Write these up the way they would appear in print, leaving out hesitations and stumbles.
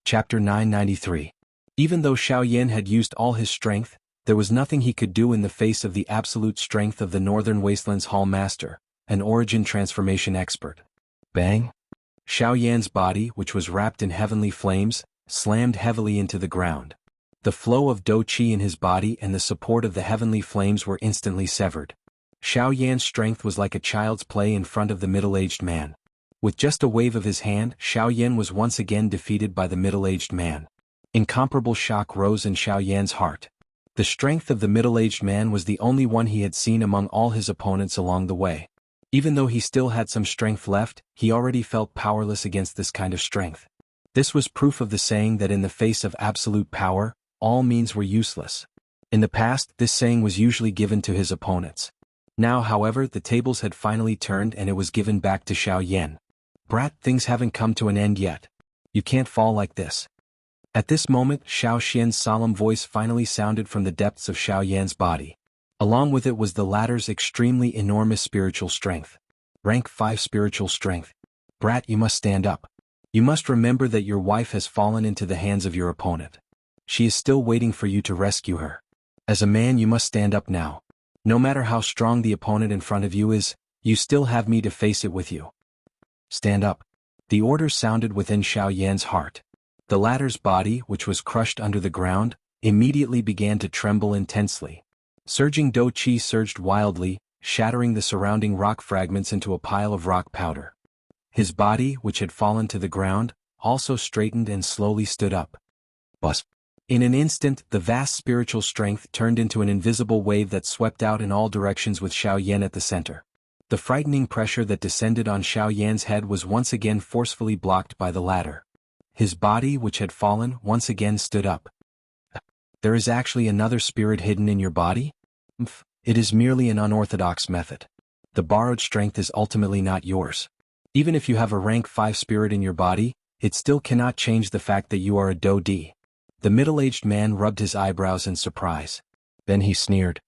Chapter 993. Even though Xiaoyan had used all his strength, there was nothing he could do in the face of the absolute strength of the Northern Wasteland's Hall Master, an origin transformation expert. Bang! Xiaoyan's body, which was wrapped in heavenly flames, slammed heavily into the ground. The flow of Do Qi in his body and the support of the heavenly flames were instantly severed. Xiaoyan's strength was like a child's play in front of the middle-aged man. With just a wave of his hand, Xiaoyan was once again defeated by the middle-aged man. Incomparable shock rose in Xiaoyan's heart. The strength of the middle-aged man was the only one he had seen among all his opponents along the way. Even though he still had some strength left, he already felt powerless against this kind of strength. This was proof of the saying that in the face of absolute power, all means were useless. In the past, this saying was usually given to his opponents. Now, however, the tables had finally turned and it was given back to Xiaoyan. Brat, things haven't come to an end yet. You can't fall like this. At this moment, Xiao Xian's solemn voice finally sounded from the depths of Xiaoyan's body. Along with it was the latter's extremely enormous spiritual strength. Rank 5 spiritual strength. Brat, you must stand up. You must remember that your wife has fallen into the hands of your opponent. She is still waiting for you to rescue her. As a man, you must stand up now. No matter how strong the opponent in front of you is, you still have me to face it with you. Stand up. The order sounded within Xiaoyan's heart. The latter's body, which was crushed under the ground, immediately began to tremble intensely. Surging Do Qi surged wildly, shattering the surrounding rock fragments into a pile of rock powder. His body, which had fallen to the ground, also straightened and slowly stood up. Buzz. In an instant, the vast spiritual strength turned into an invisible wave that swept out in all directions with Xiaoyan at the center. The frightening pressure that descended on Xiaoyan's head was once again forcefully blocked by the latter. His body, which had fallen, once again stood up. There is actually another spirit hidden in your body? It is merely an unorthodox method. The borrowed strength is ultimately not yours. Even if you have a rank 5 spirit in your body, it still cannot change the fact that you are a Do Di. The middle-aged man rubbed his eyebrows in surprise. Then he sneered.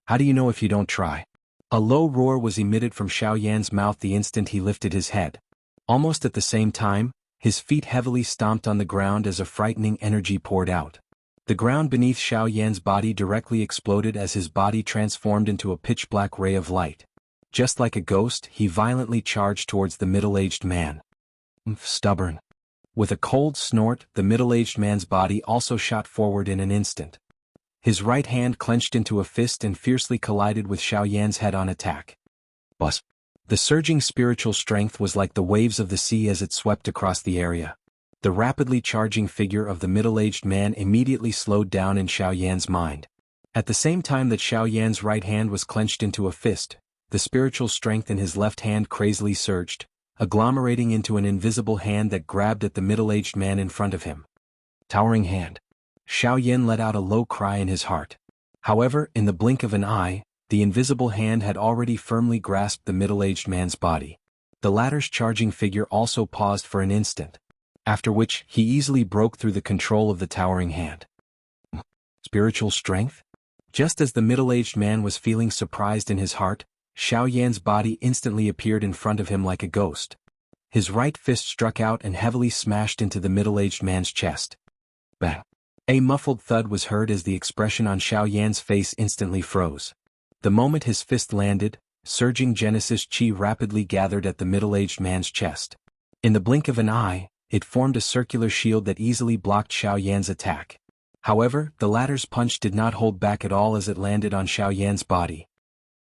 How do you know if you don't try? A low roar was emitted from Xiaoyan's mouth the instant he lifted his head. Almost at the same time, his feet heavily stomped on the ground as a frightening energy poured out. The ground beneath Xiaoyan's body directly exploded as his body transformed into a pitch-black ray of light. Just like a ghost, he violently charged towards the middle-aged man. Stubborn. With a cold snort, the middle-aged man's body also shot forward in an instant. His right hand clenched into a fist and fiercely collided with Xiaoyan's head-on attack. Buzz. The surging spiritual strength was like the waves of the sea as it swept across the area. The rapidly charging figure of the middle-aged man immediately slowed down in Xiaoyan's mind. At the same time that Xiaoyan's right hand was clenched into a fist, the spiritual strength in his left hand crazily surged, agglomerating into an invisible hand that grabbed at the middle-aged man in front of him. Towering hand. Xiaoyan let out a low cry in his heart. However, in the blink of an eye, the invisible hand had already firmly grasped the middle-aged man's body. The latter's charging figure also paused for an instant, after which he easily broke through the control of the towering hand. Spiritual strength? Just as the middle-aged man was feeling surprised in his heart, Xiaoyan's body instantly appeared in front of him like a ghost. His right fist struck out and heavily smashed into the middle-aged man's chest. Bang! A muffled thud was heard as the expression on Xiaoyan's face instantly froze. The moment his fist landed, surging Genesis Qi rapidly gathered at the middle-aged man's chest. In the blink of an eye, it formed a circular shield that easily blocked Xiaoyan's attack. However, the latter's punch did not hold back at all as it landed on Xiaoyan's body.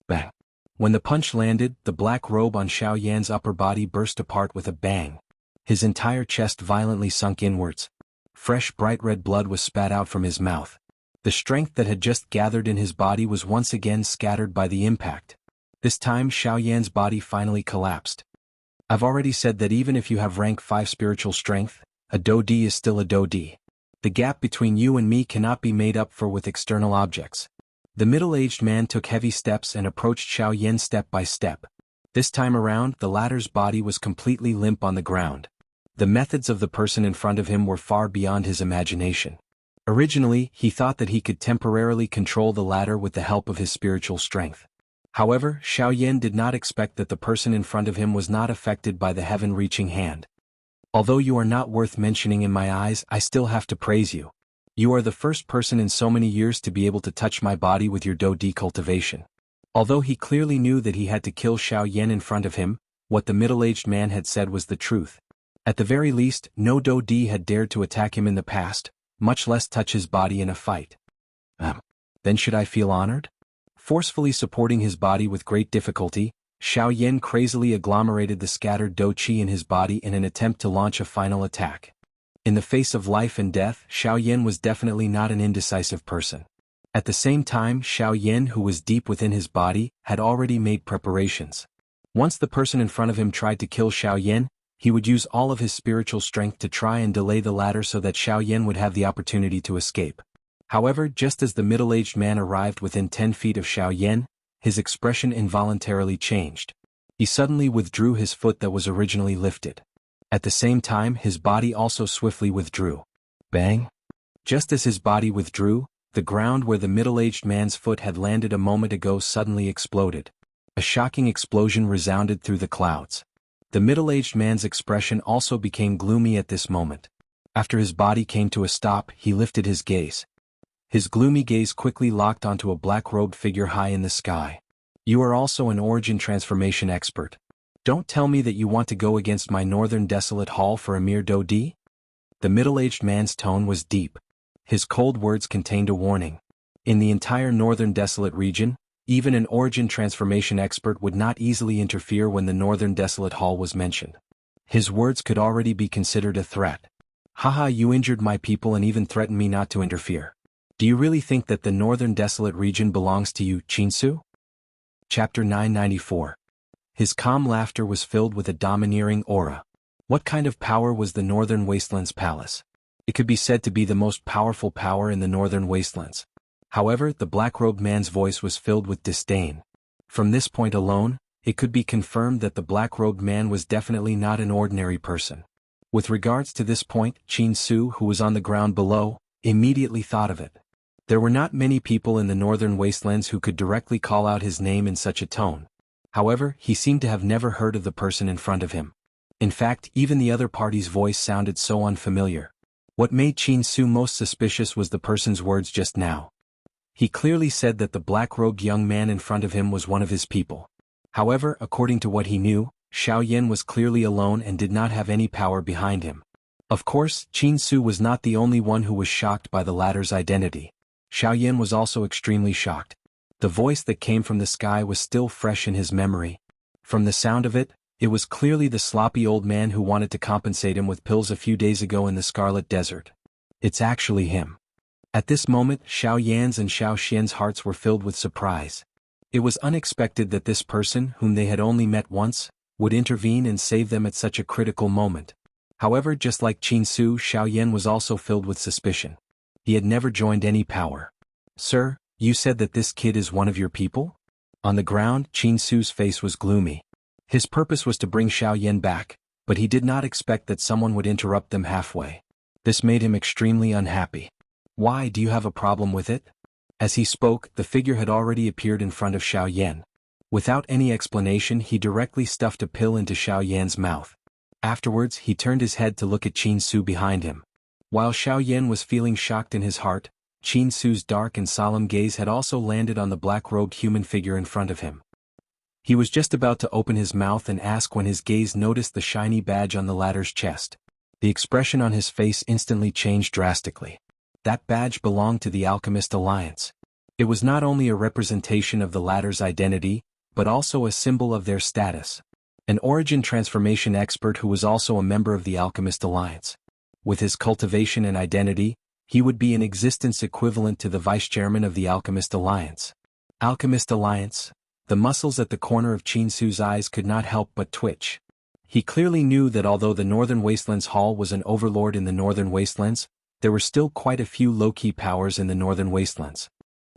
Bang! When the punch landed, the black robe on Xiaoyan's upper body burst apart with a bang. His entire chest violently sunk inwards. Fresh bright red blood was spat out from his mouth. The strength that had just gathered in his body was once again scattered by the impact. This time Xiaoyan's body finally collapsed. I've already said that even if you have rank 5 spiritual strength, a Do Di is still a Do Di. The gap between you and me cannot be made up for with external objects. The middle-aged man took heavy steps and approached Xiaoyan step by step. This time around, the latter's body was completely limp on the ground. The methods of the person in front of him were far beyond his imagination. Originally, he thought that he could temporarily control the latter with the help of his spiritual strength. However, Xiaoyan did not expect that the person in front of him was not affected by the heaven-reaching hand. Although you are not worth mentioning in my eyes, I still have to praise you. You are the first person in so many years to be able to touch my body with your Do Di cultivation. Although he clearly knew that he had to kill Xiao Yan in front of him, what the middle-aged man had said was the truth. At the very least, no Do Di had dared to attack him in the past, much less touch his body in a fight. Then should I feel honored? Forcefully supporting his body with great difficulty, Xiao Yan crazily agglomerated the scattered Do Qi in his body in an attempt to launch a final attack. In the face of life and death, Xiao Yan was definitely not an indecisive person. At the same time, Xiao Yan, who was deep within his body, had already made preparations. Once the person in front of him tried to kill Xiao Yan, he would use all of his spiritual strength to try and delay the latter so that Xiao Yan would have the opportunity to escape. However, just as the middle-aged man arrived within 10 feet of Xiao Yan, his expression involuntarily changed. He suddenly withdrew his foot that was originally lifted. At the same time, his body also swiftly withdrew. Bang! Just as his body withdrew, the ground where the middle-aged man's foot had landed a moment ago suddenly exploded. A shocking explosion resounded through the clouds. The middle-aged man's expression also became gloomy at this moment. After his body came to a stop, he lifted his gaze. His gloomy gaze quickly locked onto a black-robed figure high in the sky. You are also an origin transformation expert. Don't tell me that you want to go against my northern desolate hall for a mere Do Di? The middle-aged man's tone was deep. His cold words contained a warning. In the entire northern desolate region, even an origin transformation expert would not easily interfere when the northern desolate hall was mentioned. His words could already be considered a threat. Haha, you injured my people and even threatened me not to interfere. Do you really think that the northern desolate region belongs to you, Qinsu? Chapter 994. His calm laughter was filled with a domineering aura. What kind of power was the Northern Wastelands Palace? It could be said to be the most powerful power in the Northern Wastelands. However, the black-robed man's voice was filled with disdain. From this point alone, it could be confirmed that the black-robed man was definitely not an ordinary person. With regards to this point, Qinsu, who was on the ground below, immediately thought of it. There were not many people in the Northern Wastelands who could directly call out his name in such a tone. However, he seemed to have never heard of the person in front of him. In fact, even the other party's voice sounded so unfamiliar. What made Qinsu most suspicious was the person's words just now. He clearly said that the black-robed young man in front of him was one of his people. However, according to what he knew, Xiao Yan was clearly alone and did not have any power behind him. Of course, Qinsu was not the only one who was shocked by the latter's identity. Xiao Yan was also extremely shocked. The voice that came from the sky was still fresh in his memory. From the sound of it, it was clearly the sloppy old man who wanted to compensate him with pills a few days ago in the Scarlet Desert. It's actually him. At this moment, Xiao Yan's and Xiao Xian's hearts were filled with surprise. It was unexpected that this person, whom they had only met once, would intervene and save them at such a critical moment. However, just like Qinsu, Xiao Yan was also filled with suspicion. He had never joined any power. Sir, you said that this kid is one of your people? On the ground, Qinsu's face was gloomy. His purpose was to bring Xiao Yan back, but he did not expect that someone would interrupt them halfway. This made him extremely unhappy. Why, do you have a problem with it? As he spoke, the figure had already appeared in front of Xiao Yan. Without any explanation, he directly stuffed a pill into Xiao Yan's mouth. Afterwards, he turned his head to look at Qinsu behind him. While Xiao Yan was feeling shocked in his heart, Qinsu's dark and solemn gaze had also landed on the black-robed human figure in front of him. He was just about to open his mouth and ask when his gaze noticed the shiny badge on the latter's chest. The expression on his face instantly changed drastically. That badge belonged to the Alchemist Alliance. It was not only a representation of the latter's identity, but also a symbol of their status. An origin transformation expert who was also a member of the Alchemist Alliance. With his cultivation and identity, he would be an existence equivalent to the vice-chairman of the Alchemist Alliance. Alchemist Alliance. The muscles at the corner of Qinsu's eyes could not help but twitch. He clearly knew that although the Northern Wastelands Hall was an overlord in the Northern Wastelands, there were still quite a few low-key powers in the Northern Wastelands.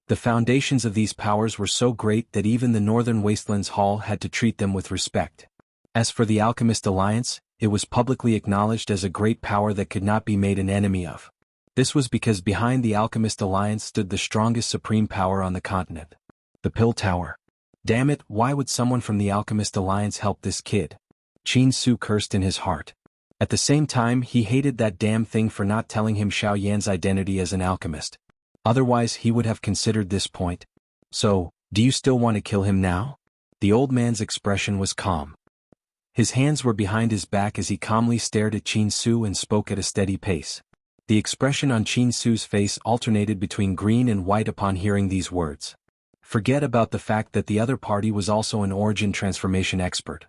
The foundations of these powers were so great that even the Northern Wastelands Hall had to treat them with respect. As for the Alchemist Alliance, it was publicly acknowledged as a great power that could not be made an enemy of. This was because behind the Alchemist Alliance stood the strongest supreme power on the continent. The Pill Tower. Damn it, why would someone from the Alchemist Alliance help this kid? Qinsu cursed in his heart. At the same time, he hated that damn thing for not telling him Xiao Yan's identity as an alchemist. Otherwise, he would have considered this point. So, do you still want to kill him now? The old man's expression was calm. His hands were behind his back as he calmly stared at Qin Su and spoke at a steady pace. The expression on Qin Su's face alternated between green and white upon hearing these words. Forget about the fact that the other party was also an origin transformation expert.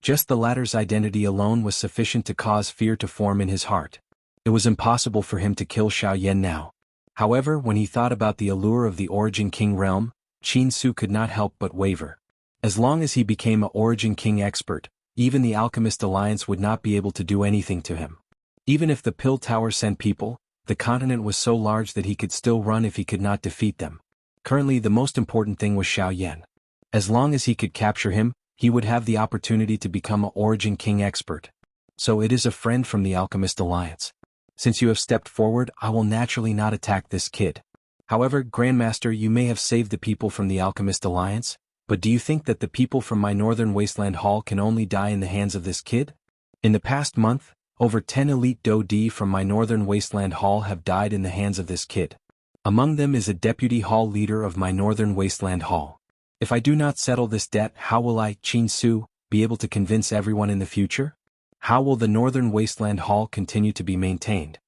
Just the latter's identity alone was sufficient to cause fear to form in his heart. It was impossible for him to kill Xiao Yan now. However, when he thought about the allure of the Origin King realm, Qin Su could not help but waver. As long as he became a Origin King expert, even the Alchemist Alliance would not be able to do anything to him. Even if the Pill Tower sent people, the continent was so large that he could still run if he could not defeat them. Currently, the most important thing was Xiao Yan. As long as he could capture him, he would have the opportunity to become a Origin King expert. So it is a friend from the Alchemist Alliance. Since you have stepped forward, I will naturally not attack this kid. However, Grandmaster, you may have saved the people from the Alchemist Alliance, but do you think that the people from my Northern Wasteland Hall can only die in the hands of this kid? In the past month, over 10 elite Do-D from my Northern Wasteland Hall have died in the hands of this kid. Among them is a deputy hall leader of my Northern Wasteland Hall. If I do not settle this debt, how will I, Qin Su, be able to convince everyone in the future? How will the Northern Wasteland Hall continue to be maintained?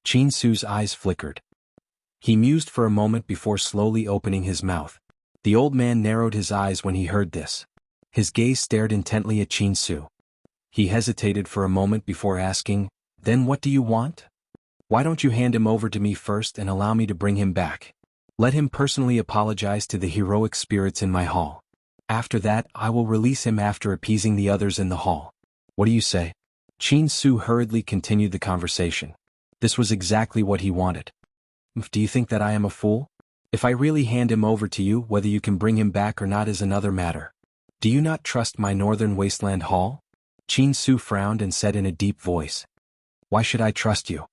Qin Su's eyes flickered. He mused for a moment before slowly opening his mouth. The old man narrowed his eyes when he heard this. His gaze stared intently at Qin Su. He hesitated for a moment before asking, "Then what do you want? Why don't you hand him over to me first and allow me to bring him back? Let him personally apologize to the heroic spirits in my hall. After that, I will release him after appeasing the others in the hall. What do you say?" Qin Su hurriedly continued the conversation. This was exactly what he wanted. "Do you think that I am a fool? If I really hand him over to you, whether you can bring him back or not is another matter. Do you not trust my Northern Wasteland Hall?" Qin Su frowned and said in a deep voice. "Why should I trust you?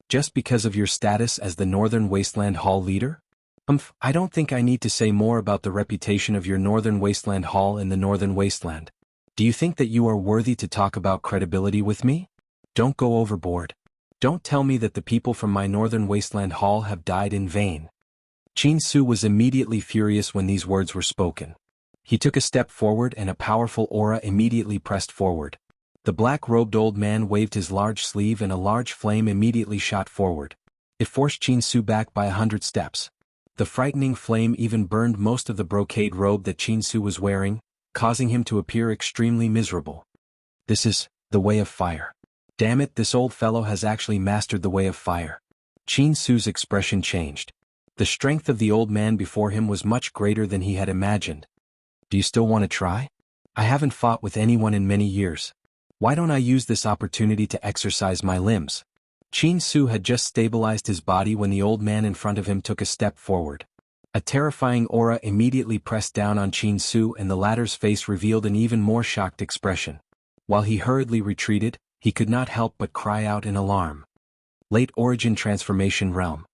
Just because of your status as the Northern Wasteland Hall leader? I don't think I need to say more about the reputation of your Northern Wasteland Hall in the Northern Wasteland. Do you think that you are worthy to talk about credibility with me? Don't go overboard. Don't tell me that the people from my Northern Wasteland Hall have died in vain." Qin Su was immediately furious when these words were spoken. He took a step forward and a powerful aura immediately pressed forward. The black-robed old man waved his large sleeve and a large flame immediately shot forward. It forced Qin Su back by 100 steps. The frightening flame even burned most of the brocade robe that Qin Su was wearing, causing him to appear extremely miserable. This is the way of fire. Damn it, this old fellow has actually mastered the way of fire. Qin Su's expression changed. The strength of the old man before him was much greater than he had imagined. "Do you still want to try? I haven't fought with anyone in many years. Why don't I use this opportunity to exercise my limbs?" Qin Su had just stabilized his body when the old man in front of him took a step forward. A terrifying aura immediately pressed down on Qin Su and the latter's face revealed an even more shocked expression. While he hurriedly retreated, he could not help but cry out in alarm. Late Origin Transformation Realm.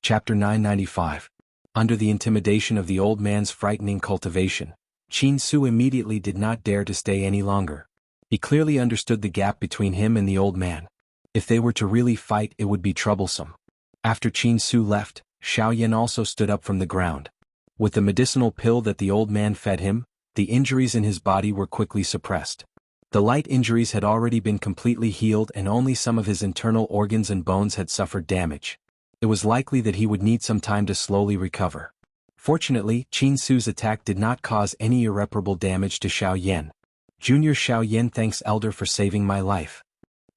Chapter 995. Under the intimidation of the old man's frightening cultivation, Qin Su immediately did not dare to stay any longer. He clearly understood the gap between him and the old man. If they were to really fight, it would be troublesome. After Qin Su left, Xiao Yan also stood up from the ground. With the medicinal pill that the old man fed him, the injuries in his body were quickly suppressed. The light injuries had already been completely healed and only some of his internal organs and bones had suffered damage. It was likely that he would need some time to slowly recover. Fortunately, Qin Su's attack did not cause any irreparable damage to Xiao Yan. "Junior Xiao Yan, thanks Elder for saving my life."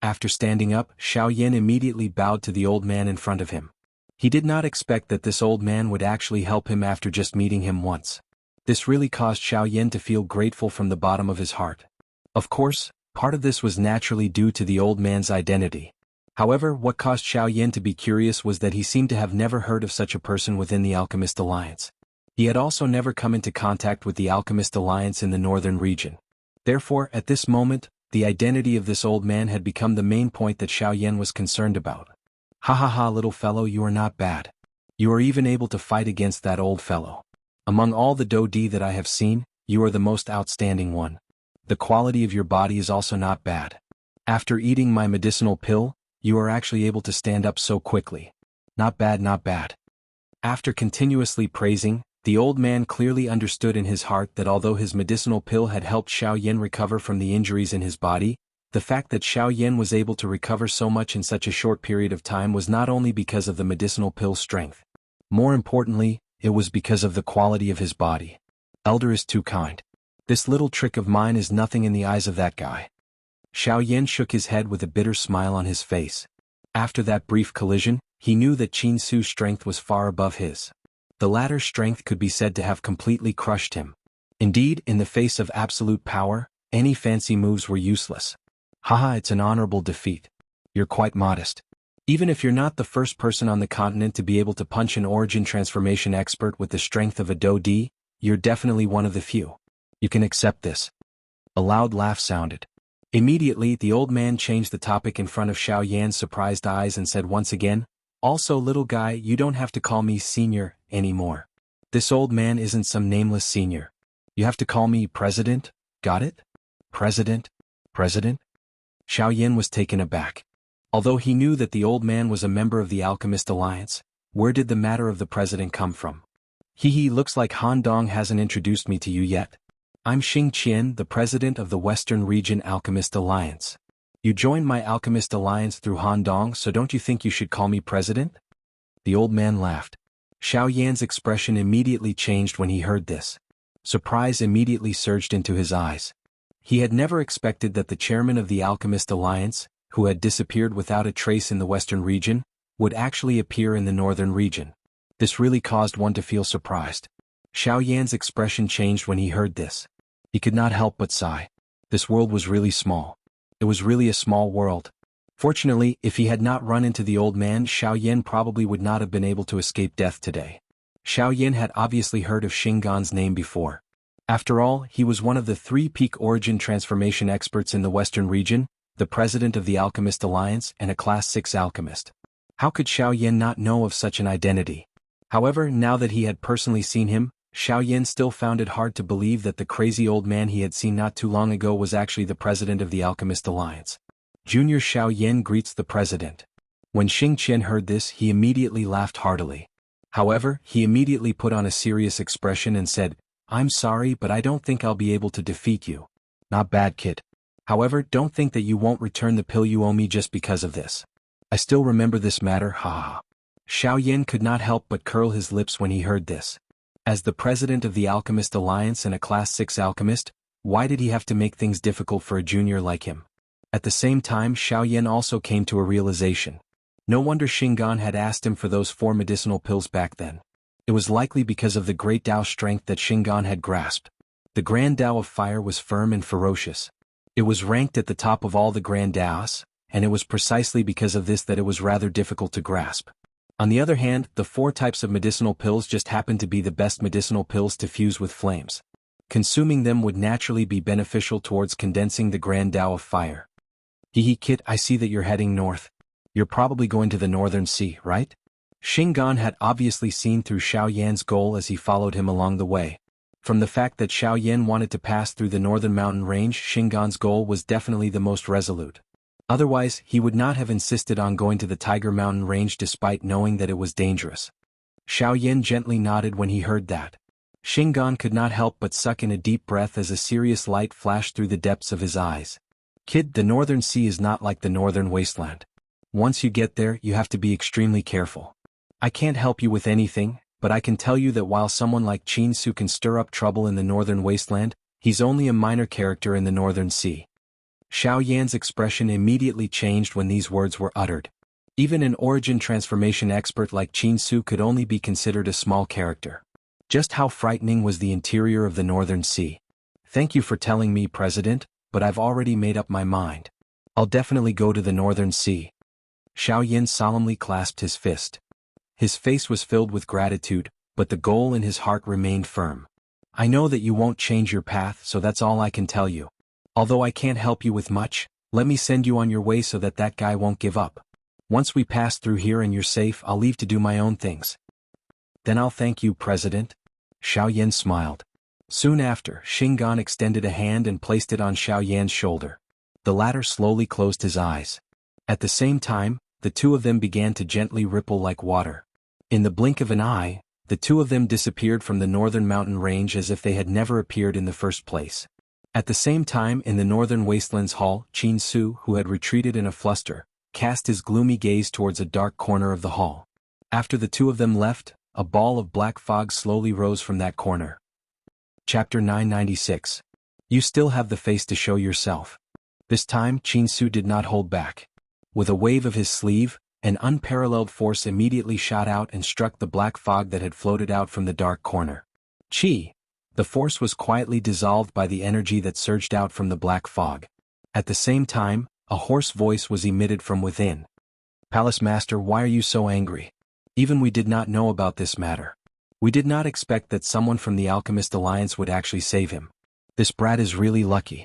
After standing up, Xiao Yan immediately bowed to the old man in front of him. He did not expect that this old man would actually help him after just meeting him once. This really caused Xiao Yan to feel grateful from the bottom of his heart. Of course, part of this was naturally due to the old man's identity. However, what caused Xiao Yan to be curious was that he seemed to have never heard of such a person within the Alchemist Alliance. He had also never come into contact with the Alchemist Alliance in the northern region. Therefore, at this moment, the identity of this old man had become the main point that Xiao Yan was concerned about. "Ha ha ha, little fellow, you are not bad. You are even able to fight against that old fellow. Among all the Do-D that I have seen, you are the most outstanding one. The quality of your body is also not bad. After eating my medicinal pill, you are actually able to stand up so quickly. Not bad, not bad. After continuously praising, the old man clearly understood in his heart that although his medicinal pill had helped Xiao Yan recover from the injuries in his body, the fact that Xiao Yan was able to recover so much in such a short period of time was not only because of the medicinal pill's strength. More importantly, it was because of the quality of his body. Elder is too kind. This little trick of mine is nothing in the eyes of that guy. Xiao Yan shook his head with a bitter smile on his face. After that brief collision, he knew that Qin Su's strength was far above his. The latter's strength could be said to have completely crushed him. Indeed, in the face of absolute power, any fancy moves were useless. Haha, it's an honorable defeat. You're quite modest. Even if you're not the first person on the continent to be able to punch an origin transformation expert with the strength of a Do-D, you're definitely one of the few. You can accept this. A loud laugh sounded. Immediately, the old man changed the topic in front of Xiao Yan's surprised eyes and said once again, "Also, little guy, you don't have to call me senior anymore. This old man isn't some nameless senior. You have to call me president, got it? President? President?" Xiao Yan was taken aback. Although he knew that the old man was a member of the Alchemist Alliance, where did the matter of the president come from? Looks like Han Dong hasn't introduced me to you yet. I'm Xing Qian, the president of the Western Region Alchemist Alliance. You joined my Alchemist Alliance through Han Dong, so don't you think you should call me president? The old man laughed. Xiao Yan's expression immediately changed when he heard this. Surprise immediately surged into his eyes. He had never expected that the chairman of the Alchemist Alliance, who had disappeared without a trace in the Western region, would actually appear in the Northern region. This really caused one to feel surprised. Xiao Yan's expression changed when he heard this. He could not help but sigh. This world was really small. It was really a small world. Fortunately, if he had not run into the old man, Xiao Yan probably would not have been able to escape death today. Xiao Yan had obviously heard of Shingon's name before. After all, he was one of the 3 peak origin transformation experts in the Western region, the president of the Alchemist Alliance and a Class 6 alchemist. How could Xiao Yan not know of such an identity? However, now that he had personally seen him, Xiao Yan still found it hard to believe that the crazy old man he had seen not too long ago was actually the president of the Alchemist Alliance. Junior Xiao Yan greets the president. When Xing Qian heard this, he immediately laughed heartily. However, he immediately put on a serious expression and said, "I'm sorry, but I don't think I'll be able to defeat you." Not bad, kid. However, don't think that you won't return the pill you owe me just because of this. I still remember this matter, ha. Xiao Yan could not help but curl his lips when he heard this. As the president of the Alchemist Alliance and a Class 6 alchemist, why did he have to make things difficult for a junior like him? At the same time, Xiao Yan also came to a realization. No wonder Shingon had asked him for those 4 medicinal pills back then. It was likely because of the great Dao strength that Shingon had grasped. The Grand Dao of Fire was firm and ferocious. It was ranked at the top of all the Grand Daos, and it was precisely because of this that it was rather difficult to grasp. On the other hand, the 4 types of medicinal pills just happened to be the best medicinal pills to fuse with flames. Consuming them would naturally be beneficial towards condensing the Grand Dao of Fire. Kid, I see that you're heading north. You're probably going to the Northern Sea, right? Shingon had obviously seen through Xiao Yan's goal as he followed him along the way. From the fact that Xiao Yan wanted to pass through the northern mountain range, Shingon's goal was definitely the most resolute. Otherwise, he would not have insisted on going to the Tiger Mountain range despite knowing that it was dangerous. Xiao Yan gently nodded when he heard that. Shingon could not help but suck in a deep breath as a serious light flashed through the depths of his eyes. Kid, the Northern Sea is not like the Northern Wasteland. Once you get there, you have to be extremely careful. I can't help you with anything, but I can tell you that while someone like Qin Su can stir up trouble in the Northern Wasteland, he's only a minor character in the Northern Sea. Xiao Yan's expression immediately changed when these words were uttered. Even an origin transformation expert like Qin Su could only be considered a small character. Just how frightening was the interior of the Northern Sea? Thank you for telling me, President, but I've already made up my mind. I'll definitely go to the Northern Sea. Xiao Yan solemnly clasped his fist. His face was filled with gratitude, but the goal in his heart remained firm. I know that you won't change your path, so that's all I can tell you. Although I can't help you with much, let me send you on your way so that that guy won't give up. Once we pass through here and you're safe, I'll leave to do my own things. Then I'll thank you, President. Xiao Yan smiled. Soon after, Shingon extended a hand and placed it on Xiao Yan's shoulder. The latter slowly closed his eyes. At the same time, the two of them began to gently ripple like water. In the blink of an eye, the two of them disappeared from the northern mountain range as if they had never appeared in the first place. At the same time, in the northern wastelands hall, Qin Su, who had retreated in a fluster, cast his gloomy gaze towards a dark corner of the hall. After the two of them left, a ball of black fog slowly rose from that corner. Chapter 996. You still have the face to show yourself. This time, Qin Su did not hold back. With a wave of his sleeve, an unparalleled force immediately shot out and struck the black fog that had floated out from the dark corner. Chi! The force was quietly dissolved by the energy that surged out from the black fog. At the same time, a hoarse voice was emitted from within. Palace Master, why are you so angry? Even we did not know about this matter. We did not expect that someone from the Alchemist Alliance would actually save him. This brat is really lucky.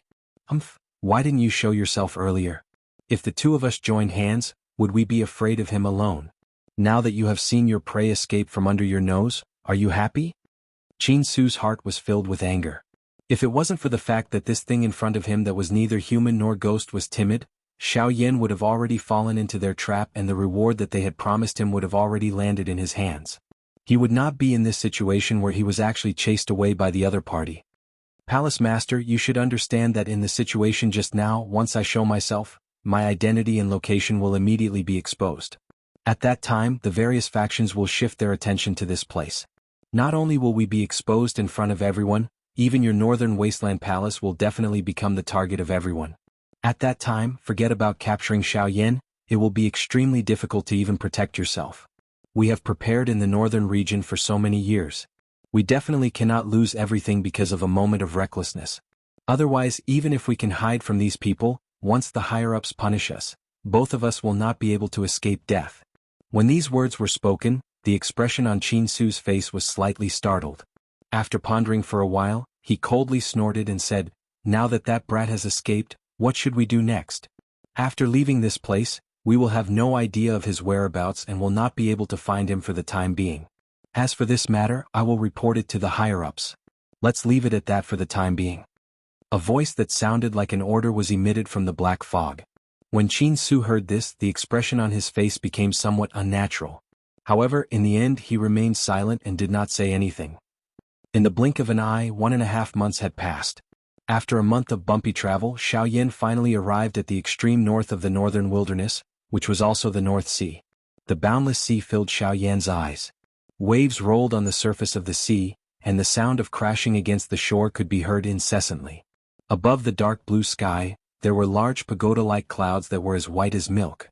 Why didn't you show yourself earlier? If the two of us joined hands, would we be afraid of him alone? Now that you have seen your prey escape from under your nose, are you happy? Qin Su's heart was filled with anger. If it wasn't for the fact that this thing in front of him that was neither human nor ghost was timid, Xiao Yan would have already fallen into their trap and the reward that they had promised him would have already landed in his hands. He would not be in this situation where he was actually chased away by the other party. Palace Master, you should understand that in the situation just now, once I show myself, my identity and location will immediately be exposed. At that time, the various factions will shift their attention to this place. Not only will we be exposed in front of everyone, even your northern wasteland palace will definitely become the target of everyone. At that time, forget about capturing Xiao Yan, it will be extremely difficult to even protect yourself. We have prepared in the northern region for so many years. We definitely cannot lose everything because of a moment of recklessness. Otherwise, even if we can hide from these people, once the higher-ups punish us, both of us will not be able to escape death. When these words were spoken, the expression on Qin Su's face was slightly startled. After pondering for a while, he coldly snorted and said, "Now that that brat has escaped, what should we do next? After leaving this place, we will have no idea of his whereabouts and will not be able to find him for the time being. As for this matter, I will report it to the higher-ups. Let's leave it at that for the time being." A voice that sounded like an order was emitted from the black fog. When Qin Su heard this, the expression on his face became somewhat unnatural. However, in the end he remained silent and did not say anything. In the blink of an eye, 1.5 months had passed. After a month of bumpy travel, Xiao Yan finally arrived at the extreme north of the northern wilderness, which was also the North Sea. The boundless sea filled Xiao Yan's eyes. Waves rolled on the surface of the sea, and the sound of crashing against the shore could be heard incessantly. Above the dark blue sky, there were large pagoda-like clouds that were as white as milk.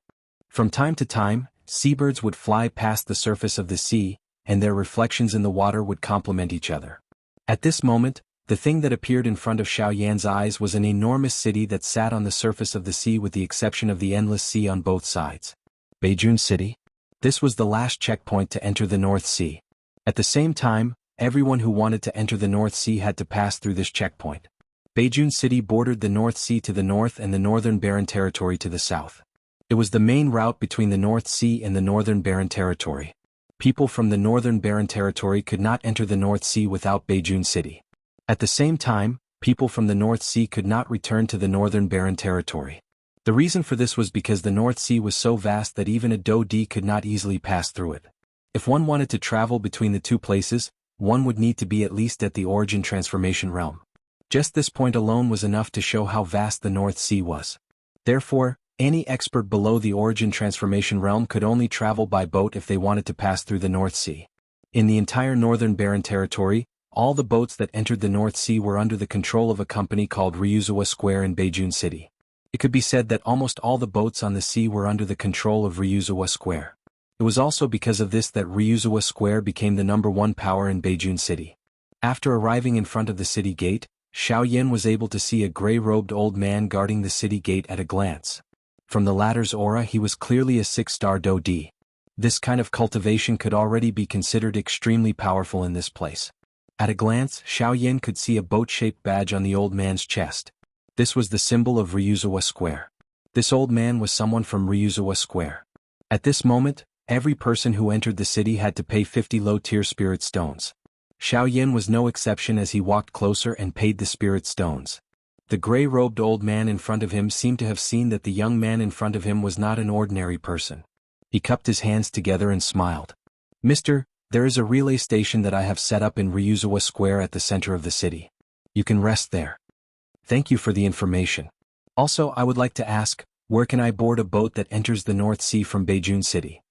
From time to time, seabirds would fly past the surface of the sea, and their reflections in the water would complement each other. At this moment, the thing that appeared in front of Xiao Yan's eyes was an enormous city that sat on the surface of the sea with the exception of the endless sea on both sides. Beijun City? This was the last checkpoint to enter the North Sea. At the same time, everyone who wanted to enter the North Sea had to pass through this checkpoint. Beijun City bordered the North Sea to the north and the Northern Barren Territory to the south. It was the main route between the North Sea and the Northern Barren Territory. People from the Northern Barren Territory could not enter the North Sea without Beijun City. At the same time, people from the North Sea could not return to the Northern Barren Territory. The reason for this was because the North Sea was so vast that even a Dou-Di could not easily pass through it. If one wanted to travel between the two places, one would need to be at least at the Origin Transformation Realm. Just this point alone was enough to show how vast the North Sea was. Therefore, any expert below the Origin Transformation Realm could only travel by boat if they wanted to pass through the North Sea. In the entire Northern Barren Territory, all the boats that entered the North Sea were under the control of a company called Ryuzawa Square in Beijun City. It could be said that almost all the boats on the sea were under the control of Ryuzawa Square. It was also because of this that Ryuzawa Square became the #1 power in Beijun City. After arriving in front of the city gate, Xiao Yan was able to see a gray-robed old man guarding the city gate at a glance. From the latter's aura he was clearly a 6-star Dou-Di. This kind of cultivation could already be considered extremely powerful in this place. At a glance, Xiao Yan could see a boat-shaped badge on the old man's chest. This was the symbol of Ryuzawa Square. This old man was someone from Ryuzawa Square. At this moment, every person who entered the city had to pay 50 low-tier spirit stones. Xiao Yan was no exception as he walked closer and paid the spirit stones. The gray-robed old man in front of him seemed to have seen that the young man in front of him was not an ordinary person. He cupped his hands together and smiled. "Mister, there is a relay station that I have set up in Ryuzawa Square at the center of the city. You can rest there. Thank you for the information. Also, I would like to ask, where can I board a boat that enters the North Sea from Beijing City?"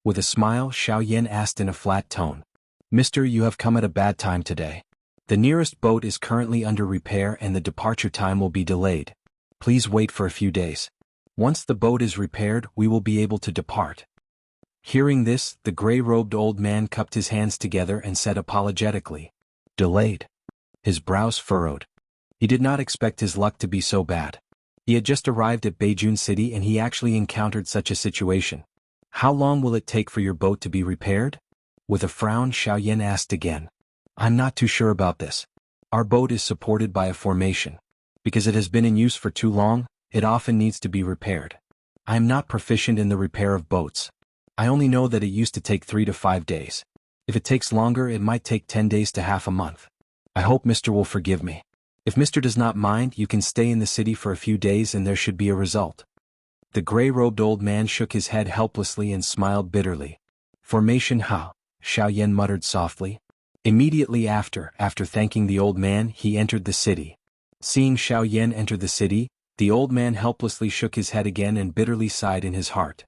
With a smile, Xiaoyan asked in a flat tone. "Mister, you have come at a bad time today. The nearest boat is currently under repair and the departure time will be delayed. Please wait for a few days. Once the boat is repaired, we will be able to depart." Hearing this, the gray-robed old man cupped his hands together and said apologetically, "Delayed?" His brows furrowed. He did not expect his luck to be so bad. He had just arrived at Beijing City and he actually encountered such a situation. "How long will it take for your boat to be repaired?" With a frown, Xiaoyan asked again. "I'm not too sure about this. Our boat is supported by a formation. Because it has been in use for too long, it often needs to be repaired. I am not proficient in the repair of boats. I only know that it used to take 3 to 5 days. If it takes longer, it might take 10 days to half a month. I hope Mr. will forgive me. If Mr. does not mind, you can stay in the city for a few days and there should be a result." The gray-robed old man shook his head helplessly and smiled bitterly. "Formation how?" Xiaoyan muttered softly. Immediately after thanking the old man, he entered the city. Seeing Xiaoyan enter the city, the old man helplessly shook his head again and bitterly sighed in his heart.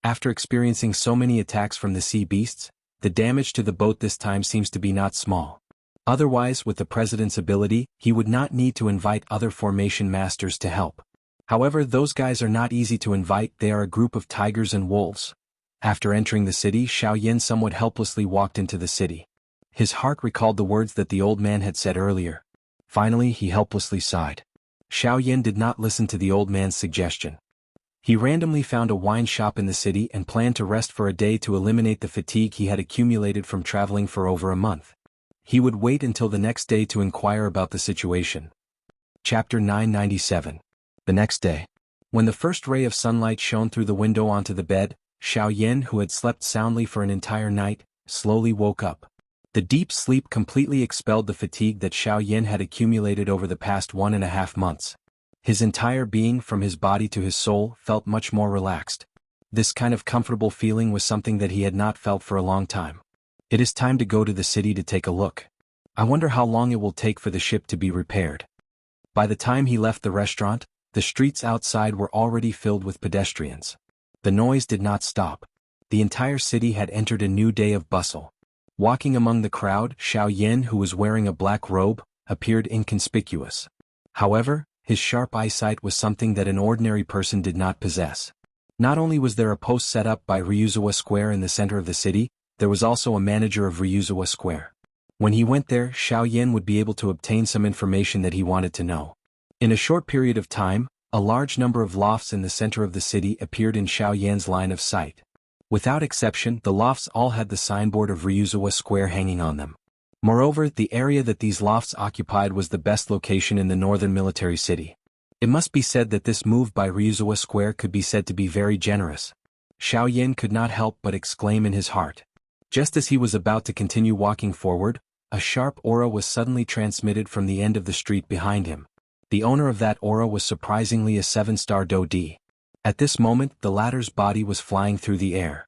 After experiencing so many attacks from the sea beasts, the damage to the boat this time seems to be not small. Otherwise, with the president's ability, he would not need to invite other formation masters to help. However, those guys are not easy to invite, they are a group of tigers and wolves. After entering the city, Xiaoyan somewhat helplessly walked into the city. His heart recalled the words that the old man had said earlier. Finally, he helplessly sighed. Xiaoyan did not listen to the old man's suggestion. He randomly found a wine shop in the city and planned to rest for a day to eliminate the fatigue he had accumulated from traveling for over a month. He would wait until the next day to inquire about the situation. Chapter 997. The next day. When the first ray of sunlight shone through the window onto the bed, Xiaoyan, who had slept soundly for an entire night, slowly woke up. The deep sleep completely expelled the fatigue that Xiaoyan had accumulated over the past 1.5 months. His entire being, from his body to his soul, felt much more relaxed. This kind of comfortable feeling was something that he had not felt for a long time. It is time to go to the city to take a look. I wonder how long it will take for the ship to be repaired. By the time he left the restaurant, the streets outside were already filled with pedestrians. The noise did not stop. The entire city had entered a new day of bustle. Walking among the crowd, Xiaoyan, who was wearing a black robe, appeared inconspicuous. However, his sharp eyesight was something that an ordinary person did not possess. Not only was there a post set up by Ryuzawa Square in the center of the city, there was also a manager of Ryuzawa Square. When he went there, Xiaoyan would be able to obtain some information that he wanted to know. In a short period of time, a large number of lofts in the center of the city appeared in Xiaoyan's line of sight. Without exception, the lofts all had the signboard of Ryuzawa Square hanging on them. Moreover, the area that these lofts occupied was the best location in the northern military city. It must be said that this move by Ryuzawa Square could be said to be very generous. Xiaoyan could not help but exclaim in his heart. Just as he was about to continue walking forward, a sharp aura was suddenly transmitted from the end of the street behind him. The owner of that aura was surprisingly a 7-star Dodi. At this moment, the latter's body was flying through the air.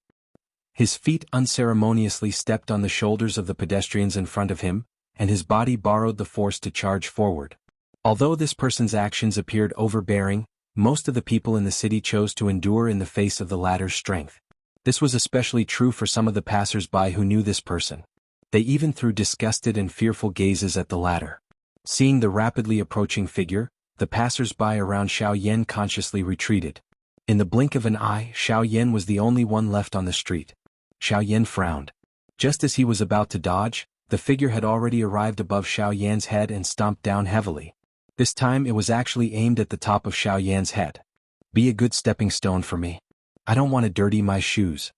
His feet unceremoniously stepped on the shoulders of the pedestrians in front of him, and his body borrowed the force to charge forward. Although this person's actions appeared overbearing, most of the people in the city chose to endure in the face of the latter's strength. This was especially true for some of the passers-by who knew this person. They even threw disgusted and fearful gazes at the latter. Seeing the rapidly approaching figure, the passers-by around Xiaoyan consciously retreated. In the blink of an eye, Xiaoyan was the only one left on the street. Xiaoyan frowned. Just as he was about to dodge, the figure had already arrived above Xiaoyan's head and stomped down heavily. This time it was actually aimed at the top of Xiaoyan's head. "Be a good stepping stone for me. I don't want to dirty my shoes."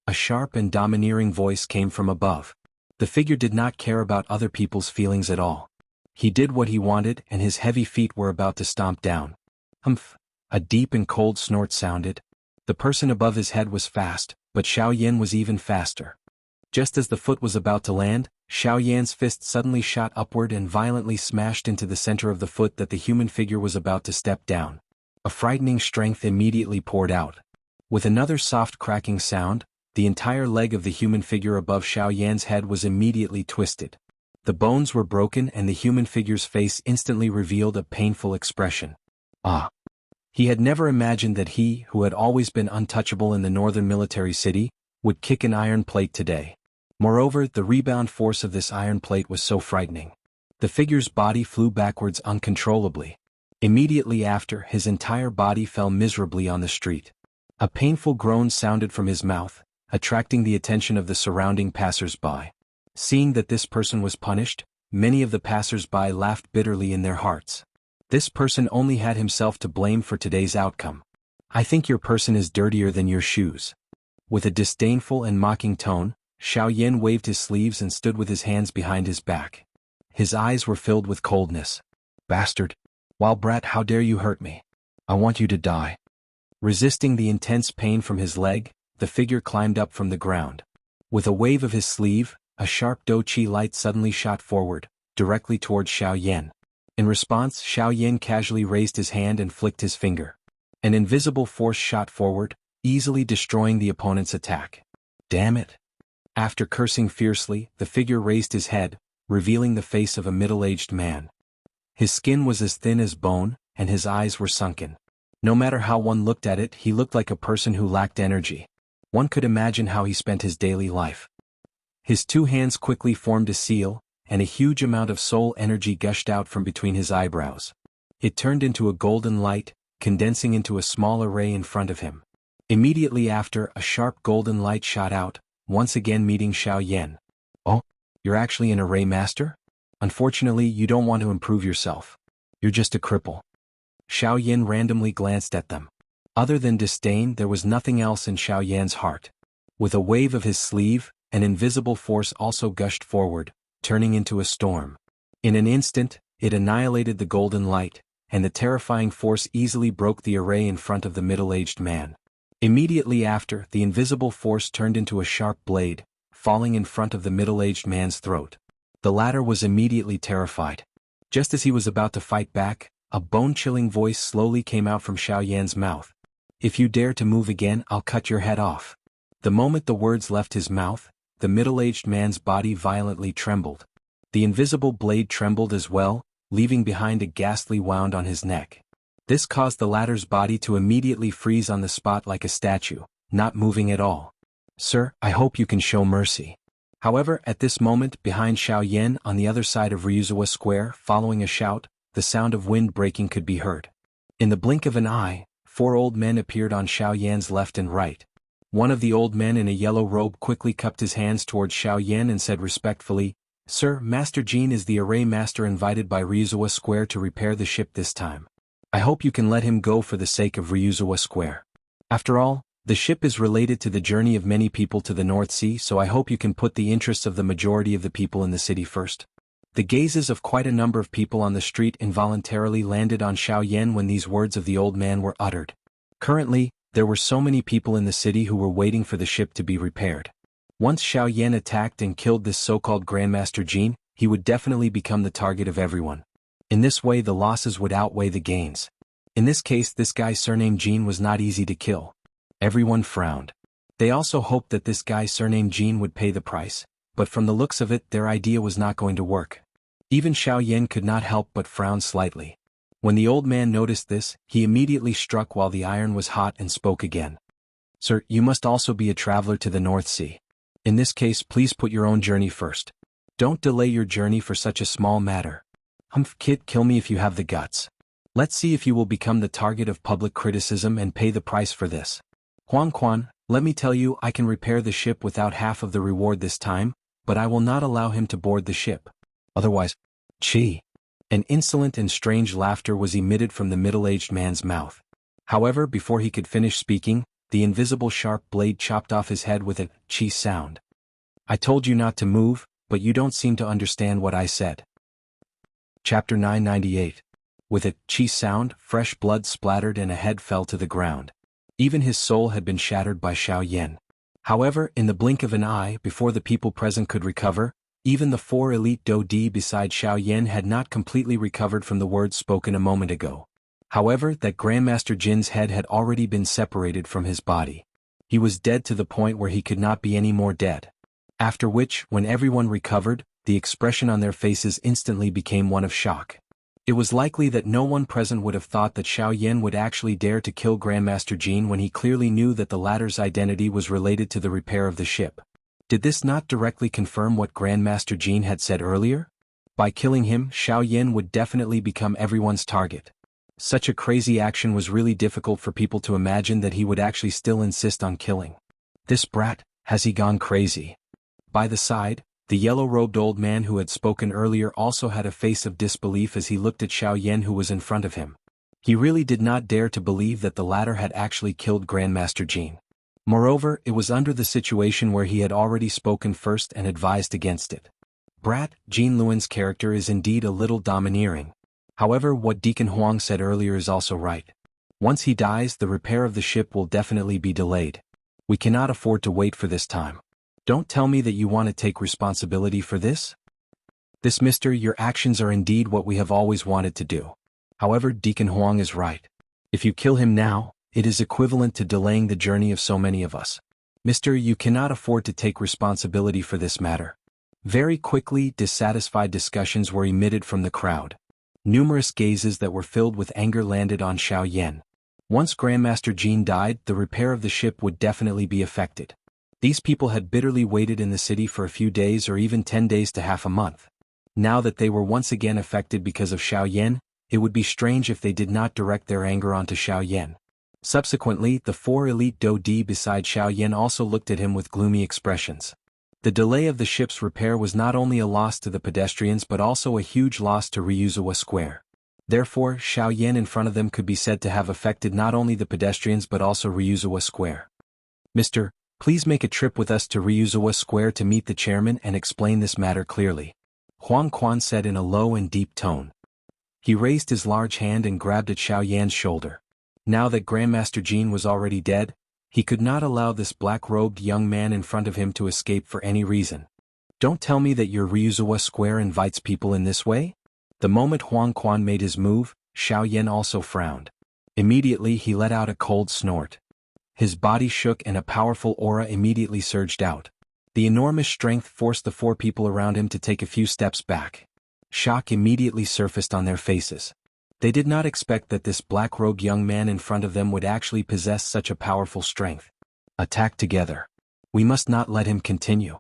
A sharp and domineering voice came from above. The figure did not care about other people's feelings at all. He did what he wanted and his heavy feet were about to stomp down. Humph! A deep and cold snort sounded. The person above his head was fast, but Xiaoyan was even faster. Just as the foot was about to land, Xiao Yan's fist suddenly shot upward and violently smashed into the center of the foot that the human figure was about to step down. A frightening strength immediately poured out. With another soft cracking sound, the entire leg of the human figure above Xiao Yan's head was immediately twisted. The bones were broken and the human figure's face instantly revealed a painful expression. Ah! He had never imagined that he, who had always been untouchable in the northern military city, would kick an iron plate today. Moreover, the rebound force of this iron plate was so frightening. The figure's body flew backwards uncontrollably. Immediately after, his entire body fell miserably on the street. A painful groan sounded from his mouth, attracting the attention of the surrounding passers-by. Seeing that this person was punished, many of the passers-by laughed bitterly in their hearts. This person only had himself to blame for today's outcome. I think your person is dirtier than your shoes. With a disdainful and mocking tone, Xiao Yan waved his sleeves and stood with his hands behind his back. His eyes were filled with coldness. Bastard! Wild brat, how dare you hurt me? I want you to die. Resisting the intense pain from his leg, the figure climbed up from the ground. With a wave of his sleeve, a sharp Do-Chi light suddenly shot forward, directly towards Xiao Yan. In response, Xiao Yan casually raised his hand and flicked his finger. An invisible force shot forward, easily destroying the opponent's attack. Damn it! After cursing fiercely, the figure raised his head, revealing the face of a middle-aged man. His skin was as thin as bone, and his eyes were sunken. No matter how one looked at it, he looked like a person who lacked energy. One could imagine how he spent his daily life. His two hands quickly formed a seal, and a huge amount of soul energy gushed out from between his eyebrows. It turned into a golden light, condensing into a small array in front of him. Immediately after, a sharp golden light shot out, once again meeting Xiao Yan. Oh, you're actually an array master? Unfortunately, you don't want to improve yourself. You're just a cripple. Xiao Yan randomly glanced at them. Other than disdain, there was nothing else in Xiao Yan's heart. With a wave of his sleeve, an invisible force also gushed forward, turning into a storm. In an instant, it annihilated the golden light, and the terrifying force easily broke the array in front of the middle-aged man. Immediately after, the invisible force turned into a sharp blade, falling in front of the middle-aged man's throat. The latter was immediately terrified. Just as he was about to fight back, a bone-chilling voice slowly came out from Xiao Yan's mouth. If you dare to move again, I'll cut your head off. The moment the words left his mouth, the middle-aged man's body violently trembled. The invisible blade trembled as well, leaving behind a ghastly wound on his neck. This caused the latter's body to immediately freeze on the spot like a statue, not moving at all. Sir, I hope you can show mercy. However, at this moment, behind Xiao Yan on the other side of Ryuzawa Square, following a shout, the sound of wind breaking could be heard. In the blink of an eye, 4 old men appeared on Xiao Yan's left and right. One of the old men in a yellow robe quickly cupped his hands towards Xiao Yan and said respectfully, Sir, Master Jin is the array master invited by Ryuzawa Square to repair the ship this time. I hope you can let him go for the sake of Ryuzawa Square. After all, the ship is related to the journey of many people to the North Sea, so I hope you can put the interests of the majority of the people in the city first. The gazes of quite a number of people on the street involuntarily landed on Xiao Yan when these words of the old man were uttered. Currently, there were so many people in the city who were waiting for the ship to be repaired. Once Xiao Yan attacked and killed this so-called Grandmaster Jin, he would definitely become the target of everyone. In this way, the losses would outweigh the gains. In this case, this guy surnamed Jin was not easy to kill. Everyone frowned. They also hoped that this guy surnamed Jin would pay the price, but from the looks of it, their idea was not going to work. Even Xiao Yan could not help but frown slightly. When the old man noticed this, he immediately struck while the iron was hot and spoke again. Sir, you must also be a traveler to the North Sea. In this case, please put your own journey first. Don't delay your journey for such a small matter. Humph, kid, kill me if you have the guts. Let's see if you will become the target of public criticism and pay the price for this. Huang Quan, let me tell you, I can repair the ship without half of the reward this time, but I will not allow him to board the ship. Otherwise, Chi. An insolent and strange laughter was emitted from the middle-aged man's mouth. However, before he could finish speaking, the invisible sharp blade chopped off his head with a Chi sound. I told you not to move, but you don't seem to understand what I said. Chapter 998. With a Chi sound, fresh blood splattered and a head fell to the ground. Even his soul had been shattered by Xiao Yan. However, in the blink of an eye, before the people present could recover, even the 4 elite Do-Di beside Xiao Yan had not completely recovered from the words spoken a moment ago. However, that Grandmaster Jin's head had already been separated from his body. He was dead to the point where he could not be any more dead. After which, when everyone recovered, the expression on their faces instantly became one of shock. It was likely that no one present would have thought that Xiao Yan would actually dare to kill Grandmaster Jin when he clearly knew that the latter's identity was related to the repair of the ship. Did this not directly confirm what Grandmaster Jin had said earlier? By killing him, Xiao Yan would definitely become everyone's target. Such a crazy action was really difficult for people to imagine that he would actually still insist on killing. This brat, has he gone crazy? By the side, the yellow-robed old man who had spoken earlier also had a face of disbelief as he looked at Xiao Yan who was in front of him. He really did not dare to believe that the latter had actually killed Grandmaster Jin. Moreover, it was under the situation where he had already spoken first and advised against it. Brat, Jin Luan's character is indeed a little domineering. However, what Deacon Huang said earlier is also right. Once he dies, the repair of the ship will definitely be delayed. We cannot afford to wait for this time. Don't tell me that you want to take responsibility for this? This, mister, your actions are indeed what we have always wanted to do. However, Deacon Huang is right. If you kill him now, it is equivalent to delaying the journey of so many of us. Mister, you cannot afford to take responsibility for this matter. Very quickly, dissatisfied discussions were emitted from the crowd. Numerous gazes that were filled with anger landed on Xiao Yan. Once Grandmaster Jin died, the repair of the ship would definitely be affected. These people had bitterly waited in the city for a few days or even 10 days to half a month. Now that they were once again affected because of Xiao Yan, it would be strange if they did not direct their anger onto Xiao Yan. Subsequently, the 4 elite Do-Di beside Xiao Yan also looked at him with gloomy expressions. The delay of the ship's repair was not only a loss to the pedestrians but also a huge loss to Ryuzawa Square. Therefore, Xiao Yan in front of them could be said to have affected not only the pedestrians but also Ryuzawa Square. Mister, please make a trip with us to Ryuzawa Square to meet the chairman and explain this matter clearly. Huang Quan said in a low and deep tone. He raised his large hand and grabbed at Xiao Yan's shoulder. Now that Grandmaster Jin was already dead, he could not allow this black-robed young man in front of him to escape for any reason. Don't tell me that your Ryuzawa Square invites people in this way? The moment Huang Quan made his move, Xiao Yan also frowned. Immediately he let out a cold snort. His body shook and a powerful aura immediately surged out. The enormous strength forced the 4 people around him to take a few steps back. Shock immediately surfaced on their faces. They did not expect that this black-robed young man in front of them would actually possess such a powerful strength. Attack together. We must not let him continue.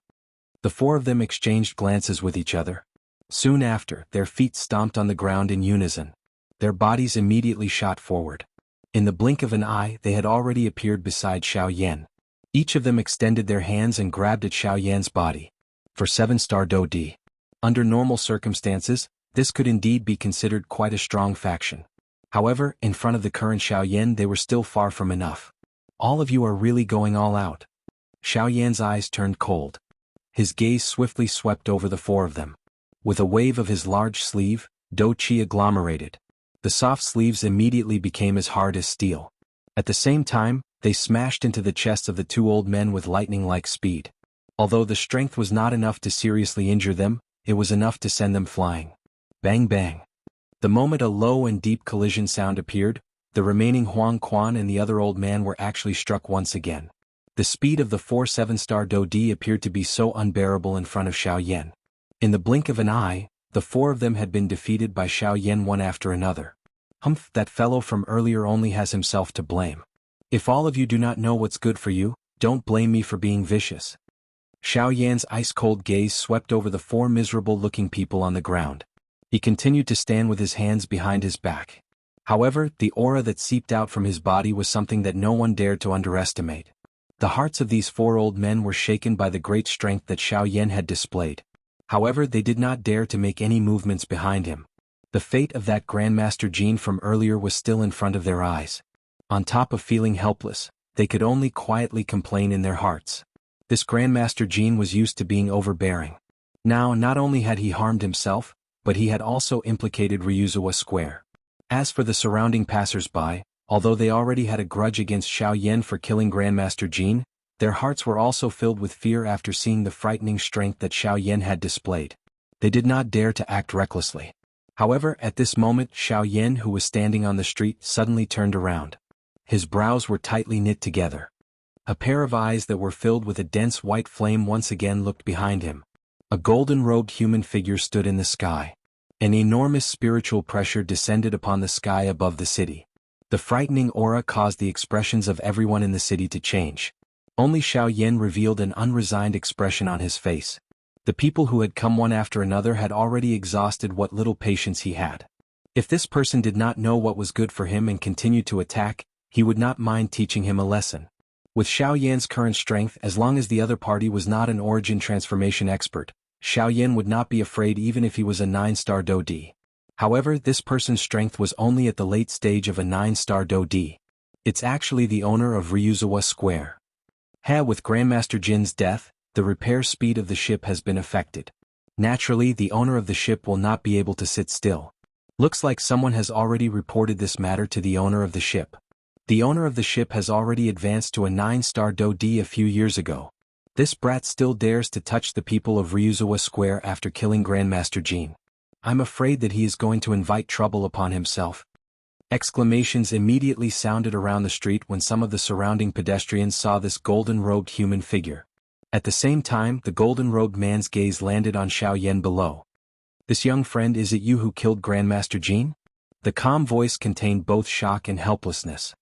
The 4 of them exchanged glances with each other. Soon after, their feet stomped on the ground in unison. Their bodies immediately shot forward. In the blink of an eye, they had already appeared beside Xiao Yan. Each of them extended their hands and grabbed at Xiao Yan's body. For 7-star Do-Di. Under normal circumstances, this could indeed be considered quite a strong faction. However, in front of the current Xiao Yan they were still far from enough. All of you are really going all out. Xiao Yan's eyes turned cold. His gaze swiftly swept over the 4 of them. With a wave of his large sleeve, Do-Chi agglomerated. The soft sleeves immediately became as hard as steel. At the same time, they smashed into the chests of the 2 old men with lightning-like speed. Although the strength was not enough to seriously injure them, it was enough to send them flying. Bang bang. The moment a low and deep collision sound appeared, the remaining Huang Quan and the other old man were actually struck once again. The speed of the 4 7-star Do-Di appeared to be so unbearable in front of Xiao Yan. In the blink of an eye, the 4 of them had been defeated by Xiao Yan one after another. Humph, that fellow from earlier only has himself to blame. If all of you do not know what's good for you, don't blame me for being vicious. Xiao Yan's ice-cold gaze swept over the 4 miserable-looking people on the ground. He continued to stand with his hands behind his back. However, the aura that seeped out from his body was something that no one dared to underestimate. The hearts of these 4 old men were shaken by the great strength that Xiao Yan had displayed. However, they did not dare to make any movements behind him. The fate of that Grandmaster Jin from earlier was still in front of their eyes. On top of feeling helpless, they could only quietly complain in their hearts. This Grandmaster Jin was used to being overbearing. Now, not only had he harmed himself, but he had also implicated Ryuzawa Square. As for the surrounding passers-by, although they already had a grudge against Xiao Yan for killing Grandmaster Jin, Their hearts were also filled with fear after seeing the frightening strength that Xiao Yan had displayed. They did not dare to act recklessly. However, at this moment Xiao Yan, who was standing on the street, suddenly turned around. His brows were tightly knit together. A pair of eyes that were filled with a dense white flame once again looked behind him. A golden-robed human figure stood in the sky. An enormous spiritual pressure descended upon the sky above the city. The frightening aura caused the expressions of everyone in the city to change. Only Xiao Yan revealed an unresigned expression on his face. The people who had come one after another had already exhausted what little patience he had. If this person did not know what was good for him and continued to attack, he would not mind teaching him a lesson. With Xiao Yan's current strength, as long as the other party was not an origin transformation expert, Xiao Yan would not be afraid even if he was a 9-star Do D. However, this person's strength was only at the late stage of a 9-star Do D. It's actually the owner of Ryuzawa Square. With Grandmaster Jin's death, the repair speed of the ship has been affected. Naturally, the owner of the ship will not be able to sit still. Looks like someone has already reported this matter to the owner of the ship. The owner of the ship has already advanced to a 9-star Do D a few years ago. This brat still dares to touch the people of Ryuzawa Square after killing Grandmaster Jin. I'm afraid that he is going to invite trouble upon himself. Exclamations immediately sounded around the street when some of the surrounding pedestrians saw this golden-robed human figure. At the same time, the golden-robed man's gaze landed on Xiao Yan below. "This young friend, is it you who killed Grandmaster Jin?" The calm voice contained both shock and helplessness.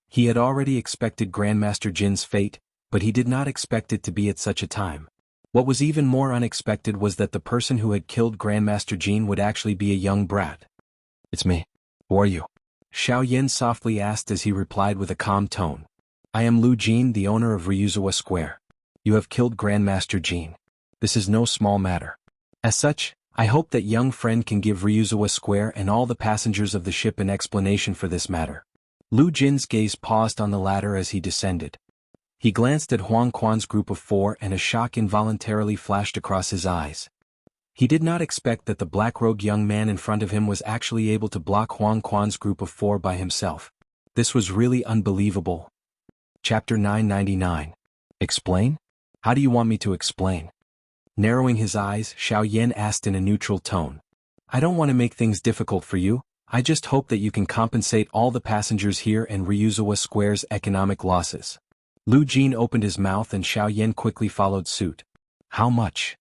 He had already expected Grandmaster Jin's fate, but he did not expect it to be at such a time. What was even more unexpected was that the person who had killed Grandmaster Jin would actually be a young brat. "It's me. Who are you?" Xiao Yan softly asked as he replied with a calm tone. "I am Lu Jin, the owner of Ryuzawa Square. You have killed Grandmaster Jin. This is no small matter. As such, I hope that young friend can give Ryuzawa Square and all the passengers of the ship an explanation for this matter." Lu Jin's gaze paused on the ladder as he descended. He glanced at Huang Quan's group of 4 and a shock involuntarily flashed across his eyes. He did not expect that the black-robed young man in front of him was actually able to block Huang Quan's group of 4 by himself. This was really unbelievable. Chapter 999. Explain? How do you want me to explain? Narrowing his eyes, Xiao Yan asked in a neutral tone. "I don't want to make things difficult for you, I just hope that you can compensate all the passengers here and Ryuzawa Square's economic losses." Lu Jin opened his mouth and Xiao Yan quickly followed suit. "How much?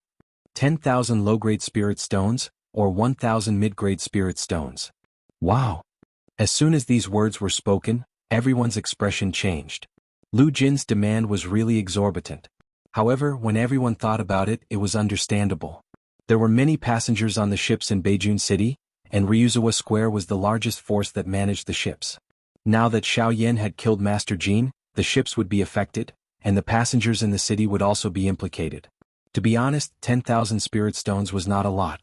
10,000 low-grade spirit stones, or 1,000 mid-grade spirit stones?" Wow! As soon as these words were spoken, everyone's expression changed. Lu Jin's demand was really exorbitant. However, when everyone thought about it, it was understandable. There were many passengers on the ships in Beijing City, and Ryuzawa Square was the largest force that managed the ships. Now that Xiao Yan had killed Master Jin, the ships would be affected, and the passengers in the city would also be implicated. To be honest, 10,000 spirit stones was not a lot.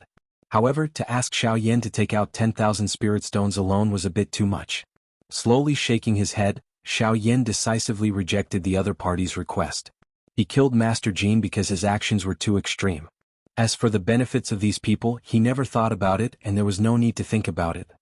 However, to ask Xiao Yan to take out 10,000 spirit stones alone was a bit too much. Slowly shaking his head, Xiao Yan decisively rejected the other party's request. He killed Master Jin because his actions were too extreme. As for the benefits of these people, he never thought about it and there was no need to think about it.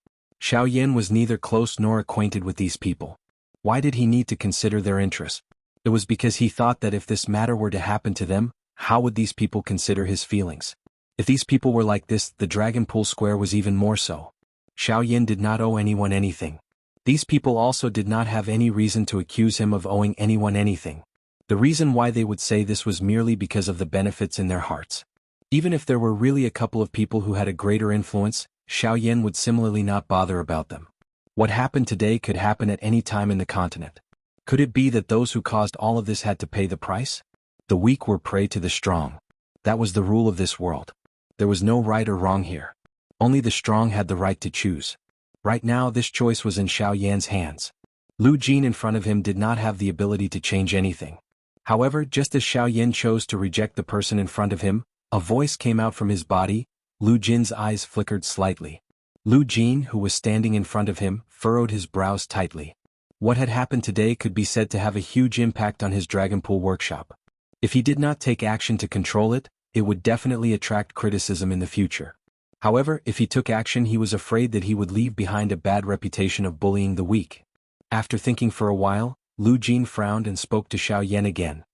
Xiao Yan was neither close nor acquainted with these people. Why did he need to consider their interests? It was because he thought that if this matter were to happen to them, how would these people consider his feelings? If these people were like this, the Dragon Pool Square was even more so. Xiao Yan did not owe anyone anything. These people also did not have any reason to accuse him of owing anyone anything. The reason why they would say this was merely because of the benefits in their hearts. Even if there were really a couple of people who had a greater influence, Xiao Yan would similarly not bother about them. What happened today could happen at any time in the continent. Could it be that those who caused all of this had to pay the price? The weak were prey to the strong. That was the rule of this world. There was no right or wrong here. Only the strong had the right to choose. Right now this choice was in Xiao Yan's hands. Lu Jin in front of him did not have the ability to change anything. However, just as Xiao Yan chose to reject the person in front of him, a voice came out from his body. Lu Jin's eyes flickered slightly. Lu Jin, who was standing in front of him, furrowed his brows tightly. What had happened today could be said to have a huge impact on his Dragonpool workshop. If he did not take action to control it, it would definitely attract criticism in the future. However, if he took action, he was afraid that he would leave behind a bad reputation of bullying the weak. After thinking for a while, Lu Jin frowned and spoke to Xiao Yan again.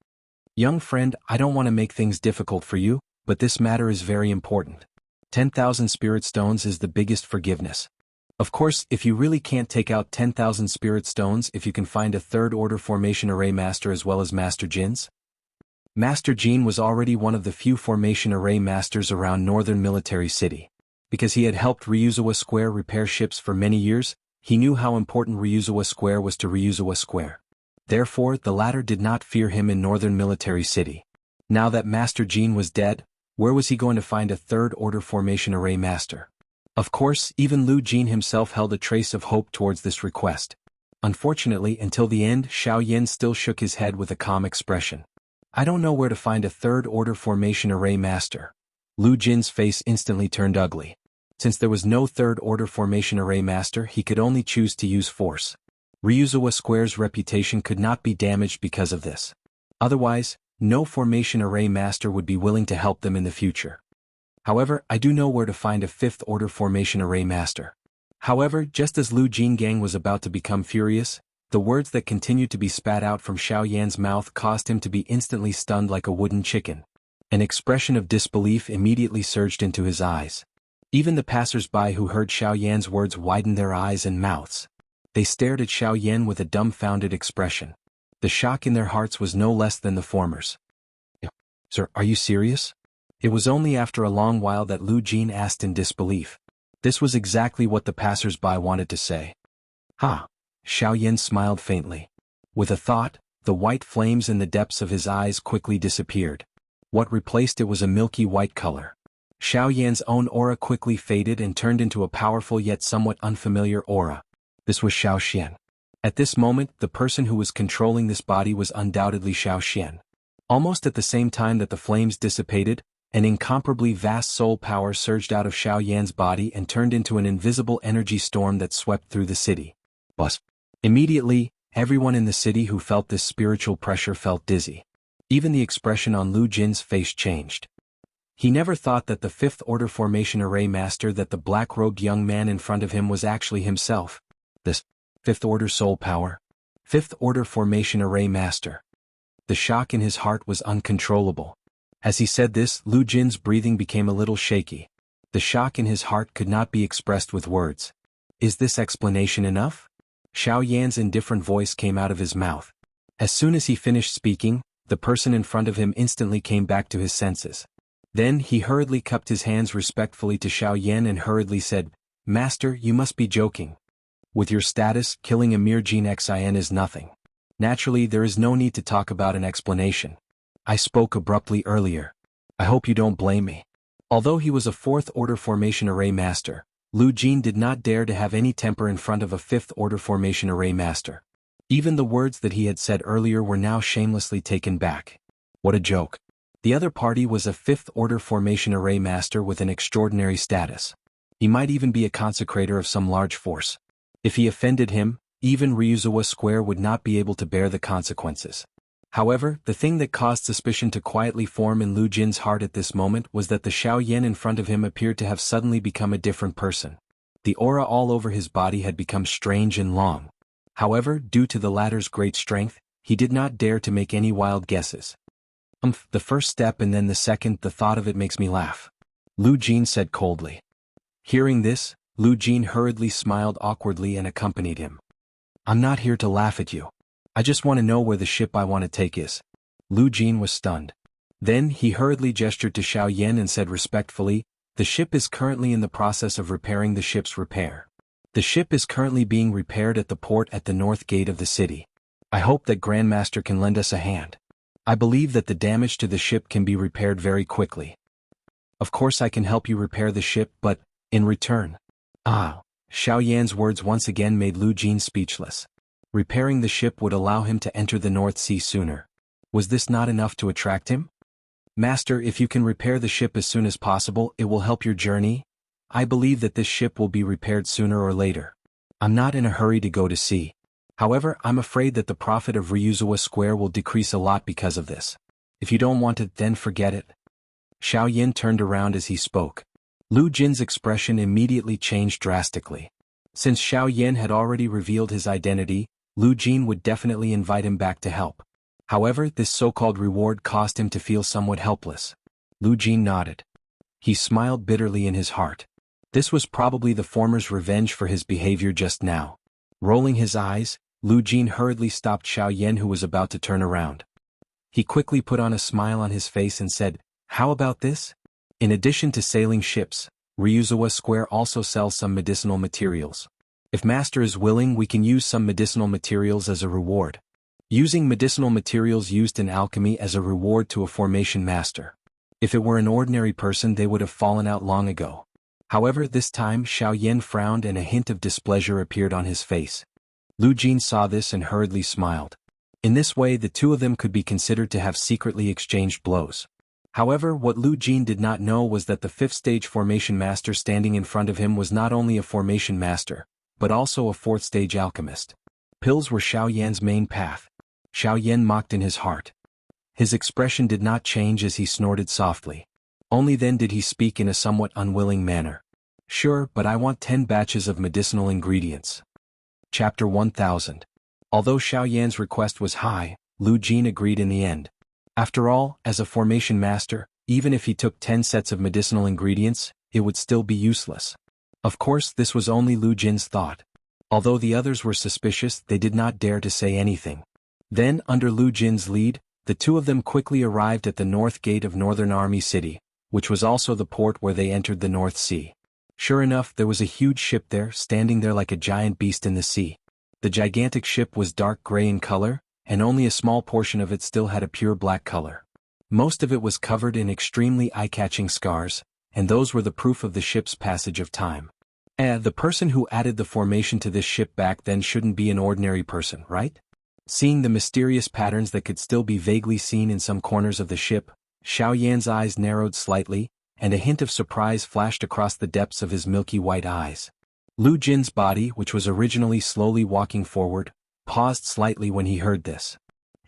Young friend, I don't want to make things difficult for you, but this matter is very important. 10,000 spirit stones is the biggest forgiveness. Of course, if you really can't take out 10,000 spirit stones, if you can find a third-order formation array master as well as Master Jin's. Master Jin was already one of the few formation array masters around Northern Military City. Because he had helped Ryuzawa Square repair ships for many years, he knew how important Ryuzawa Square was to Ryuzawa Square. Therefore, the latter did not fear him in Northern Military City. Now that Master Jin was dead, where was he going to find a third-order formation array master? Of course, even Lu Jin himself held a trace of hope towards this request. Unfortunately, until the end, Xiao Yan still shook his head with a calm expression. I don't know where to find a third-order formation array master. Lu Jin's face instantly turned ugly. Since there was no third-order formation array master, he could only choose to use force. Ryuzawa Square's reputation could not be damaged because of this. Otherwise, no formation array master would be willing to help them in the future. However, I do know where to find a fifth-order formation array master. However, just as Lu Jingang was about to become furious, the words that continued to be spat out from Xiao Yan's mouth caused him to be instantly stunned like a wooden chicken. An expression of disbelief immediately surged into his eyes. Even the passers-by who heard Xiao Yan's words widened their eyes and mouths. They stared at Xiao Yan with a dumbfounded expression. The shock in their hearts was no less than the former's. Sir, are you serious? It was only after a long while that Lu Jin asked in disbelief. This was exactly what the passers-by wanted to say. Ha! Xiao Yan smiled faintly. With a thought, the white flames in the depths of his eyes quickly disappeared. What replaced it was a milky white color. Xiao Yan's own aura quickly faded and turned into a powerful yet somewhat unfamiliar aura. This was Xiao Xian. At this moment, the person who was controlling this body was undoubtedly Xiao Xian. Almost at the same time that the flames dissipated, an incomparably vast soul power surged out of Xiao Yan's body and turned into an invisible energy storm that swept through the city. Buzz. Immediately, everyone in the city who felt this spiritual pressure felt dizzy. Even the expression on Lu Jin's face changed. He never thought that the fifth-order formation array master that the black-robed young man in front of him was actually himself. This fifth-order soul power. Fifth-order formation array master. The shock in his heart was uncontrollable. As he said this, Lu Jin's breathing became a little shaky. The shock in his heart could not be expressed with words. Is this explanation enough? Xiao Yan's indifferent voice came out of his mouth. As soon as he finished speaking, the person in front of him instantly came back to his senses. Then he hurriedly cupped his hands respectfully to Xiao Yan and hurriedly said, Master, you must be joking. With your status, killing a mere Jin Xin is nothing. Naturally, there is no need to talk about an explanation. I spoke abruptly earlier. I hope you don't blame me. Although he was a fourth-order formation array master, Lu Jin did not dare to have any temper in front of a fifth-order formation array master. Even the words that he had said earlier were now shamelessly taken back. What a joke. The other party was a fifth-order formation array master with an extraordinary status. He might even be a consecrator of some large force. If he offended him, even Ryuzawa Square would not be able to bear the consequences. However, the thing that caused suspicion to quietly form in Lu Jin's heart at this moment was that the Xiao Yan in front of him appeared to have suddenly become a different person. The aura all over his body had become strange and long. However, due to the latter's great strength, he did not dare to make any wild guesses. The first step and then the second, the thought of it makes me laugh. Lu Jin said coldly. Hearing this, Lu Jin hurriedly smiled awkwardly and accompanied him. I'm not here to laugh at you. I just want to know where the ship I want to take is. Lu Jin was stunned. Then he hurriedly gestured to Xiao Yan and said respectfully, the ship is currently in the process of repairing the ship's repair. The ship is currently being repaired at the port at the north gate of the city. I hope that Grandmaster can lend us a hand. I believe that the damage to the ship can be repaired very quickly. Of course I can help you repair the ship, but, in return. Xiao Yan's words once again made Lu Jin speechless. Repairing the ship would allow him to enter the North Sea sooner. Was this not enough to attract him? Master, if you can repair the ship as soon as possible, it will help your journey. I believe that this ship will be repaired sooner or later. I'm not in a hurry to go to sea. However, I'm afraid that the profit of Ryuzawa Square will decrease a lot because of this. If you don't want it, then forget it. Xiao Yan turned around as he spoke. Lu Jin's expression immediately changed drastically. Since Xiao Yan had already revealed his identity, Lu Jin would definitely invite him back to help. However, this so-called reward caused him to feel somewhat helpless. Lu Jin nodded. He smiled bitterly in his heart. This was probably the former's revenge for his behavior just now. Rolling his eyes, Lu Jin hurriedly stopped Xiao Yan, who was about to turn around. He quickly put on a smile on his face and said, "How about this? In addition to sailing ships, Ryuzawa Square also sells some medicinal materials. If Master is willing, we can use some medicinal materials as a reward." Using medicinal materials used in alchemy as a reward to a formation master. If it were an ordinary person, they would have fallen out long ago. However, this time Xiao Yan frowned and a hint of displeasure appeared on his face. Lu Jin saw this and hurriedly smiled. In this way, the two of them could be considered to have secretly exchanged blows. However, what Lu Jin did not know was that the fifth-stage formation master standing in front of him was not only a formation master, but also a fourth-stage alchemist. Pills were Xiao Yan's main path. Xiao Yan mocked in his heart. His expression did not change as he snorted softly. Only then did he speak in a somewhat unwilling manner. "Sure, but I want 10 batches of medicinal ingredients." Chapter 1000. Although Xiao Yan's request was high, Lu Jin agreed in the end. After all, as a formation master, even if he took 10 sets of medicinal ingredients, it would still be useless. Of course, this was only Lu Jin's thought. Although the others were suspicious, they did not dare to say anything. Then, under Lu Jin's lead, the two of them quickly arrived at the north gate of Northern Army City, which was also the port where they entered the North Sea. Sure enough, there was a huge ship there, standing there like a giant beast in the sea. The gigantic ship was dark gray in color, and only a small portion of it still had a pure black color. Most of it was covered in extremely eye-catching scars, and those were the proof of the ship's passage of time. The person who added the formation to this ship back then shouldn't be an ordinary person, right? Seeing the mysterious patterns that could still be vaguely seen in some corners of the ship, Xiao Yan's eyes narrowed slightly, and a hint of surprise flashed across the depths of his milky white eyes. Lu Jin's body, which was originally slowly walking forward, paused slightly when he heard this.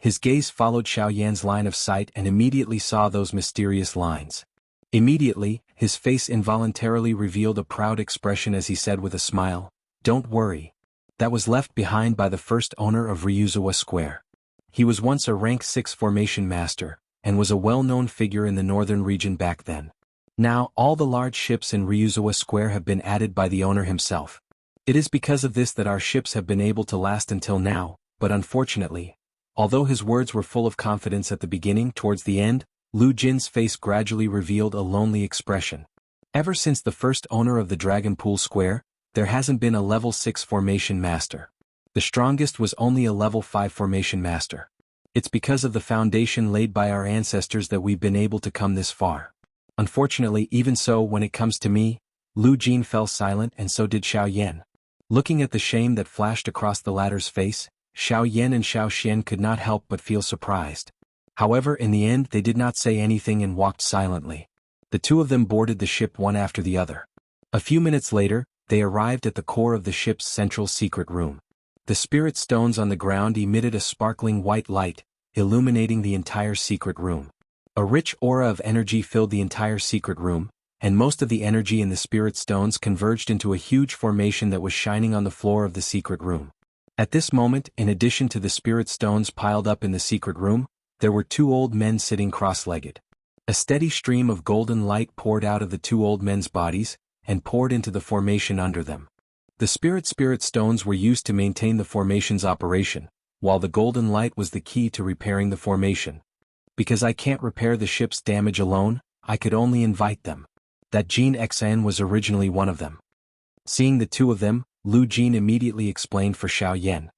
His gaze followed Xiao Yan's line of sight and immediately saw those mysterious lines. Immediately, his face involuntarily revealed a proud expression as he said with a smile, "Don't worry. That was left behind by the first owner of Ryuzawa Square. He was once a rank 6 formation master, and was a well-known figure in the northern region back then. Now, all the large ships in Ryuzawa Square have been added by the owner himself. It is because of this that our ships have been able to last until now, but unfortunately, although his words were full of confidence at the beginning, towards the end, Lu Jin's face gradually revealed a lonely expression. Ever since the first owner of the Dragon Pool Square, there hasn't been a level 6 formation master. The strongest was only a level 5 formation master. It's because of the foundation laid by our ancestors that we've been able to come this far. Unfortunately, even so, when it comes to me," Lu Jin fell silent, and so did Xiao Yan. Looking at the shame that flashed across the latter's face, Xiao Yan and Xiao Xian could not help but feel surprised. However, in the end they did not say anything and walked silently. The two of them boarded the ship one after the other. A few minutes later, they arrived at the core of the ship's central secret room. The spirit stones on the ground emitted a sparkling white light, illuminating the entire secret room. A rich aura of energy filled the entire secret room, and most of the energy in the spirit stones converged into a huge formation that was shining on the floor of the secret room. At this moment, in addition to the spirit stones piled up in the secret room, there were 2 old men sitting cross-legged. A steady stream of golden light poured out of the 2 old men's bodies, and poured into the formation under them. The spirit stones were used to maintain the formation's operation, while the golden light was the key to repairing the formation. Because I can't repair the ship's damage alone, I could only invite them. That Jin Xan was originally one of them. Seeing the two of them, Lu Jin immediately explained for Xiao Yan.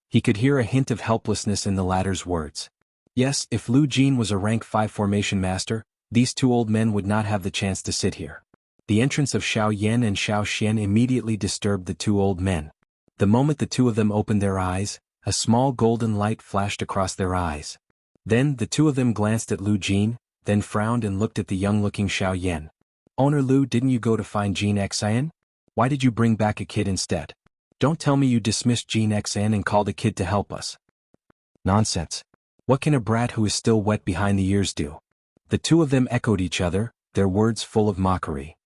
He could hear a hint of helplessness in the latter's words. Yes, if Lu Jin was a rank 5 formation master, these 2 old men would not have the chance to sit here. The entrance of Xiao Yan and Xiao Xian immediately disturbed the 2 old men. The moment the two of them opened their eyes, a small golden light flashed across their eyes. Then the two of them glanced at Lu Jin, then frowned and looked at the young-looking Xiao Yan. "Owner Lu, didn't you go to find Jin Xan? Why did you bring back a kid instead? Don't tell me you dismissed Jin Xan and called a kid to help us." "Nonsense. What can a brat who is still wet behind the ears do?" The two of them echoed each other, their words full of mockery.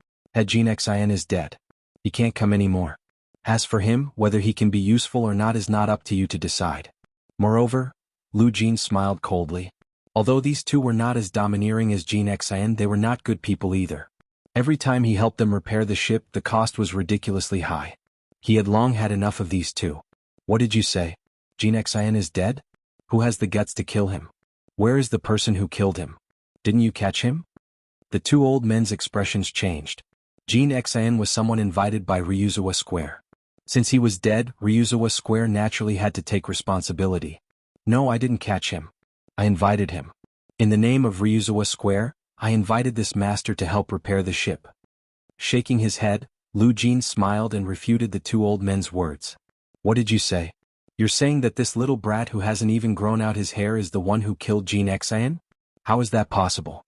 Jin Xan is dead. He can't come anymore. As for him, whether he can be useful or not is not up to you to decide. Moreover, Lu Jin smiled coldly. Although these two were not as domineering as Jin Xian, they were not good people either. Every time he helped them repair the ship, the cost was ridiculously high. He had long had enough of these two. What did you say? Jin Xian is dead? Who has the guts to kill him? Where is the person who killed him? Didn't you catch him? The two old men's expressions changed. Jin Xian was someone invited by Ryuzawa Square. Since he was dead, Ryuzawa Square naturally had to take responsibility. No, I didn't catch him. I invited him. In the name of Ryuzawa Square, I invited this master to help repair the ship. Shaking his head, Lu Jin smiled and refuted the two old men's words. What did you say? You're saying that this little brat who hasn't even grown out his hair is the one who killed Jin Xian? How is that possible?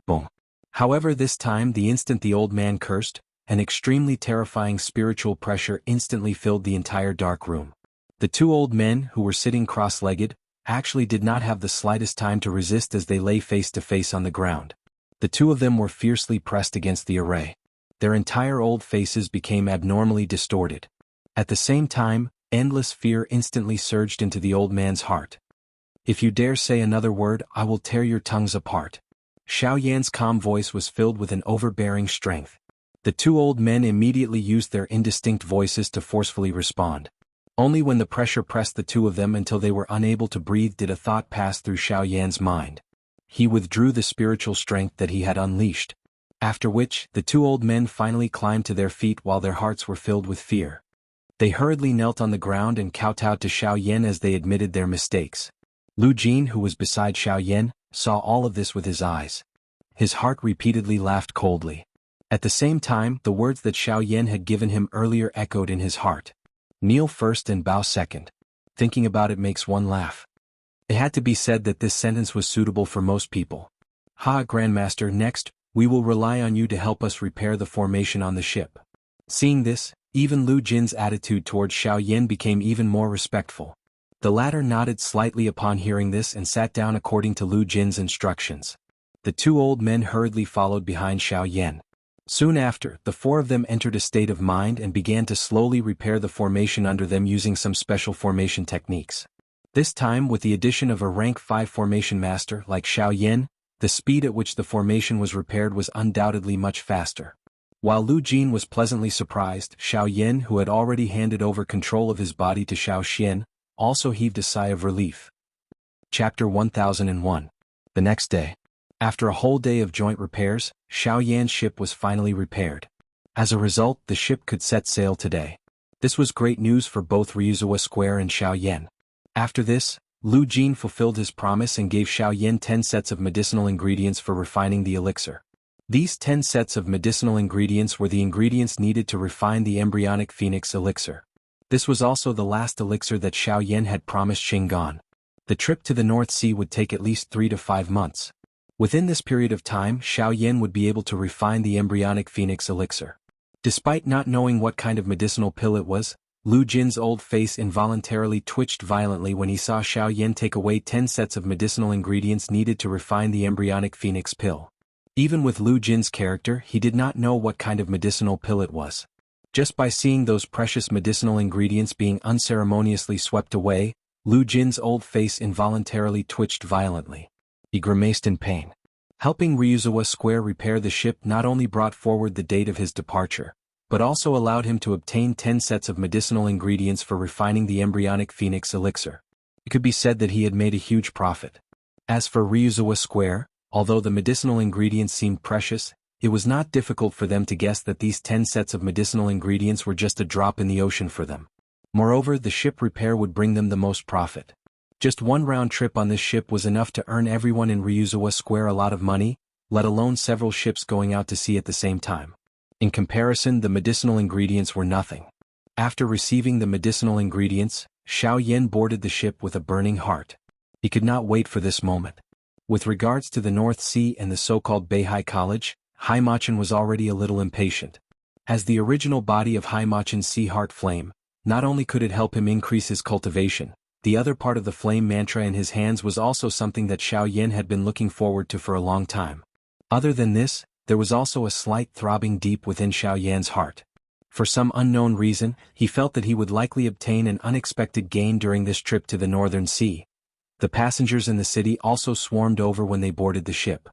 Boom. However, this time, the instant the old man cursed, an extremely terrifying spiritual pressure instantly filled the entire dark room. The two old men, who were sitting cross-legged, actually did not have the slightest time to resist as they lay face to face on the ground. The two of them were fiercely pressed against the array. Their entire old faces became abnormally distorted. At the same time, endless fear instantly surged into the old man's heart. If you dare say another word, I will tear your tongues apart. Xiao Yan's calm voice was filled with an overbearing strength. The two old men immediately used their indistinct voices to forcefully respond. Only when the pressure pressed the two of them until they were unable to breathe did a thought pass through Xiao Yan's mind. He withdrew the spiritual strength that he had unleashed. After which, the two old men finally climbed to their feet while their hearts were filled with fear. They hurriedly knelt on the ground and kowtowed to Xiao Yan as they admitted their mistakes. Lu Jin, who was beside Xiao Yan, saw all of this with his eyes. His heart repeatedly laughed coldly. At the same time, the words that Xiao Yan had given him earlier echoed in his heart. Kneel first and bow second. Thinking about it makes one laugh. It had to be said that this sentence was suitable for most people. Ha, Grandmaster, next, we will rely on you to help us repair the formation on the ship. Seeing this, even Lu Jin's attitude towards Xiao Yan became even more respectful. The latter nodded slightly upon hearing this and sat down according to Lu Jin's instructions. The two old men hurriedly followed behind Xiao Yan. Soon after, the four of them entered a state of mind and began to slowly repair the formation under them using some special formation techniques. This time, with the addition of a rank 5 formation master like Xiao Yan, the speed at which the formation was repaired was undoubtedly much faster. While Lu Jin was pleasantly surprised, Xiao Yan, who had already handed over control of his body to Xiao Xian, also heaved a sigh of relief. Chapter 1001. The next day. After a whole day of joint repairs, Xiao Yan's ship was finally repaired. As a result, the ship could set sail today. This was great news for both Ryuzawa Square and Xiao Yan. After this, Lu Jin fulfilled his promise and gave Xiao Yan 10 sets of medicinal ingredients for refining the elixir. These 10 sets of medicinal ingredients were the ingredients needed to refine the embryonic phoenix elixir. This was also the last elixir that Xiao Yan had promised Shingon. The trip to the North Sea would take at least 3 to 5 months. Within this period of time, Xiao Yan would be able to refine the embryonic phoenix elixir. Despite not knowing what kind of medicinal pill it was, Lu Jin's old face involuntarily twitched violently when he saw Xiao Yan take away 10 sets of medicinal ingredients needed to refine the embryonic phoenix pill. Even with Lu Jin's character, he did not know what kind of medicinal pill it was. Just by seeing those precious medicinal ingredients being unceremoniously swept away, Lu Jin's old face involuntarily twitched violently. He grimaced in pain. Helping Ryuzawa Square repair the ship not only brought forward the date of his departure, but also allowed him to obtain 10 sets of medicinal ingredients for refining the embryonic phoenix elixir. It could be said that he had made a huge profit. As for Ryuzawa Square, although the medicinal ingredients seemed precious, it was not difficult for them to guess that these 10 sets of medicinal ingredients were just a drop in the ocean for them. Moreover, the ship repair would bring them the most profit. Just one round trip on this ship was enough to earn everyone in Ryuzawa Square a lot of money, let alone several ships going out to sea at the same time. In comparison, the medicinal ingredients were nothing. After receiving the medicinal ingredients, Xiao Yan boarded the ship with a burning heart. He could not wait for this moment. With regards to the North Sea and the so-called Beihai College, Haimachin was already a little impatient. As the original body of Haimachin's sea heart flame, not only could it help him increase his cultivation, the other part of the flame mantra in his hands was also something that Xiao Yan had been looking forward to for a long time. Other than this, there was also a slight throbbing deep within Xiao Yan's heart. For some unknown reason, he felt that he would likely obtain an unexpected gain during this trip to the Northern Sea. The passengers in the city also swarmed over when they boarded the ship.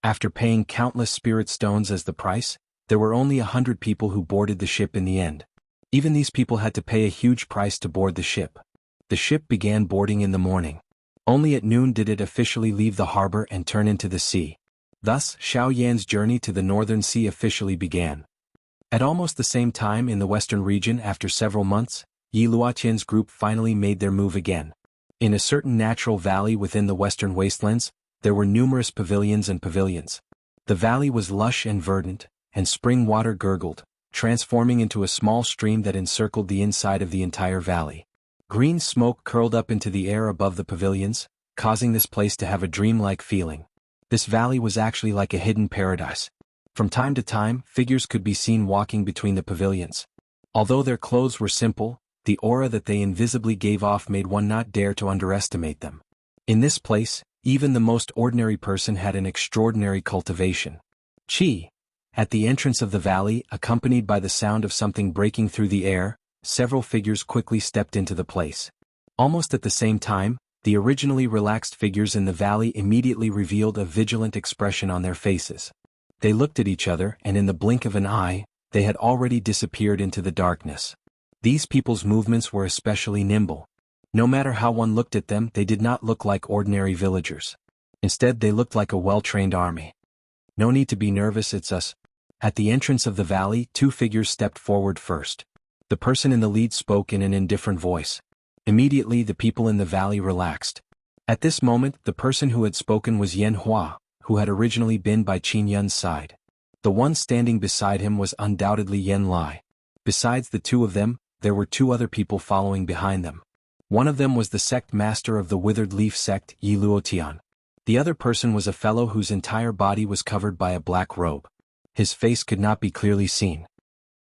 After paying countless spirit stones as the price, there were only 100 people who boarded the ship in the end. Even these people had to pay a huge price to board the ship. The ship began boarding in the morning. Only at noon did it officially leave the harbor and turn into the sea. Thus, Xiao Yan's journey to the Northern Sea officially began. At almost the same time in the western region, after several months, Yi Luotian's group finally made their move again. In a certain natural valley within the western wastelands, there were numerous pavilions and pavilions. The valley was lush and verdant, and spring water gurgled, transforming into a small stream that encircled the inside of the entire valley. Green smoke curled up into the air above the pavilions, causing this place to have a dreamlike feeling. This valley was actually like a hidden paradise. From time to time, figures could be seen walking between the pavilions. Although their clothes were simple, the aura that they invisibly gave off made one not dare to underestimate them. In this place, even the most ordinary person had an extraordinary cultivation. Qi. At the entrance of the valley, accompanied by the sound of something breaking through the air, several figures quickly stepped into the place. Almost at the same time, the originally relaxed figures in the valley immediately revealed a vigilant expression on their faces. They looked at each other, and in the blink of an eye, they had already disappeared into the darkness. These people's movements were especially nimble. No matter how one looked at them, they did not look like ordinary villagers. Instead, they looked like a well-trained army. "No need to be nervous, it's us." At the entrance of the valley, two figures stepped forward first. The person in the lead spoke in an indifferent voice. Immediately, the people in the valley relaxed. At this moment, the person who had spoken was Yan Hua, who had originally been by Qin Yun's side. The one standing beside him was undoubtedly Yan Lai. Besides the two of them, there were two other people following behind them. One of them was the sect master of the Withered Leaf sect, Yi Luotian. The other person was a fellow whose entire body was covered by a black robe. His face could not be clearly seen.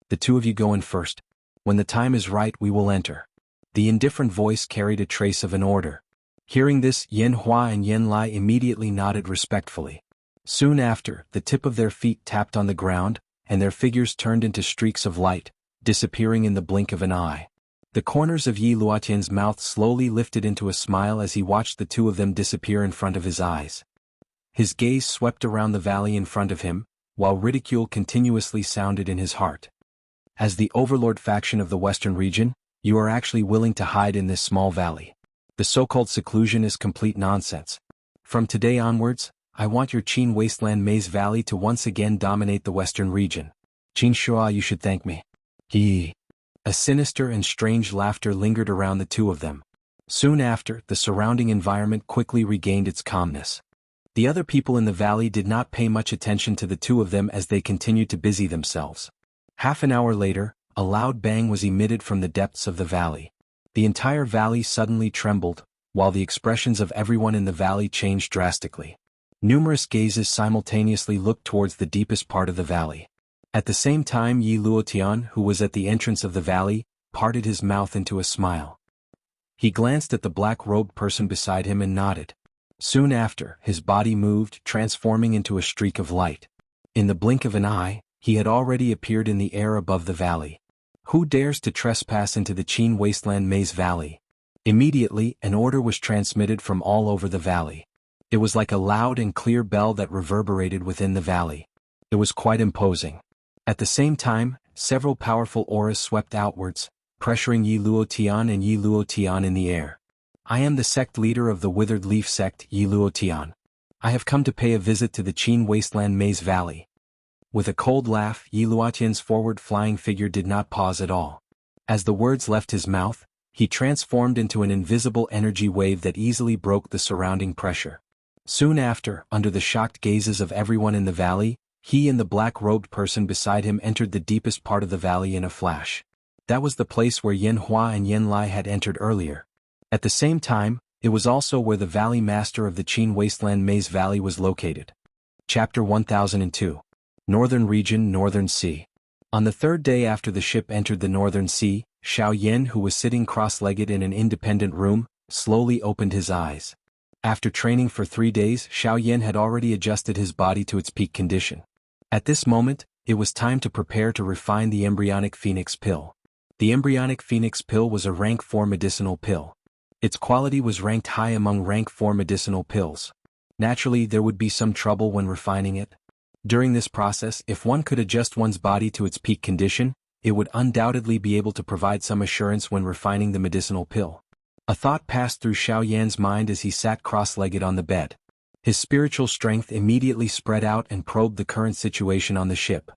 "The two of you go in first. When the time is right, we will enter." The indifferent voice carried a trace of an order. Hearing this, Yan Hua and Yan Lai immediately nodded respectfully. Soon after, the tip of their feet tapped on the ground, and their figures turned into streaks of light, disappearing in the blink of an eye. The corners of Yi Luotian's mouth slowly lifted into a smile as he watched the two of them disappear in front of his eyes. His gaze swept around the valley in front of him, while ridicule continuously sounded in his heart. As the overlord faction of the western region, you are actually willing to hide in this small valley. The so-called seclusion is complete nonsense. From today onwards, I want your Qin Wasteland Maze Valley to once again dominate the western region. Qin Shua, you should thank me. He. A sinister and strange laughter lingered around the two of them. Soon after, the surrounding environment quickly regained its calmness. The other people in the valley did not pay much attention to the two of them as they continued to busy themselves. Half an hour later, a loud bang was emitted from the depths of the valley. The entire valley suddenly trembled, while the expressions of everyone in the valley changed drastically. Numerous gazes simultaneously looked towards the deepest part of the valley. At the same time, Yi Luotian, who was at the entrance of the valley, parted his mouth into a smile. He glanced at the black-robed person beside him and nodded. Soon after, his body moved, transforming into a streak of light. In the blink of an eye, he had already appeared in the air above the valley. Who dares to trespass into the Qin Wasteland Maze Valley? Immediately, an order was transmitted from all over the valley. It was like a loud and clear bell that reverberated within the valley. It was quite imposing. At the same time, several powerful auras swept outwards, pressuring Yi Luotian and Yi Luotian in the air. "I am the sect leader of the Withered Leaf sect, Yi Luotian. I have come to pay a visit to the Qin Wasteland Maze Valley." With a cold laugh, Yi Luotian's forward-flying figure did not pause at all. As the words left his mouth, he transformed into an invisible energy wave that easily broke the surrounding pressure. Soon after, under the shocked gazes of everyone in the valley, he and the black-robed person beside him entered the deepest part of the valley in a flash. That was the place where Yan Hua and Yan Lai had entered earlier. At the same time, it was also where the Valley Master of the Qin Wasteland Maze Valley was located. Chapter 1002. Northern Region, Northern Sea. On the third day after the ship entered the Northern Sea, Xiao Yan, who was sitting cross-legged in an independent room, slowly opened his eyes. After training for 3 days, Xiao Yan had already adjusted his body to its peak condition. At this moment, it was time to prepare to refine the embryonic phoenix pill. The embryonic phoenix pill was a rank 4 medicinal pill. Its quality was ranked high among rank 4 medicinal pills. Naturally, there would be some trouble when refining it. During this process, if one could adjust one's body to its peak condition, it would undoubtedly be able to provide some assurance when refining the medicinal pill. A thought passed through Xiao Yan's mind as he sat cross-legged on the bed. His spiritual strength immediately spread out and probed the current situation on the ship.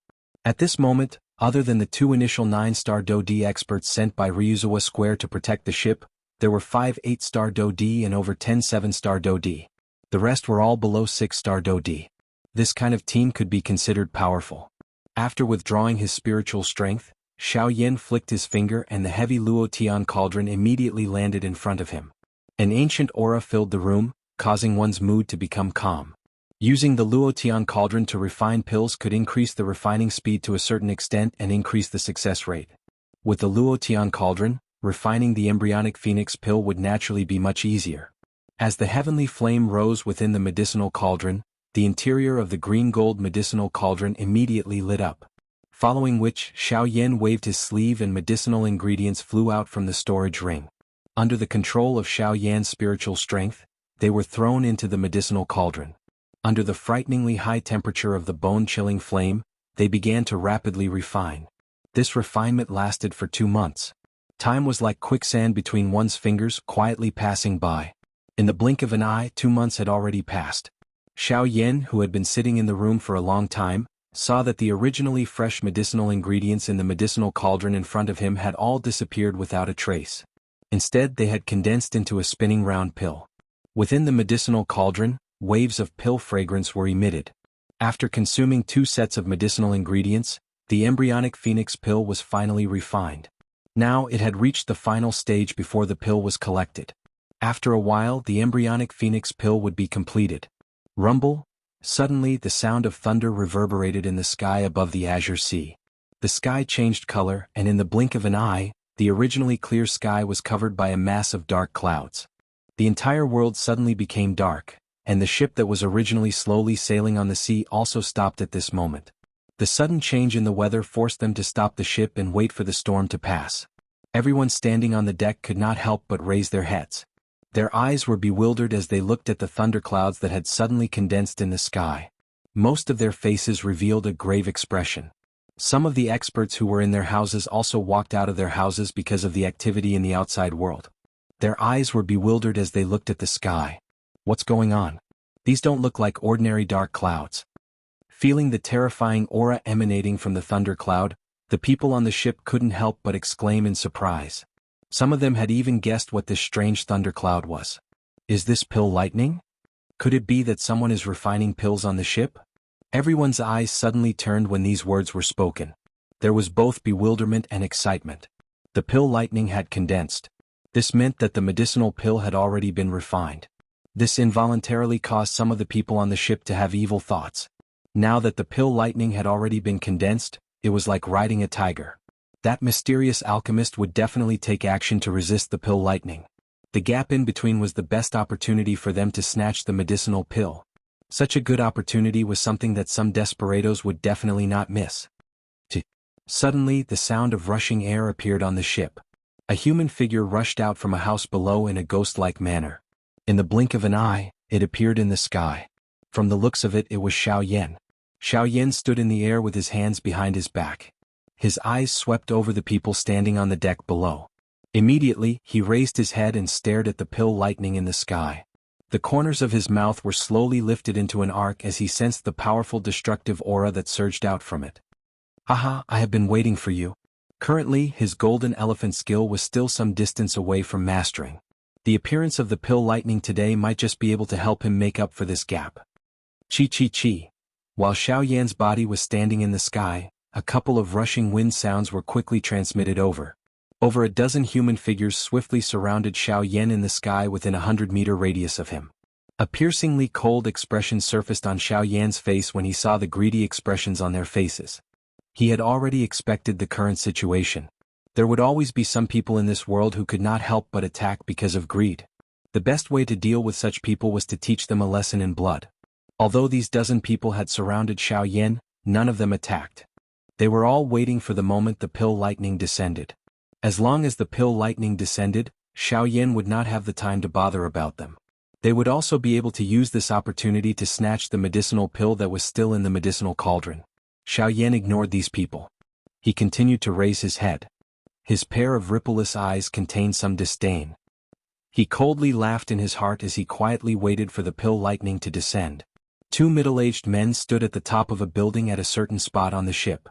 At this moment, other than the 2 initial 9-star Do-D experts sent by Ryuzawa Square to protect the ship, there were 5 8-star Do-D and over 10 7-star Do-D. The rest were all below 6-star Do-D. This kind of team could be considered powerful. After withdrawing his spiritual strength, Xiao Yan flicked his finger and the heavy Luotian cauldron immediately landed in front of him. An ancient aura filled the room, causing one's mood to become calm. Using the Luotian cauldron to refine pills could increase the refining speed to a certain extent and increase the success rate. With the Luotian cauldron, refining the embryonic phoenix pill would naturally be much easier. As the heavenly flame rose within the medicinal cauldron, the interior of the green-gold medicinal cauldron immediately lit up. Following which, Xiao Yan waved his sleeve and medicinal ingredients flew out from the storage ring. Under the control of Xiao Yan's spiritual strength, they were thrown into the medicinal cauldron. Under the frighteningly high temperature of the bone-chilling flame, they began to rapidly refine. This refinement lasted for 2 months. Time was like quicksand between one's fingers, quietly passing by. In the blink of an eye, 2 months had already passed. Xiao Yan, who had been sitting in the room for a long time, saw that the originally fresh medicinal ingredients in the medicinal cauldron in front of him had all disappeared without a trace. Instead, they had condensed into a spinning round pill. Within the medicinal cauldron, waves of pill fragrance were emitted. After consuming 2 sets of medicinal ingredients, the embryonic phoenix pill was finally refined. Now it had reached the final stage before the pill was collected. After a while, the embryonic phoenix pill would be completed. Rumble. Suddenly, the sound of thunder reverberated in the sky above the azure sea. The sky changed color, and in the blink of an eye, the originally clear sky was covered by a mass of dark clouds. The entire world suddenly became dark, and the ship that was originally slowly sailing on the sea also stopped at this moment. The sudden change in the weather forced them to stop the ship and wait for the storm to pass. Everyone standing on the deck could not help but raise their heads. Their eyes were bewildered as they looked at the thunderclouds that had suddenly condensed in the sky. Most of their faces revealed a grave expression. Some of the experts who were in their houses also walked out of their houses because of the activity in the outside world. Their eyes were bewildered as they looked at the sky. What's going on? These don't look like ordinary dark clouds. Feeling the terrifying aura emanating from the thundercloud, the people on the ship couldn't help but exclaim in surprise. Some of them had even guessed what this strange thundercloud was. Is this pill lightning? Could it be that someone is refining pills on the ship? Everyone's eyes suddenly turned when these words were spoken. There was both bewilderment and excitement. The pill lightning had condensed. This meant that the medicinal pill had already been refined. This involuntarily caused some of the people on the ship to have evil thoughts. Now that the pill lightning had already been condensed, it was like riding a tiger. That mysterious alchemist would definitely take action to resist the pill lightning. The gap in between was the best opportunity for them to snatch the medicinal pill. Such a good opportunity was something that some desperados would definitely not miss. Suddenly, the sound of rushing air appeared on the ship. A human figure rushed out from a house below in a ghost-like manner. In the blink of an eye, it appeared in the sky. From the looks of it, it was Xiao Yan. Xiao Yan stood in the air with his hands behind his back. His eyes swept over the people standing on the deck below. Immediately, he raised his head and stared at the pill lightning in the sky. The corners of his mouth were slowly lifted into an arc as he sensed the powerful destructive aura that surged out from it. Haha, I have been waiting for you. Currently, his golden elephant skill was still some distance away from mastering. The appearance of the pill lightning today might just be able to help him make up for this gap. Chi. While Xiao Yan's body was standing in the sky, a couple of rushing wind sounds were quickly transmitted over. Over a dozen human figures swiftly surrounded Xiao Yan in the sky within a 100-meter radius of him. A piercingly cold expression surfaced on Xiao Yan's face when he saw the greedy expressions on their faces. He had already expected the current situation. There would always be some people in this world who could not help but attack because of greed. The best way to deal with such people was to teach them a lesson in blood. Although these dozen people had surrounded Xiao Yan, none of them attacked. They were all waiting for the moment the pill lightning descended. As long as the pill lightning descended, Xiao Yan would not have the time to bother about them. They would also be able to use this opportunity to snatch the medicinal pill that was still in the medicinal cauldron. Xiao Yan ignored these people. He continued to raise his head. His pair of rippleless eyes contained some disdain. He coldly laughed in his heart as he quietly waited for the pill lightning to descend. Two middle-aged men stood at the top of a building at a certain spot on the ship.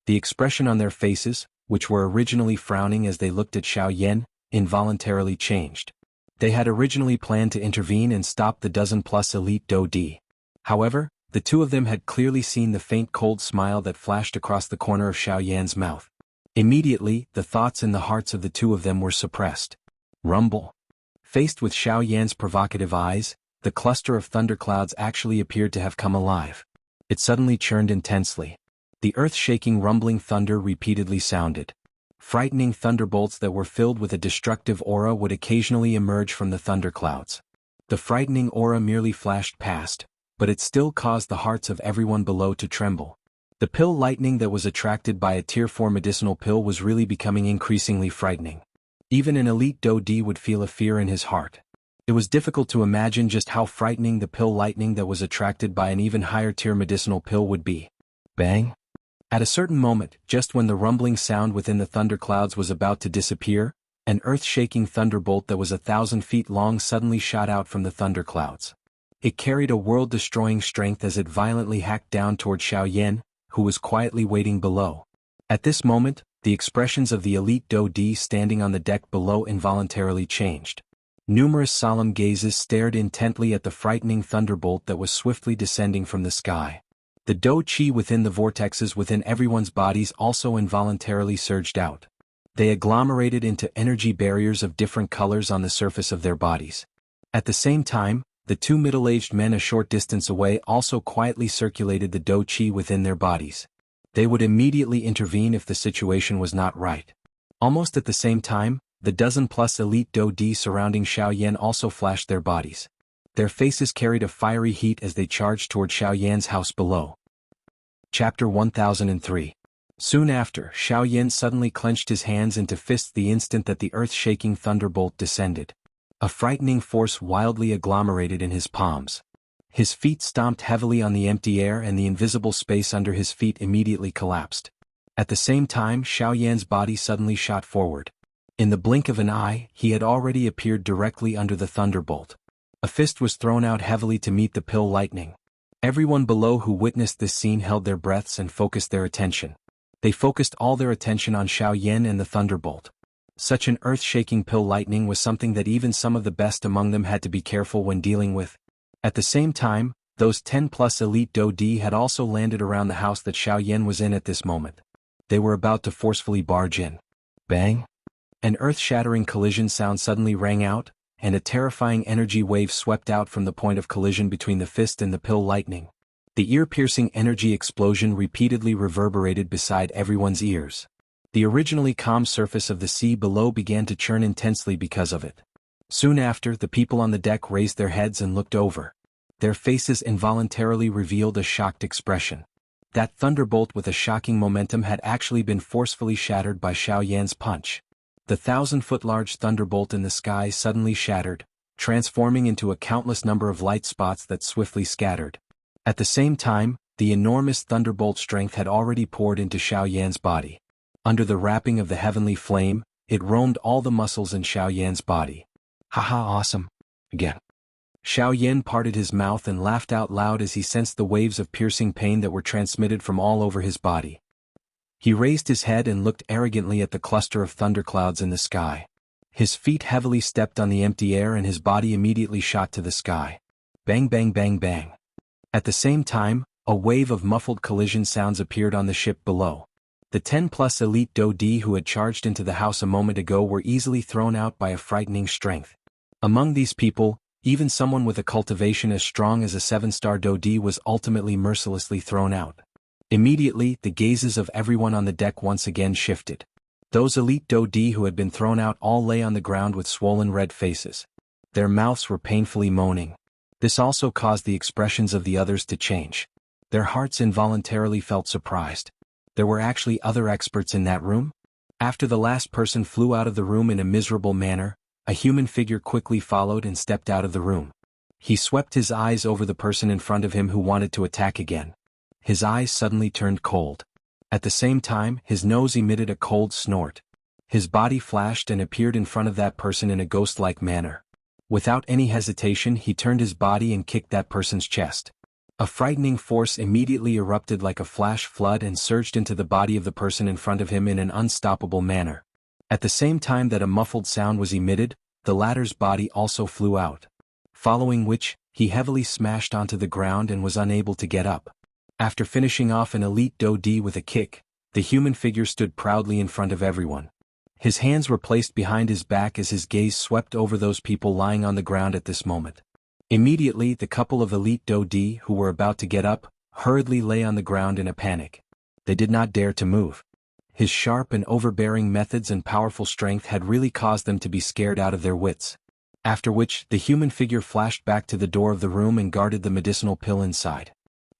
The expression on their faces, which were originally frowning as they looked at Xiao Yan, involuntarily changed. They had originally planned to intervene and stop the dozen-plus elite Do-Di. However, the two of them had clearly seen the faint cold smile that flashed across the corner of Xiao Yan's mouth. Immediately, the thoughts in the hearts of the two of them were suppressed. Rumble. Faced with Xiao Yan's provocative eyes, the cluster of thunderclouds actually appeared to have come alive. It suddenly churned intensely. The earth-shaking rumbling thunder repeatedly sounded. Frightening thunderbolts that were filled with a destructive aura would occasionally emerge from the thunderclouds. The frightening aura merely flashed past, but it still caused the hearts of everyone below to tremble. The pill lightning that was attracted by a Tier 4 medicinal pill was really becoming increasingly frightening. Even an elite Do-Di would feel a fear in his heart. It was difficult to imagine just how frightening the pill lightning that was attracted by an even higher tier medicinal pill would be. Bang! At a certain moment, just when the rumbling sound within the thunderclouds was about to disappear, an earth-shaking thunderbolt that was 1,000 feet long suddenly shot out from the thunderclouds. It carried a world-destroying strength as it violently hacked down toward Xiao Yan, who was quietly waiting below. At this moment, the expressions of the elite Do-Di standing on the deck below involuntarily changed. Numerous solemn gazes stared intently at the frightening thunderbolt that was swiftly descending from the sky. The Do-Chi within the vortexes within everyone's bodies also involuntarily surged out. They agglomerated into energy barriers of different colors on the surface of their bodies. At the same time, the two middle-aged men a short distance away also quietly circulated the Do-Chi within their bodies. They would immediately intervene if the situation was not right. Almost at the same time, the dozen-plus elite Do-Di surrounding Xiao Yan also flashed their bodies. Their faces carried a fiery heat as they charged toward Xiao Yan's house below. Chapter 1003. Soon after, Xiao Yan suddenly clenched his hands into fists the instant that the earth-shaking thunderbolt descended. A frightening force wildly agglomerated in his palms. His feet stomped heavily on the empty air and the invisible space under his feet immediately collapsed. At the same time, Xiao Yan's body suddenly shot forward. In the blink of an eye, he had already appeared directly under the thunderbolt. A fist was thrown out heavily to meet the pill lightning. Everyone below who witnessed this scene held their breaths and focused their attention. They focused all their attention on Xiao Yan and the thunderbolt. Such an earth-shaking pill lightning was something that even some of the best among them had to be careful when dealing with. At the same time, those 10-plus elite Do-Di had also landed around the house that Xiao Yan was in at this moment. They were about to forcefully barge in. Bang! An earth-shattering collision sound suddenly rang out, and a terrifying energy wave swept out from the point of collision between the fist and the pill lightning. The ear-piercing energy explosion repeatedly reverberated beside everyone's ears. The originally calm surface of the sea below began to churn intensely because of it. Soon after, the people on the deck raised their heads and looked over. Their faces involuntarily revealed a shocked expression. That thunderbolt with a shocking momentum had actually been forcefully shattered by Xiao Yan's punch. The 1,000-foot-large thunderbolt in the sky suddenly shattered, transforming into a countless number of light spots that swiftly scattered. At the same time, the enormous thunderbolt strength had already poured into Xiao Yan's body. Under the wrapping of the heavenly flame, it roamed all the muscles in Xiao Yan's body. Haha, awesome. Again. Xiao Yan parted his mouth and laughed out loud as he sensed the waves of piercing pain that were transmitted from all over his body. He raised his head and looked arrogantly at the cluster of thunderclouds in the sky. His feet heavily stepped on the empty air and his body immediately shot to the sky. Bang bang bang bang. At the same time, a wave of muffled collision sounds appeared on the ship below. The 10-plus elite Do-Di who had charged into the house a moment ago were easily thrown out by a frightening strength. Among these people, even someone with a cultivation as strong as a 7-star Do-Di was ultimately mercilessly thrown out. Immediately, the gazes of everyone on the deck once again shifted. Those elite Do-Di who had been thrown out all lay on the ground with swollen red faces. Their mouths were painfully moaning. This also caused the expressions of the others to change. Their hearts involuntarily felt surprised. There were actually other experts in that room? After the last person flew out of the room in a miserable manner, A human figure quickly followed and stepped out of the room. He swept his eyes over the person in front of him who wanted to attack again. His eyes suddenly turned cold. At the same time, his nose emitted a cold snort. His body flashed and appeared in front of that person in a ghost-like manner. Without any hesitation, he turned his body and kicked that person's chest. A frightening force immediately erupted like a flash flood and surged into the body of the person in front of him in an unstoppable manner. At the same time that a muffled sound was emitted, the latter's body also flew out. Following which, he heavily smashed onto the ground and was unable to get up. After finishing off an elite Do-D with a kick, the human figure stood proudly in front of everyone. His hands were placed behind his back as his gaze swept over those people lying on the ground at this moment. Immediately, the couple of elite Do-D who were about to get up, hurriedly lay on the ground in a panic. They did not dare to move. His sharp and overbearing methods and powerful strength had really caused them to be scared out of their wits. After which, the human figure flashed back to the door of the room and guarded the medicinal pill inside.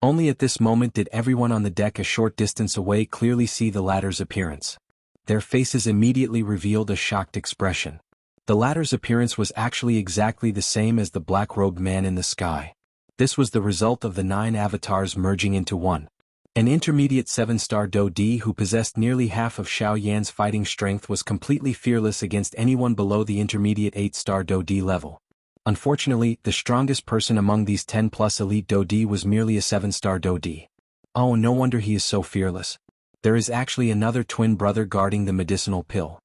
Only at this moment did everyone on the deck a short distance away clearly see the latter's appearance. Their faces immediately revealed a shocked expression. The latter's appearance was actually exactly the same as the black-robed man in the sky. This was the result of the 9 avatars merging into one. An intermediate 7-star Do-D who possessed nearly half of Xiao Yan's fighting strength was completely fearless against anyone below the intermediate 8-star Do-D level. Unfortunately, the strongest person among these 10+ elite Do-D was merely a 7-star Do-D. Oh, no wonder he is so fearless. There is actually another twin brother guarding the medicinal pill.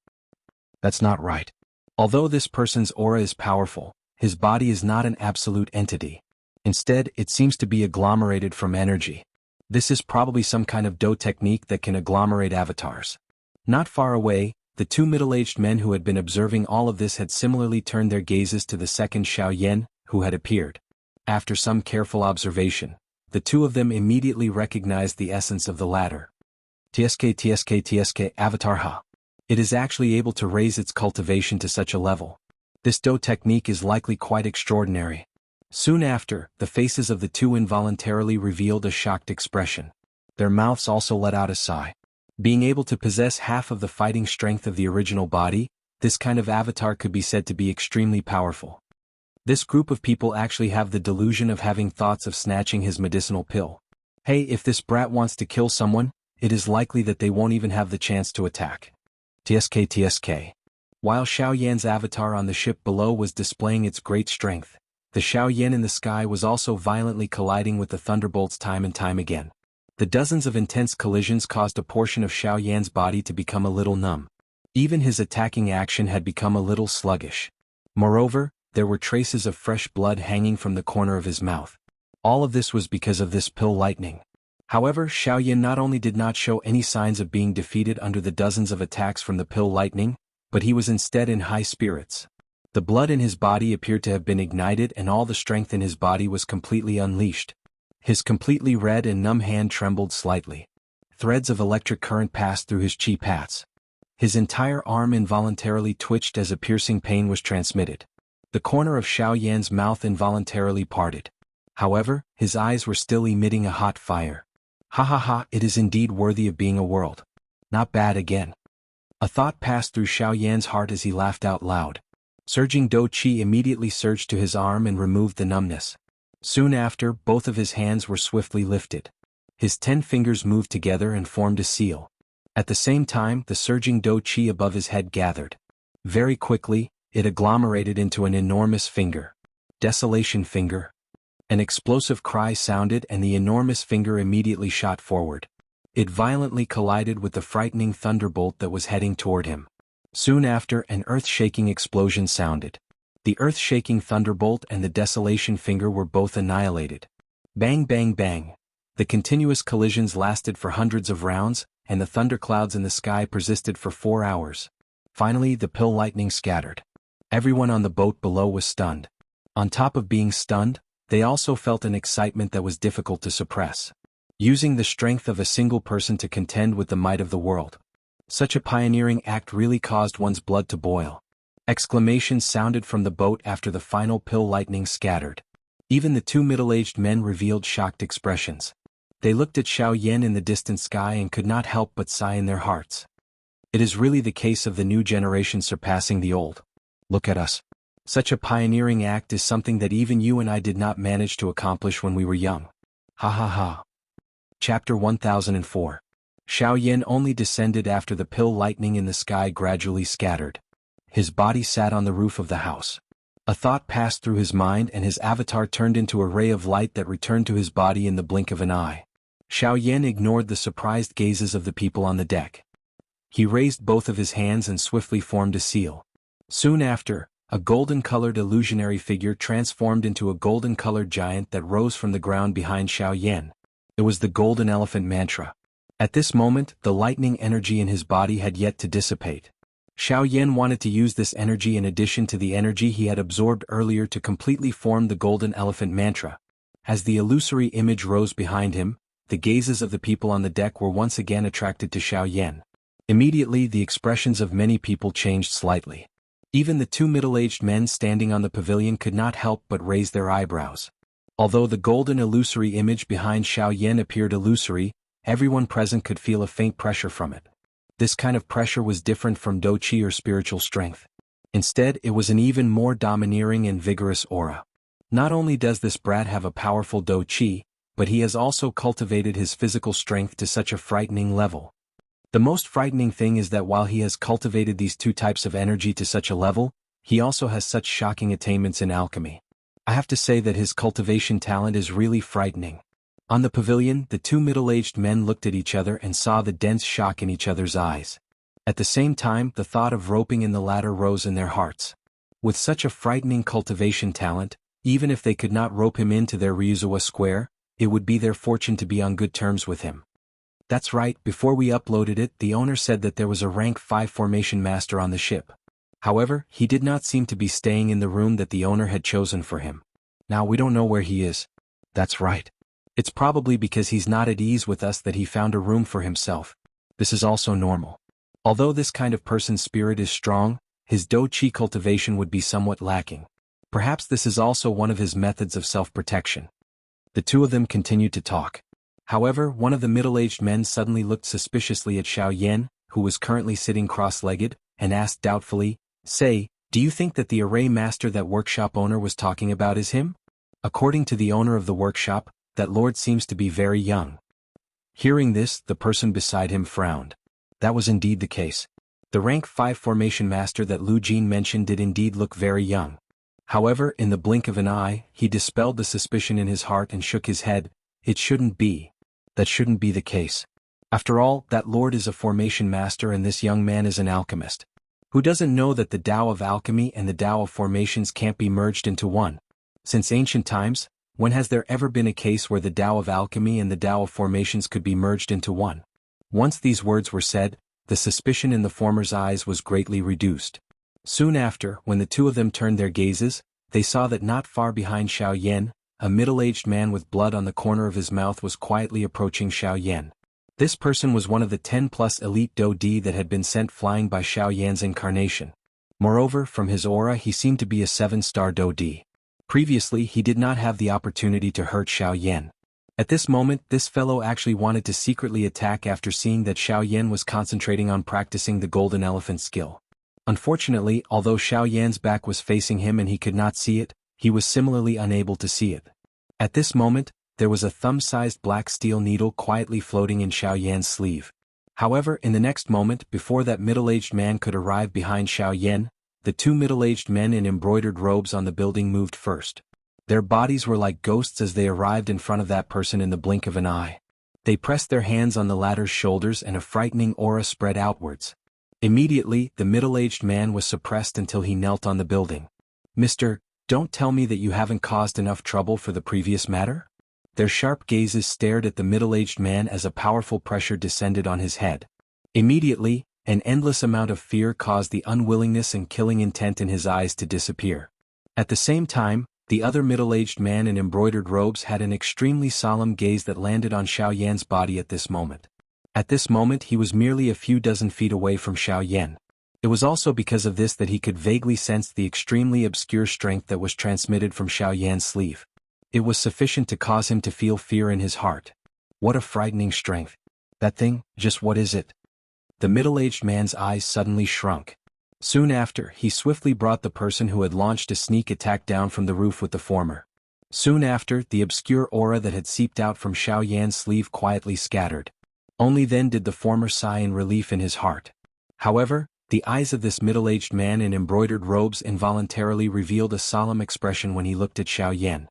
That's not right. Although this person's aura is powerful, his body is not an absolute entity. Instead, it seems to be agglomerated from energy. This is probably some kind of Do technique that can agglomerate avatars. Not far away, the 2 middle-aged men who had been observing all of this had similarly turned their gazes to the second Xiao Yan, who had appeared. After some careful observation, the two of them immediately recognized the essence of the latter. TSK Avatar Ha. It is actually able to raise its cultivation to such a level. This Do technique is likely quite extraordinary. Soon after, the faces of the two involuntarily revealed a shocked expression. Their mouths also let out a sigh. Being able to possess half of the fighting strength of the original body, this kind of avatar could be said to be extremely powerful. This group of people actually have the delusion of having thoughts of snatching his medicinal pill. Hey, if this brat wants to kill someone, it is likely that they won't even have the chance to attack. TSK. While Xiao Yan's avatar on the ship below was displaying its great strength, the Xiao Yan in the sky was also violently colliding with the thunderbolts time and time again. The dozens of intense collisions caused a portion of Xiao Yan's body to become a little numb. Even his attacking action had become a little sluggish. Moreover, there were traces of fresh blood hanging from the corner of his mouth. All of this was because of this pill lightning. However, Xiao Yan not only did not show any signs of being defeated under the dozens of attacks from the pill lightning, but he was instead in high spirits. The blood in his body appeared to have been ignited and all the strength in his body was completely unleashed. His completely red and numb hand trembled slightly. Threads of electric current passed through his chi paths. His entire arm involuntarily twitched as a piercing pain was transmitted. The corner of Xiao Yan's mouth involuntarily parted. However, his eyes were still emitting a hot fire. Ha, it is indeed worthy of being a world. Not bad again. A thought passed through Xiao Yan's heart as he laughed out loud. Surging Do Qi immediately surged to his arm and removed the numbness. Soon after, both of his hands were swiftly lifted. His 10 fingers moved together and formed a seal. At the same time, the surging Do Qi above his head gathered. Very quickly, it agglomerated into an enormous finger. Desolation finger. An explosive cry sounded and the enormous finger immediately shot forward. It violently collided with the frightening thunderbolt that was heading toward him. Soon after, an earth-shaking explosion sounded. The earth-shaking thunderbolt and the desolation finger were both annihilated. Bang bang bang. The continuous collisions lasted for hundreds of rounds, and the thunderclouds in the sky persisted for 4 hours. Finally, the pill lightning scattered. Everyone on the boat below was stunned. On top of being stunned, they also felt an excitement that was difficult to suppress. Using the strength of a single person to contend with the might of the world. Such a pioneering act really caused one's blood to boil. Exclamations sounded from the boat after the final pill lightning scattered. Even the 2 middle-aged men revealed shocked expressions. They looked at Xiao Yan in the distant sky and could not help but sigh in their hearts. It is really the case of the new generation surpassing the old. Look at us. Such a pioneering act is something that even you and I did not manage to accomplish when we were young. Ha ha ha. Chapter 1004. Xiao Yan only descended after the pill lightning in the sky gradually scattered. His body sat on the roof of the house. A thought passed through his mind and his avatar turned into a ray of light that returned to his body in the blink of an eye. Xiao Yan ignored the surprised gazes of the people on the deck. He raised both of his hands and swiftly formed a seal. Soon after, a golden-colored illusionary figure transformed into a golden-colored giant that rose from the ground behind Xiao Yan. It was the Golden Elephant Mantra. At this moment, the lightning energy in his body had yet to dissipate. Xiao Yan wanted to use this energy in addition to the energy he had absorbed earlier to completely form the Golden Elephant Mantra. As the illusory image rose behind him, the gazes of the people on the deck were once again attracted to Xiao Yan. Immediately, the expressions of many people changed slightly. Even the two middle-aged men standing on the pavilion could not help but raise their eyebrows. Although the golden illusory image behind Xiao Yan appeared illusory, everyone present could feel a faint pressure from it. This kind of pressure was different from Do Qi or spiritual strength. Instead, it was an even more domineering and vigorous aura. Not only does this brat have a powerful Do Qi, but he has also cultivated his physical strength to such a frightening level. The most frightening thing is that while he has cultivated these two types of energy to such a level, he also has such shocking attainments in alchemy. I have to say that his cultivation talent is really frightening. On the pavilion, the two middle-aged men looked at each other and saw the dense shock in each other's eyes. At the same time, the thought of roping in the latter rose in their hearts. With such a frightening cultivation talent, even if they could not rope him into their Ryuzawa square, it would be their fortune to be on good terms with him. That's right, before we uploaded it, the owner said that there was a rank 5 formation master on the ship. However, he did not seem to be staying in the room that the owner had chosen for him. Now we don't know where he is. That's right. It's probably because he's not at ease with us that he found a room for himself. This is also normal. Although this kind of person's spirit is strong, his Do Qi cultivation would be somewhat lacking. Perhaps this is also one of his methods of self-protection. The two of them continued to talk. However, one of the middle-aged men suddenly looked suspiciously at Xiao Yan, who was currently sitting cross-legged, and asked doubtfully, "Say, do you think that the array master that workshop owner was talking about is him?" According to the owner of the workshop, that lord seems to be very young. Hearing this, the person beside him frowned. That was indeed the case. The rank 5 formation master that Lu Jin mentioned did indeed look very young. However, in the blink of an eye, he dispelled the suspicion in his heart and shook his head. It shouldn't be. That shouldn't be the case. After all, that lord is a formation master and this young man is an alchemist. Who doesn't know that the Tao of alchemy and the Tao of formations can't be merged into one? Since ancient times, when has there ever been a case where the Tao of alchemy and the Tao of formations could be merged into one? Once these words were said, the suspicion in the former's eyes was greatly reduced. Soon after, when the two of them turned their gazes, they saw that not far behind Xiao Yan, a middle-aged man with blood on the corner of his mouth was quietly approaching Xiao Yan. This person was one of the 10+ elite Do Di that had been sent flying by Xiao Yan's incarnation. Moreover, from his aura he seemed to be a 7-star Do Di. Previously he did not have the opportunity to hurt Xiao Yan. At this moment this fellow actually wanted to secretly attack after seeing that Xiao Yan was concentrating on practicing the Golden Elephant skill. Unfortunately, although Xiao Yan's back was facing him and he could not see it, he was similarly unable to see it. At this moment, there was a thumb-sized black steel needle quietly floating in Xiao Yan's sleeve. However, in the next moment, before that middle-aged man could arrive behind Xiao Yan, the two middle-aged men in embroidered robes on the building moved first. Their bodies were like ghosts as they arrived in front of that person in the blink of an eye. They pressed their hands on the latter's shoulders and a frightening aura spread outwards. Immediately, the middle-aged man was suppressed until he knelt on the building. "Mister, don't tell me that you haven't caused enough trouble for the previous matter?" Their sharp gazes stared at the middle-aged man as a powerful pressure descended on his head. Immediately, an endless amount of fear caused the unwillingness and killing intent in his eyes to disappear. At the same time, the other middle-aged man in embroidered robes had an extremely solemn gaze that landed on Xiao Yan's body at this moment. At this moment he was merely a few dozen feet away from Xiao Yan. It was also because of this that he could vaguely sense the extremely obscure strength that was transmitted from Xiao Yan's sleeve. It was sufficient to cause him to feel fear in his heart. What a frightening strength. That thing, just what is it? The middle-aged man's eyes suddenly shrunk. Soon after, he swiftly brought the person who had launched a sneak attack down from the roof with the former. Soon after, the obscure aura that had seeped out from Xiao Yan's sleeve quietly scattered. Only then did the former sigh in relief in his heart. However, the eyes of this middle-aged man in embroidered robes involuntarily revealed a solemn expression when he looked at Xiao Yan.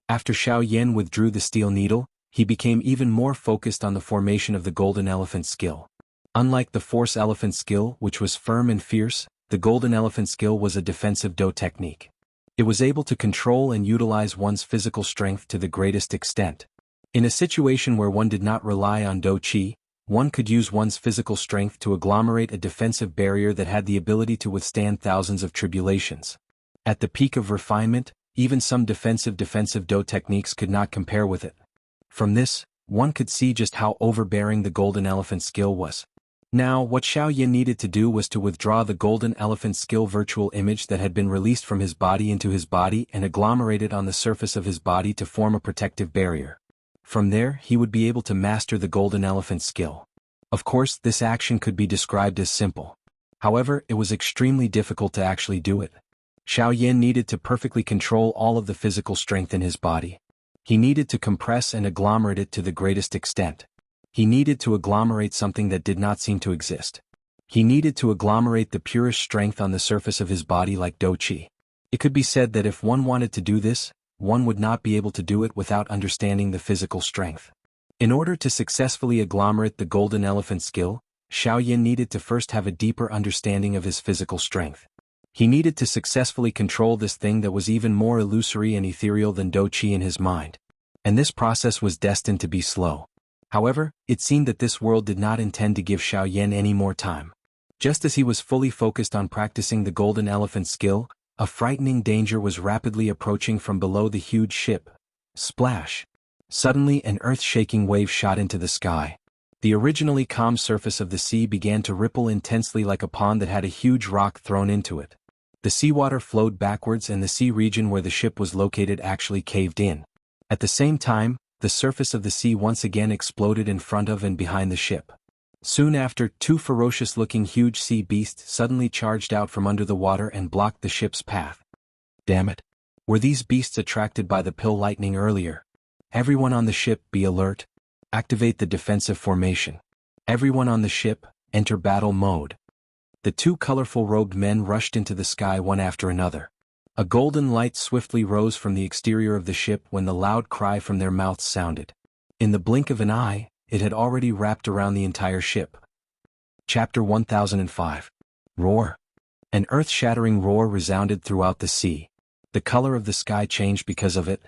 After Xiao Yan withdrew the steel needle, he became even more focused on the formation of the golden elephant skill. Unlike the force elephant skill, which was firm and fierce, the golden elephant skill was a defensive Do technique. It was able to control and utilize one's physical strength to the greatest extent. In a situation where one did not rely on Do Qi, one could use one's physical strength to agglomerate a defensive barrier that had the ability to withstand thousands of tribulations. At the peak of refinement, even some defensive Do techniques could not compare with it. From this, one could see just how overbearing the golden elephant skill was. Now, what Xiao Yan needed to do was to withdraw the golden elephant skill virtual image that had been released from his body into his body and agglomerate it on the surface of his body to form a protective barrier. From there, he would be able to master the golden elephant skill. Of course, this action could be described as simple. However, it was extremely difficult to actually do it. Xiao Yan needed to perfectly control all of the physical strength in his body. He needed to compress and agglomerate it to the greatest extent. He needed to agglomerate something that did not seem to exist. He needed to agglomerate the purest strength on the surface of his body like Do Qi. It could be said that if one wanted to do this, one would not be able to do it without understanding the physical strength. In order to successfully agglomerate the golden elephant skill, Xiao Yan needed to first have a deeper understanding of his physical strength. He needed to successfully control this thing that was even more illusory and ethereal than Do Qi in his mind. And this process was destined to be slow. However, it seemed that this world did not intend to give Xiao Yan any more time. Just as he was fully focused on practicing the golden elephant skill, a frightening danger was rapidly approaching from below the huge ship. Splash! Suddenly an earth-shaking wave shot into the sky. The originally calm surface of the sea began to ripple intensely like a pond that had a huge rock thrown into it. The seawater flowed backwards and the sea region where the ship was located actually caved in. At the same time, the surface of the sea once again exploded in front of and behind the ship. Soon after, two ferocious-looking huge sea beasts suddenly charged out from under the water and blocked the ship's path. Damn it! Were these beasts attracted by the pill lightning earlier? Everyone on the ship, be alert. Activate the defensive formation. Everyone on the ship, enter battle mode. The two colorful robed men rushed into the sky one after another. A golden light swiftly rose from the exterior of the ship when the loud cry from their mouths sounded. In the blink of an eye, it had already wrapped around the entire ship. Chapter 1005. Roar. An earth-shattering roar resounded throughout the sea. The color of the sky changed because of it.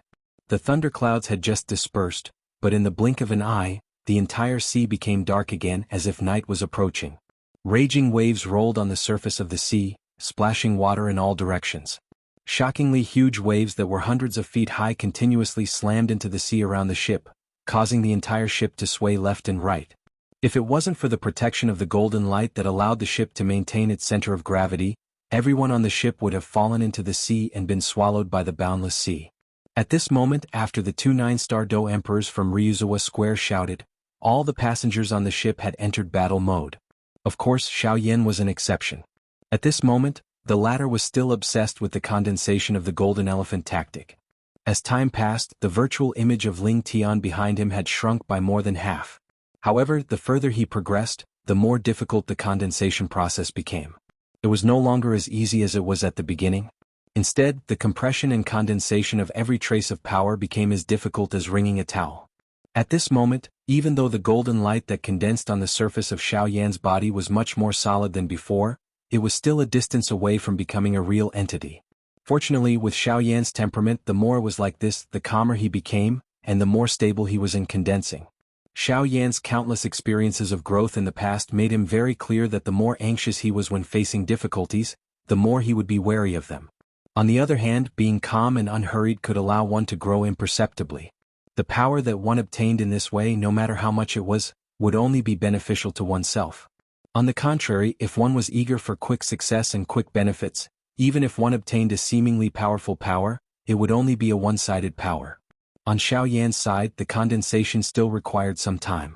The thunderclouds had just dispersed, but in the blink of an eye, the entire sea became dark again as if night was approaching. Raging waves rolled on the surface of the sea, splashing water in all directions. Shockingly huge waves that were hundreds of feet high continuously slammed into the sea around the ship, causing the entire ship to sway left and right. If it wasn't for the protection of the golden light that allowed the ship to maintain its center of gravity, everyone on the ship would have fallen into the sea and been swallowed by the boundless sea. At this moment, after the two 9-star Do emperors from Ryuzawa Square shouted, all the passengers on the ship had entered battle mode. Of course, Xiao Yan was an exception. At this moment, the latter was still obsessed with the condensation of the golden elephant tactic. As time passed, the virtual image of Ling Tian behind him had shrunk by more than half. However, the further he progressed, the more difficult the condensation process became. It was no longer as easy as it was at the beginning. Instead, the compression and condensation of every trace of power became as difficult as wringing a towel. At this moment, even though the golden light that condensed on the surface of Xiao Yan's body was much more solid than before, it was still a distance away from becoming a real entity. Fortunately, with Xiao Yan's temperament, the more it was like this, the calmer he became, and the more stable he was in condensing. Xiao Yan's countless experiences of growth in the past made him very clear that the more anxious he was when facing difficulties, the more he would be wary of them. On the other hand, being calm and unhurried could allow one to grow imperceptibly. The power that one obtained in this way, no matter how much it was, would only be beneficial to oneself. On the contrary, if one was eager for quick success and quick benefits, even if one obtained a seemingly powerful power, it would only be a one-sided power. On Xiao Yan's side, the condensation still required some time.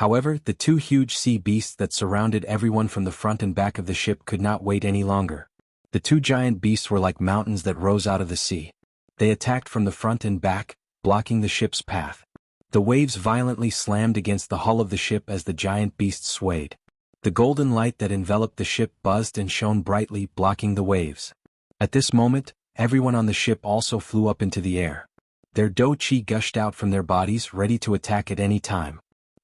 However, the two huge sea beasts that surrounded everyone from the front and back of the ship could not wait any longer. The two giant beasts were like mountains that rose out of the sea. They attacked from the front and back, blocking the ship's path. The waves violently slammed against the hull of the ship as the giant beasts swayed. The golden light that enveloped the ship buzzed and shone brightly, blocking the waves. At this moment, everyone on the ship also flew up into the air. Their do-chi gushed out from their bodies, ready to attack at any time.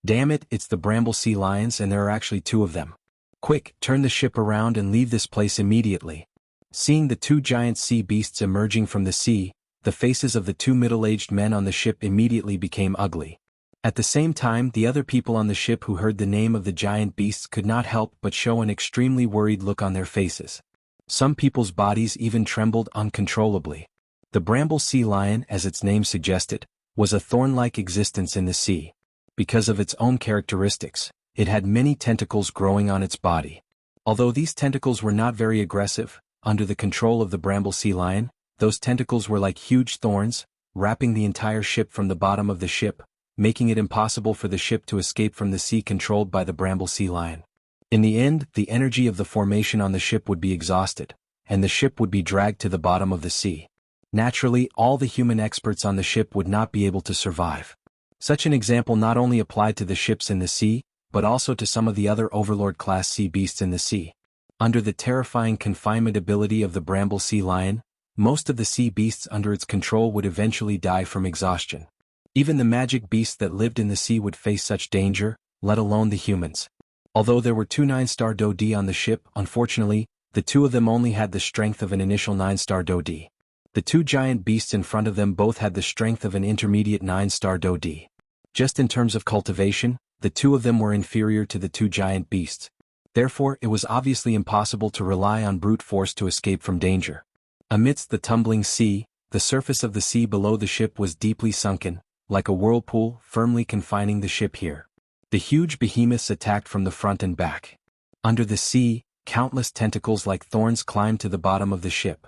Damn it, it's the Bramble Sea Lions, and there are actually two of them. Quick, turn the ship around and leave this place immediately. Seeing the two giant sea beasts emerging from the sea, the faces of the two middle-aged men on the ship immediately became ugly. At the same time, the other people on the ship who heard the name of the giant beasts could not help but show an extremely worried look on their faces. Some people's bodies even trembled uncontrollably. The Bramble Sea Lion, as its name suggested, was a thorn-like existence in the sea. Because of its own characteristics, it had many tentacles growing on its body. Although these tentacles were not very aggressive, under the control of the Bramble Sea Lion, those tentacles were like huge thorns, wrapping the entire ship from the bottom of the ship, making it impossible for the ship to escape from the sea controlled by the Bramble Sea Lion. In the end, the energy of the formation on the ship would be exhausted, and the ship would be dragged to the bottom of the sea. Naturally, all the human experts on the ship would not be able to survive. Such an example not only applied to the ships in the sea, but also to some of the other Overlord-class sea beasts in the sea. Under the terrifying confinement ability of the Bramble Sea Lion, most of the sea beasts under its control would eventually die from exhaustion. Even the magic beasts that lived in the sea would face such danger, let alone the humans. Although there were two 9-star Do-D on the ship, unfortunately, the two of them only had the strength of an initial 9-star Do-D. The two giant beasts in front of them both had the strength of an intermediate 9-star Do-D. Just in terms of cultivation, the two of them were inferior to the two giant beasts. Therefore, it was obviously impossible to rely on brute force to escape from danger. Amidst the tumbling sea, the surface of the sea below the ship was deeply sunken, like a whirlpool, firmly confining the ship here. The huge behemoths attacked from the front and back. Under the sea, countless tentacles like thorns climbed to the bottom of the ship.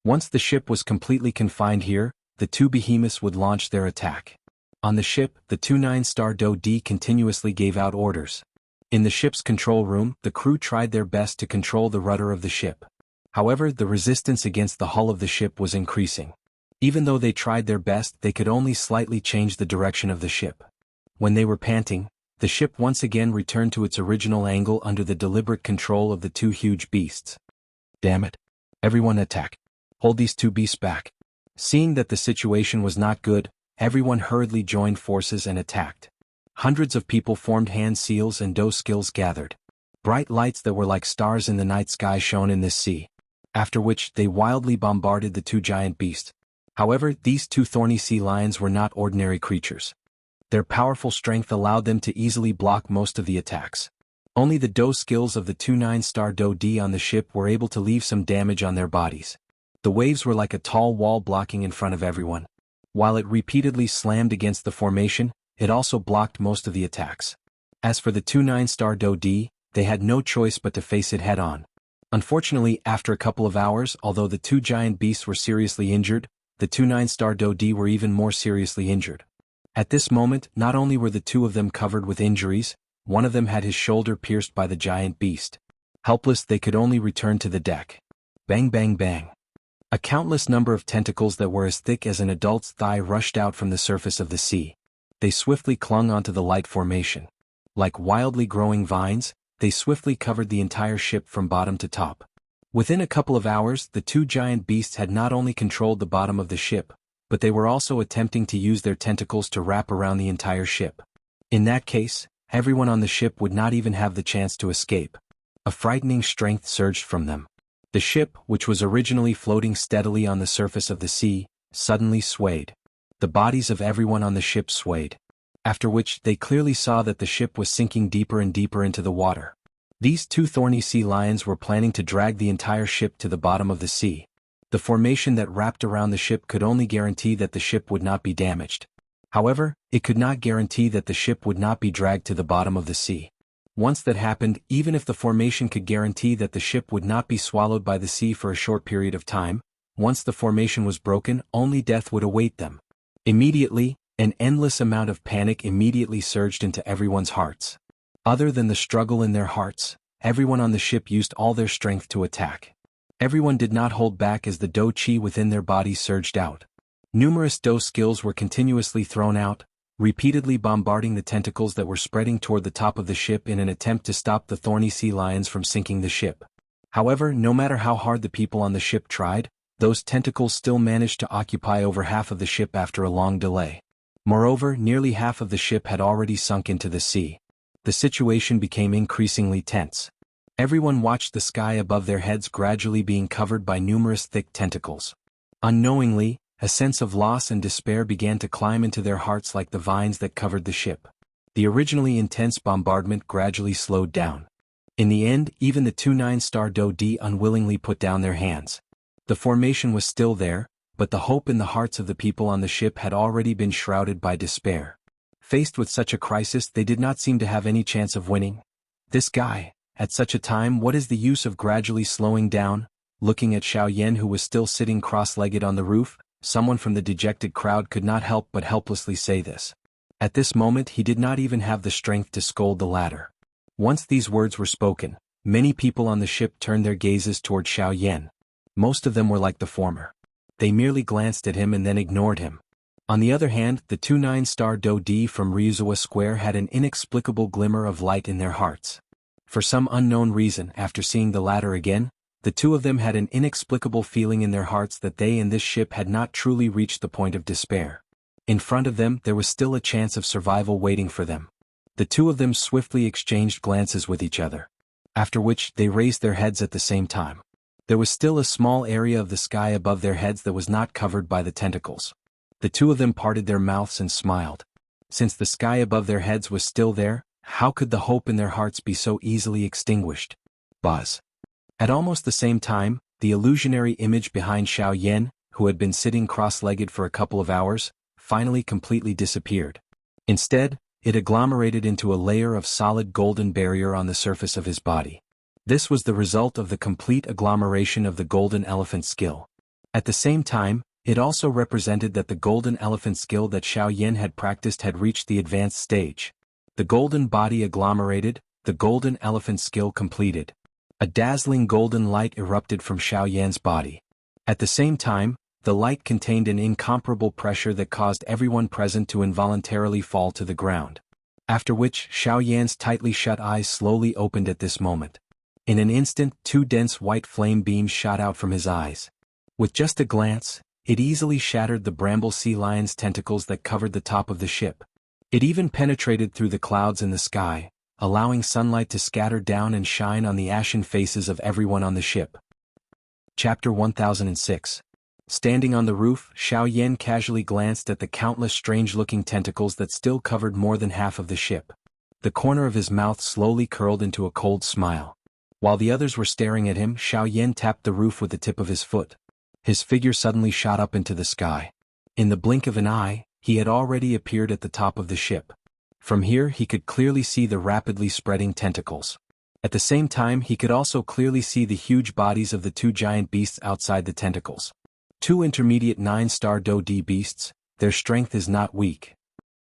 Once the ship was completely confined here, the two behemoths would launch their attack. On the ship, the two 9-star Do-D continuously gave out orders. In the ship's control room, the crew tried their best to control the rudder of the ship. However, the resistance against the hull of the ship was increasing. Even though they tried their best, they could only slightly change the direction of the ship. When they were panting, the ship once again returned to its original angle under the deliberate control of the two huge beasts. Damn it. Everyone attack. Hold these two beasts back. Seeing that the situation was not good, everyone hurriedly joined forces and attacked. Hundreds of people formed hand seals and Do skills gathered. Bright lights that were like stars in the night sky shone in this sea. After which, they wildly bombarded the two giant beasts. However, these two thorny sea lions were not ordinary creatures. Their powerful strength allowed them to easily block most of the attacks. Only the Do skills of the two 9-star Do-D on the ship were able to leave some damage on their bodies. The waves were like a tall wall blocking in front of everyone. While it repeatedly slammed against the formation, it also blocked most of the attacks. As for the two 9-star Do-D, they had no choice but to face it head-on. Unfortunately, after a couple of hours, although the two giant beasts were seriously injured, the two 9-star Do-D were even more seriously injured. At this moment, not only were the two of them covered with injuries, one of them had his shoulder pierced by the giant beast. Helpless, they could only return to the deck. Bang bang bang. A countless number of tentacles that were as thick as an adult's thigh rushed out from the surface of the sea. They swiftly clung onto the light formation. Like wildly growing vines, they swiftly covered the entire ship from bottom to top. Within a couple of hours, the two giant beasts had not only controlled the bottom of the ship, but they were also attempting to use their tentacles to wrap around the entire ship. In that case, everyone on the ship would not even have the chance to escape. A frightening strength surged from them. The ship, which was originally floating steadily on the surface of the sea, suddenly swayed. The bodies of everyone on the ship swayed. After which, they clearly saw that the ship was sinking deeper and deeper into the water. These two thorny sea lions were planning to drag the entire ship to the bottom of the sea. The formation that wrapped around the ship could only guarantee that the ship would not be damaged. However, it could not guarantee that the ship would not be dragged to the bottom of the sea. Once that happened, even if the formation could guarantee that the ship would not be swallowed by the sea for a short period of time, once the formation was broken, only death would await them. Immediately, An endless amount of panic immediately surged into everyone's hearts. Other than the struggle in their hearts, everyone on the ship used all their strength to attack. Everyone did not hold back as the Do Chi within their bodies surged out. Numerous Do skills were continuously thrown out, repeatedly bombarding the tentacles that were spreading toward the top of the ship in an attempt to stop the thorny sea lions from sinking the ship. However, no matter how hard the people on the ship tried, those tentacles still managed to occupy over half of the ship after a long delay. Moreover, nearly half of the ship had already sunk into the sea. The situation became increasingly tense. Everyone watched the sky above their heads gradually being covered by numerous thick tentacles. Unknowingly, a sense of loss and despair began to climb into their hearts like the vines that covered the ship. The originally intense bombardment gradually slowed down. In the end, even the 2 9-star Do D unwillingly put down their hands. The formation was still there, but the hope in the hearts of the people on the ship had already been shrouded by despair. Faced with such a crisis, they did not seem to have any chance of winning. This guy, at such a time, what is the use of gradually slowing down? Looking at Xiao Yan, who was still sitting cross-legged on the roof, someone from the dejected crowd could not help but helplessly say this. At this moment he did not even have the strength to scold the latter. Once these words were spoken, many people on the ship turned their gazes toward Xiao Yan. Most of them were like the former. They merely glanced at him and then ignored him. On the other hand, the 2 9-star Do D from Ryuzawa Square had an inexplicable glimmer of light in their hearts. For some unknown reason, after seeing the latter again, the two of them had an inexplicable feeling in their hearts that they and this ship had not truly reached the point of despair. In front of them there was still a chance of survival waiting for them. The two of them swiftly exchanged glances with each other. After which, they raised their heads at the same time. There was still a small area of the sky above their heads that was not covered by the tentacles. The two of them parted their mouths and smiled. Since the sky above their heads was still there, how could the hope in their hearts be so easily extinguished? Buzz. At almost the same time, the illusionary image behind Xiao Yan, who had been sitting cross-legged for a couple of hours, finally completely disappeared. Instead, it agglomerated into a layer of solid golden barrier on the surface of his body. This was the result of the complete agglomeration of the golden elephant skill. At the same time, it also represented that the golden elephant skill that Xiao Yan had practiced had reached the advanced stage. The golden body agglomerated, the golden elephant skill completed. A dazzling golden light erupted from Xiao Yan's body. At the same time, the light contained an incomparable pressure that caused everyone present to involuntarily fall to the ground. After which, Xiao Yan's tightly shut eyes slowly opened at this moment. In an instant, 2 dense white flame beams shot out from his eyes. With just a glance, it easily shattered the bramble sea lion's tentacles that covered the top of the ship. It even penetrated through the clouds in the sky, allowing sunlight to scatter down and shine on the ashen faces of everyone on the ship. Chapter 1006. Standing on the roof, Xiao Yan casually glanced at the countless strange-looking tentacles that still covered more than half of the ship. The corner of his mouth slowly curled into a cold smile. While the others were staring at him, Xiao Yan tapped the roof with the tip of his foot. His figure suddenly shot up into the sky. In the blink of an eye, he had already appeared at the top of the ship. From here he could clearly see the rapidly spreading tentacles. At the same time he could also clearly see the huge bodies of the 2 giant beasts outside the tentacles. 2 intermediate 9-star Do D beasts, their strength is not weak.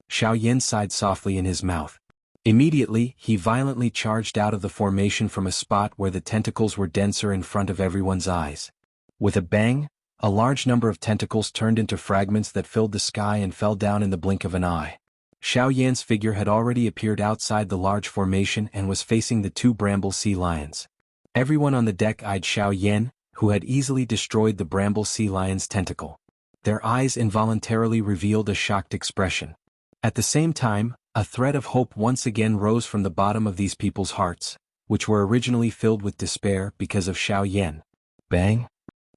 Xiao Yan sighed softly in his mouth. Immediately, he violently charged out of the formation from a spot where the tentacles were denser in front of everyone's eyes. With a bang, a large number of tentacles turned into fragments that filled the sky and fell down in the blink of an eye. Xiao Yan's figure had already appeared outside the large formation and was facing the 2 bramble sea lions. Everyone on the deck eyed Xiao Yan, who had easily destroyed the bramble sea lion's tentacle. Their eyes involuntarily revealed a shocked expression. At the same time, a thread of hope once again rose from the bottom of these people's hearts, which were originally filled with despair because of Xiao Yan. Bang!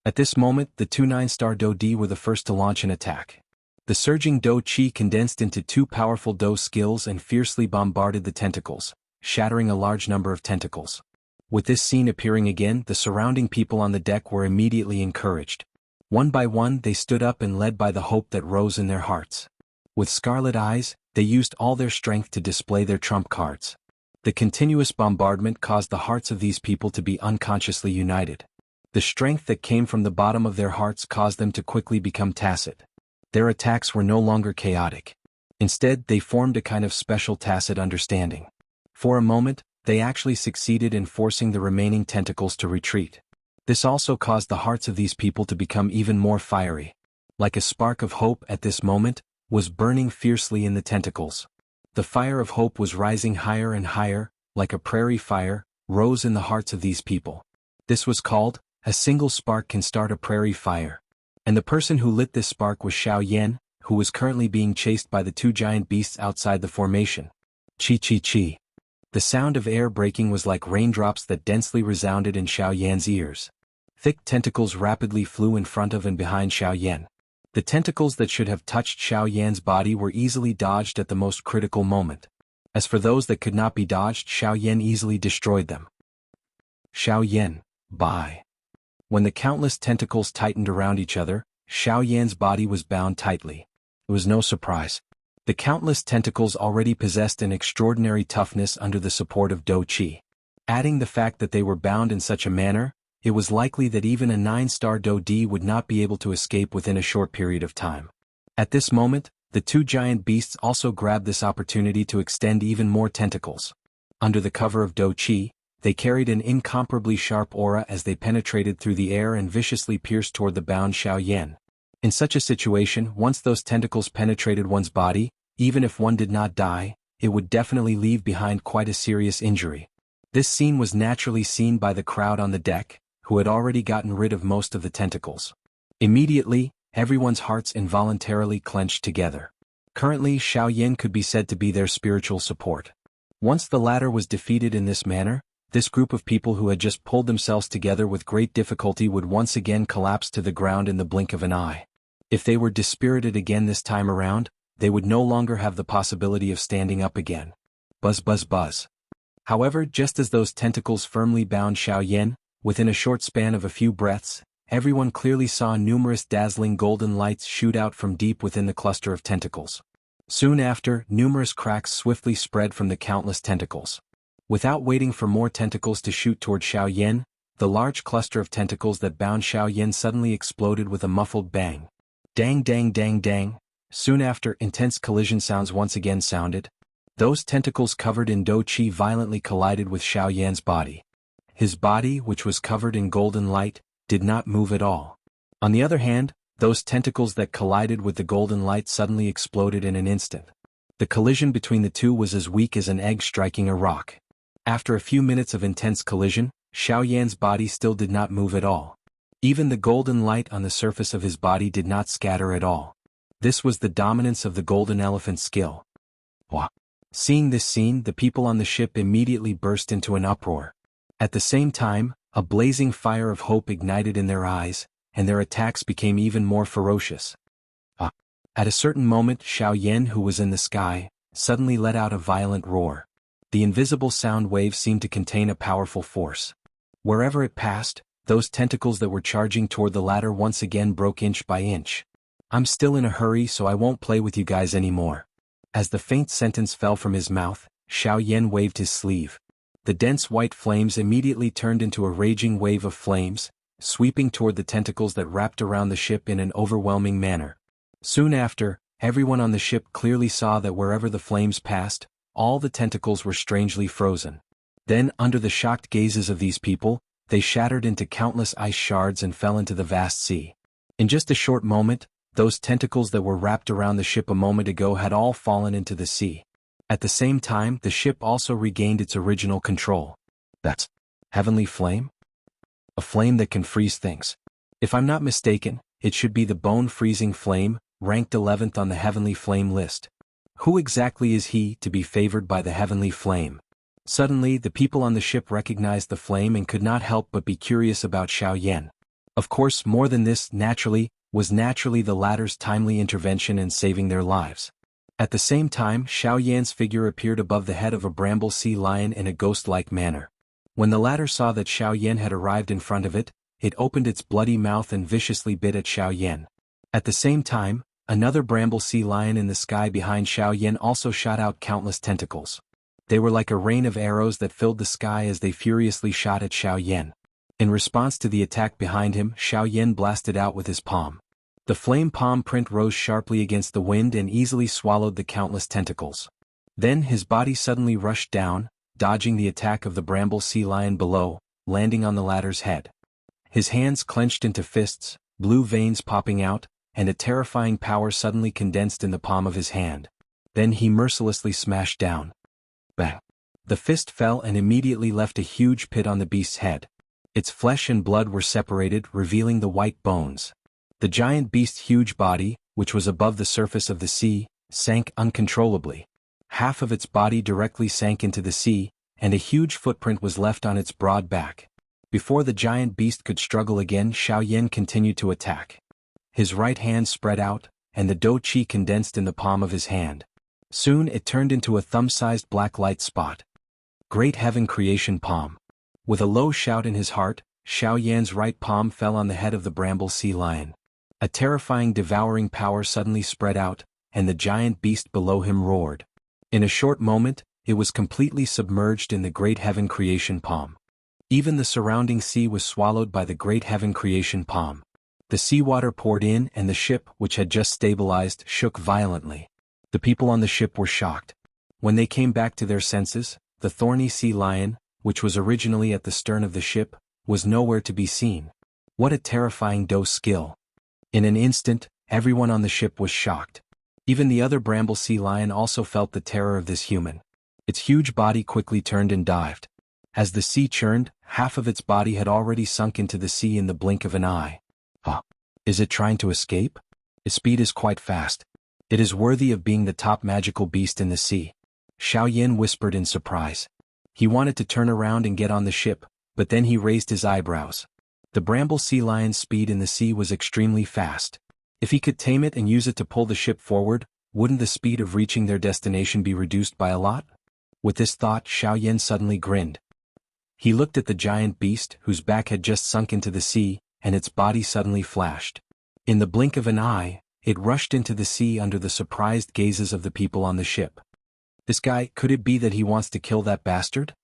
At this moment, the 2 9-star Do D were the first to launch an attack. The surging Do Chi condensed into 2 powerful Do skills and fiercely bombarded the tentacles, shattering a large number of tentacles. With this scene appearing again, the surrounding people on the deck were immediately encouraged. One by one they stood up and led by the hope that rose in their hearts. With scarlet eyes, they used all their strength to display their trump cards. The continuous bombardment caused the hearts of these people to be unconsciously united. The strength that came from the bottom of their hearts caused them to quickly become tacit. Their attacks were no longer chaotic. Instead, they formed a kind of special tacit understanding. For a moment, they actually succeeded in forcing the remaining tentacles to retreat. This also caused the hearts of these people to become even more fiery. Like a spark of hope at this moment, was burning fiercely in the tentacles. The fire of hope was rising higher and higher, like a prairie fire, rose in the hearts of these people. This was called, a single spark can start a prairie fire. And the person who lit this spark was Xiao Yan, who was currently being chased by the two giant beasts outside the formation. Chi chi chi. The sound of air breaking was like raindrops that densely resounded in Xiao Yan's ears. Thick tentacles rapidly flew in front of and behind Xiao Yan. The tentacles that should have touched Xiao Yan's body were easily dodged at the most critical moment. As for those that could not be dodged, Xiao Yan easily destroyed them. Xiao Yan, bye. When the countless tentacles tightened around each other, Xiao Yan's body was bound tightly. It was no surprise. The countless tentacles already possessed an extraordinary toughness under the support of Do Qi. Adding the fact that they were bound in such a manner, it was likely that even a 9-star Do Di would not be able to escape within a short period of time. At this moment, the two giant beasts also grabbed this opportunity to extend even more tentacles. Under the cover of Do Qi, they carried an incomparably sharp aura as they penetrated through the air and viciously pierced toward the bound Xiao Yan. In such a situation, once those tentacles penetrated one's body, even if one did not die, it would definitely leave behind quite a serious injury. This scene was naturally seen by the crowd on the deck, who had already gotten rid of most of the tentacles. Immediately, everyone's hearts involuntarily clenched together. Currently, Xiao Yan could be said to be their spiritual support. Once the latter was defeated in this manner, this group of people who had just pulled themselves together with great difficulty would once again collapse to the ground in the blink of an eye. If they were dispirited again this time around, they would no longer have the possibility of standing up again. Buzz buzz buzz. However, just as those tentacles firmly bound Xiao Yan, within a short span of a few breaths, everyone clearly saw numerous dazzling golden lights shoot out from deep within the cluster of tentacles. Soon after, numerous cracks swiftly spread from the countless tentacles. Without waiting for more tentacles to shoot toward Xiao Yan, the large cluster of tentacles that bound Xiao Yan suddenly exploded with a muffled bang. Dang dang dang dang. Soon after, intense collision sounds once again sounded. Those tentacles covered in Do Qi violently collided with Xiao Yan's body. His body, which was covered in golden light, did not move at all. On the other hand, those tentacles that collided with the golden light suddenly exploded in an instant. The collision between the two was as weak as an egg striking a rock. After a few minutes of intense collision, Xiao Yan's body still did not move at all. Even the golden light on the surface of his body did not scatter at all. This was the dominance of the golden elephant's skill. Wah! Seeing this scene, the people on the ship immediately burst into an uproar. At the same time, a blazing fire of hope ignited in their eyes, and their attacks became even more ferocious. At a certain moment, Xiao Yan, who was in the sky, suddenly let out a violent roar. The invisible sound wave seemed to contain a powerful force. Wherever it passed, those tentacles that were charging toward the ladder once again broke inch by inch. I'm still in a hurry, so I won't play with you guys anymore. As the faint sentence fell from his mouth, Xiao Yan waved his sleeve. The dense white flames immediately turned into a raging wave of flames, sweeping toward the tentacles that wrapped around the ship in an overwhelming manner. Soon after, everyone on the ship clearly saw that wherever the flames passed, all the tentacles were strangely frozen. Then, under the shocked gazes of these people, they shattered into countless ice shards and fell into the vast sea. In just a short moment, those tentacles that were wrapped around the ship a moment ago had all fallen into the sea. At the same time, the ship also regained its original control. That's heavenly flame? A flame that can freeze things. If I'm not mistaken, it should be the bone-freezing flame, ranked 11th on the heavenly flame list. Who exactly is he to be favored by the heavenly flame? Suddenly, the people on the ship recognized the flame and could not help but be curious about Xiao Yan. Of course, more than this, was the latter's timely intervention in saving their lives. At the same time, Xiao Yan's figure appeared above the head of a bramble sea lion in a ghost-like manner. When the latter saw that Xiao Yan had arrived in front of it, it opened its bloody mouth and viciously bit at Xiao Yan. At the same time, another bramble sea lion in the sky behind Xiao Yan also shot out countless tentacles. They were like a rain of arrows that filled the sky as they furiously shot at Xiao Yan. In response to the attack behind him, Xiao Yan blasted out with his palm. The flame palm print rose sharply against the wind and easily swallowed the countless tentacles. Then his body suddenly rushed down, dodging the attack of the bramble sea lion below, landing on the latter's head. His hands clenched into fists, blue veins popping out, and a terrifying power suddenly condensed in the palm of his hand. Then he mercilessly smashed down. Bang! The fist fell and immediately left a huge pit on the beast's head. Its flesh and blood were separated, revealing the white bones. The giant beast's huge body, which was above the surface of the sea, sank uncontrollably. Half of its body directly sank into the sea, and a huge footprint was left on its broad back. Before the giant beast could struggle again, Xiaoyan continued to attack. His right hand spread out, and the dou qi condensed in the palm of his hand. Soon it turned into a thumb-sized black light spot. Great Heaven Creation Palm. With a low shout in his heart, Xiaoyan's right palm fell on the head of the bramble sea lion. A terrifying devouring power suddenly spread out, and the giant beast below him roared. In a short moment, it was completely submerged in the Great Heaven Creation Palm. Even the surrounding sea was swallowed by the Great Heaven Creation Palm. The seawater poured in and the ship, which had just stabilized, shook violently. The people on the ship were shocked. When they came back to their senses, the thorny sea lion, which was originally at the stern of the ship, was nowhere to be seen. What a terrifying dou skill! In an instant, everyone on the ship was shocked. Even the other bramble sea lion also felt the terror of this human. Its huge body quickly turned and dived. As the sea churned, half of its body had already sunk into the sea in the blink of an eye. Is it trying to escape? Its speed is quite fast. It is worthy of being the top magical beast in the sea. Xiaoyan whispered in surprise. He wanted to turn around and get on the ship, but then he raised his eyebrows. The bramble sea lion's speed in the sea was extremely fast. If he could tame it and use it to pull the ship forward, wouldn't the speed of reaching their destination be reduced by a lot? With this thought, Xiaoyan suddenly grinned. He looked at the giant beast, whose back had just sunk into the sea, and its body suddenly flashed. In the blink of an eye, it rushed into the sea under the surprised gazes of the people on the ship. This guy, could it be that he wants to kill that bastard?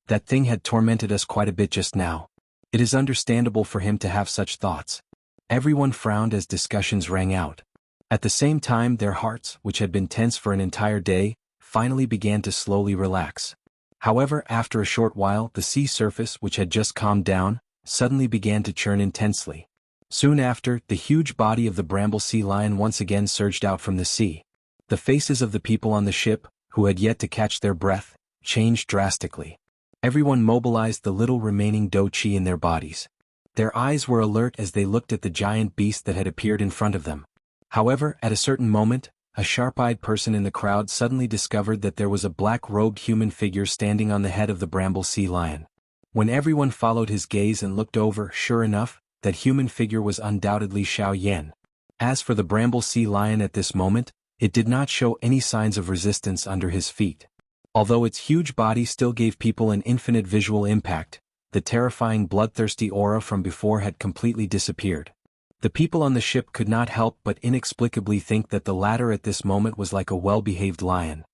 That thing had tormented us quite a bit just now. It is understandable for him to have such thoughts. Everyone frowned as discussions rang out. At the same time, their hearts, which had been tense for an entire day, finally began to slowly relax. However, after a short while, the sea surface, which had just calmed down, suddenly began to churn intensely. Soon after, the huge body of the bramble sea lion once again surged out from the sea. The faces of the people on the ship, who had yet to catch their breath, changed drastically. Everyone mobilized the little remaining dou qi in their bodies. Their eyes were alert as they looked at the giant beast that had appeared in front of them. However, at a certain moment, a sharp-eyed person in the crowd suddenly discovered that there was a black-robed human figure standing on the head of the bramble sea lion. When everyone followed his gaze and looked over, sure enough, that human figure was undoubtedly Xiaoyan. As for the bramble sea lion at this moment, it did not show any signs of resistance under his feet. Although its huge body still gave people an infinite visual impact, the terrifying bloodthirsty aura from before had completely disappeared. The people on the ship could not help but inexplicably think that the latter at this moment was like a well-behaved lion.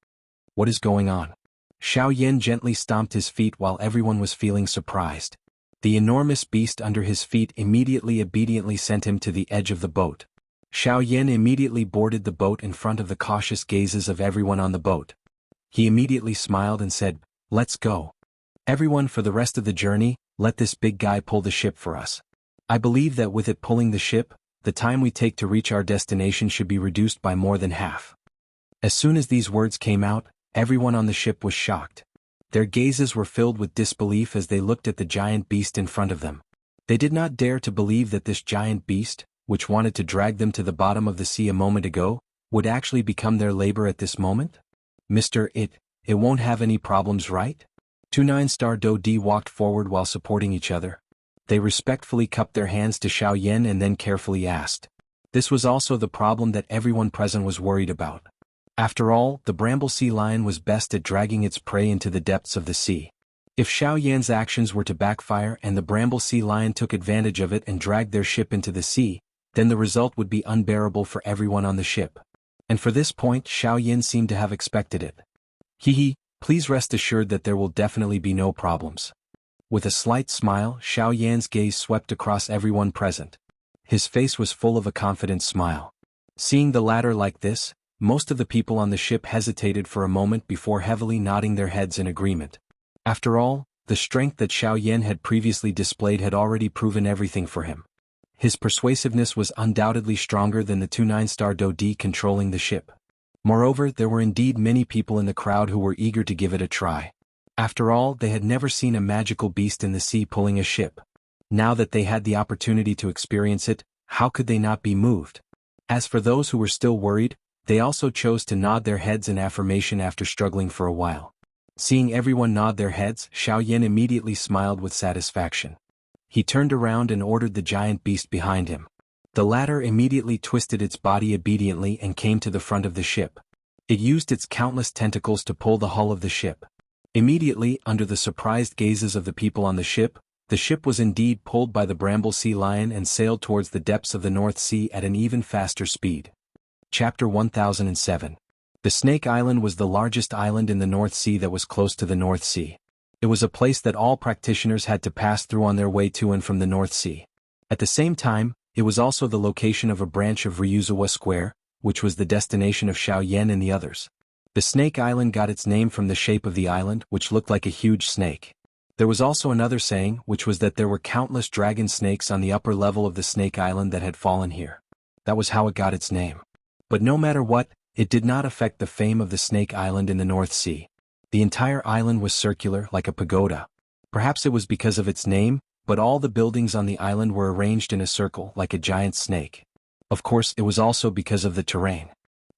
What is going on? Xiaoyan gently stomped his feet while everyone was feeling surprised. The enormous beast under his feet immediately obediently sent him to the edge of the boat. Xiaoyan immediately boarded the boat in front of the cautious gazes of everyone on the boat. He immediately smiled and said, "Let's go. Everyone, for the rest of the journey, let this big guy pull the ship for us. I believe that with it pulling the ship, the time we take to reach our destination should be reduced by more than half." As soon as these words came out, everyone on the ship was shocked. Their gazes were filled with disbelief as they looked at the giant beast in front of them. They did not dare to believe that this giant beast, which wanted to drag them to the bottom of the sea a moment ago, would actually become their labor at this moment. "Mr. It won't have any problems, right?" Two 9-star Dou Di walked forward while supporting each other. They respectfully cupped their hands to Xiaoyan and then carefully asked. This was also the problem that everyone present was worried about. After all, the bramble sea lion was best at dragging its prey into the depths of the sea. If Xiaoyan's actions were to backfire and the bramble sea lion took advantage of it and dragged their ship into the sea, then the result would be unbearable for everyone on the ship. And for this point, Xiaoyan seemed to have expected it. Please rest assured that there will definitely be no problems." With a slight smile, Xiaoyan's gaze swept across everyone present. His face was full of a confident smile. Seeing the latter like this, most of the people on the ship hesitated for a moment before heavily nodding their heads in agreement. After all, the strength that Xiao Yan had previously displayed had already proven everything for him. His persuasiveness was undoubtedly stronger than the two 9-star Do-Di controlling the ship. Moreover, there were indeed many people in the crowd who were eager to give it a try. After all, they had never seen a magical beast in the sea pulling a ship. Now that they had the opportunity to experience it, how could they not be moved? As for those who were still worried, they also chose to nod their heads in affirmation after struggling for a while. Seeing everyone nod their heads, Xiao Yan immediately smiled with satisfaction. He turned around and ordered the giant beast behind him. The latter immediately twisted its body obediently and came to the front of the ship. It used its countless tentacles to pull the hull of the ship. Immediately, under the surprised gazes of the people on the ship was indeed pulled by the bramble sea lion and sailed towards the depths of the North Sea at an even faster speed. Chapter 1007. The Snake Island was the largest island in the North Sea that was close to the North Sea. It was a place that all practitioners had to pass through on their way to and from the North Sea. At the same time, it was also the location of a branch of Ryuzawa Square, which was the destination of Xiao Yan and the others. The Snake Island got its name from the shape of the island, which looked like a huge snake. There was also another saying, which was that there were countless dragon snakes on the upper level of the Snake Island that had fallen here. That was how it got its name. But no matter what, it did not affect the fame of the Snake Island in the North Sea. The entire island was circular, like a pagoda. Perhaps it was because of its name, but all the buildings on the island were arranged in a circle, like a giant snake. Of course, it was also because of the terrain.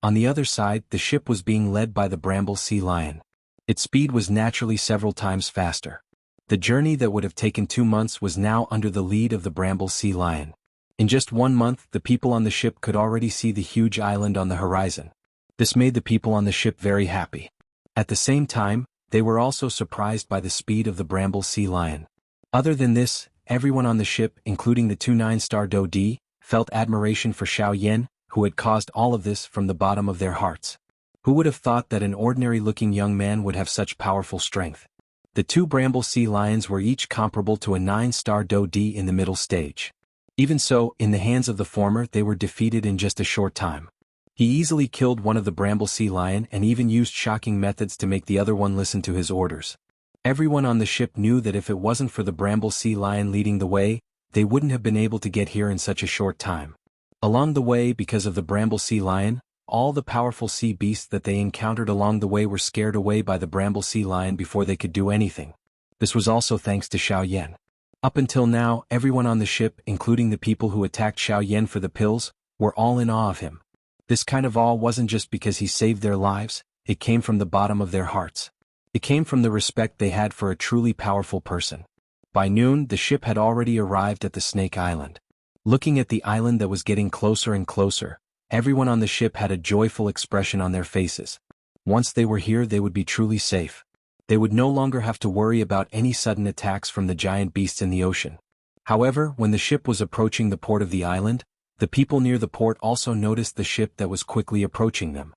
On the other side, the ship was being led by the bramble sea lion. Its speed was naturally several times faster. The journey that would have taken 2 months was now under the lead of the bramble sea lion. In just 1 month, the people on the ship could already see the huge island on the horizon. This made the people on the ship very happy. At the same time, they were also surprised by the speed of the bramble sea lion. Other than this, everyone on the ship, including the two 9-star Do-Di, felt admiration for Xiao Yan, who had caused all of this from the bottom of their hearts. Who would have thought that an ordinary-looking young man would have such powerful strength? The two bramble sea lions were each comparable to a 9-star Do-Di in the middle stage. Even so, in the hands of the former they were defeated in just a short time. He easily killed one of the bramble sea lion and even used shocking methods to make the other one listen to his orders. Everyone on the ship knew that if it wasn't for the bramble sea lion leading the way, they wouldn't have been able to get here in such a short time. Along the way, because of the bramble sea lion, all the powerful sea beasts that they encountered along the way were scared away by the bramble sea lion before they could do anything. This was also thanks to Xiao Yan. Up until now, everyone on the ship, including the people who attacked Xiao Yan for the pills, were all in awe of him. This kind of awe wasn't just because he saved their lives, it came from the bottom of their hearts. It came from the respect they had for a truly powerful person. By noon, the ship had already arrived at the Snake Island. Looking at the island that was getting closer and closer, everyone on the ship had a joyful expression on their faces. Once they were here, they would be truly safe. They would no longer have to worry about any sudden attacks from the giant beasts in the ocean. However, when the ship was approaching the port of the island, the people near the port also noticed the ship that was quickly approaching them.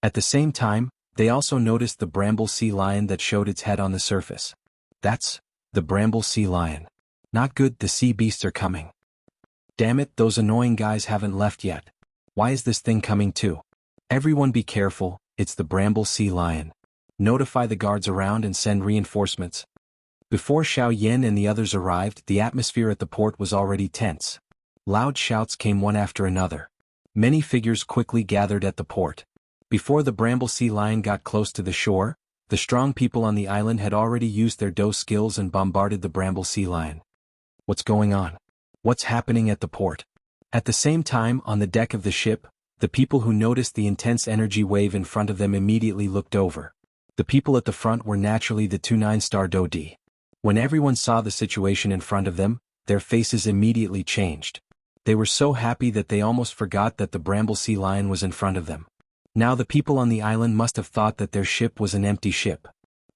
At the same time, they also noticed the bramble sea lion that showed its head on the surface. That's the bramble sea lion. Not good, the sea beasts are coming. Damn it, those annoying guys haven't left yet. Why is this thing coming too? Everyone be careful, it's the bramble sea lion. Notify the guards around and send reinforcements. Before Xiao Yan and the others arrived, the atmosphere at the port was already tense. Loud shouts came one after another. Many figures quickly gathered at the port. Before the bramble sea lion got close to the shore, the strong people on the island had already used their Do skills and bombarded the bramble sea lion. What's going on? What's happening at the port? At the same time, on the deck of the ship, the people who noticed the intense energy wave in front of them immediately looked over. The people at the front were naturally the two 9-star Do-Di. When everyone saw the situation in front of them, their faces immediately changed. They were so happy that they almost forgot that the bramble sea lion was in front of them. Now the people on the island must have thought that their ship was an empty ship.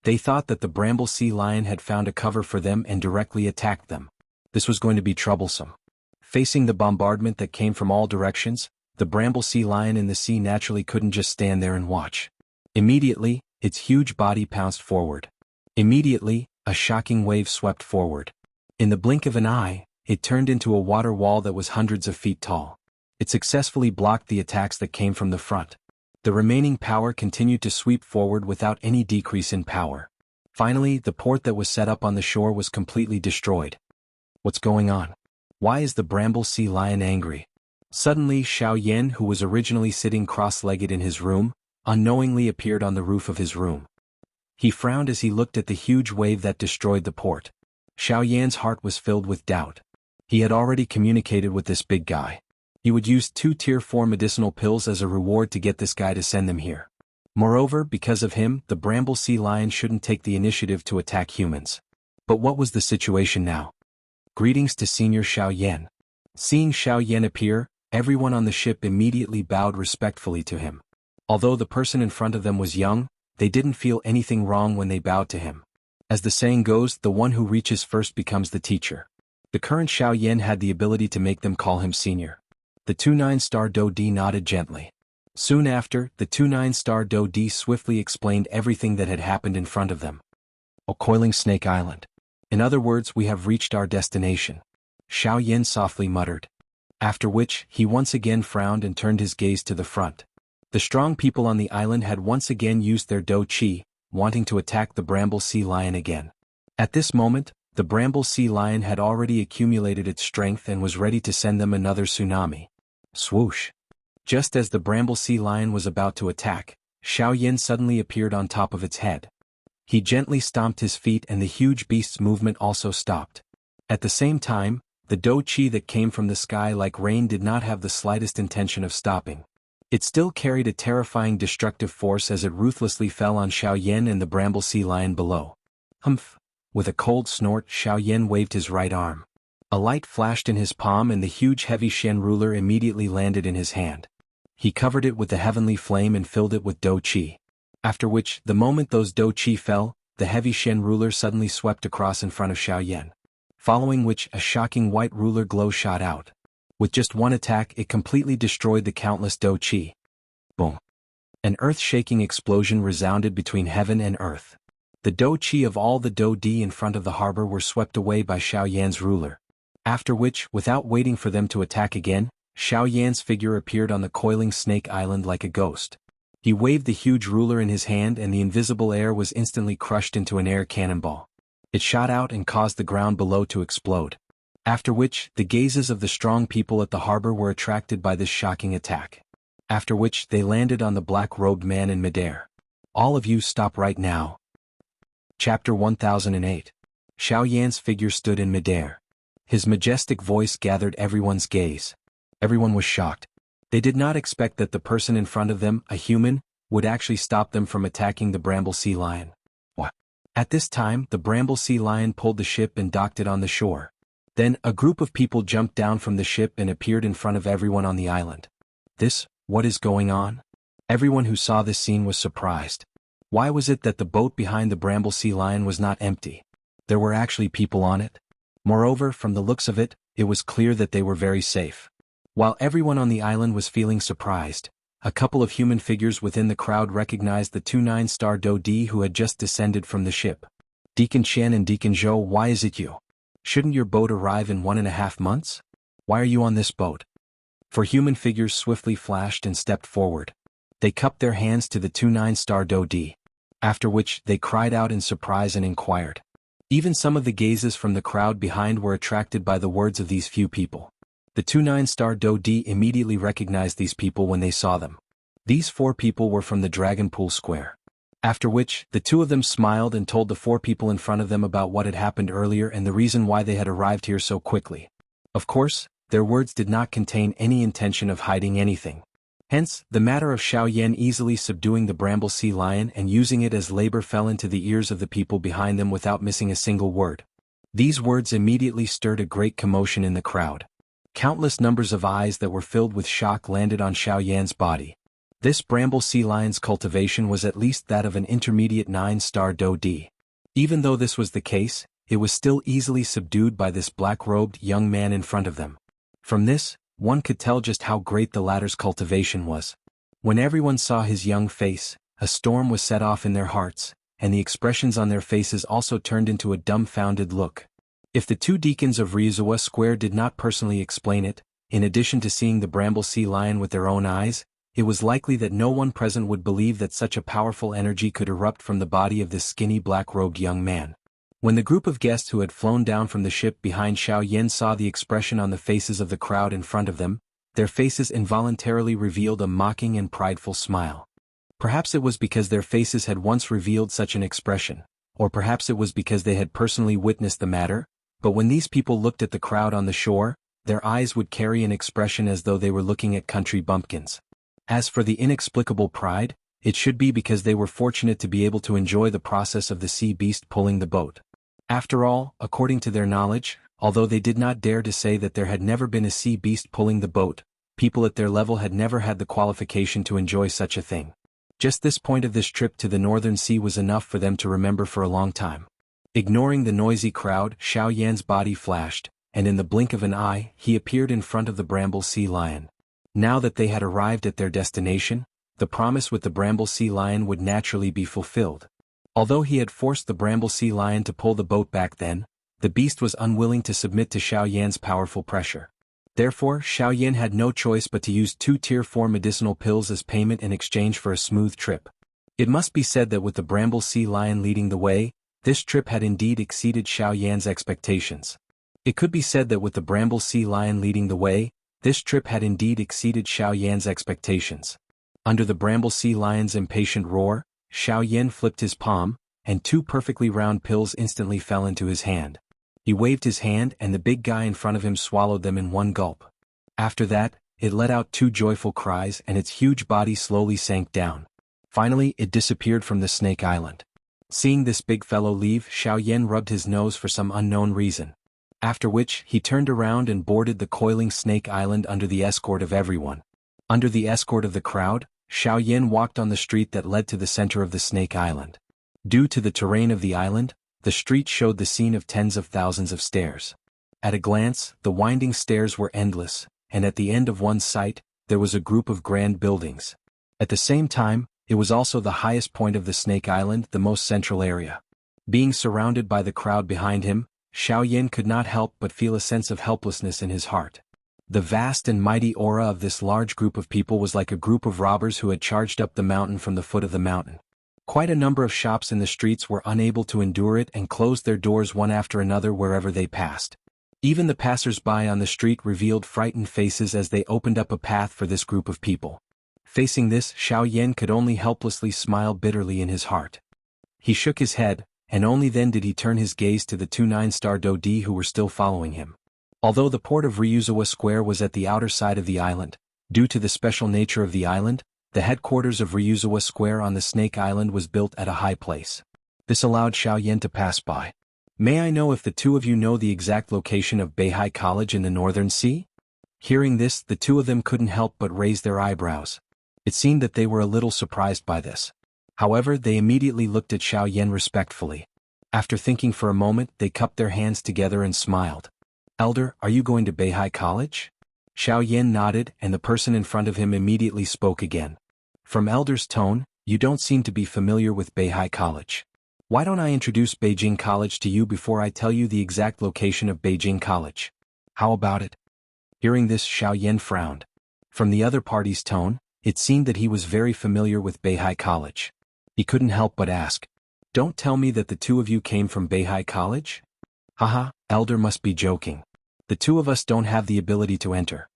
They thought that the bramble sea lion had found a cover for them and directly attacked them. This was going to be troublesome. Facing the bombardment that came from all directions, the bramble sea lion in the sea naturally couldn't just stand there and watch. Immediately, its huge body pounced forward. Immediately, a shocking wave swept forward. In the blink of an eye, it turned into a water wall that was hundreds of feet tall. It successfully blocked the attacks that came from the front. The remaining power continued to sweep forward without any decrease in power. Finally, the port that was set up on the shore was completely destroyed. What's going on? Why is the Bramble Sea Lion angry? Suddenly, Xiao Yan, who was originally sitting cross-legged in his room, unknowingly appeared on the roof of his room. He frowned as he looked at the huge wave that destroyed the port. Xiao Yan's heart was filled with doubt. He had already communicated with this big guy. He would use 2 Tier 4 medicinal pills as a reward to get this guy to send them here. Moreover, because of him, the Bramble Sea Lion shouldn't take the initiative to attack humans. But what was the situation now? Greetings to Senior Xiao Yan. Seeing Xiao Yan appear, everyone on the ship immediately bowed respectfully to him. Although the person in front of them was young, they didn't feel anything wrong when they bowed to him. As the saying goes, the one who reaches first becomes the teacher. The current Xiao Yan had the ability to make them call him senior. The 2-9-star Do Di nodded gently. Soon after, the 2-9-star Do Di swiftly explained everything that had happened in front of them. A coiling snake island. In other words, we have reached our destination. Xiao Yan softly muttered. After which, he once again frowned and turned his gaze to the front. The strong people on the island had once again used their Do Chi, wanting to attack the Bramble Sea Lion again. At this moment, the Bramble Sea Lion had already accumulated its strength and was ready to send them another tsunami. Swoosh! Just as the Bramble Sea Lion was about to attack, Xiao Yan suddenly appeared on top of its head. He gently stomped his feet and the huge beast's movement also stopped. At the same time, the Do Chi that came from the sky like rain did not have the slightest intention of stopping. It still carried a terrifying destructive force as it ruthlessly fell on Xiao Yan and the Bramble Sea Lion below. Humph! With a cold snort, Xiao Yan waved his right arm. A light flashed in his palm and the huge heavy Shen ruler immediately landed in his hand. He covered it with the heavenly flame and filled it with Do Chi. After which, the moment those Do Chi fell, the heavy Shen ruler suddenly swept across in front of Xiao Yan. Following which, a shocking white ruler glow shot out. With just one attack, it completely destroyed the countless Do Chi. Boom! An earth-shaking explosion resounded between heaven and earth. The Do Chi of all the Do Di in front of the harbor were swept away by Xiao Yan's ruler. After which, without waiting for them to attack again, Xiao Yan's figure appeared on the coiling snake island like a ghost. He waved the huge ruler in his hand and the invisible air was instantly crushed into an air cannonball. It shot out and caused the ground below to explode. After which, the gazes of the strong people at the harbor were attracted by this shocking attack. After which, they landed on the black-robed man in midair. All of you stop right now. Chapter 1008. Xiao Yan's figure stood in midair. His majestic voice gathered everyone's gaze. Everyone was shocked. They did not expect that the person in front of them, a human, would actually stop them from attacking the Bramble Sea Lion. What? At this time, the Bramble Sea Lion pulled the ship and docked it on the shore. Then, a group of people jumped down from the ship and appeared in front of everyone on the island. What is going on? Everyone who saw this scene was surprised. Why was it that the boat behind the Bramble Sea Lion was not empty? There were actually people on it. Moreover, from the looks of it, it was clear that they were very safe. While everyone on the island was feeling surprised, a couple of human figures within the crowd recognized the 2-9-star Do Di who had just descended from the ship. Deacon Chen and Deacon Zhou, why is it you? Shouldn't your boat arrive in 1.5 months? Why are you on this boat? For human figures swiftly flashed and stepped forward. They cupped their hands to the 2-9-star Do Di. After which, they cried out in surprise and inquired. Even some of the gazes from the crowd behind were attracted by the words of these few people. The 2-9-star Do Di immediately recognized these people when they saw them. These 4 people were from the Dragon Pool Square. After which, the 2 of them smiled and told the 4 people in front of them about what had happened earlier and the reason why they had arrived here so quickly. Of course, their words did not contain any intention of hiding anything. Hence, the matter of Xiao Yan easily subduing the Bramble Sea Lion and using it as labor fell into the ears of the people behind them without missing a single word. These words immediately stirred a great commotion in the crowd. Countless numbers of eyes that were filled with shock landed on Xiao Yan's body. This Bramble Sea Lion's cultivation was at least that of an intermediate 9-star Do Di. Even though this was the case, it was still easily subdued by this black-robed young man in front of them. From this, one could tell just how great the latter's cultivation was. When everyone saw his young face, a storm was set off in their hearts, and the expressions on their faces also turned into a dumbfounded look. If the two deacons of Ryuzawa Square did not personally explain it, in addition to seeing the Bramble Sea Lion with their own eyes, it was likely that no one present would believe that such a powerful energy could erupt from the body of this skinny black-robed young man. When the group of guests who had flown down from the ship behind Xiao Yan saw the expression on the faces of the crowd in front of them, their faces involuntarily revealed a mocking and prideful smile. Perhaps it was because their faces had once revealed such an expression, or perhaps it was because they had personally witnessed the matter, but when these people looked at the crowd on the shore, their eyes would carry an expression as though they were looking at country bumpkins. As for the inexplicable pride, it should be because they were fortunate to be able to enjoy the process of the sea beast pulling the boat. After all, according to their knowledge, although they did not dare to say that there had never been a sea beast pulling the boat, people at their level had never had the qualification to enjoy such a thing. Just this point of this trip to the Northern Sea was enough for them to remember for a long time. Ignoring the noisy crowd, Xiao Yan's body flashed, and in the blink of an eye, he appeared in front of the Bramble Sea Lion. Now that they had arrived at their destination, the promise with the Bramble Sea Lion would naturally be fulfilled. Although he had forced the Bramble Sea Lion to pull the boat back then, the beast was unwilling to submit to Xiao Yan's powerful pressure. Therefore, Xiao Yan had no choice but to use 2 Tier 4 medicinal pills as payment in exchange for a smooth trip. It must be said that with the Bramble Sea Lion leading the way, this trip had indeed exceeded Xiao Yan's expectations. It could be said that with the Bramble Sea Lion leading the way, this trip had indeed exceeded Xiao Yan's expectations. Under the Bramble Sea Lion's impatient roar, Xiao Yan flipped his palm, and 2 perfectly round pills instantly fell into his hand. He waved his hand and the big guy in front of him swallowed them in one gulp. After that, it let out 2 joyful cries and its huge body slowly sank down. Finally, it disappeared from the Snake Island. Seeing this big fellow leave, Xiao Yan rubbed his nose for some unknown reason. After which, he turned around and boarded the coiling Snake Island under the escort of everyone. Under the escort of the crowd, Xiao Yan walked on the street that led to the center of the Snake Island. Due to the terrain of the island, the street showed the scene of tens of thousands of stairs. At a glance, the winding stairs were endless, and at the end of one sight, there was a group of grand buildings. At the same time, it was also the highest point of the Snake Island, the most central area. Being surrounded by the crowd behind him, Xiao Yan could not help but feel a sense of helplessness in his heart. The vast and mighty aura of this large group of people was like a group of robbers who had charged up the mountain from the foot of the mountain. Quite a number of shops in the streets were unable to endure it and closed their doors one after another wherever they passed. Even the passers-by on the street revealed frightened faces as they opened up a path for this group of people. Facing this, Xiao Yan could only helplessly smile bitterly in his heart. He shook his head, and only then did he turn his gaze to the 2 9-star Dodi who were still following him. Although the port of Ryuzawa Square was at the outer side of the island, due to the special nature of the island, the headquarters of Ryuzawa Square on the Snake Island was built at a high place. This allowed Xiao Yan to pass by. May I know if the 2 of you know the exact location of Beihai College in the Northern Sea? Hearing this, the 2 of them couldn't help but raise their eyebrows. It seemed that they were a little surprised by this. However, they immediately looked at Xiao Yan respectfully. After thinking for a moment, they cupped their hands together and smiled. "Elder, are you going to Beihai College?" Xiao Yan nodded and the person in front of him immediately spoke again. "From Elder's tone, you don't seem to be familiar with Beihai College. Why don't I introduce Beijing College to you before I tell you the exact location of Beijing College? How about it?" Hearing this, Xiao Yan frowned. From the other party's tone, it seemed that he was very familiar with Beihai College. He couldn't help but ask, "Don't tell me that the 2 of you came from Beihai College?" "Haha, Elder must be joking. The 2 of us don't have the ability to enter."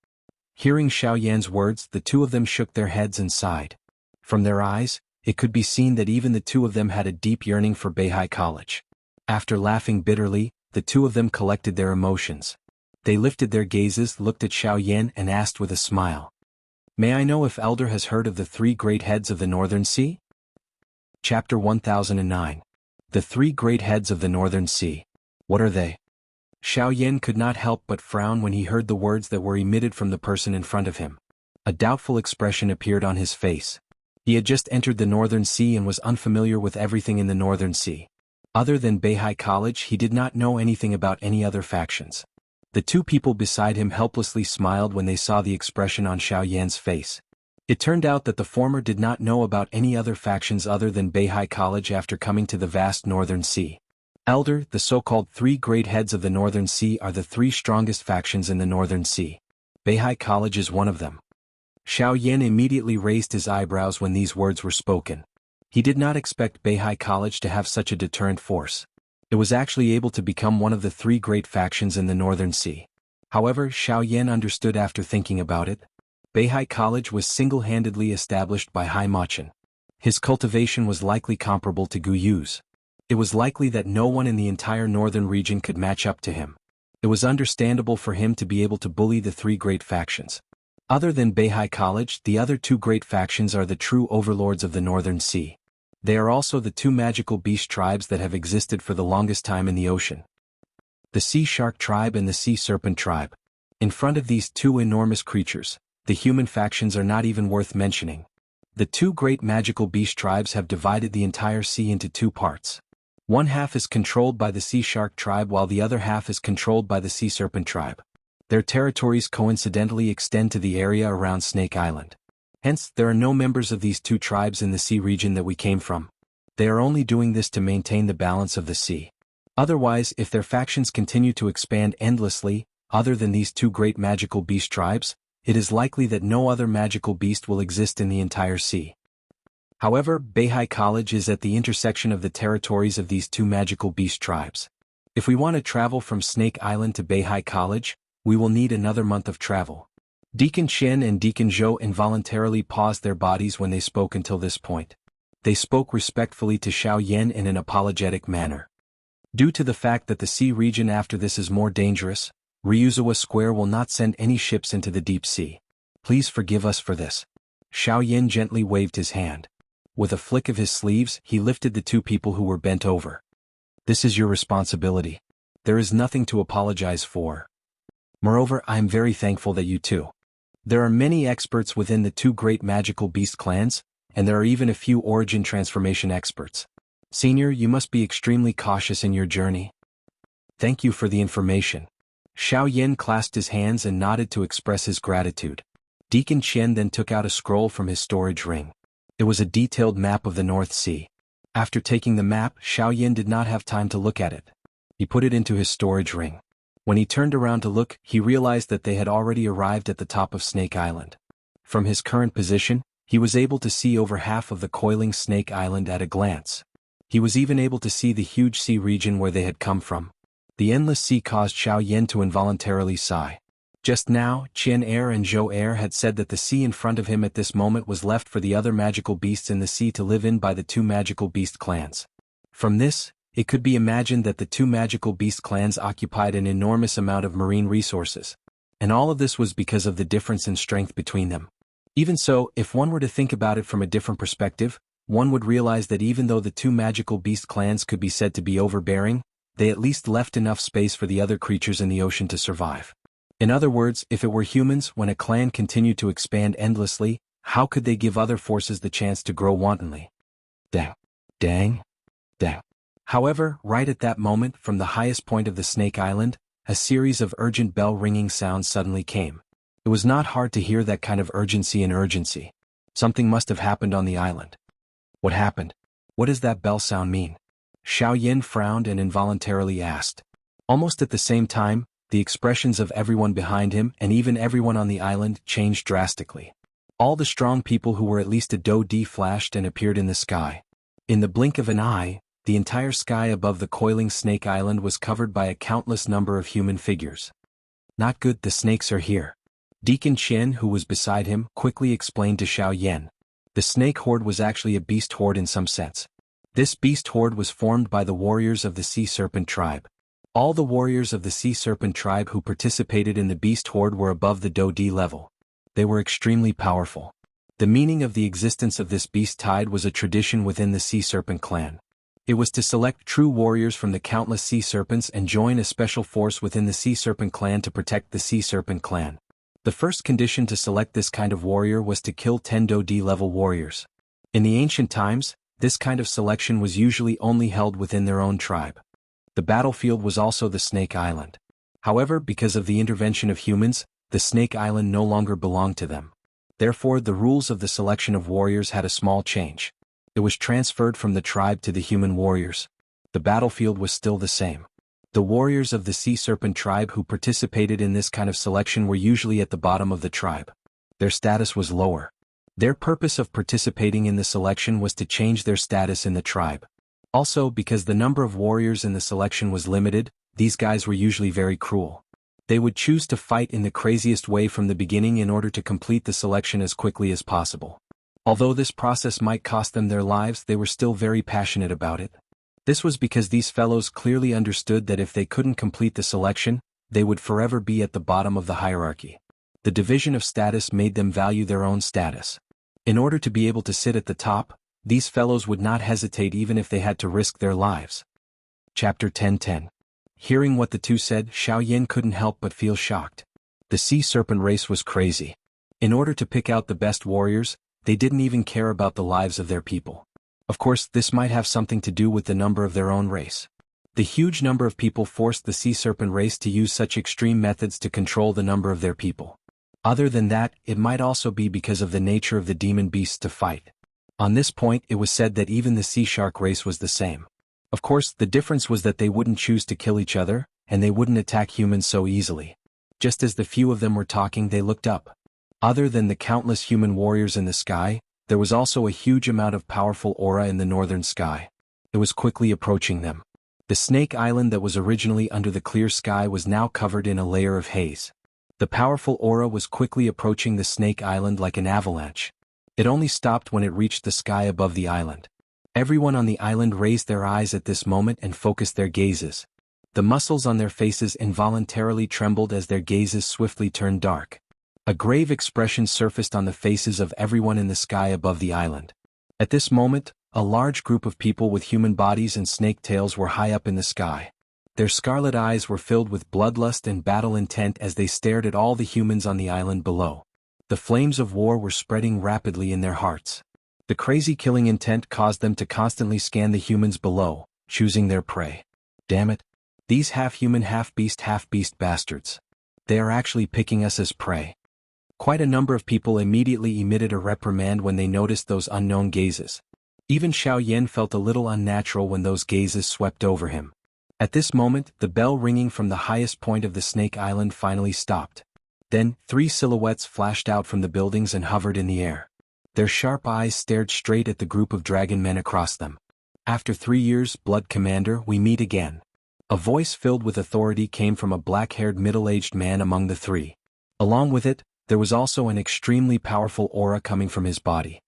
Hearing Xiao Yan's words, the 2 of them shook their heads and sighed. From their eyes, it could be seen that even the 2 of them had a deep yearning for Beihai College. After laughing bitterly, the 2 of them collected their emotions. They lifted their gazes, looked at Xiao Yan and asked with a smile, "May I know if Elder has heard of the 3 great heads of the Northern Sea?" Chapter 1009. The 3 great heads of the Northern Sea. What are they? Xiao Yan could not help but frown when he heard the words that were emitted from the person in front of him. A doubtful expression appeared on his face. He had just entered the Northern Sea and was unfamiliar with everything in the Northern Sea. Other than Beihai College, he did not know anything about any other factions. The 2 people beside him helplessly smiled when they saw the expression on Xiao Yan's face. It turned out that the former did not know about any other factions other than Beihai College after coming to the vast Northern Sea. Elder, the so-called three great heads of the Northern Sea are the three strongest factions in the Northern Sea. Beihai College is one of them. Xiao Yan immediately raised his eyebrows when these words were spoken. He did not expect Beihai College to have such a deterrent force. It was actually able to become one of the three great factions in the Northern Sea. However, Xiao Yan understood after thinking about it. Beihai College was single-handedly established by Hai Machin. His cultivation was likely comparable to Gu Yu's. It was likely that no one in the entire northern region could match up to him. It was understandable for him to be able to bully the three great factions. Other than Beihai College, the other two great factions are the true overlords of the Northern Sea. They are also the two magical beast tribes that have existed for the longest time in the ocean. The Sea Shark tribe and the Sea Serpent tribe. In front of these two enormous creatures, the human factions are not even worth mentioning. The two great magical beast tribes have divided the entire sea into two parts. One half is controlled by the Sea Shark tribe while the other half is controlled by the Sea Serpent tribe. Their territories coincidentally extend to the area around Snake Island. Hence, there are no members of these two tribes in the sea region that we came from. They are only doing this to maintain the balance of the sea. Otherwise, if their factions continue to expand endlessly, other than these two great magical beast tribes, it is likely that no other magical beast will exist in the entire sea. However, Beihai College is at the intersection of the territories of these two magical beast tribes. If we want to travel from Snake Island to Beihai College, we will need another month of travel. Deacon Chen and Deacon Zhou involuntarily paused their bodies when they spoke until this point. They spoke respectfully to Xiao Yan in an apologetic manner. Due to the fact that the sea region after this is more dangerous, Ryuzawa Square will not send any ships into the deep sea. Please forgive us for this. Xiao Yan gently waved his hand. With a flick of his sleeves, he lifted the two people who were bent over. This is your responsibility. There is nothing to apologize for. Moreover, I am very thankful that you too. There are many experts within the two great magical beast clans, and there are even a few origin transformation experts. Senior, you must be extremely cautious in your journey. Thank you for the information. Xiao Yan clasped his hands and nodded to express his gratitude. Deacon Chen then took out a scroll from his storage ring. It was a detailed map of the North Sea. After taking the map, Xiao Yan did not have time to look at it. He put it into his storage ring. When he turned around to look, he realized that they had already arrived at the top of Snake Island. From his current position, he was able to see over half of the coiling Snake Island at a glance. He was even able to see the huge sea region where they had come from. The endless sea caused Xiao Yan to involuntarily sigh. Just now, Qian Air and Zhou Air had said that the sea in front of him at this moment was left for the other magical beasts in the sea to live in by the two magical beast clans. From this, it could be imagined that the two magical beast clans occupied an enormous amount of marine resources. And all of this was because of the difference in strength between them. Even so, if one were to think about it from a different perspective, one would realize that even though the two magical beast clans could be said to be overbearing, they at least left enough space for the other creatures in the ocean to survive. In other words, if it were humans, when a clan continued to expand endlessly, how could they give other forces the chance to grow wantonly? Dang. However, right at that moment, from the highest point of the Snake Island, a series of urgent bell-ringing sounds suddenly came. It was not hard to hear that kind of urgency. Something must have happened on the island. What happened? What does that bell sound mean? Xiao Yan frowned and involuntarily asked. Almost at the same time, the expressions of everyone behind him and even everyone on the island changed drastically. All the strong people who were at least a Do-D flashed and appeared in the sky. In the blink of an eye, the entire sky above the coiling Snake Island was covered by a countless number of human figures. Not good, the snakes are here. Deacon Chen, who was beside him, quickly explained to Xiao Yan. The snake horde was actually a beast horde in some sense. This beast horde was formed by the warriors of the Sea Serpent tribe. All the warriors of the Sea Serpent tribe who participated in the beast horde were above the Do-D level. They were extremely powerful. The meaning of the existence of this beast tide was a tradition within the Sea Serpent clan. It was to select true warriors from the countless sea serpents and join a special force within the Sea Serpent clan to protect the Sea Serpent clan. The first condition to select this kind of warrior was to kill 10 Do-D level warriors. In the ancient times, this kind of selection was usually only held within their own tribe. The battlefield was also the Snake Island. However, because of the intervention of humans, the Snake Island no longer belonged to them. Therefore, the rules of the selection of warriors had a small change. It was transferred from the tribe to the human warriors. The battlefield was still the same. The warriors of the Sea Serpent tribe who participated in this kind of selection were usually at the bottom of the tribe. Their status was lower. Their purpose of participating in the selection was to change their status in the tribe. Also, because the number of warriors in the selection was limited, these guys were usually very cruel. They would choose to fight in the craziest way from the beginning in order to complete the selection as quickly as possible. Although this process might cost them their lives, they were still very passionate about it. This was because these fellows clearly understood that if they couldn't complete the selection, they would forever be at the bottom of the hierarchy. The division of status made them value their own status. In order to be able to sit at the top, these fellows would not hesitate even if they had to risk their lives. Chapter 10:10. Hearing what the two said, Xiaoyan couldn't help but feel shocked. The Sea Serpent race was crazy. In order to pick out the best warriors, they didn't even care about the lives of their people. Of course, this might have something to do with the number of their own race. The huge number of people forced the Sea Serpent race to use such extreme methods to control the number of their people. Other than that, it might also be because of the nature of the demon beasts to fight. On this point, it was said that even the Sea Shark race was the same. Of course, the difference was that they wouldn't choose to kill each other, and they wouldn't attack humans so easily. Just as the few of them were talking, they looked up. Other than the countless human warriors in the sky, there was also a huge amount of powerful aura in the northern sky. It was quickly approaching them. The Snake Island that was originally under the clear sky was now covered in a layer of haze. The powerful aura was quickly approaching the Snake Island like an avalanche. It only stopped when it reached the sky above the island. Everyone on the island raised their eyes at this moment and focused their gazes. The muscles on their faces involuntarily trembled as their gazes swiftly turned dark. A grave expression surfaced on the faces of everyone in the sky above the island. At this moment, a large group of people with human bodies and snake tails were high up in the sky. Their scarlet eyes were filled with bloodlust and battle intent as they stared at all the humans on the island below. The flames of war were spreading rapidly in their hearts. The crazy killing intent caused them to constantly scan the humans below, choosing their prey. Damn it. These half-human, half-beast bastards. They are actually picking us as prey. Quite a number of people immediately emitted a reprimand when they noticed those unknown gazes. Even Xiaoyan felt a little unnatural when those gazes swept over him. At this moment, the bell ringing from the highest point of the Snake Island finally stopped. Then, 3 silhouettes flashed out from the buildings and hovered in the air. Their sharp eyes stared straight at the group of dragon men across them. After 3 years, Blood Commander, we meet again. A voice filled with authority came from a black-haired middle-aged man among the 3. Along with it, there was also an extremely powerful aura coming from his body.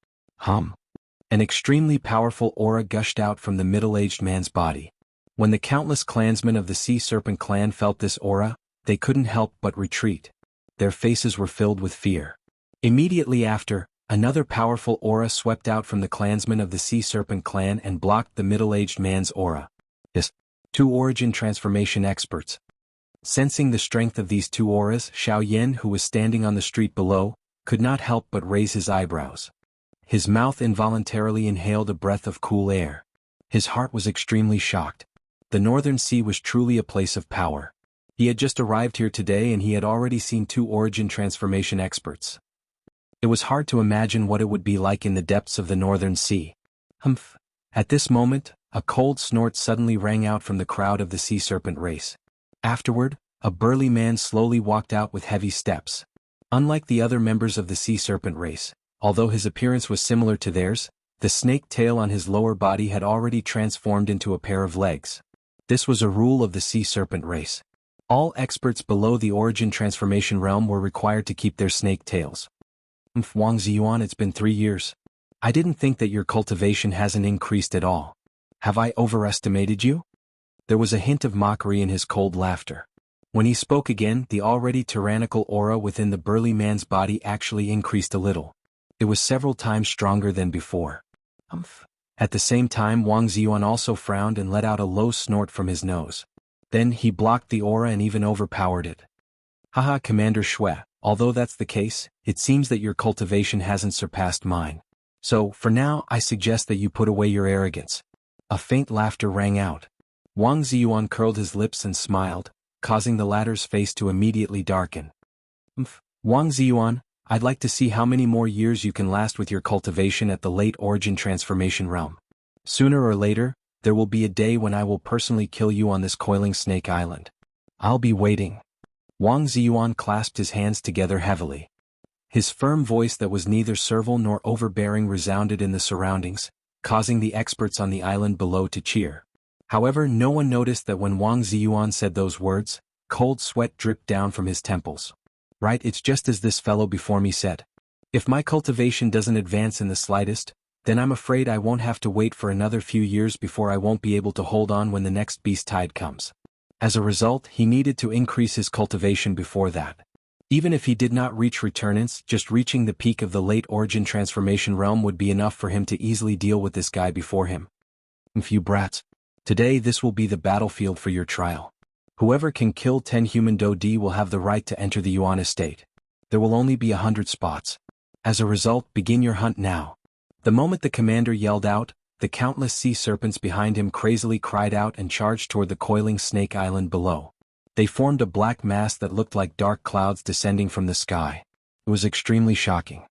An extremely powerful aura gushed out from the middle-aged man's body. When the countless clansmen of the Sea Serpent clan felt this aura, they couldn't help but retreat. Their faces were filled with fear. Immediately after, another powerful aura swept out from the clansmen of the Sea Serpent clan and blocked the middle-aged man's aura. 2 origin transformation experts. Sensing the strength of these 2 auras, Xiaoyan, who was standing on the street below, could not help but raise his eyebrows. His mouth involuntarily inhaled a breath of cool air. His heart was extremely shocked. The Northern Sea was truly a place of power. He had just arrived here today and he had already seen 2 origin transformation experts. It was hard to imagine what it would be like in the depths of the Northern Sea. At this moment, a cold snort suddenly rang out from the crowd of the Sea Serpent race. Afterward, a burly man slowly walked out with heavy steps. Unlike the other members of the Sea Serpent race, although his appearance was similar to theirs, the snake tail on his lower body had already transformed into a pair of legs. This was a rule of the Sea Serpent race. All experts below the origin transformation realm were required to keep their snake tails. Wang Ziyuan, it's been 3 years. I didn't think that your cultivation hasn't increased at all. Have I overestimated you? There was a hint of mockery in his cold laughter. When he spoke again, the already tyrannical aura within the burly man's body actually increased a little. It was several times stronger than before. At the same time, Wang Ziyuan also frowned and let out a low snort from his nose. Then he blocked the aura and even overpowered it. Haha, Commander Shui, although that's the case, it seems that your cultivation hasn't surpassed mine. So, for now, I suggest that you put away your arrogance. A faint laughter rang out. Wang Ziyuan curled his lips and smiled, causing the latter's face to immediately darken. Wang Ziyuan, I'd like to see how many more years you can last with your cultivation at the late origin transformation realm. Sooner or later, there will be a day when I will personally kill you on this coiling snake island. I'll be waiting. Wang Ziyuan clasped his hands together heavily. His firm voice that was neither servile nor overbearing resounded in the surroundings, causing the experts on the island below to cheer. However, no one noticed that when Wang Ziyuan said those words, cold sweat dripped down from his temples. Right, it's just as this fellow before me said. If my cultivation doesn't advance in the slightest, then I'm afraid I won't have to wait for another few years before I won't be able to hold on when the next beast tide comes. As a result, he needed to increase his cultivation before that. Even if he did not reach returnance, just reaching the peak of the late origin transformation realm would be enough for him to easily deal with this guy before him. You brats. Today this will be the battlefield for your trial. Whoever can kill 10 human Dodi will have the right to enter the Yuan estate. There will only be 100 spots. As a result, begin your hunt now. The moment the commander yelled out, the countless sea serpents behind him crazily cried out and charged toward the coiling snake island below. They formed a black mass that looked like dark clouds descending from the sky. It was extremely shocking.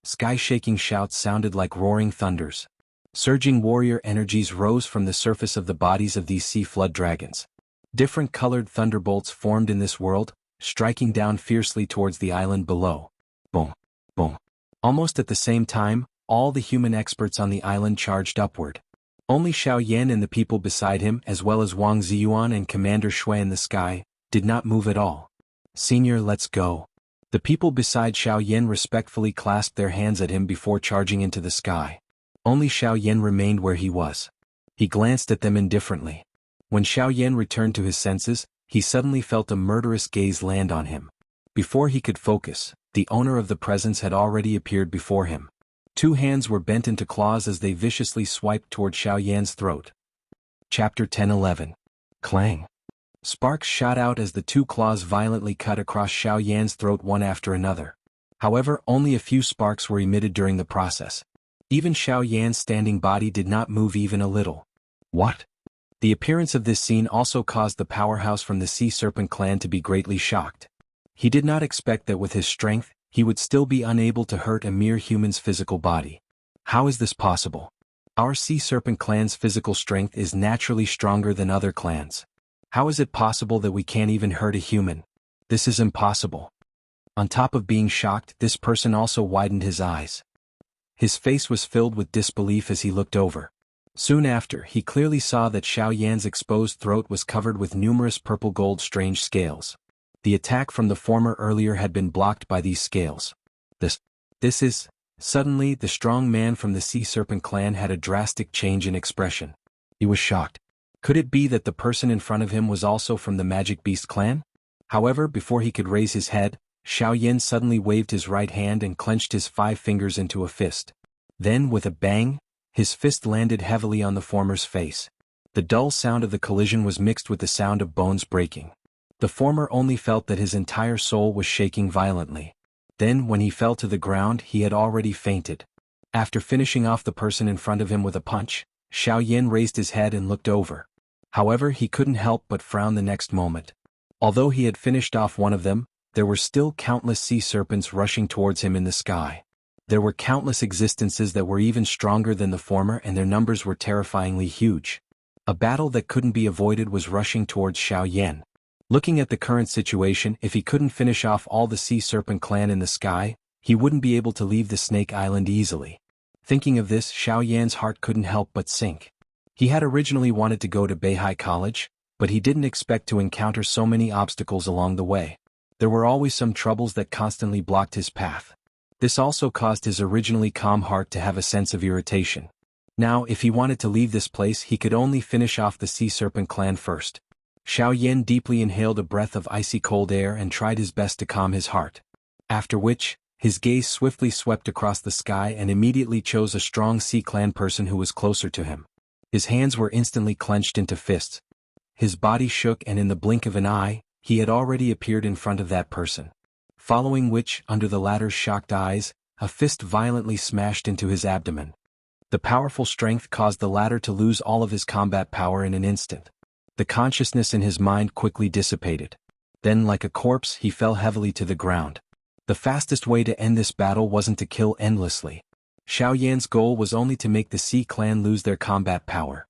Sky-shaking shouts sounded like roaring thunders. Surging warrior energies rose from the surface of the bodies of these sea flood dragons. Different colored thunderbolts formed in this world, striking down fiercely towards the island below. Boom, boom. Almost at the same time, all the human experts on the island charged upward. Only Xiao Yan and the people beside him, as well as Wang Ziyuan and Commander Shui in the sky, did not move at all. Senior, let's go. The people beside Xiao Yan respectfully clasped their hands at him before charging into the sky. Only Xiao Yan remained where he was. He glanced at them indifferently. When Xiao Yan returned to his senses, he suddenly felt a murderous gaze land on him. Before he could focus, the owner of the presence had already appeared before him. 2 hands were bent into claws as they viciously swiped toward Xiao Yan's throat. Chapter 10:11. Clang. Sparks shot out as the 2 claws violently cut across Xiao Yan's throat one after another. However, only a few sparks were emitted during the process. Even Xiao Yan's standing body did not move even a little. What? The appearance of this scene also caused the powerhouse from the Sea Serpent clan to be greatly shocked. He did not expect that with his strength, he would still be unable to hurt a mere human's physical body. How is this possible? Our Sea Serpent clan's physical strength is naturally stronger than other clans. How is it possible that we can't even hurt a human? This is impossible. On top of being shocked, this person also widened his eyes. His face was filled with disbelief as he looked over. Soon after, he clearly saw that Xiao Yan's exposed throat was covered with numerous purple-gold strange scales. The attack from the former earlier had been blocked by these scales. This is... Suddenly, the strong man from the Sea Serpent clan had a drastic change in expression. He was shocked. Could it be that the person in front of him was also from the Magic Beast clan? However, before he could raise his head, Xiao Yan suddenly waved his right hand and clenched his 5 fingers into a fist. Then, with a bang, his fist landed heavily on the former's face. The dull sound of the collision was mixed with the sound of bones breaking. The former only felt that his entire soul was shaking violently. Then, when he fell to the ground, he had already fainted. After finishing off the person in front of him with a punch, Xiao Yan raised his head and looked over. However, he couldn't help but frown the next moment. Although he had finished off one of them, there were still countless sea serpents rushing towards him in the sky. There were countless existences that were even stronger than the former, and their numbers were terrifyingly huge. A battle that couldn't be avoided was rushing towards Xiao Yan. Looking at the current situation, if he couldn't finish off all the Sea Serpent clan in the sky, he wouldn't be able to leave the Snake Island easily. Thinking of this, Xiao Yan's heart couldn't help but sink. He had originally wanted to go to Beihai College, but he didn't expect to encounter so many obstacles along the way. There were always some troubles that constantly blocked his path. This also caused his originally calm heart to have a sense of irritation. Now, if he wanted to leave this place, he could only finish off the Sea Serpent clan first. Xiao Yan deeply inhaled a breath of icy cold air and tried his best to calm his heart. After which, his gaze swiftly swept across the sky and immediately chose a strong Sea Clan person who was closer to him. His hands were instantly clenched into fists. His body shook, and in the blink of an eye, he had already appeared in front of that person. Following which, under the latter's shocked eyes, a fist violently smashed into his abdomen. The powerful strength caused the latter to lose all of his combat power in an instant. The consciousness in his mind quickly dissipated. Then, like a corpse, he fell heavily to the ground. The fastest way to end this battle wasn't to kill endlessly. Xiao Yan's goal was only to make the Sea Clan lose their combat power.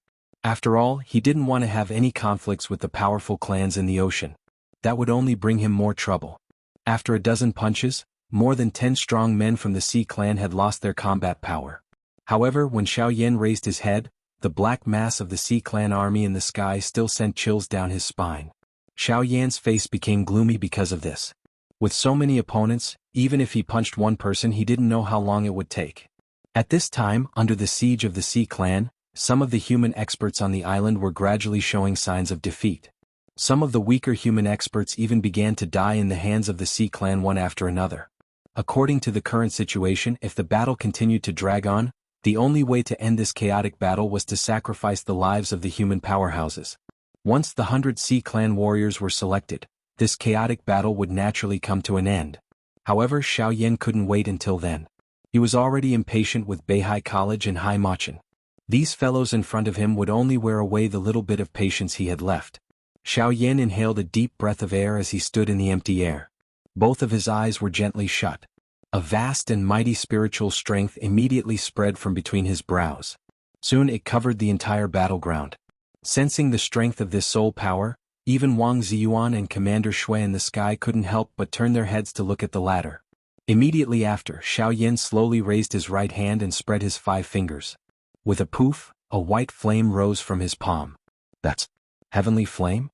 After all, he didn't want to have any conflicts with the powerful clans in the ocean. That would only bring him more trouble. After a dozen punches, more than 10 strong men from the Sea clan had lost their combat power. However, when Xiao Yan raised his head, the black mass of the Sea clan army in the sky still sent chills down his spine. Xiao Yan's face became gloomy because of this. With so many opponents, even if he punched one person, he didn't know how long it would take. At this time, under the siege of the Sea clan, some of the human experts on the island were gradually showing signs of defeat. Some of the weaker human experts even began to die in the hands of the Sea clan one after another. According to the current situation, if the battle continued to drag on, the only way to end this chaotic battle was to sacrifice the lives of the human powerhouses. Once the 100 Sea clan warriors were selected, this chaotic battle would naturally come to an end. However, Xiao Yan couldn't wait until then. He was already impatient with Beihai College and Hai Machin. These fellows in front of him would only wear away the little bit of patience he had left. Xiao Yan inhaled a deep breath of air as he stood in the empty air. Both of his eyes were gently shut. A vast and mighty spiritual strength immediately spread from between his brows. Soon it covered the entire battleground. Sensing the strength of this soul power, even Wang Ziyuan and Commander Shui in the sky couldn't help but turn their heads to look at the latter. Immediately after, Xiao Yan slowly raised his right hand and spread his 5 fingers. With a poof, a white flame rose from his palm. That's heavenly flame?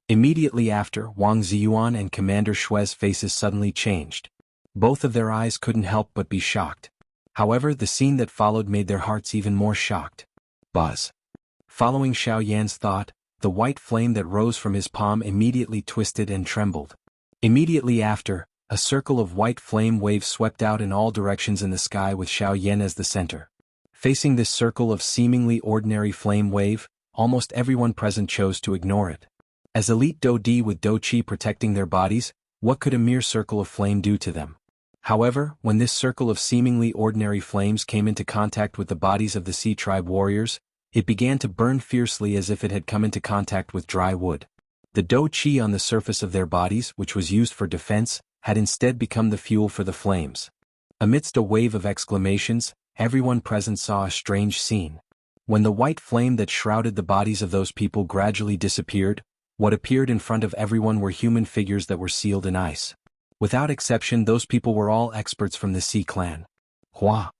Immediately after, Wang Ziyuan and Commander Shui's faces suddenly changed. Both of their eyes couldn't help but be shocked. However, the scene that followed made their hearts even more shocked. Buzz. Following Xiao Yan's thought, the white flame that rose from his palm immediately twisted and trembled. Immediately after, a circle of white flame waves swept out in all directions in the sky with Xiao Yan as the center. Facing this circle of seemingly ordinary flame wave, almost everyone present chose to ignore it. As elite Do Di with Do Qi protecting their bodies, what could a mere circle of flame do to them? However, when this circle of seemingly ordinary flames came into contact with the bodies of the Sea tribe warriors, it began to burn fiercely as if it had come into contact with dry wood. The Do Qi on the surface of their bodies, which was used for defense, had instead become the fuel for the flames. Amidst a wave of exclamations, everyone present saw a strange scene. When the white flame that shrouded the bodies of those people gradually disappeared, what appeared in front of everyone were human figures that were sealed in ice. Without exception, those people were all experts from the Sea clan. Hua!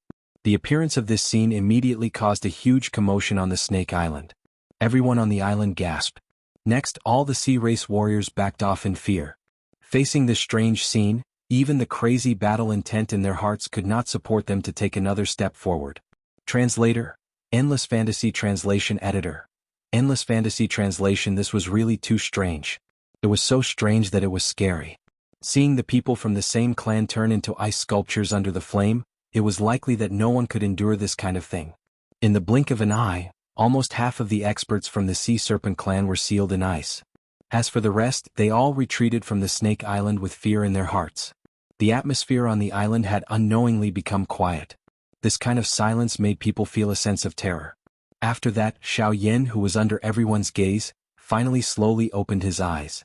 The appearance of this scene immediately caused a huge commotion on the Snake Island. Everyone on the island gasped. Next, all the Sea race warriors backed off in fear. Facing this strange scene, even the crazy battle intent in their hearts could not support them to take another step forward. Translator. Endless Fantasy Translation Editor. Endless Fantasy Translation. This was really too strange. It was so strange that it was scary. Seeing the people from the same clan turn into ice sculptures under the flame, it was likely that no one could endure this kind of thing. In the blink of an eye, almost half of the experts from the Sea Serpent clan were sealed in ice. As for the rest, they all retreated from the Snake Island with fear in their hearts. The atmosphere on the island had unknowingly become quiet. This kind of silence made people feel a sense of terror. After that, Xiao Yan, who was under everyone's gaze, finally slowly opened his eyes.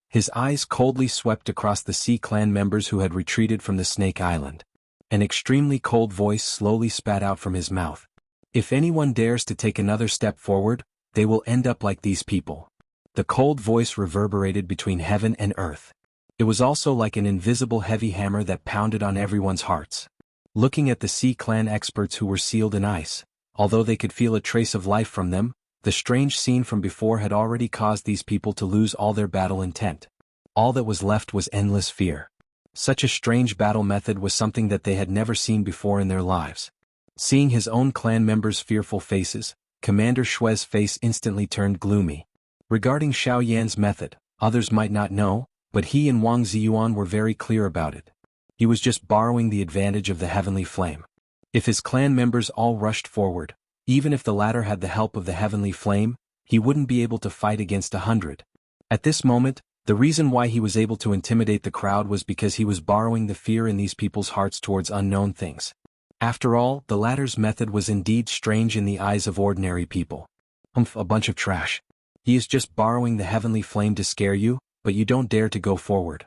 His eyes coldly swept across the Sea clan members who had retreated from the Snake Island. An extremely cold voice slowly spat out from his mouth. If anyone dares to take another step forward, they will end up like these people. The cold voice reverberated between heaven and earth. It was also like an invisible heavy hammer that pounded on everyone's hearts. Looking at the Sea clan experts who were sealed in ice, although they could feel a trace of life from them, the strange scene from before had already caused these people to lose all their battle intent. All that was left was endless fear. Such a strange battle method was something that they had never seen before in their lives. Seeing his own clan members' fearful faces, Commander Shui's face instantly turned gloomy. Regarding Xiao Yan's method, others might not know, but he and Wang Ziyuan were very clear about it. He was just borrowing the advantage of the heavenly flame. If his clan members all rushed forward, even if the latter had the help of the heavenly flame, he wouldn't be able to fight against 100. At this moment, the reason why he was able to intimidate the crowd was because he was borrowing the fear in these people's hearts towards unknown things. After all, the latter's method was indeed strange in the eyes of ordinary people. A bunch of trash. He is just borrowing the heavenly flame to scare you, but you don't dare to go forward.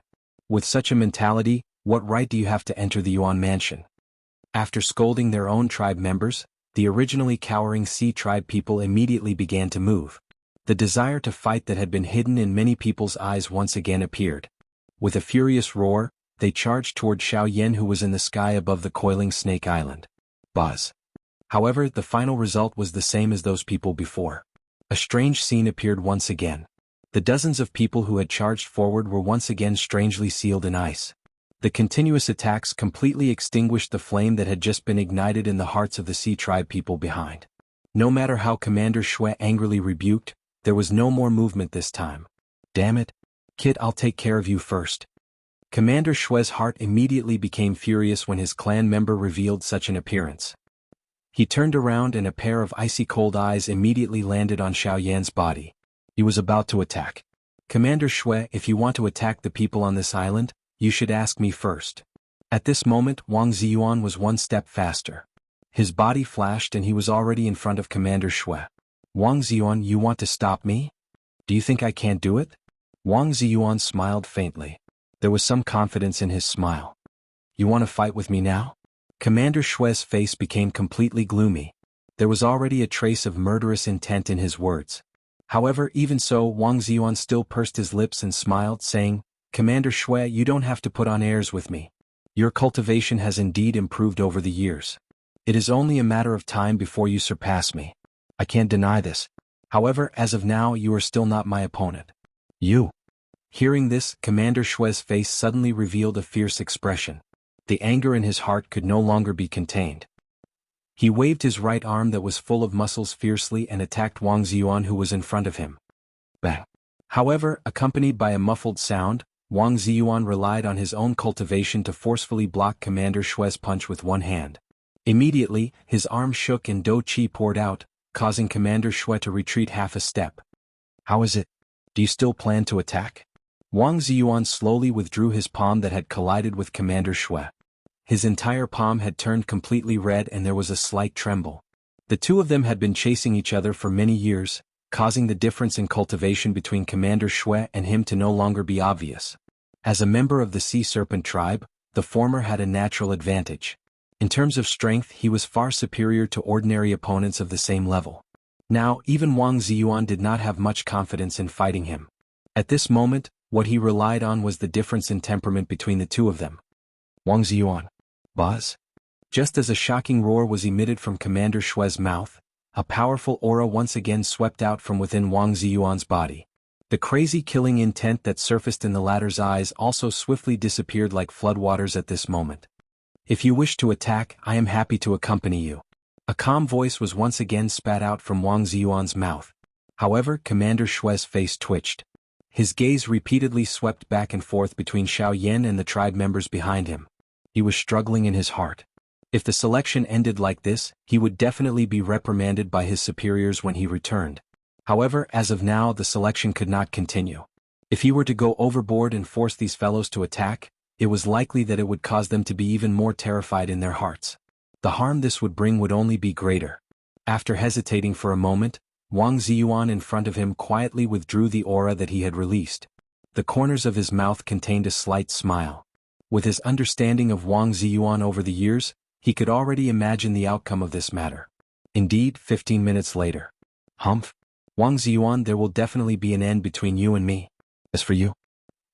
With such a mentality, what right do you have to enter the Yuan mansion? After scolding their own tribe members, the originally cowering Sea tribe people immediately began to move. The desire to fight that had been hidden in many people's eyes once again appeared. With a furious roar, they charged toward Xiaoyan, who was in the sky above the coiling Snake Island. Buzz. However, the final result was the same as those people before. A strange scene appeared once again. The dozens of people who had charged forward were once again strangely sealed in ice. The continuous attacks completely extinguished the flame that had just been ignited in the hearts of the Sea tribe people behind. No matter how Commander Shui angrily rebuked, there was no more movement this time. Damn it. Kid, I'll take care of you first. Commander Shui's heart immediately became furious when his clan member revealed such an appearance. He turned around and a pair of icy cold eyes immediately landed on Xiaoyan's body. He was about to attack. Commander Shui, if you want to attack the people on this island, you should ask me first. At this moment, Wang Ziyuan was one step faster. His body flashed and he was already in front of Commander Shui. Wang Ziyuan, you want to stop me? Do you think I can't do it? Wang Ziyuan smiled faintly. There was some confidence in his smile. You want to fight with me now? Commander Shui's face became completely gloomy. There was already a trace of murderous intent in his words. However, even so, Wang Ziyuan still pursed his lips and smiled, saying, Commander Shui, you don't have to put on airs with me. Your cultivation has indeed improved over the years. It is only a matter of time before you surpass me. I can't deny this. However, as of now, you are still not my opponent. You. Hearing this, Commander Shui's face suddenly revealed a fierce expression. The anger in his heart could no longer be contained. He waved his right arm that was full of muscles fiercely and attacked Wang Ziyuan, who was in front of him. Bang. However, accompanied by a muffled sound, Wang Ziyuan relied on his own cultivation to forcefully block Commander Shui's punch with one hand. Immediately, his arm shook and Do Qi poured out, causing Commander Shui to retreat half a step. How is it? Do you still plan to attack? Wang Ziyuan slowly withdrew his palm that had collided with Commander Shui. His entire palm had turned completely red and there was a slight tremble. The two of them had been chasing each other for many years, causing the difference in cultivation between Commander Shui and him to no longer be obvious. As a member of the Sea Serpent tribe, the former had a natural advantage. In terms of strength, he was far superior to ordinary opponents of the same level. Now, even Wang Ziyuan did not have much confidence in fighting him. At this moment, what he relied on was the difference in temperament between the two of them. Wang Ziyuan. Buzz. Just as a shocking roar was emitted from Commander Shui's mouth, a powerful aura once again swept out from within Wang Ziyuan's body. The crazy killing intent that surfaced in the latter's eyes also swiftly disappeared like floodwaters at this moment. If you wish to attack, I am happy to accompany you. A calm voice was once again spat out from Wang Ziyuan's mouth. However, Commander Shui's face twitched. His gaze repeatedly swept back and forth between Xiaoyan and the tribe members behind him. He was struggling in his heart. If the selection ended like this, he would definitely be reprimanded by his superiors when he returned. However, as of now, the selection could not continue. If he were to go overboard and force these fellows to attack, it was likely that it would cause them to be even more terrified in their hearts. The harm this would bring would only be greater. After hesitating for a moment, Wang Ziyuan in front of him quietly withdrew the aura that he had released. The corners of his mouth contained a slight smile. With his understanding of Wang Ziyuan over the years, he could already imagine the outcome of this matter. Indeed, 15 minutes later. Humph. Wang Ziyuan, there will definitely be an end between you and me. As for you?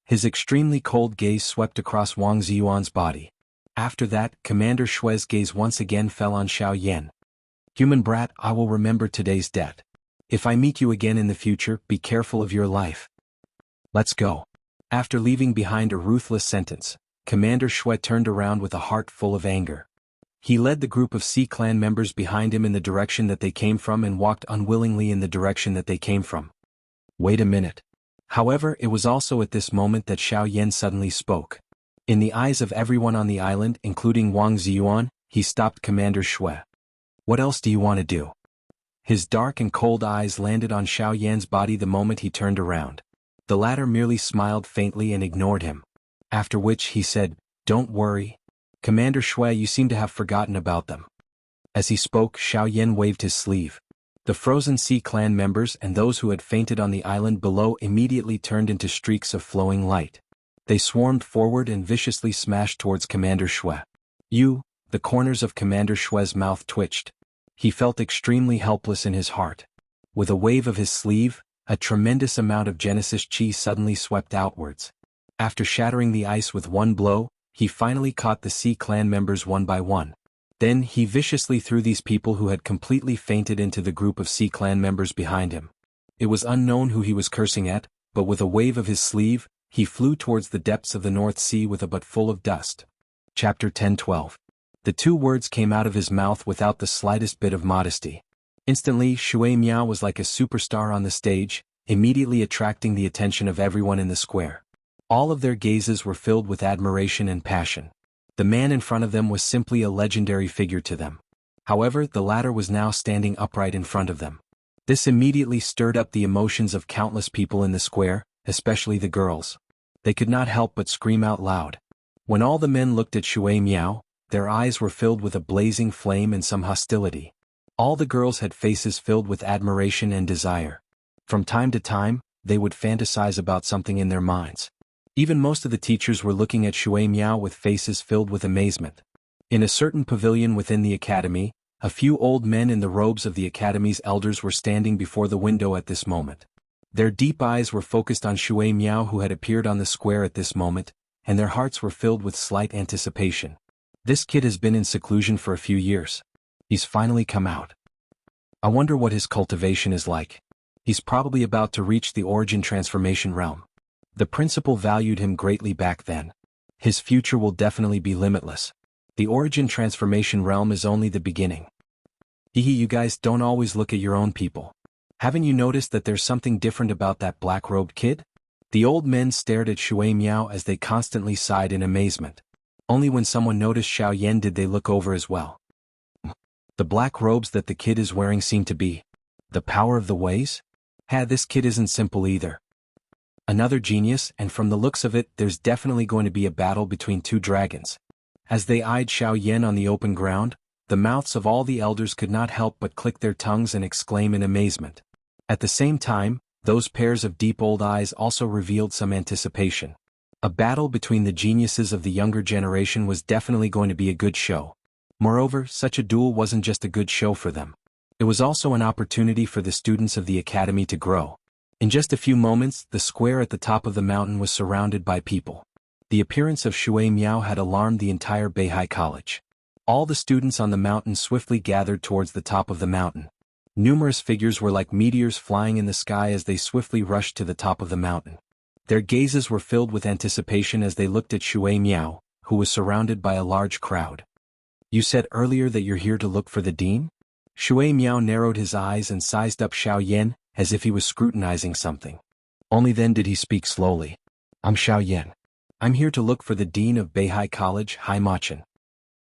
His extremely cold gaze swept across Wang Ziyuan's body. After that, Commander Shui's gaze once again fell on Xiaoyan. Human brat, I will remember today's debt. If I meet you again in the future, be careful of your life. Let's go. After leaving behind a ruthless sentence, Commander Shui turned around with a heart full of anger. He led the group of Sea Clan members behind him in the direction that they came from and walked unwillingly in the direction that they came from. Wait a minute. However, it was also at this moment that Xiaoyan suddenly spoke. In the eyes of everyone on the island, including Wang Ziyuan, he stopped Commander Shui. What else do you want to do? His dark and cold eyes landed on Xiaoyan's body the moment he turned around. The latter merely smiled faintly and ignored him. After which he said, Don't worry. Commander Shui, you seem to have forgotten about them. As he spoke, Xiaoyan waved his sleeve. The frozen Sea Clan members and those who had fainted on the island below immediately turned into streaks of flowing light. They swarmed forward and viciously smashed towards Commander Shui. The corners of Commander Shui's mouth twitched. He felt extremely helpless in his heart. With a wave of his sleeve, a tremendous amount of Genesis chi suddenly swept outwards. After shattering the ice with one blow, he finally caught the Sea clan members one by one. Then he viciously threw these people who had completely fainted into the group of Sea clan members behind him. It was unknown who he was cursing at, but with a wave of his sleeve, he flew towards the depths of the North Sea with a butt full of dust. Chapter 10:12. The two words came out of his mouth without the slightest bit of modesty. Instantly, Shui Miao was like a superstar on the stage, immediately attracting the attention of everyone in the square. All of their gazes were filled with admiration and passion. The man in front of them was simply a legendary figure to them. However, the latter was now standing upright in front of them. This immediately stirred up the emotions of countless people in the square, especially the girls. They could not help but scream out loud. When all the men looked at Shui Miao, their eyes were filled with a blazing flame and some hostility. All the girls had faces filled with admiration and desire. From time to time, they would fantasize about something in their minds. Even most of the teachers were looking at Shui Miao with faces filled with amazement. In a certain pavilion within the academy, a few old men in the robes of the academy's elders were standing before the window at this moment. Their deep eyes were focused on Shui Miao, who had appeared on the square at this moment, and their hearts were filled with slight anticipation. This kid has been in seclusion for a few years. He's finally come out. I wonder what his cultivation is like. He's probably about to reach the origin transformation realm. The principal valued him greatly back then. His future will definitely be limitless. The origin transformation realm is only the beginning. You guys don't always look at your own people. Haven't you noticed that there's something different about that black-robed kid? The old men stared at Shui Miao as they constantly sighed in amazement. Only when someone noticed Xiao Yan did they look over as well. The black robes that the kid is wearing seem to be the power of the ways? This kid isn't simple either. Another genius, and from the looks of it, there's definitely going to be a battle between two dragons. As they eyed Xiao Yan on the open ground, the mouths of all the elders could not help but click their tongues and exclaim in amazement. At the same time, those pairs of deep old eyes also revealed some anticipation. A battle between the geniuses of the younger generation was definitely going to be a good show. Moreover, such a duel wasn't just a good show for them. It was also an opportunity for the students of the academy to grow. In just a few moments, the square at the top of the mountain was surrounded by people. The appearance of Shui Miao had alarmed the entire Beihai College. All the students on the mountain swiftly gathered towards the top of the mountain. Numerous figures were like meteors flying in the sky as they swiftly rushed to the top of the mountain. Their gazes were filled with anticipation as they looked at Shui Miao, who was surrounded by a large crowd. You said earlier that you're here to look for the dean? Shui Miao narrowed his eyes and sized up Xiao Yan, as if he was scrutinizing something. Only then did he speak slowly. I'm Xiao Yan. I'm here to look for the dean of Beihai College, Hai Machin.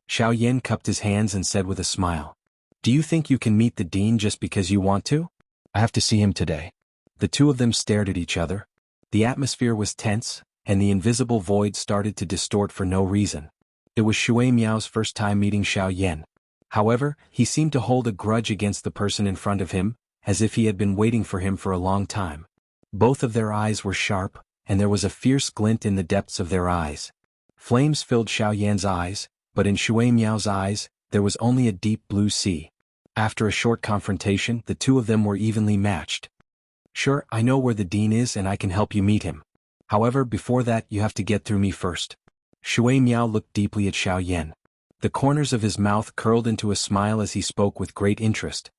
Xiao Yan cupped his hands and said with a smile. Do you think you can meet the dean just because you want to? I have to see him today. The two of them stared at each other. The atmosphere was tense, and the invisible void started to distort for no reason. It was Shui Miao's first time meeting Xiao Yan. However, he seemed to hold a grudge against the person in front of him, as if he had been waiting for him for a long time. Both of their eyes were sharp, and there was a fierce glint in the depths of their eyes. Flames filled Xiao Yan's eyes, but in Shui Miao's eyes, there was only a deep blue sea. After a short confrontation, the two of them were evenly matched. Sure, I know where the dean is and I can help you meet him. However, before that, you have to get through me first. Shui Miao looked deeply at Xiao Yan. The corners of his mouth curled into a smile as he spoke with great interest.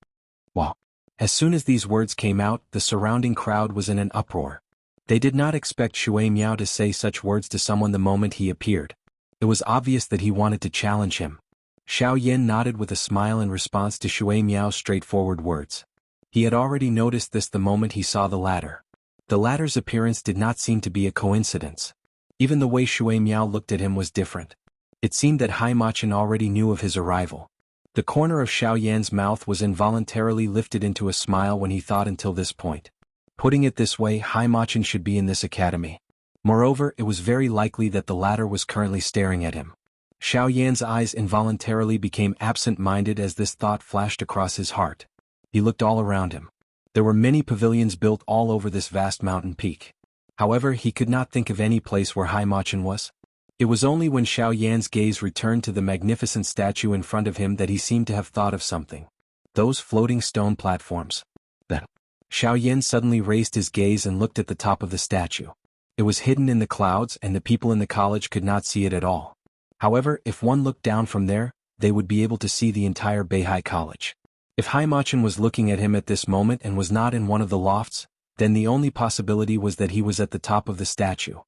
Wow. As soon as these words came out, the surrounding crowd was in an uproar. They did not expect Shui Miao to say such words to someone the moment he appeared. It was obvious that he wanted to challenge him. Xiao Yan nodded with a smile in response to Shui Miao's straightforward words. He had already noticed this the moment he saw the latter. The latter's appearance did not seem to be a coincidence. Even the way Shui Miao looked at him was different. It seemed that Hai Machin already knew of his arrival. The corner of Xiao Yan's mouth was involuntarily lifted into a smile when he thought until this point. Putting it this way, Hai Machin should be in this academy. Moreover, it was very likely that the latter was currently staring at him. Xiao Yan's eyes involuntarily became absent-minded as this thought flashed across his heart. He looked all around him. There were many pavilions built all over this vast mountain peak. However, he could not think of any place where Hai Machin was. It was only when Xiao Yan's gaze returned to the magnificent statue in front of him that he seemed to have thought of something. Those floating stone platforms. Then, Xiaoyan suddenly raised his gaze and looked at the top of the statue. It was hidden in the clouds and the people in the college could not see it at all. However, if one looked down from there, they would be able to see the entire Beihai College. If Haimachin was looking at him at this moment and was not in one of the lofts, then the only possibility was that he was at the top of the statue.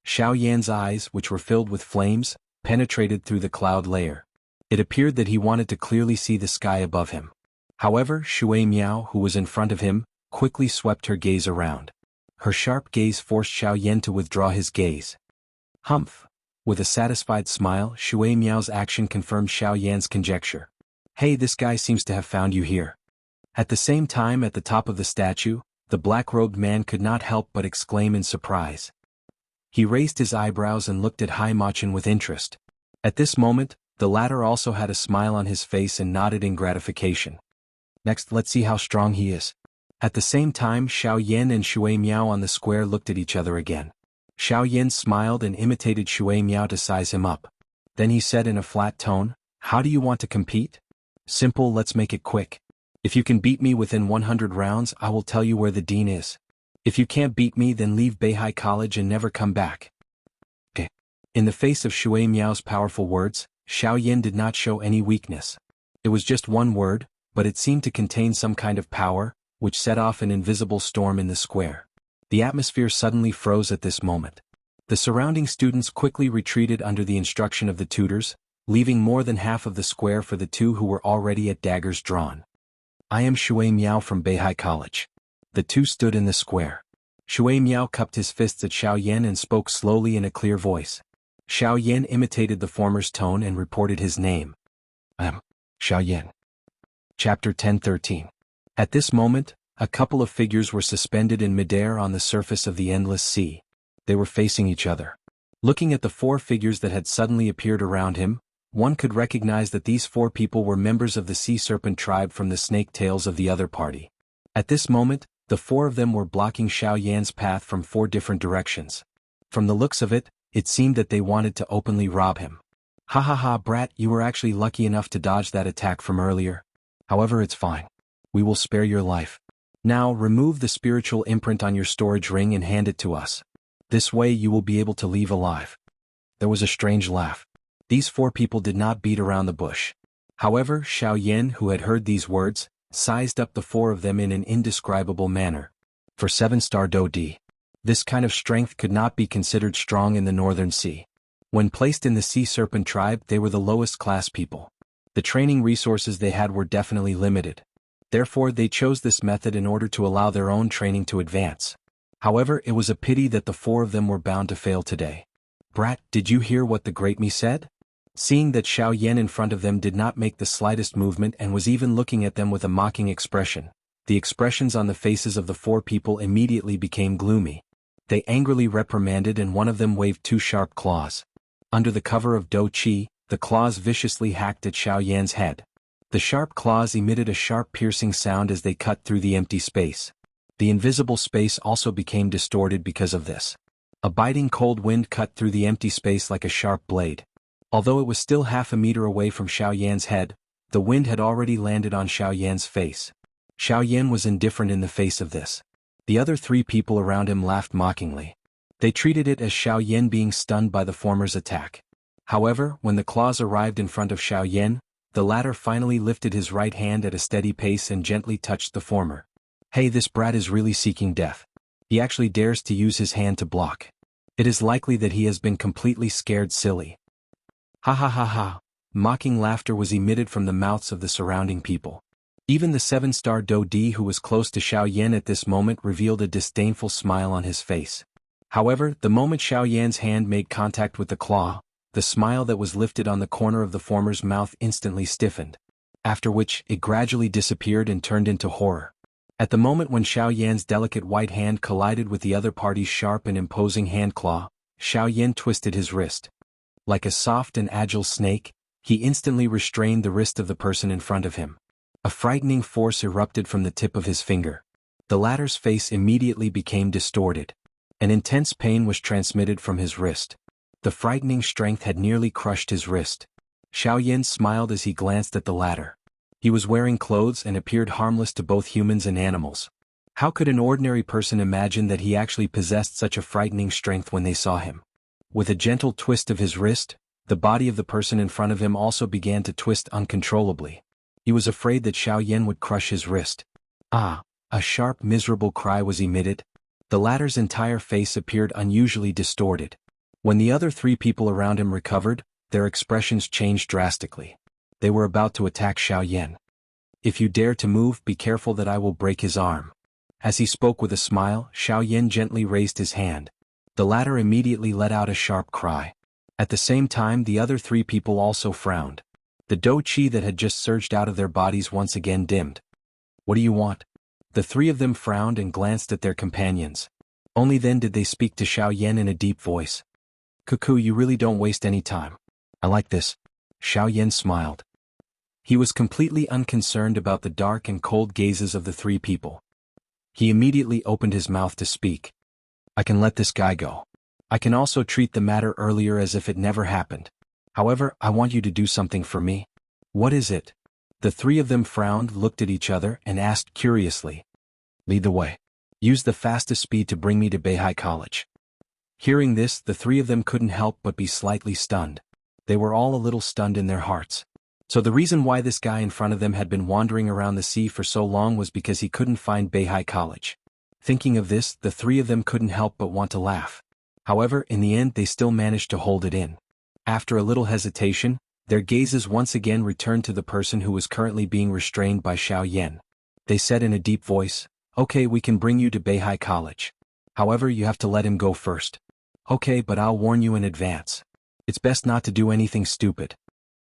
Xiaoyan's eyes, which were filled with flames, penetrated through the cloud layer. It appeared that he wanted to clearly see the sky above him. However, Shui Miao, who was in front of him, quickly swept her gaze around. Her sharp gaze forced Xiaoyan to withdraw his gaze. Humph! With a satisfied smile, Shui Miao's action confirmed Xiaoyan's conjecture. Hey, this guy seems to have found you here. At the same time, at the top of the statue, the black-robed man could not help but exclaim in surprise. He raised his eyebrows and looked at Haimachin with interest. At this moment, the latter also had a smile on his face and nodded in gratification. Next, let's see how strong he is. At the same time, Xiaoyan and Shui Miao on the square looked at each other again. Xiaoyan smiled and imitated Shui Miao to size him up. Then he said in a flat tone, "How do you want to compete?" "Simple, let's make it quick. If you can beat me within 100 rounds, I will tell you where the dean is. If you can't beat me, then leave Beihai College and never come back." Okay. In the face of Shui Miao's powerful words, Xiaoyan did not show any weakness. It was just one word, but it seemed to contain some kind of power, which set off an invisible storm in the square. The atmosphere suddenly froze at this moment. The surrounding students quickly retreated under the instruction of the tutors, leaving more than half of the square for the two who were already at daggers drawn. "I am Shui Miao from Beihai College." The two stood in the square. Shui Miao cupped his fists at Xiaoyan and spoke slowly in a clear voice. Xiaoyan imitated the former's tone and reported his name. "I am Xiaoyan." Chapter 10:13. At this moment, a couple of figures were suspended in midair on the surface of the endless sea. They were facing each other. Looking at the four figures that had suddenly appeared around him, one could recognize that these four people were members of the sea serpent tribe from the snake tails of the other party. At this moment, the four of them were blocking Xiaoyan's path from four different directions. From the looks of it, it seemed that they wanted to openly rob him. "Ha ha ha, brat, you were actually lucky enough to dodge that attack from earlier. However, it's fine. We will spare your life. Now, remove the spiritual imprint on your storage ring and hand it to us. This way you will be able to leave alive." There was a strange laugh. These four people did not beat around the bush. However, Xiaoyan, who had heard these words, sized up the four of them in an indescribable manner. For 7-star Do-D. This kind of strength could not be considered strong in the Northern Sea. When placed in the Sea Serpent tribe, they were the lowest class people. The training resources they had were definitely limited. Therefore, they chose this method in order to allow their own training to advance. However, it was a pity that the four of them were bound to fail today. "Brat, did you hear what the Great Me said?" Seeing that Xiaoyan in front of them did not make the slightest movement and was even looking at them with a mocking expression, the expressions on the faces of the four people immediately became gloomy. They angrily reprimanded and one of them waved two sharp claws. Under the cover of Do Qi, the claws viciously hacked at Xiaoyan's head. The sharp claws emitted a sharp piercing sound as they cut through the empty space. The invisible space also became distorted because of this. A biting cold wind cut through the empty space like a sharp blade. Although it was still half a meter away from Xiaoyan's head, the wind had already landed on Xiaoyan's face. Xiaoyan was indifferent in the face of this. The other three people around him laughed mockingly. They treated it as Xiaoyan being stunned by the former's attack. However, when the claws arrived in front of Xiaoyan, the latter finally lifted his right hand at a steady pace and gently touched the former. "Hey, this brat is really seeking death. He actually dares to use his hand to block. It is likely that he has been completely scared silly." Ha ha ha ha. Mocking laughter was emitted from the mouths of the surrounding people. Even the 7-star Do-D who was close to Xiaoyan at this moment revealed a disdainful smile on his face. However, the moment Xiaoyan's hand made contact with the claw, the smile that was lifted on the corner of the former's mouth instantly stiffened. After which, it gradually disappeared and turned into horror. At the moment when Xiaoyan's delicate white hand collided with the other party's sharp and imposing hand claw, Xiaoyan twisted his wrist. Like a soft and agile snake, he instantly restrained the wrist of the person in front of him. A frightening force erupted from the tip of his finger. The latter's face immediately became distorted. An intense pain was transmitted from his wrist. The frightening strength had nearly crushed his wrist. Xiaoyan smiled as he glanced at the latter. He was wearing clothes and appeared harmless to both humans and animals. How could an ordinary person imagine that he actually possessed such a frightening strength when they saw him? With a gentle twist of his wrist, the body of the person in front of him also began to twist uncontrollably. He was afraid that Xiaoyan would crush his wrist. Ah! A sharp, miserable cry was emitted. The latter's entire face appeared unusually distorted. When the other 3 people around him recovered, their expressions changed drastically. They were about to attack Xiaoyan. "If you dare to move, be careful that I will break his arm." As he spoke with a smile, Xiaoyan gently raised his hand. The latter immediately let out a sharp cry. At the same time, the other 3 people also frowned. The dou qi that had just surged out of their bodies once again dimmed. "What do you want?" The 3 of them frowned and glanced at their companions. Only then did they speak to Xiaoyan in a deep voice. "Cuckoo, you really don't waste any time. I like this." Xiaoyan smiled. He was completely unconcerned about the dark and cold gazes of the 3 people. He immediately opened his mouth to speak. "I can let this guy go. I can also treat the matter earlier as if it never happened. However, I want you to do something for me." "What is it?" The 3 of them frowned, looked at each other, and asked curiously. "Lead the way. Use the fastest speed to bring me to Beihai College." Hearing this, the 3 of them couldn't help but be slightly stunned. They were all a little stunned in their hearts. So the reason why this guy in front of them had been wandering around the sea for so long was because he couldn't find Beihai College. Thinking of this, the 3 of them couldn't help but want to laugh. However, in the end they still managed to hold it in. After a little hesitation, their gazes once again returned to the person who was currently being restrained by Xiaoyan. They said in a deep voice, "Okay, we can bring you to Beihai College. However, you have to let him go first." "Okay, but I'll warn you in advance. It's best not to do anything stupid."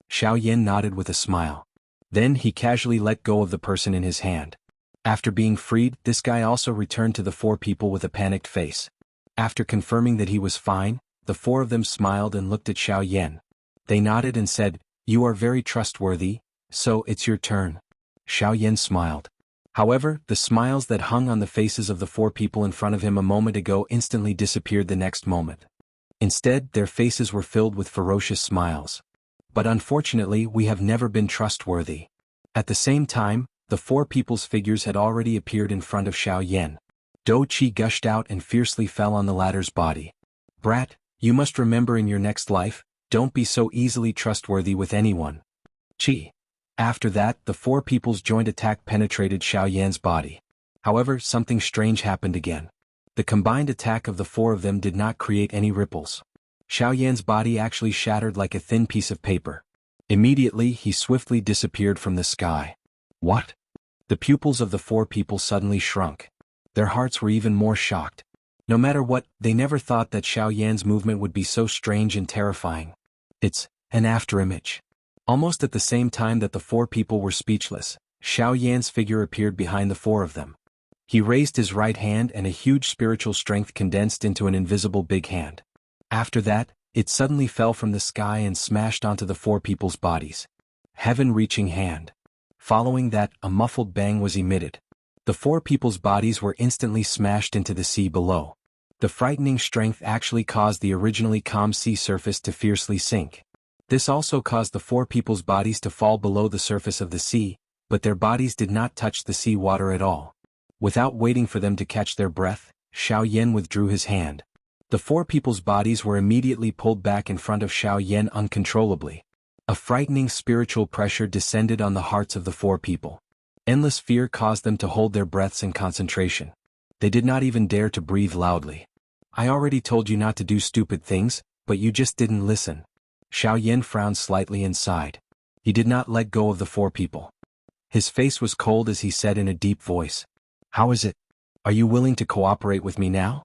Xiaoyan nodded with a smile. Then he casually let go of the person in his hand. After being freed, this guy also returned to the 4 people with a panicked face. After confirming that he was fine, the 4 of them smiled and looked at Xiaoyan. They nodded and said, "You are very trustworthy, so it's your turn." Xiaoyan smiled. However, the smiles that hung on the faces of the 4 people in front of him a moment ago instantly disappeared the next moment. Instead, their faces were filled with ferocious smiles. "But unfortunately, we have never been trustworthy." At the same time, the 4 people's figures had already appeared in front of Xiaoyan. Dou qi gushed out and fiercely fell on the latter's body. "Brat, you must remember in your next life, don't be so easily trustworthy with anyone." Qi. After that, the 4 people's joint attack penetrated Xiaoyan's body. However, something strange happened again. The combined attack of the 4 of them did not create any ripples. Xiaoyan's body actually shattered like a thin piece of paper. Immediately, he swiftly disappeared from the sky. What? The pupils of the 4 people suddenly shrunk. Their hearts were even more shocked. No matter what, they never thought that Xiaoyan's movement would be so strange and terrifying. It's an afterimage. Almost at the same time that the 4 people were speechless, Xiaoyan's figure appeared behind the 4 of them. He raised his right hand and a huge spiritual strength condensed into an invisible big hand. After that, it suddenly fell from the sky and smashed onto the 4 people's bodies. Heaven-reaching hand. Following that, a muffled bang was emitted. The 4 people's bodies were instantly smashed into the sea below. The frightening strength actually caused the originally calm sea surface to fiercely sink. This also caused the 4 people's bodies to fall below the surface of the sea, but their bodies did not touch the sea water at all. Without waiting for them to catch their breath, Xiaoyan withdrew his hand. The 4 people's bodies were immediately pulled back in front of Xiaoyan uncontrollably. A frightening spiritual pressure descended on the hearts of the 4 people. Endless fear caused them to hold their breaths in concentration. They did not even dare to breathe loudly. "I already told you not to do stupid things, but you just didn't listen." Xiaoyan frowned slightly and sighed. He did not let go of the 4 people. His face was cold as he said in a deep voice, "How is it? Are you willing to cooperate with me now?"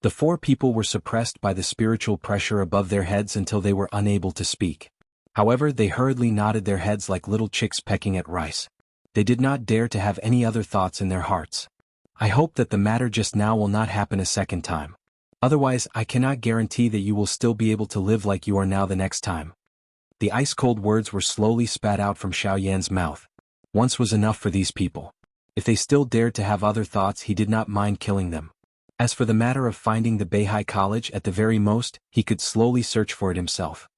The 4 people were suppressed by the spiritual pressure above their heads until they were unable to speak. However, they hurriedly nodded their heads like little chicks pecking at rice. They did not dare to have any other thoughts in their hearts. "I hope that the matter just now will not happen a second time. Otherwise, I cannot guarantee that you will still be able to live like you are now the next time." The ice-cold words were slowly spat out from Xiaoyan's mouth. Once was enough for these people. If they still dared to have other thoughts, he did not mind killing them. As for the matter of finding the Beihai College, at the very most, he could slowly search for it himself.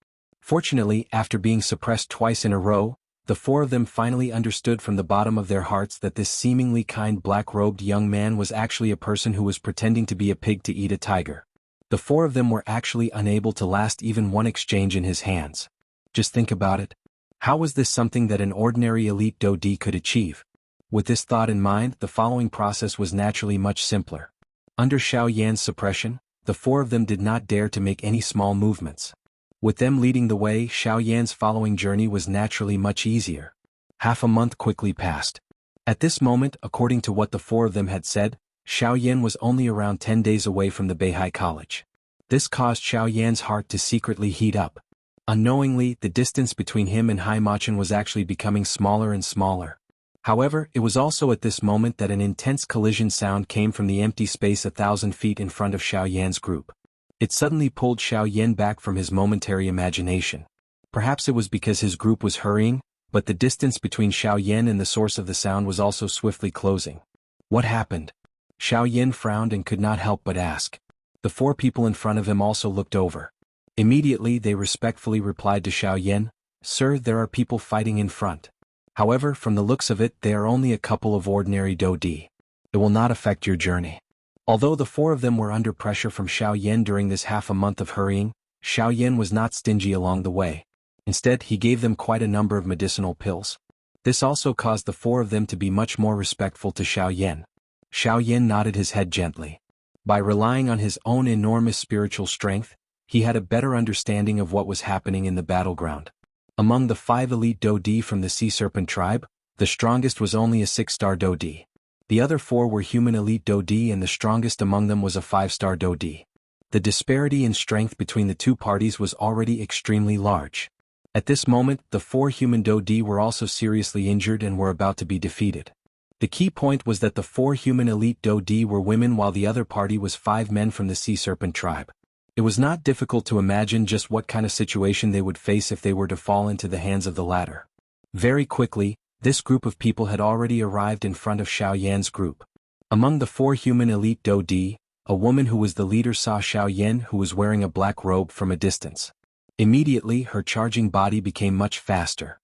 Fortunately, after being suppressed twice in a row, The four of them finally understood from the bottom of their hearts that this seemingly kind black-robed young man was actually a person who was pretending to be a pig to eat a tiger. The four of them were actually unable to last even one exchange in his hands. Just think about it. How was this something that an ordinary elite Dodi could achieve? With this thought in mind, the following process was naturally much simpler. Under Xiao Yan's suppression, the four of them did not dare to make any small movements. With them leading the way, Xiao Yan's following journey was naturally much easier. Half a month quickly passed. At this moment, according to what the four of them had said, Xiao Yan was only around 10 days away from the Beihai College. This caused Xiao Yan's heart to secretly heat up. Unknowingly, the distance between him and Haimachan was actually becoming smaller and smaller. However, it was also at this moment that an intense collision sound came from the empty space 1,000 feet in front of Xiao Yan's group. It suddenly pulled Xiao Yan back from his momentary imagination. Perhaps it was because his group was hurrying, but the distance between Xiao Yan and the source of the sound was also swiftly closing. What happened? Xiao Yan frowned and could not help but ask. The four people in front of him also looked over. Immediately they respectfully replied to Xiao Yan, "Sir, there are people fighting in front. However, from the looks of it, they are only a couple of ordinary Dodi. It will not affect your journey." Although the four of them were under pressure from Xiao Yan during this half a month of hurrying, Xiao Yan was not stingy along the way. Instead, he gave them quite a number of medicinal pills. This also caused the four of them to be much more respectful to Xiao Yan. Xiao Yan nodded his head gently. By relying on his own enormous spiritual strength, he had a better understanding of what was happening in the battleground. Among the 5 elite Dodi from the Sea Serpent tribe, the strongest was only a 6-star Dodi. The other 4 were human elite Dodi and the strongest among them was a 5-star Dodi. The disparity in strength between the two parties was already extremely large. At this moment, the 4 human Dodi were also seriously injured and were about to be defeated. The key point was that the 4 human elite Dodi were women while the other party was 5 men from the Sea Serpent tribe. It was not difficult to imagine just what kind of situation they would face if they were to fall into the hands of the latter. Very quickly, this group of people had already arrived in front of Xiao Yan's group. Among the 4 human elite Dodi, a woman who was the leader saw Xiao Yan who was wearing a black robe from a distance. Immediately her charging body became much faster.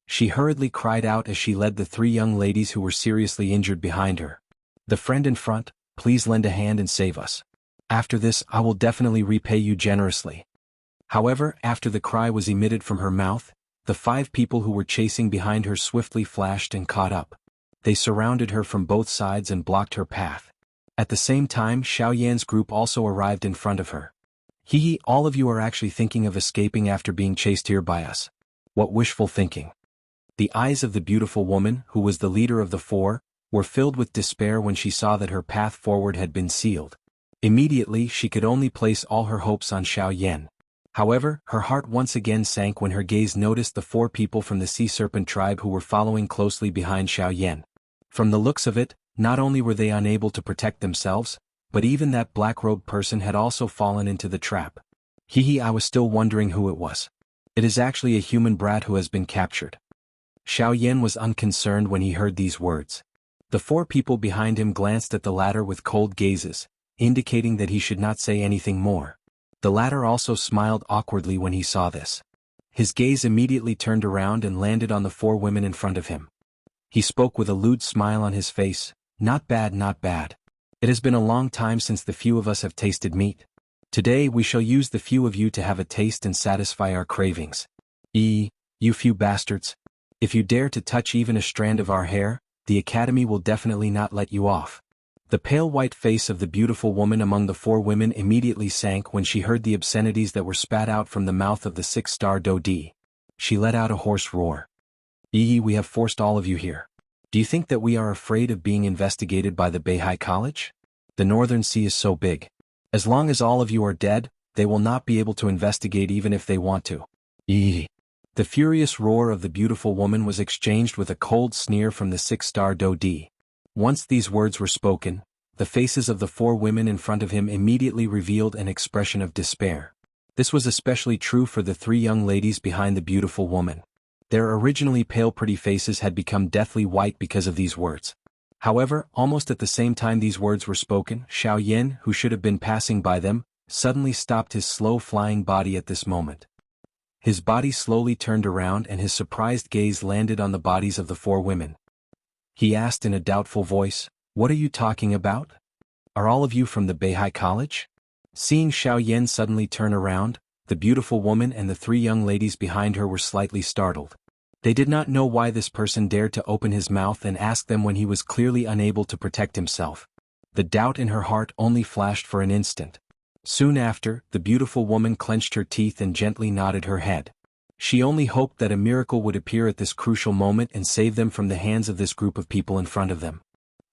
She hurriedly cried out as she led the 3 young ladies who were seriously injured behind her. "The friend in front, please lend a hand and save us. After this I will definitely repay you generously." However, after the cry was emitted from her mouth, the 5 people who were chasing behind her swiftly flashed and caught up. They surrounded her from both sides and blocked her path. At the same time, Xiao Yan's group also arrived in front of her. "Hee, all of you are actually thinking of escaping after being chased here by us. What wishful thinking." The eyes of the beautiful woman, who was the leader of the 4, were filled with despair when she saw that her path forward had been sealed. Immediately she could only place all her hopes on Xiao Yan. However, her heart once again sank when her gaze noticed the 4 people from the Sea Serpent tribe who were following closely behind Xiao Yan. From the looks of it, not only were they unable to protect themselves, but even that black-robed person had also fallen into the trap. I was still wondering who it was. It is actually a human brat who has been captured. Xiao Yan was unconcerned when he heard these words. The 4 people behind him glanced at the latter with cold gazes, indicating that he should not say anything more. The latter also smiled awkwardly when he saw this. His gaze immediately turned around and landed on the 4 women in front of him. He spoke with a lewd smile on his face, "Not bad, not bad. It has been a long time since the few of us have tasted meat. Today we shall use the few of you to have a taste and satisfy our cravings. You few bastards. If you dare to touch even a strand of our hair, the Academy will definitely not let you off." The pale white face of the beautiful woman among the 4 women immediately sank when she heard the obscenities that were spat out from the mouth of the 6-star Dodi. She let out a hoarse roar. We have forced all of you here. Do you think that we are afraid of being investigated by the Beihai College? The Northern Sea is so big. As long as all of you are dead, they will not be able to investigate even if they want to. The furious roar of the beautiful woman was exchanged with a cold sneer from the 6-star Dodi. Once these words were spoken, the faces of the 4 women in front of him immediately revealed an expression of despair. This was especially true for the 3 young ladies behind the beautiful woman. Their originally pale pretty faces had become deathly white because of these words. However, almost at the same time these words were spoken, Xiao Yan, who should have been passing by them, suddenly stopped his slow flying body at this moment. His body slowly turned around and his surprised gaze landed on the bodies of the 4 women. He asked in a doubtful voice, "What are you talking about? Are all of you from the Beihai College?" Seeing Xiao Yan suddenly turn around, the beautiful woman and the 3 young ladies behind her were slightly startled. They did not know why this person dared to open his mouth and ask them when he was clearly unable to protect himself. The doubt in her heart only flashed for an instant. Soon after, the beautiful woman clenched her teeth and gently nodded her head. She only hoped that a miracle would appear at this crucial moment and save them from the hands of this group of people in front of them.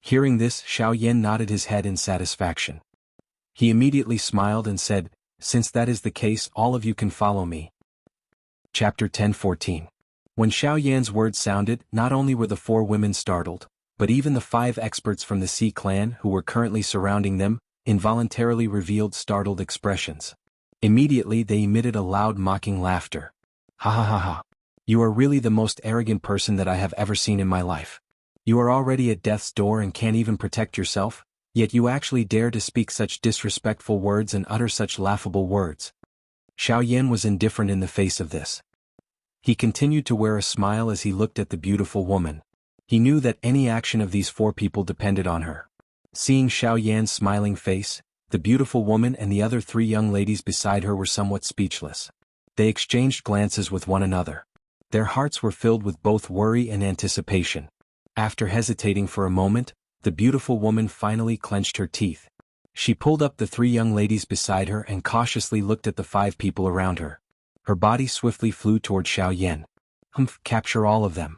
Hearing this, Xiao Yan nodded his head in satisfaction. He immediately smiled and said, "Since that is the case, all of you can follow me." Chapter 10:14. When Xiao Yan's words sounded, not only were the 4 women startled, but even the 5 experts from the Sea clan who were currently surrounding them, involuntarily revealed startled expressions. Immediately they emitted a loud mocking laughter. "Ha ha ha ha. You are really the most arrogant person that I have ever seen in my life. You are already at death's door and can't even protect yourself, yet you actually dare to speak such disrespectful words and utter such laughable words." Xiao Yan was indifferent in the face of this. He continued to wear a smile as he looked at the beautiful woman. He knew that any action of these 4 people depended on her. Seeing Xiao Yan's smiling face, the beautiful woman and the other 3 young ladies beside her were somewhat speechless. They exchanged glances with one another. Their hearts were filled with both worry and anticipation. After hesitating for a moment, the beautiful woman finally clenched her teeth. She pulled up the 3 young ladies beside her and cautiously looked at the 5 people around her. Her body swiftly flew toward Xiao Yan. "Humph, capture all of them."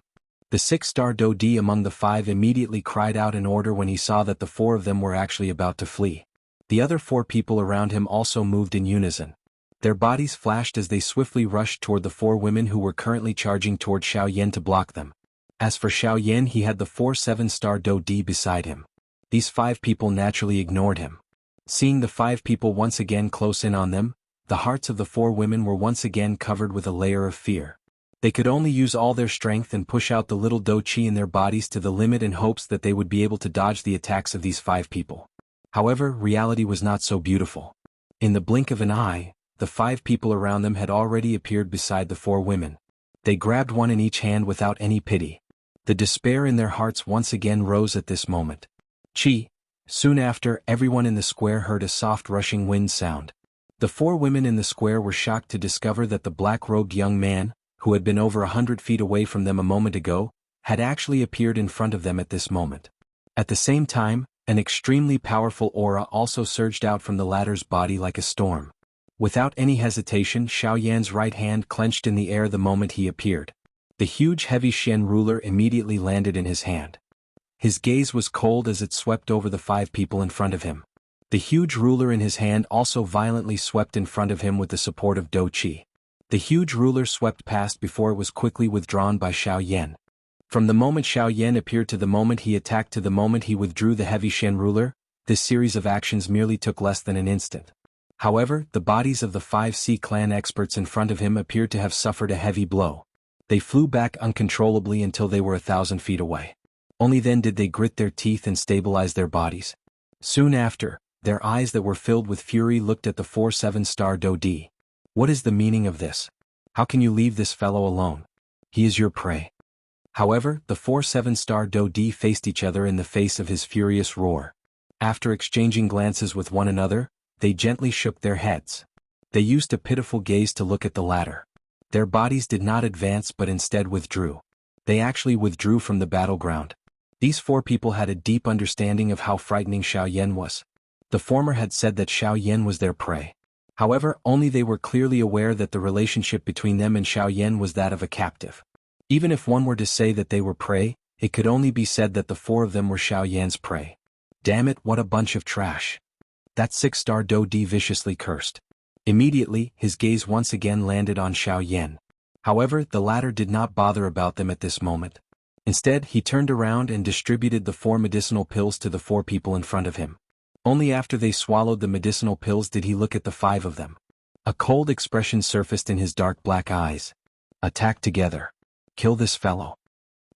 The 6-star Dodi among the 5 immediately cried out in order when he saw that the 4 of them were actually about to flee. The other 4 people around him also moved in unison. Their bodies flashed as they swiftly rushed toward the 4 women who were currently charging toward Xiao Yan to block them. As for Xiao Yan, he had the 4 7-star Dodi beside him. These 5 people naturally ignored him. Seeing the 5 people once again close in on them, the hearts of the 4 women were once again covered with a layer of fear. They could only use all their strength and push out the little do chi in their bodies to the limit in hopes that they would be able to dodge the attacks of these 5 people. However, reality was not so beautiful. In the blink of an eye, the 5 people around them had already appeared beside the 4 women. They grabbed one in each hand without any pity. The despair in their hearts once again rose at this moment. Chi. Soon after, everyone in the square heard a soft rushing wind sound. The 4 women in the square were shocked to discover that the black-robed young man, who had been over 100 feet away from them a moment ago, had actually appeared in front of them at this moment. At the same time, an extremely powerful aura also surged out from the latter's body like a storm. Without any hesitation, Xiao Yan's right hand clenched in the air the moment he appeared. The huge heavy Xian ruler immediately landed in his hand. His gaze was cold as it swept over the 5 people in front of him. The huge ruler in his hand also violently swept in front of him with the support of Do Qi. The huge ruler swept past before it was quickly withdrawn by Xiao Yan. From the moment Xiao Yan appeared to the moment he attacked to the moment he withdrew the heavy Xian ruler, this series of actions merely took less than an instant. However, the bodies of the 5 Sea clan experts in front of him appeared to have suffered a heavy blow. They flew back uncontrollably until they were 1,000 feet away. Only then did they grit their teeth and stabilize their bodies. Soon after, their eyes that were filled with fury looked at the 4 7-star Dodi. "What is the meaning of this? How can you leave this fellow alone? He is your prey." However, the 4 7-star Dodi faced each other in the face of his furious roar. After exchanging glances with one another, they gently shook their heads. They used a pitiful gaze to look at the latter. Their bodies did not advance but instead withdrew. They actually withdrew from the battleground. These 4 people had a deep understanding of how frightening Xiao Yan was. The former had said that Xiao Yan was their prey. However, only they were clearly aware that the relationship between them and Xiao Yan was that of a captive. Even if one were to say that they were prey, it could only be said that the 4 of them were Xiao Yan's prey. Damn it, what a bunch of trash. That 6-star Dodi viciously cursed. Immediately, his gaze once again landed on Xiao Yan. However, the latter did not bother about them at this moment. Instead, he turned around and distributed the 4 medicinal pills to the 4 people in front of him. Only after they swallowed the medicinal pills did he look at the 5 of them. A cold expression surfaced in his dark black eyes. "Attack together. Kill this fellow."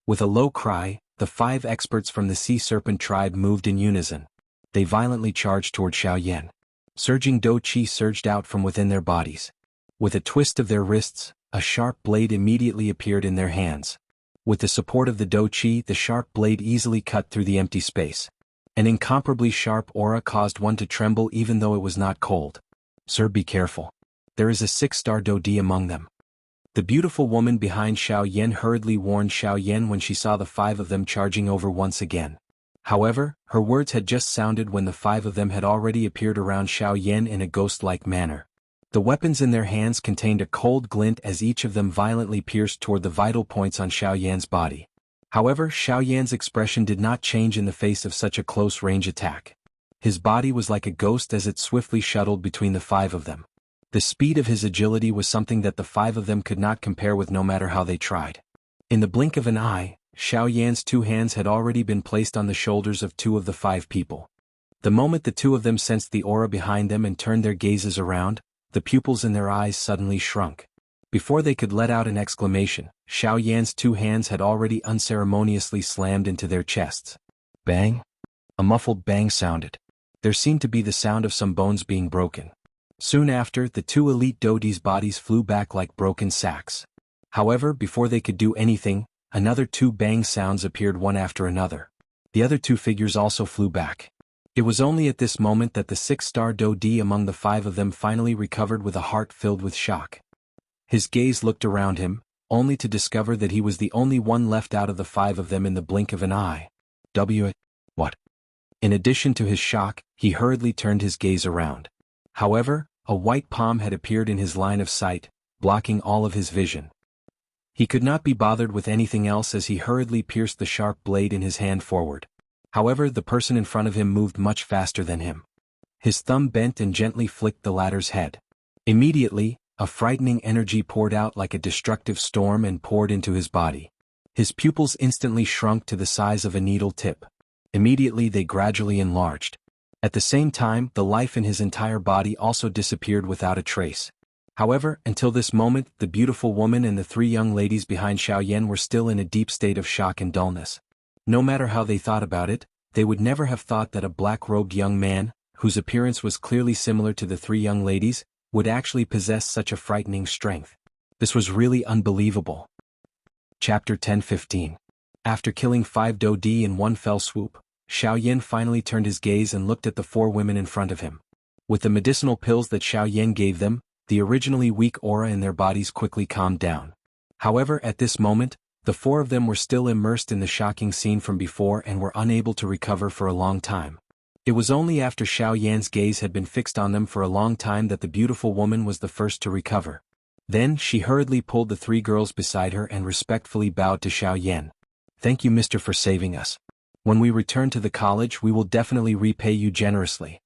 With a low cry, the 5 experts from the Sea Serpent tribe moved in unison. They violently charged toward Xiao Yan. Surging Do Qi surged out from within their bodies. With a twist of their wrists, a sharp blade immediately appeared in their hands. With the support of the Do Chi, the sharp blade easily cut through the empty space. An incomparably sharp aura caused one to tremble even though it was not cold. "Sir, be careful. There is a 6-star Do Di among them." The beautiful woman behind Xiao Yan hurriedly warned Xiao Yan when she saw the 5 of them charging over once again. However, her words had just sounded when the 5 of them had already appeared around Xiao Yan in a ghost-like manner. The weapons in their hands contained a cold glint as each of them violently pierced toward the vital points on Xiao Yan's body. However, Xiao Yan's expression did not change in the face of such a close-range attack. His body was like a ghost as it swiftly shuttled between the 5 of them. The speed of his agility was something that the 5 of them could not compare with no matter how they tried. In the blink of an eye, Xiao Yan's 2 hands had already been placed on the shoulders of 2 of the 5 people. The moment the 2 of them sensed the aura behind them and turned their gazes around, the pupils in their eyes suddenly shrunk. Before they could let out an exclamation, Xiao Yan's 2 hands had already unceremoniously slammed into their chests. Bang! A muffled bang sounded. There seemed to be the sound of some bones being broken. Soon after, the 2 elite Dodi's bodies flew back like broken sacks. However, before they could do anything, another 2 bang sounds appeared one after another. The other 2 figures also flew back. It was only at this moment that the 6-star Do Di among the 5 of them finally recovered with a heart filled with shock. His gaze looked around him, only to discover that he was the only one left out of the 5 of them in the blink of an eye. What? In addition to his shock, he hurriedly turned his gaze around. However, a white palm had appeared in his line of sight, blocking all of his vision. He could not be bothered with anything else as he hurriedly pierced the sharp blade in his hand forward. However, the person in front of him moved much faster than him. His thumb bent and gently flicked the latter's head. Immediately, a frightening energy poured out like a destructive storm and poured into his body. His pupils instantly shrunk to the size of a needle tip. Immediately they gradually enlarged. At the same time, the life in his entire body also disappeared without a trace. However, until this moment, the beautiful woman and the 3 young ladies behind Xiao Yan were still in a deep state of shock and dullness. No matter how they thought about it, they would never have thought that a black-robed young man, whose appearance was clearly similar to the 3 young ladies, would actually possess such a frightening strength. This was really unbelievable. Chapter 10-15. After killing 5 Do Di in one fell swoop, Xiao Yan finally turned his gaze and looked at the 4 women in front of him. With the medicinal pills that Xiao Yan gave them, the originally weak aura in their bodies quickly calmed down. However, at this moment, the 4 of them were still immersed in the shocking scene from before and were unable to recover for a long time. It was only after Xiao Yan's gaze had been fixed on them for a long time that the beautiful woman was the first to recover. Then, she hurriedly pulled the 3 girls beside her and respectfully bowed to Xiao Yan. "Thank you, mister, for saving us. When we return to the college, we will definitely repay you generously."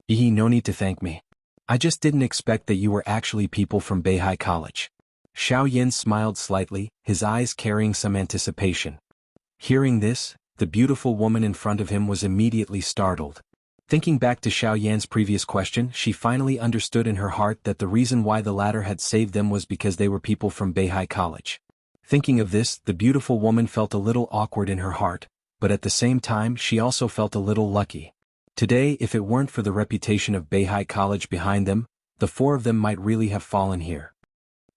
No need to thank me. I just didn't expect that you were actually people from Beihai College." Xiao Yan smiled slightly, his eyes carrying some anticipation. Hearing this, the beautiful woman in front of him was immediately startled. Thinking back to Xiao Yan's previous question, she finally understood in her heart that the reason why the latter had saved them was because they were people from Beihai College. Thinking of this, the beautiful woman felt a little awkward in her heart, but at the same time she also felt a little lucky. Today, if it weren't for the reputation of Beihai College behind them, the 4 of them might really have fallen here.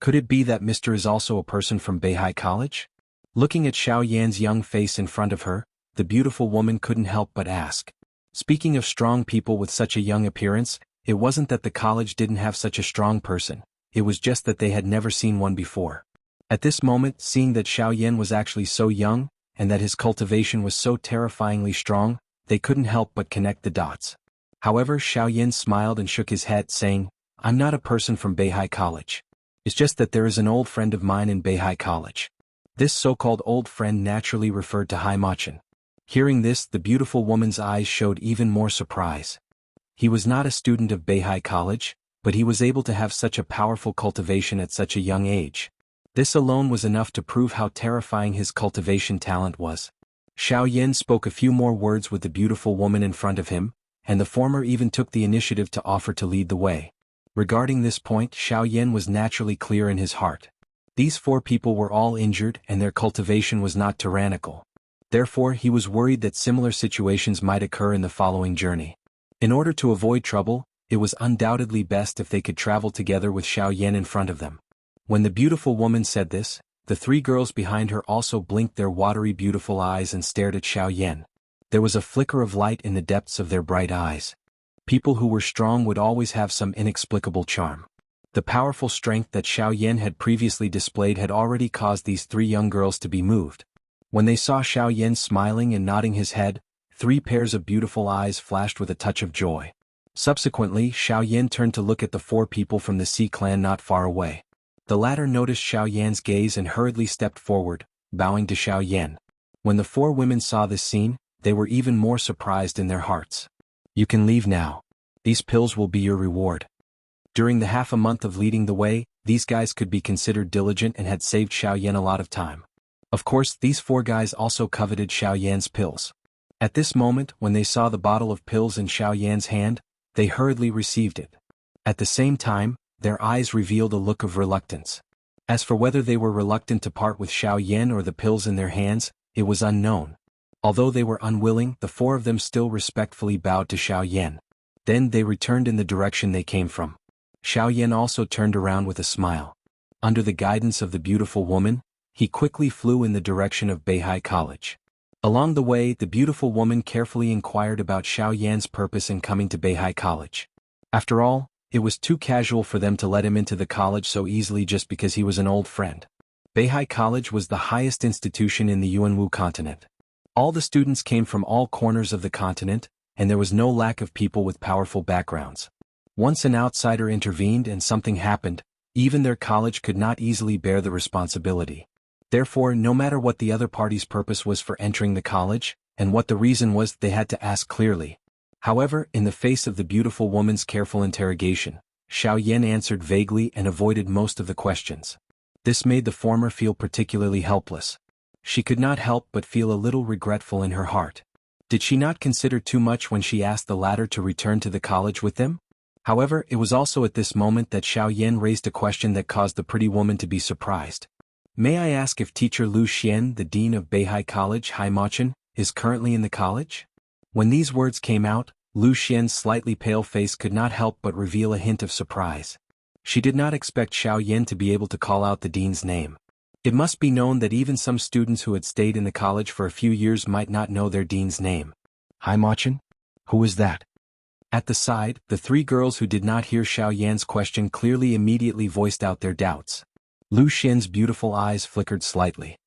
Could it be that Mr. is also a person from Beihai College? Looking at Xiao Yan's young face in front of her, the beautiful woman couldn't help but ask. Speaking of strong people with such a young appearance, it wasn't that the college didn't have such a strong person, it was just that they had never seen one before. At this moment, seeing that Xiao Yan was actually so young, and that his cultivation was so terrifyingly strong, they couldn't help but connect the dots. However, Xiao Yan smiled and shook his head, saying, "I'm not a person from Beihai College. It's just that there is an old friend of mine in Beihai College." This so-called old friend naturally referred to Hai Machin. Hearing this, the beautiful woman's eyes showed even more surprise. He was not a student of Beihai College, but he was able to have such a powerful cultivation at such a young age. This alone was enough to prove how terrifying his cultivation talent was. Xiao Yan spoke a few more words with the beautiful woman in front of him, and the former even took the initiative to offer to lead the way. Regarding this point, Xiao Yan was naturally clear in his heart. These 4 people were all injured and their cultivation was not tyrannical. Therefore, he was worried that similar situations might occur in the following journey. In order to avoid trouble, it was undoubtedly best if they could travel together with Xiao Yan in front of them. When the beautiful woman said this, the three girls behind her also blinked their watery beautiful eyes and stared at Xiao Yan. There was a flicker of light in the depths of their bright eyes. People who were strong would always have some inexplicable charm. The powerful strength that Xiao Yan had previously displayed had already caused these three young girls to be moved. When they saw Xiao Yan smiling and nodding his head, three pairs of beautiful eyes flashed with a touch of joy. Subsequently, Xiao Yan turned to look at the four people from the Sea clan not far away. The latter noticed Xiao Yan's gaze and hurriedly stepped forward, bowing to Xiao Yan. When the four women saw this scene, they were even more surprised in their hearts. You can leave now. These pills will be your reward. During the half a month of leading the way, these guys could be considered diligent and had saved Xiao Yan a lot of time. Of course, these four guys also coveted Xiao Yan's pills. At this moment, when they saw the bottle of pills in Xiao Yan's hand, they hurriedly received it. At the same time, their eyes revealed a look of reluctance. As for whether they were reluctant to part with Xiao Yan or the pills in their hands, it was unknown. Although they were unwilling, the four of them still respectfully bowed to Xiao Yan. Then they returned in the direction they came from. Xiao Yan also turned around with a smile. Under the guidance of the beautiful woman, he quickly flew in the direction of Beihai College. Along the way, the beautiful woman carefully inquired about Xiao Yan's purpose in coming to Beihai College. After all, it was too casual for them to let him into the college so easily just because he was an old friend. Beihai College was the highest institution in the Yuanwu continent. All the students came from all corners of the continent, and there was no lack of people with powerful backgrounds. Once an outsider intervened and something happened, even their college could not easily bear the responsibility. Therefore, no matter what the other party's purpose was for entering the college, and what the reason was, they had to ask clearly. However, in the face of the beautiful woman's careful interrogation, Xiao Yan answered vaguely and avoided most of the questions. This made the former feel particularly helpless. She could not help but feel a little regretful in her heart. Did she not consider too much when she asked the latter to return to the college with them? However, it was also at this moment that Xiao Yan raised a question that caused the pretty woman to be surprised. May I ask if teacher Lu Xian, the dean of Beihai College, Haimachin, is currently in the college? When these words came out, Lu Xian's slightly pale face could not help but reveal a hint of surprise. She did not expect Xiao Yan to be able to call out the dean's name. It must be known that even some students who had stayed in the college for a few years might not know their dean's name. Haimachin? Who is that? At the side, the three girls who did not hear Xiao Yan's question clearly immediately voiced out their doubts. Lu Xian's beautiful eyes flickered slightly.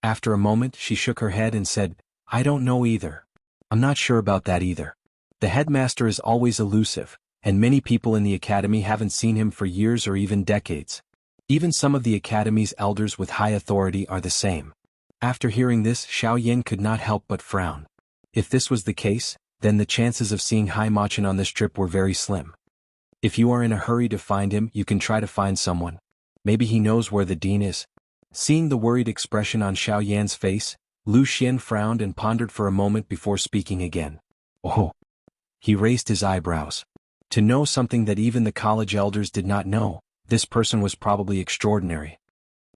After a moment, she shook her head and said, I don't know either. I'm not sure about that either. The headmaster is always elusive, and many people in the academy haven't seen him for years or even decades. Even some of the academy's elders with high authority are the same. After hearing this, Xiao Yan could not help but frown. If this was the case, then the chances of seeing Haimachin on this trip were very slim. If you are in a hurry to find him, you can try to find someone. Maybe he knows where the dean is. Seeing the worried expression on Xiao Yan's face, Lu Xian frowned and pondered for a moment before speaking again. Oh! He raised his eyebrows. To know something that even the college elders did not know, this person was probably extraordinary.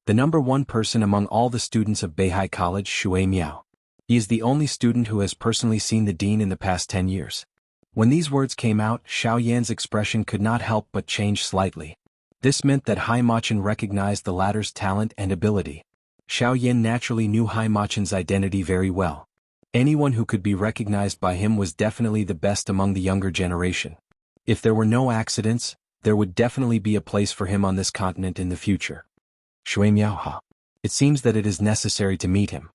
The number one person among all the students of Beihai College, Shui Miao. He is the only student who has personally seen the dean in the past 10 years. When these words came out, Xiao Yan's expression could not help but change slightly. This meant that Haimachin recognized the latter's talent and ability. Xiao Yan naturally knew Haimachin's identity very well. Anyone who could be recognized by him was definitely the best among the younger generation. If there were no accidents, there would definitely be a place for him on this continent in the future. Shui Miao. It seems that it is necessary to meet him.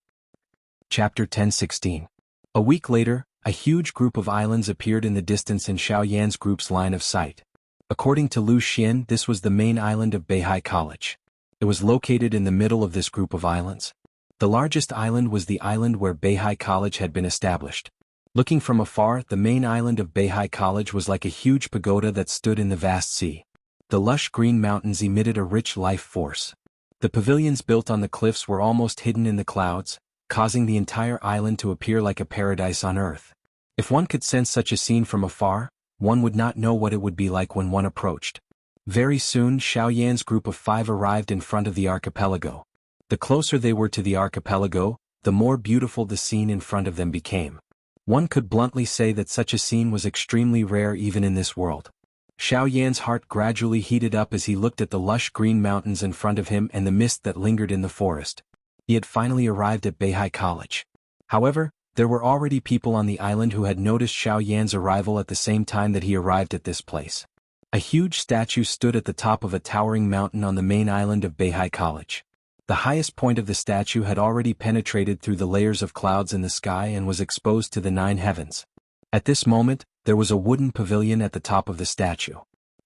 Chapter 10:16. A week later, a huge group of islands appeared in the distance in Xiao Yan's group's line of sight. According to Lu Xian, this was the main island of Beihai College. It was located in the middle of this group of islands. The largest island was the island where Beihai College had been established. Looking from afar, the main island of Beihai College was like a huge pagoda that stood in the vast sea. The lush green mountains emitted a rich life force. The pavilions built on the cliffs were almost hidden in the clouds, causing the entire island to appear like a paradise on earth. If one could sense such a scene from afar, one would not know what it would be like when one approached. Very soon, Xiao Yan's group of 5 arrived in front of the archipelago. The closer they were to the archipelago, the more beautiful the scene in front of them became. One could bluntly say that such a scene was extremely rare even in this world. Xiao Yan's heart gradually heated up as he looked at the lush green mountains in front of him and the mist that lingered in the forest. He had finally arrived at Beihai College. However, there were already people on the island who had noticed Xiao Yan's arrival at the same time that he arrived at this place. A huge statue stood at the top of a towering mountain on the main island of Beihai College. The highest point of the statue had already penetrated through the layers of clouds in the sky and was exposed to the 9 heavens. At this moment, there was a wooden pavilion at the top of the statue.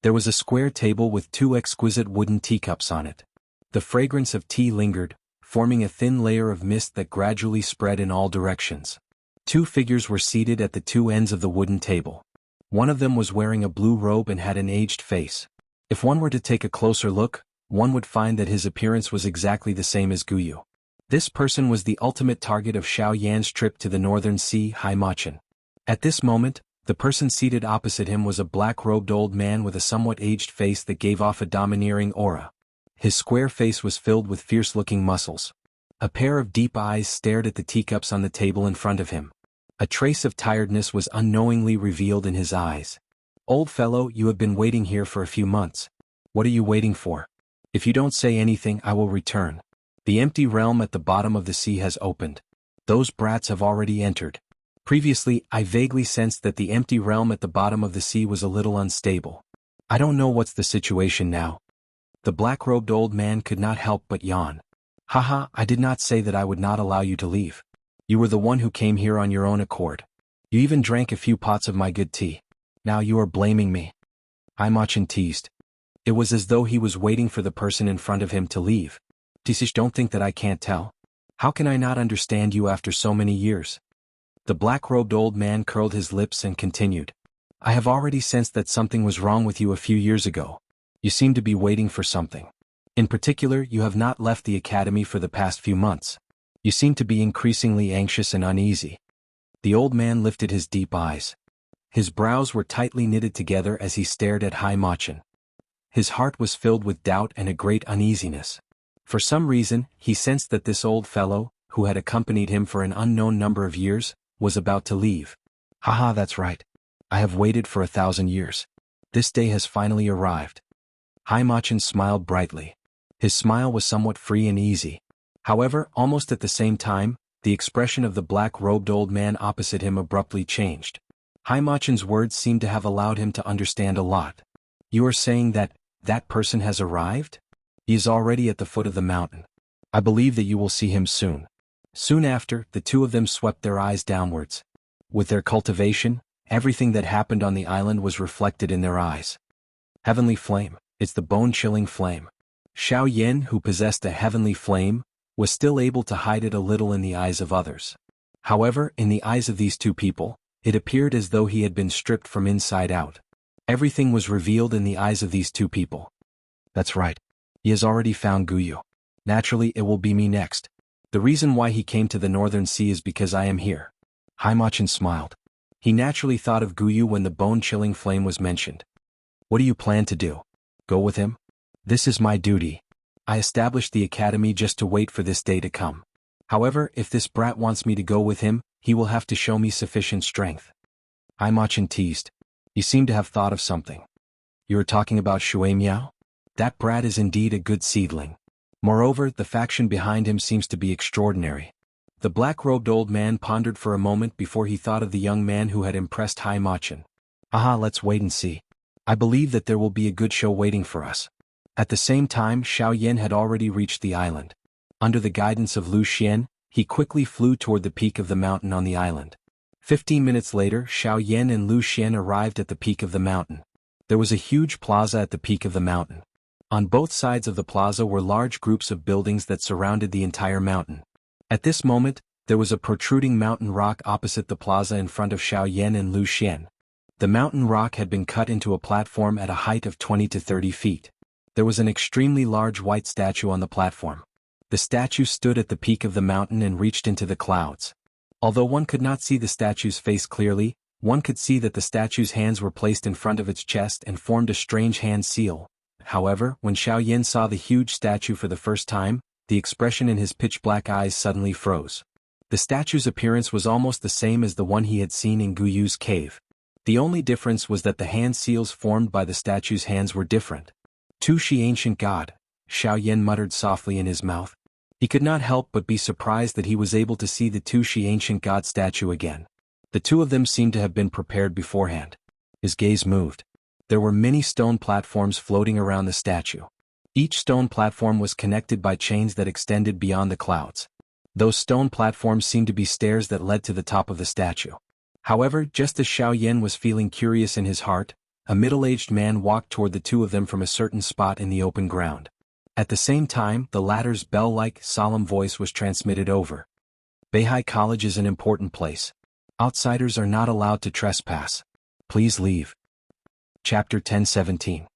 There was a square table with 2 exquisite wooden teacups on it. The fragrance of tea lingered, forming a thin layer of mist that gradually spread in all directions. 2 figures were seated at the 2 ends of the wooden table. One of them was wearing a blue robe and had an aged face. If one were to take a closer look, one would find that his appearance was exactly the same as Guyu. This person was the ultimate target of Xiao Yan's trip to the Northern Sea, Hai Machin. At this moment, the person seated opposite him was a black-robed old man with a somewhat aged face that gave off a domineering aura. His square face was filled with fierce-looking muscles. A pair of deep eyes stared at the teacups on the table in front of him. A trace of tiredness was unknowingly revealed in his eyes. "Old fellow, you have been waiting here for a few months. What are you waiting for? If you don't say anything, I will return. The empty realm at the bottom of the sea has opened. Those brats have already entered. Previously, I vaguely sensed that the empty realm at the bottom of the sea was a little unstable. I don't know what's the situation now." The black-robed old man could not help but yawn. "Haha, I did not say that I would not allow you to leave. You were the one who came here on your own accord. You even drank a few pots of my good tea. Now you are blaming me." Hai Machin teased. It was as though he was waiting for the person in front of him to leave. "Tisish, don't think that I can't tell. How can I not understand you after so many years?" The black-robed old man curled his lips and continued. "I have already sensed that something was wrong with you a few years ago. You seem to be waiting for something. In particular, you have not left the academy for the past few months. You seem to be increasingly anxious and uneasy." The old man lifted his deep eyes. His brows were tightly knitted together as he stared at Hai Machin. His heart was filled with doubt and a great uneasiness. For some reason, he sensed that this old fellow, who had accompanied him for an unknown number of years, was about to leave. "Haha, that's right. I have waited for 1,000 years. This day has finally arrived." Hai Machin smiled brightly. His smile was somewhat free and easy. However, almost at the same time, the expression of the black-robed old man opposite him abruptly changed. Hai Machin's words seemed to have allowed him to understand a lot. "You are saying that person has arrived? He is already at the foot of the mountain. I believe that you will see him soon." Soon after, the 2 of them swept their eyes downwards. With their cultivation, everything that happened on the island was reflected in their eyes. Heavenly flame, it's the bone-chilling flame. Xiao Yan, who possessed a heavenly flame, was still able to hide it a little in the eyes of others. However, in the eyes of these 2 people, it appeared as though he had been stripped from inside out. Everything was revealed in the eyes of these 2 people. "That's right. He has already found Guyu. Naturally, it will be me next. The reason why he came to the Northern Sea is because I am here." Hai Machin smiled. He naturally thought of Guyu when the bone-chilling flame was mentioned. "What do you plan to do? Go with him? This is my duty. I established the academy just to wait for this day to come. However, if this brat wants me to go with him, he will have to show me sufficient strength." Hai Machin teased. "You seem to have thought of something. You are talking about Shui Miao? That brat is indeed a good seedling. Moreover, the faction behind him seems to be extraordinary." The black-robed old man pondered for a moment before he thought of the young man who had impressed Hai Machin. "Aha, let's wait and see. I believe that there will be a good show waiting for us." At the same time, Xiao Yan had already reached the island. Under the guidance of Lu Xian, he quickly flew toward the peak of the mountain on the island. 15 minutes later, Xiao Yan and Lu Xian arrived at the peak of the mountain. There was a huge plaza at the peak of the mountain. On both sides of the plaza were large groups of buildings that surrounded the entire mountain. At this moment, there was a protruding mountain rock opposite the plaza in front of Xiao Yan and Lu Xian. The mountain rock had been cut into a platform at a height of 20 to 30 feet. There was an extremely large white statue on the platform. The statue stood at the peak of the mountain and reached into the clouds. Although one could not see the statue's face clearly, one could see that the statue's hands were placed in front of its chest and formed a strange hand seal. However, when Xiao Yan saw the huge statue for the first time, the expression in his pitch-black eyes suddenly froze. The statue's appearance was almost the same as the one he had seen in Guyu's cave. The only difference was that the hand seals formed by the statue's hands were different. "Tu Shi ancient god," Xiao Yan muttered softly in his mouth. He could not help but be surprised that he was able to see the Tu Shi ancient god statue again. The two of them seemed to have been prepared beforehand. His gaze moved. There were many stone platforms floating around the statue. Each stone platform was connected by chains that extended beyond the clouds. Those stone platforms seemed to be stairs that led to the top of the statue. However, just as Xiao Yan was feeling curious in his heart, a middle-aged man walked toward the two of them from a certain spot in the open ground. At the same time, the latter's bell-like, solemn voice was transmitted over. "Beihai College is an important place. Outsiders are not allowed to trespass. Please leave." Chapter 10:17.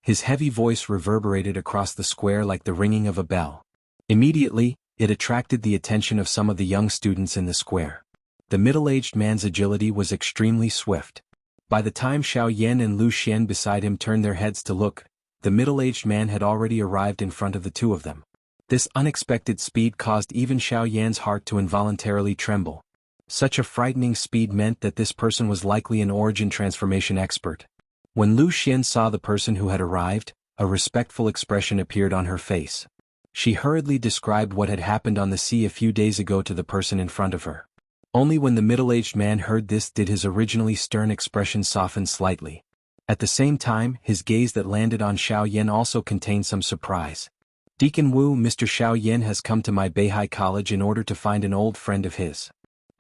His heavy voice reverberated across the square like the ringing of a bell. Immediately, it attracted the attention of some of the young students in the square. The middle-aged man's agility was extremely swift. By the time Xiao Yan and Lu Xian beside him turned their heads to look, the middle-aged man had already arrived in front of the two of them. This unexpected speed caused even Xiao Yan's heart to involuntarily tremble. Such a frightening speed meant that this person was likely an origin transformation expert. When Lu Xian saw the person who had arrived, a respectful expression appeared on her face. She hurriedly described what had happened on the sea a few days ago to the person in front of her. Only when the middle-aged man heard this did his originally stern expression soften slightly. At the same time, his gaze that landed on Xiao Yan also contained some surprise. "Deacon Wu, Mr. Xiao Yan has come to my Beihai College in order to find an old friend of his.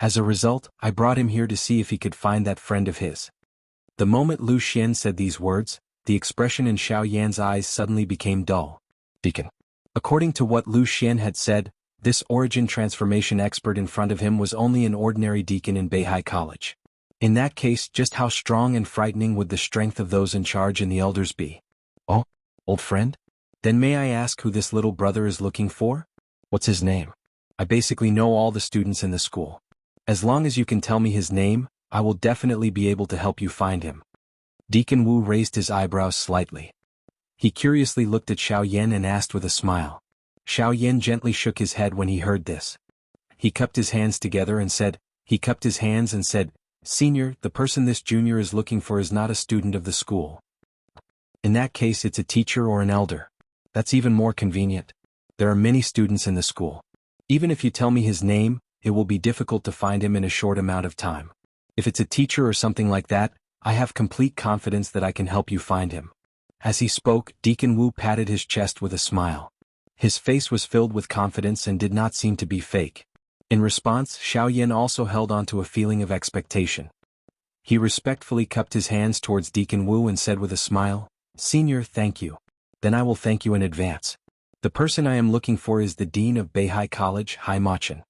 As a result, I brought him here to see if he could find that friend of his." The moment Lu Xian said these words, the expression in Xiao Yan's eyes suddenly became dull. "Deacon." According to what Lu Xian had said, this origin transformation expert in front of him was only an ordinary deacon in Beihai College. In that case, just how strong and frightening would the strength of those in charge in the elders be? "Oh, old friend? Then may I ask who this little brother is looking for? What's his name? I basically know all the students in the school. As long as you can tell me his name, I will definitely be able to help you find him." Deacon Wu raised his eyebrows slightly. He curiously looked at Xiao Yan and asked with a smile. Xiao Yan gently shook his head when he heard this. He cupped his hands together and said, "Senior, the person this junior is looking for is not a student of the school. In that case it's a teacher or an elder. That's even more convenient. There are many students in the school. Even if you tell me his name, it will be difficult to find him in a short amount of time. If it's a teacher or something like that, I have complete confidence that I can help you find him." As he spoke, Deacon Wu patted his chest with a smile. His face was filled with confidence and did not seem to be fake. In response, Xiao Yan also held on to a feeling of expectation. He respectfully cupped his hands towards Deacon Wu and said with a smile, "Senior, thank you. Then I will thank you in advance. The person I am looking for is the Dean of Beihai College, Hai Machin."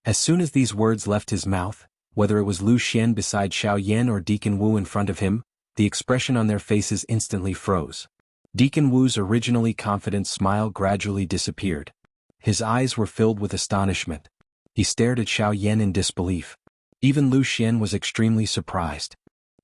As soon as these words left his mouth, whether it was Lu Xian beside Xiao Yan or Deacon Wu in front of him, the expression on their faces instantly froze. Deacon Wu's originally confident smile gradually disappeared. His eyes were filled with astonishment. He stared at Xiao Yan in disbelief. Even Lu Xian was extremely surprised.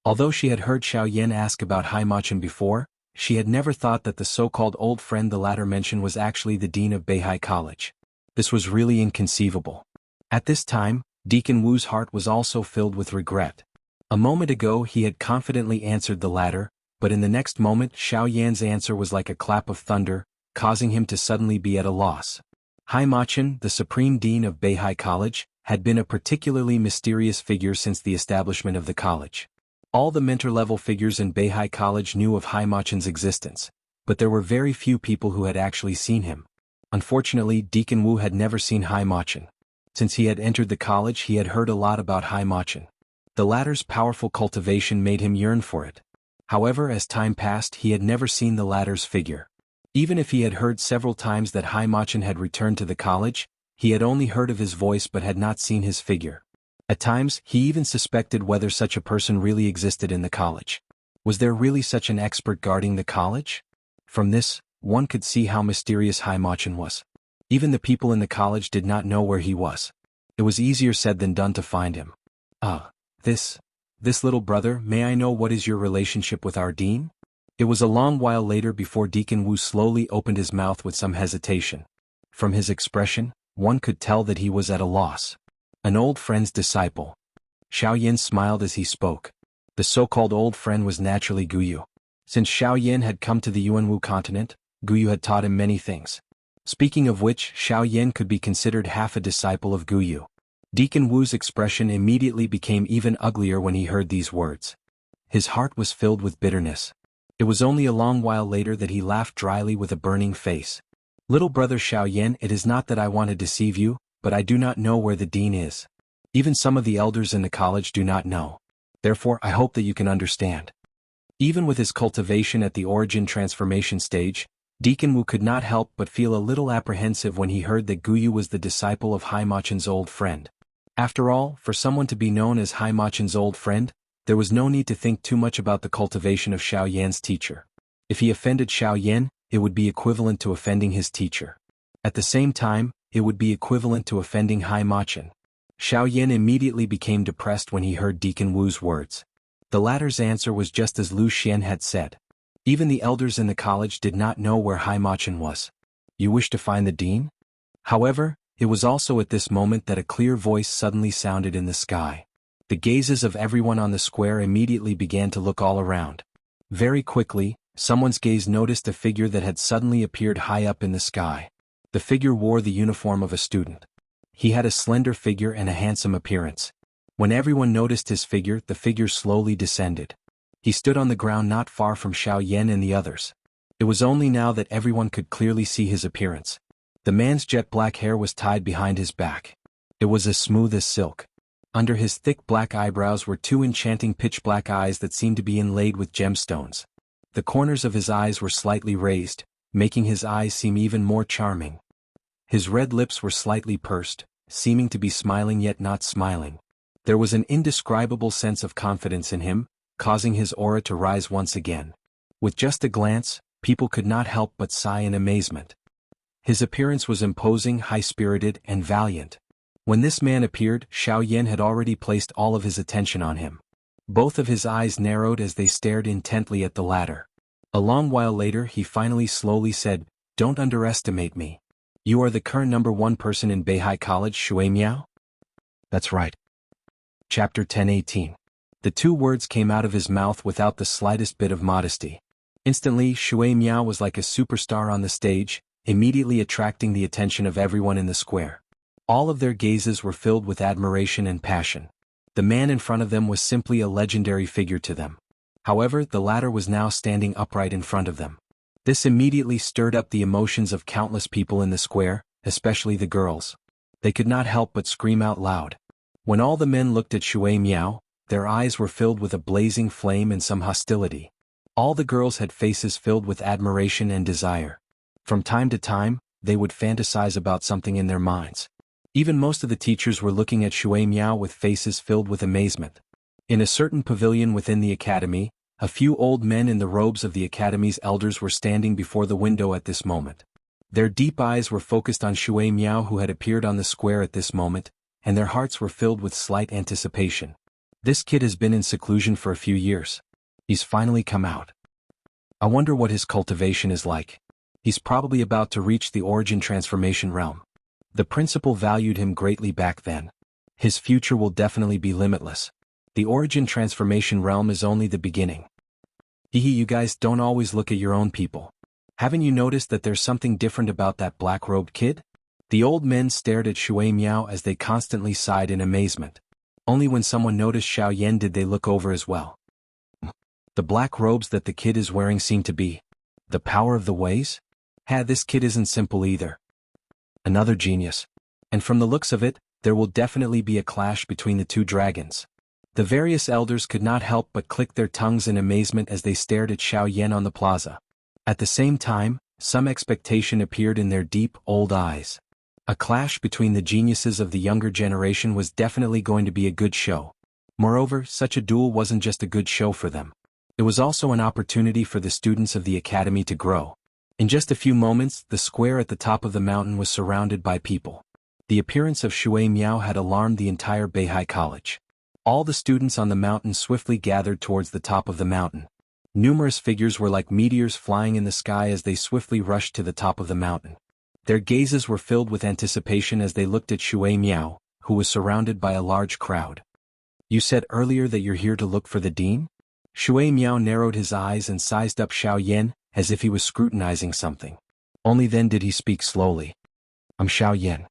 Although she had heard Xiao Yan ask about Hai Machin before, she had never thought that the so-called old friend the latter mentioned was actually the dean of Beihai College. This was really inconceivable. At this time, Deacon Wu's heart was also filled with regret. A moment ago he had confidently answered the latter, but in the next moment Xiao Yan's answer was like a clap of thunder, causing him to suddenly be at a loss. Hai Machin, the supreme dean of Beihai College, had been a particularly mysterious figure since the establishment of the college. All the mentor-level figures in Beihai College knew of Hai Machin's existence, but there were very few people who had actually seen him. Unfortunately, Deacon Wu had never seen Hai Machin. Since he had entered the college he had heard a lot about Hai Machin. The latter's powerful cultivation made him yearn for it. However, as time passed he had never seen the latter's figure. Even if he had heard several times that Hai Machin had returned to the college, he had only heard of his voice but had not seen his figure. At times, he even suspected whether such a person really existed in the college. Was there really such an expert guarding the college? From this, one could see how mysterious Hai Machin was. Even the people in the college did not know where he was. It was easier said than done to find him. This little brother, may I know what is your relationship with our dean? It was a long while later before Deacon Wu slowly opened his mouth with some hesitation. From his expression, one could tell that he was at a loss. An old friend's disciple. Xiao Yan smiled as he spoke. The so-called old friend was naturally Guyu. Since Xiao Yan had come to the Yuanwu continent, Guyu had taught him many things. Speaking of which, Xiao Yan could be considered half a disciple of Guyu. Deacon Wu's expression immediately became even uglier when he heard these words. His heart was filled with bitterness. It was only a long while later that he laughed dryly with a burning face. Little brother Xiao Yan, it is not that I want to deceive you, but I do not know where the dean is. Even some of the elders in the college do not know. Therefore, I hope that you can understand. Even with his cultivation at the origin transformation stage, Deacon Wu could not help but feel a little apprehensive when he heard that Guyu was the disciple of Haimachen's old friend. After all, for someone to be known as Haimachen's old friend, there was no need to think too much about the cultivation of Xiao Yan's teacher. If he offended Xiao Yan, it would be equivalent to offending his teacher. At the same time, it would be equivalent to offending Haimachen. Xiao Yan immediately became depressed when he heard Deacon Wu's words. The latter's answer was just as Lu Xian had said. Even the elders in the college did not know where Haimachen was. You wish to find the dean? However, it was also at this moment that a clear voice suddenly sounded in the sky. The gazes of everyone on the square immediately began to look all around. Very quickly, someone's gaze noticed a figure that had suddenly appeared high up in the sky. The figure wore the uniform of a student. He had a slender figure and a handsome appearance. When everyone noticed his figure, the figure slowly descended. He stood on the ground not far from Xiao Yan and the others. It was only now that everyone could clearly see his appearance. The man's jet black hair was tied behind his back. It was as smooth as silk. Under his thick black eyebrows were two enchanting pitch black eyes that seemed to be inlaid with gemstones. The corners of his eyes were slightly raised, making his eyes seem even more charming. His red lips were slightly pursed, seeming to be smiling yet not smiling. There was an indescribable sense of confidence in him, causing his aura to rise once again. With just a glance, people could not help but sigh in amazement. His appearance was imposing, high-spirited, and valiant. When this man appeared, Xiao Yan had already placed all of his attention on him. Both of his eyes narrowed as they stared intently at the latter. A long while later he finally slowly said, "Don't underestimate me. You are the current #1 person in Beihai College, Shui Miao?" "That's right." Chapter 10:18. The two words came out of his mouth without the slightest bit of modesty. Instantly, Shui Miao was like a superstar on the stage, immediately attracting the attention of everyone in the square. All of their gazes were filled with admiration and passion. The man in front of them was simply a legendary figure to them. However, the latter was now standing upright in front of them. This immediately stirred up the emotions of countless people in the square, especially the girls. They could not help but scream out loud. When all the men looked at Shui Miao, their eyes were filled with a blazing flame and some hostility. All the girls had faces filled with admiration and desire. From time to time, they would fantasize about something in their minds. Even most of the teachers were looking at Shui Miao with faces filled with amazement. In a certain pavilion within the academy, a few old men in the robes of the academy's elders were standing before the window at this moment. Their deep eyes were focused on Shui Miao, who had appeared on the square at this moment, and their hearts were filled with slight anticipation. This kid has been in seclusion for a few years. He's finally come out. I wonder what his cultivation is like. He's probably about to reach the origin transformation realm. The principal valued him greatly back then. His future will definitely be limitless. The origin transformation realm is only the beginning. You guys don't always look at your own people. Haven't you noticed that there's something different about that black-robed kid? The old men stared at Shui Miao as they constantly sighed in amazement. Only when someone noticed Xiao Yan did they look over as well. The black robes that the kid is wearing seem to be the power of the ways? This kid isn't simple either. Another genius. And from the looks of it, there will definitely be a clash between the two dragons. The various elders could not help but click their tongues in amazement as they stared at Xiao Yan on the plaza. At the same time, some expectation appeared in their deep, old eyes. A clash between the geniuses of the younger generation was definitely going to be a good show. Moreover, such a duel wasn't just a good show for them. It was also an opportunity for the students of the academy to grow. In just a few moments, the square at the top of the mountain was surrounded by people. The appearance of Shui Miao had alarmed the entire Beihai College. All the students on the mountain swiftly gathered towards the top of the mountain. Numerous figures were like meteors flying in the sky as they swiftly rushed to the top of the mountain. Their gazes were filled with anticipation as they looked at Shui Miao, who was surrounded by a large crowd. You said earlier that you're here to look for the dean? Shui Miao narrowed his eyes and sized up Xiao Yan, as if he was scrutinizing something. Only then did he speak slowly. I'm Xiao Yan.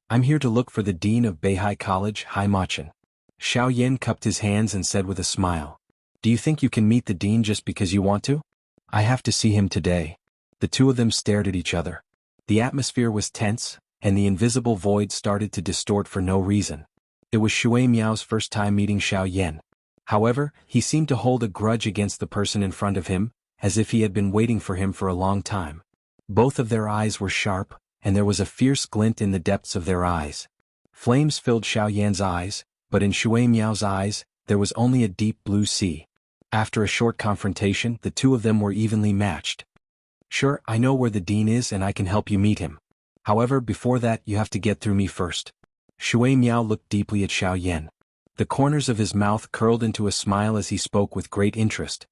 I'm here to look for the dean of Beihai College, Hai Machin. Xiao Yan cupped his hands and said with a smile. Do you think you can meet the dean just because you want to? I have to see him today. The two of them stared at each other. The atmosphere was tense, and the invisible void started to distort for no reason. It was Shui Miao's first time meeting Xiao Yan. However, he seemed to hold a grudge against the person in front of him, as if he had been waiting for him for a long time. Both of their eyes were sharp, and there was a fierce glint in the depths of their eyes. Flames filled Xiao Yan's eyes, but in Shui Miao's eyes, there was only a deep blue sea. After a short confrontation, the two of them were evenly matched. Sure, I know where the dean is and I can help you meet him. However, before that you have to get through me first. Shui Miao looked deeply at Xiao Yan. The corners of his mouth curled into a smile as he spoke with great interest.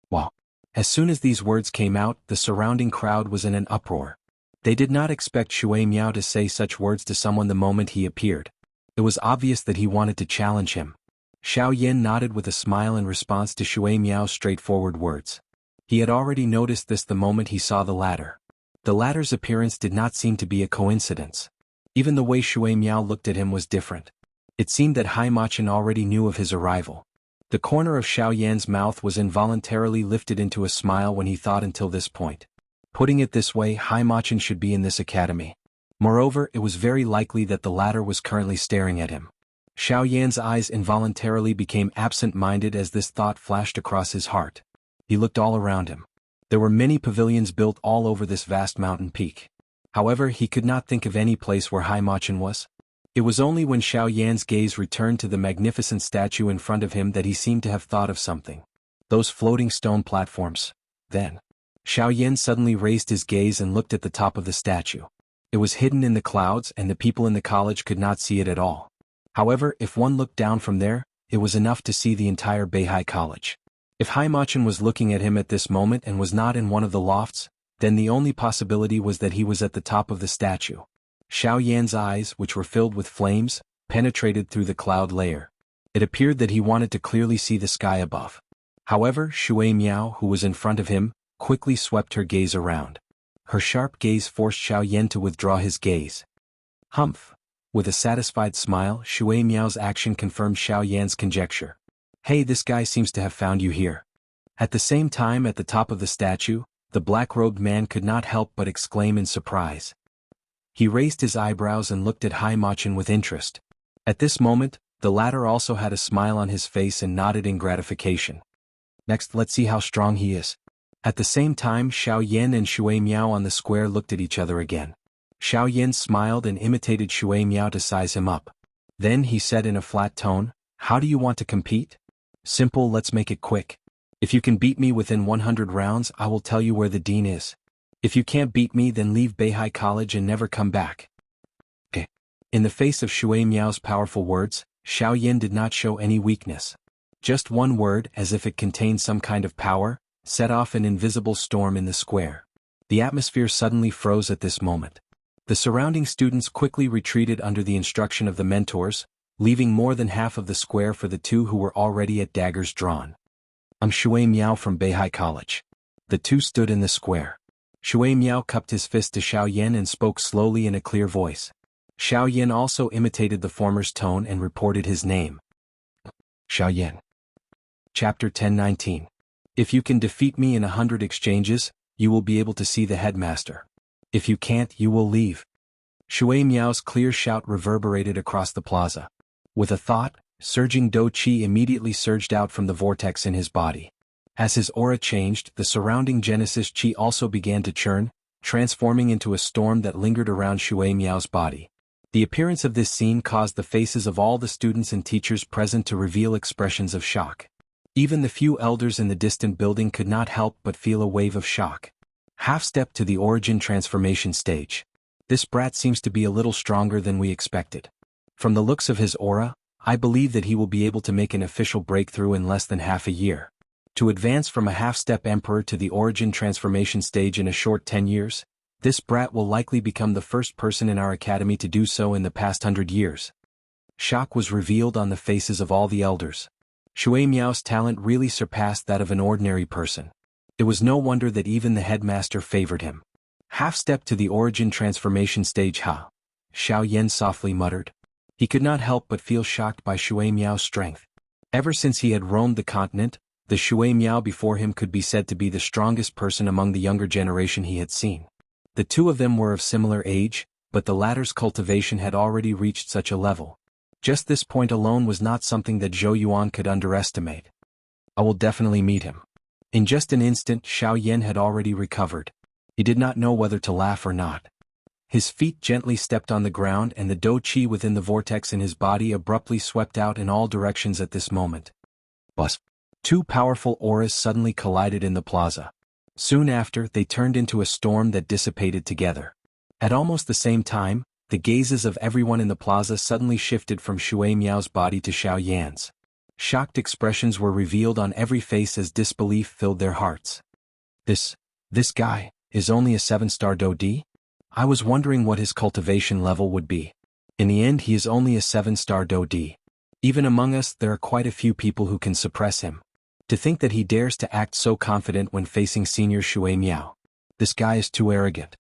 Wow. As soon as these words came out, the surrounding crowd was in an uproar. They did not expect Shui Miao to say such words to someone the moment he appeared. It was obvious that he wanted to challenge him. Xiao Yan nodded with a smile in response to Shui Miao's straightforward words. He had already noticed this the moment he saw the latter. The latter's appearance did not seem to be a coincidence. Even the way Shui Miao looked at him was different. It seemed that Hai Machin already knew of his arrival. The corner of Xiao Yan's mouth was involuntarily lifted into a smile when he thought until this point. Putting it this way, Hai Machin should be in this academy. Moreover, it was very likely that the latter was currently staring at him. Xiao Yan's eyes involuntarily became absent-minded as this thought flashed across his heart. He looked all around him. There were many pavilions built all over this vast mountain peak. However, he could not think of any place where Hai Machin was. It was only when Xiao Yan's gaze returned to the magnificent statue in front of him that he seemed to have thought of something. Those floating stone platforms. Then, Xiao Yan suddenly raised his gaze and looked at the top of the statue. It was hidden in the clouds and the people in the college could not see it at all. However, if one looked down from there, it was enough to see the entire Beihai College. If Hai Machin was looking at him at this moment and was not in one of the lofts, then the only possibility was that he was at the top of the statue. Xiao Yan's eyes, which were filled with flames, penetrated through the cloud layer. It appeared that he wanted to clearly see the sky above. However, Shui Miao, who was in front of him, quickly swept her gaze around. Her sharp gaze forced Xiao Yan to withdraw his gaze. Humph! With a satisfied smile, Shui Miao's action confirmed Xiao Yan's conjecture. Hey, this guy seems to have found you here. At the same time, at the top of the statue, the black-robed man could not help but exclaim in surprise. He raised his eyebrows and looked at Hai Machin with interest. At this moment, the latter also had a smile on his face and nodded in gratification. Next, let's see how strong he is. At the same time, Xiao Yan and Shui Miao on the square looked at each other again. Xiao Yan smiled and imitated Shui Miao to size him up. Then he said in a flat tone, How do you want to compete? Simple, let's make it quick. If you can beat me within 100 rounds, I will tell you where the dean is. If you can't beat me, then leave Beihai College and never come back. In the face of Shui Miao's powerful words, Xiao Yan did not show any weakness. Just one word, as if it contained some kind of power, set off an invisible storm in the square. The atmosphere suddenly froze at this moment. The surrounding students quickly retreated under the instruction of the mentors, leaving more than half of the square for the two who were already at daggers drawn. I'm Shui Miao from Beihai College. The two stood in the square. Shui Miao cupped his fist to Xiao Yan and spoke slowly in a clear voice. Xiao Yan also imitated the former's tone and reported his name. Xiao Yan. Chapter 10:19. If you can defeat me in 100 exchanges, you will be able to see the headmaster. If you can't, you will leave. Shui Miao's clear shout reverberated across the plaza. With a thought, surging Do Qi immediately surged out from the vortex in his body. As his aura changed, the surrounding Genesis Qi also began to churn, transforming into a storm that lingered around Shui Miao's body. The appearance of this scene caused the faces of all the students and teachers present to reveal expressions of shock. Even the few elders in the distant building could not help but feel a wave of shock. Half-step to the origin transformation stage. This brat seems to be a little stronger than we expected. From the looks of his aura, I believe that he will be able to make an official breakthrough in less than half a year. To advance from a half-step emperor to the origin transformation stage in a short 10 years, this brat will likely become the first person in our academy to do so in the past 100 years. Shock was revealed on the faces of all the elders. Shui Miao's talent really surpassed that of an ordinary person. It was no wonder that even the headmaster favored him. Half-step to the origin transformation stage. Ha! Xiao Yan softly muttered. He could not help but feel shocked by Shui Miao's strength. Ever since he had roamed the continent, the Shui Miao before him could be said to be the strongest person among the younger generation he had seen. The two of them were of similar age, but the latter's cultivation had already reached such a level. Just this point alone was not something that Zhou Yuan could underestimate. I will definitely meet him. In just an instant, Xiao Yan had already recovered. He did not know whether to laugh or not. His feet gently stepped on the ground and the dou qi within the vortex in his body abruptly swept out in all directions at this moment. Bus. Two powerful auras suddenly collided in the plaza. Soon after, they turned into a storm that dissipated together. At almost the same time, the gazes of everyone in the plaza suddenly shifted from Shui Miao's body to Xiao Yan's. Shocked expressions were revealed on every face as disbelief filled their hearts. This guy is only a 7-star dou di? I was wondering what his cultivation level would be. In the end, he is only a 7-star dou di. Even among us, there are quite a few people who can suppress him. To think that he dares to act so confident when facing senior Shui Miao. This guy is too arrogant.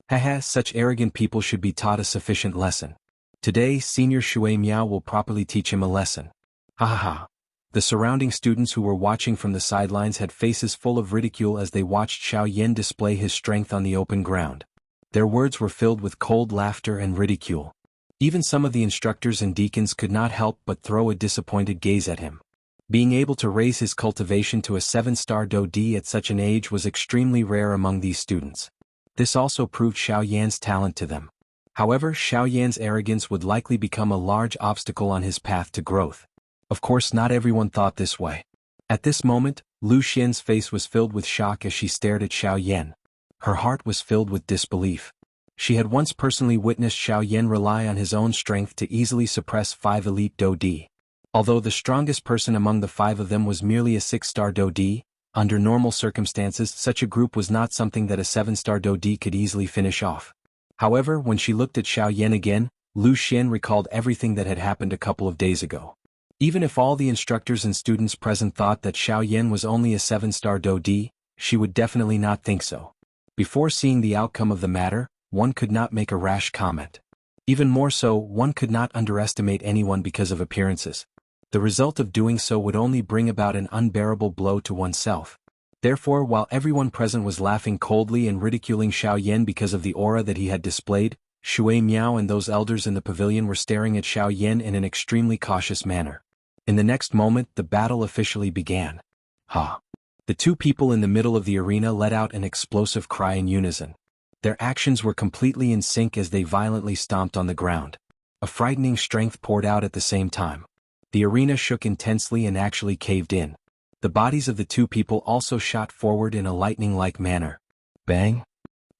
Haha, such arrogant people should be taught a sufficient lesson. Today, senior Shui Miao will properly teach him a lesson. Ha ha ha. The surrounding students who were watching from the sidelines had faces full of ridicule as they watched Xiao Yan display his strength on the open ground. Their words were filled with cold laughter and ridicule. Even some of the instructors and deacons could not help but throw a disappointed gaze at him. Being able to raise his cultivation to a 7-star dou di at such an age was extremely rare among these students. This also proved Xiao Yan's talent to them. However, Xiao Yan's arrogance would likely become a large obstacle on his path to growth. Of course, not everyone thought this way. At this moment, Lu Xian's face was filled with shock as she stared at Xiao Yan. Her heart was filled with disbelief. She had once personally witnessed Xiao Yan rely on his own strength to easily suppress 5 elite dou di. Although the strongest person among the 5 of them was merely a 6-star dou di, under normal circumstances such a group was not something that a 7-star dou di could easily finish off. However, when she looked at Xiao Yan again, Lu Xian recalled everything that had happened a couple of days ago. Even if all the instructors and students present thought that Xiao Yan was only a 7-star dou di, she would definitely not think so. Before seeing the outcome of the matter, one could not make a rash comment. Even more so, one could not underestimate anyone because of appearances. The result of doing so would only bring about an unbearable blow to oneself. Therefore, while everyone present was laughing coldly and ridiculing Xiao Yan because of the aura that he had displayed, Shui Miao and those elders in the pavilion were staring at Xiao Yan in an extremely cautious manner. In the next moment, the battle officially began. Ha! The two people in the middle of the arena let out an explosive cry in unison. Their actions were completely in sync as they violently stomped on the ground. A frightening strength poured out at the same time. The arena shook intensely and actually caved in. The bodies of the two people also shot forward in a lightning-like manner. Bang!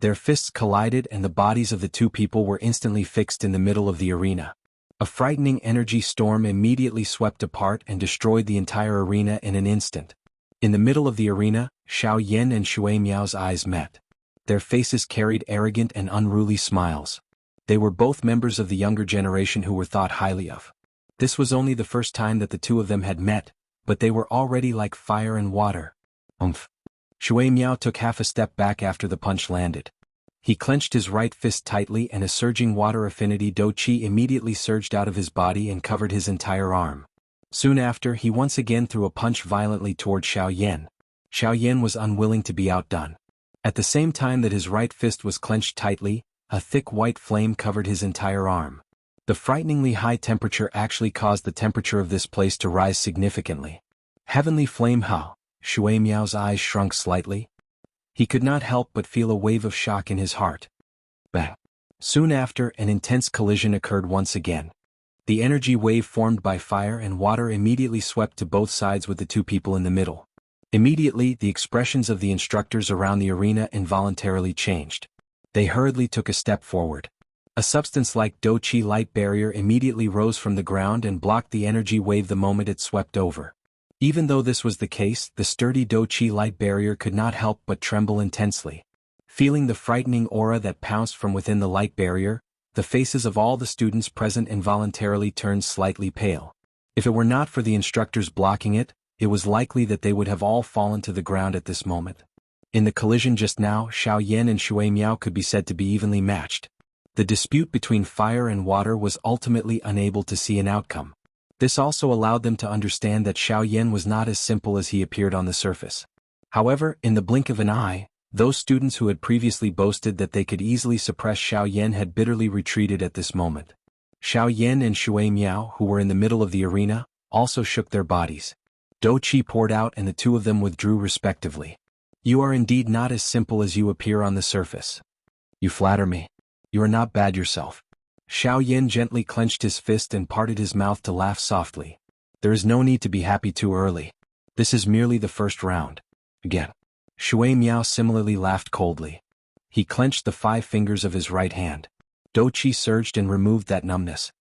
Their fists collided and the bodies of the two people were instantly fixed in the middle of the arena. A frightening energy storm immediately swept apart and destroyed the entire arena in an instant. In the middle of the arena, Xiao Yan and Shui Miao's eyes met. Their faces carried arrogant and unruly smiles. They were both members of the younger generation who were thought highly of. This was only the first time that the two of them had met, but they were already like fire and water. Shui Miao took half a step back after the punch landed. He clenched his right fist tightly and a surging water affinity dou qi immediately surged out of his body and covered his entire arm. Soon after, he once again threw a punch violently toward Xiao Yan. Xiao Yan was unwilling to be outdone. At the same time that his right fist was clenched tightly, a thick white flame covered his entire arm. The frighteningly high temperature actually caused the temperature of this place to rise significantly. Heavenly flame! How? Shui Miao's eyes shrunk slightly. He could not help but feel a wave of shock in his heart. Bang! Soon after, an intense collision occurred once again. The energy wave formed by fire and water immediately swept to both sides with the two people in the middle. Immediately, the expressions of the instructors around the arena involuntarily changed. They hurriedly took a step forward. A substance like dou qi light barrier immediately rose from the ground and blocked the energy wave the moment it swept over. Even though this was the case, the sturdy dou qi light barrier could not help but tremble intensely. Feeling the frightening aura that pounced from within the light barrier, the faces of all the students present involuntarily turned slightly pale. If it were not for the instructors blocking it, it was likely that they would have all fallen to the ground at this moment. In the collision just now, Xiao Yan and Shui Miao could be said to be evenly matched. The dispute between fire and water was ultimately unable to see an outcome. This also allowed them to understand that Xiao Yan was not as simple as he appeared on the surface. However, in the blink of an eye, those students who had previously boasted that they could easily suppress Xiao Yan had bitterly retreated at this moment. Xiao Yan and Shui Miao, who were in the middle of the arena, also shook their bodies. Dou Qi poured out and the two of them withdrew respectively. You are indeed not as simple as you appear on the surface. You flatter me. You are not bad yourself. Xiao Yan gently clenched his fist and parted his mouth to laugh softly. There is no need to be happy too early. This is merely the first round. Again. Shui Miao similarly laughed coldly. He clenched the 5 fingers of his right hand. Dou Qi surged and removed that numbness.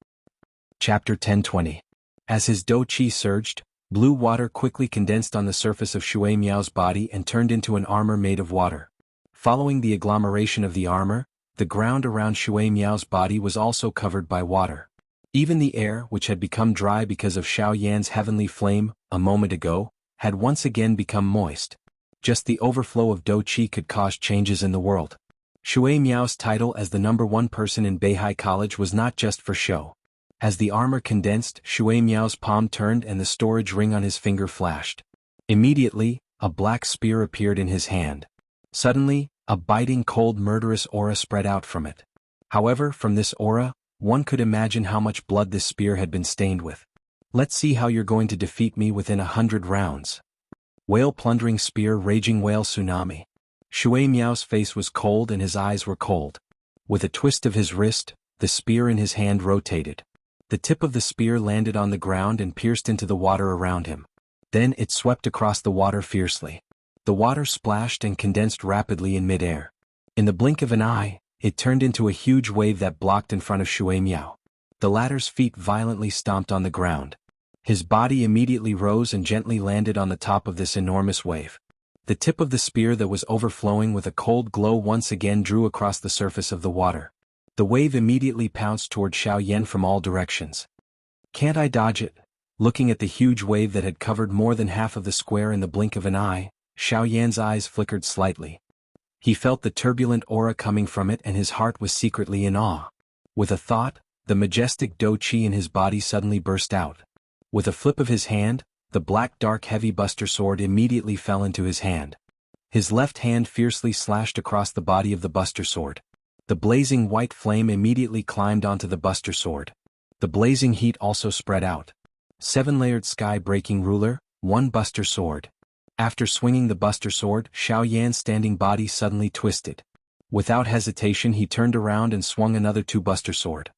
Chapter 10:20. As his Dou Qi surged, blue water quickly condensed on the surface of Shui Miao's body and turned into an armor made of water. Following the agglomeration of the armor, the ground around Shui Miao's body was also covered by water. Even the air, which had become dry because of Xiao Yan's heavenly flame, a moment ago, had once again become moist. Just the overflow of Dou Qi could cause changes in the world. Shui Miao's title as the #1 person in Beihai College was not just for show. As the armor condensed, Shui Miao's palm turned and the storage ring on his finger flashed. Immediately, a black spear appeared in his hand. Suddenly, a biting cold murderous aura spread out from it. However, from this aura, one could imagine how much blood this spear had been stained with. Let's see how you're going to defeat me within 100 rounds. Whale plundering spear raging whale tsunami. Shui Miao's face was cold and his eyes were cold. With a twist of his wrist, the spear in his hand rotated. The tip of the spear landed on the ground and pierced into the water around him. Then it swept across the water fiercely. The water splashed and condensed rapidly in midair. In the blink of an eye, it turned into a huge wave that blocked in front of Shui Miao. The latter's feet violently stomped on the ground. His body immediately rose and gently landed on the top of this enormous wave. The tip of the spear that was overflowing with a cold glow once again drew across the surface of the water. The wave immediately pounced toward Xiao Yan from all directions. Can't I dodge it? Looking at the huge wave that had covered more than half of the square in the blink of an eye, Xiao Yan's eyes flickered slightly. He felt the turbulent aura coming from it and his heart was secretly in awe. With a thought, the majestic Dou Qi in his body suddenly burst out. With a flip of his hand, the black dark heavy buster sword immediately fell into his hand. His left hand fiercely slashed across the body of the buster sword. The blazing white flame immediately climbed onto the buster sword. The blazing heat also spread out. 7-layered sky-breaking ruler, 1 buster sword. After swinging the buster sword, Xiao Yan's standing body suddenly twisted. Without hesitation he turned around and swung another 2 buster sword.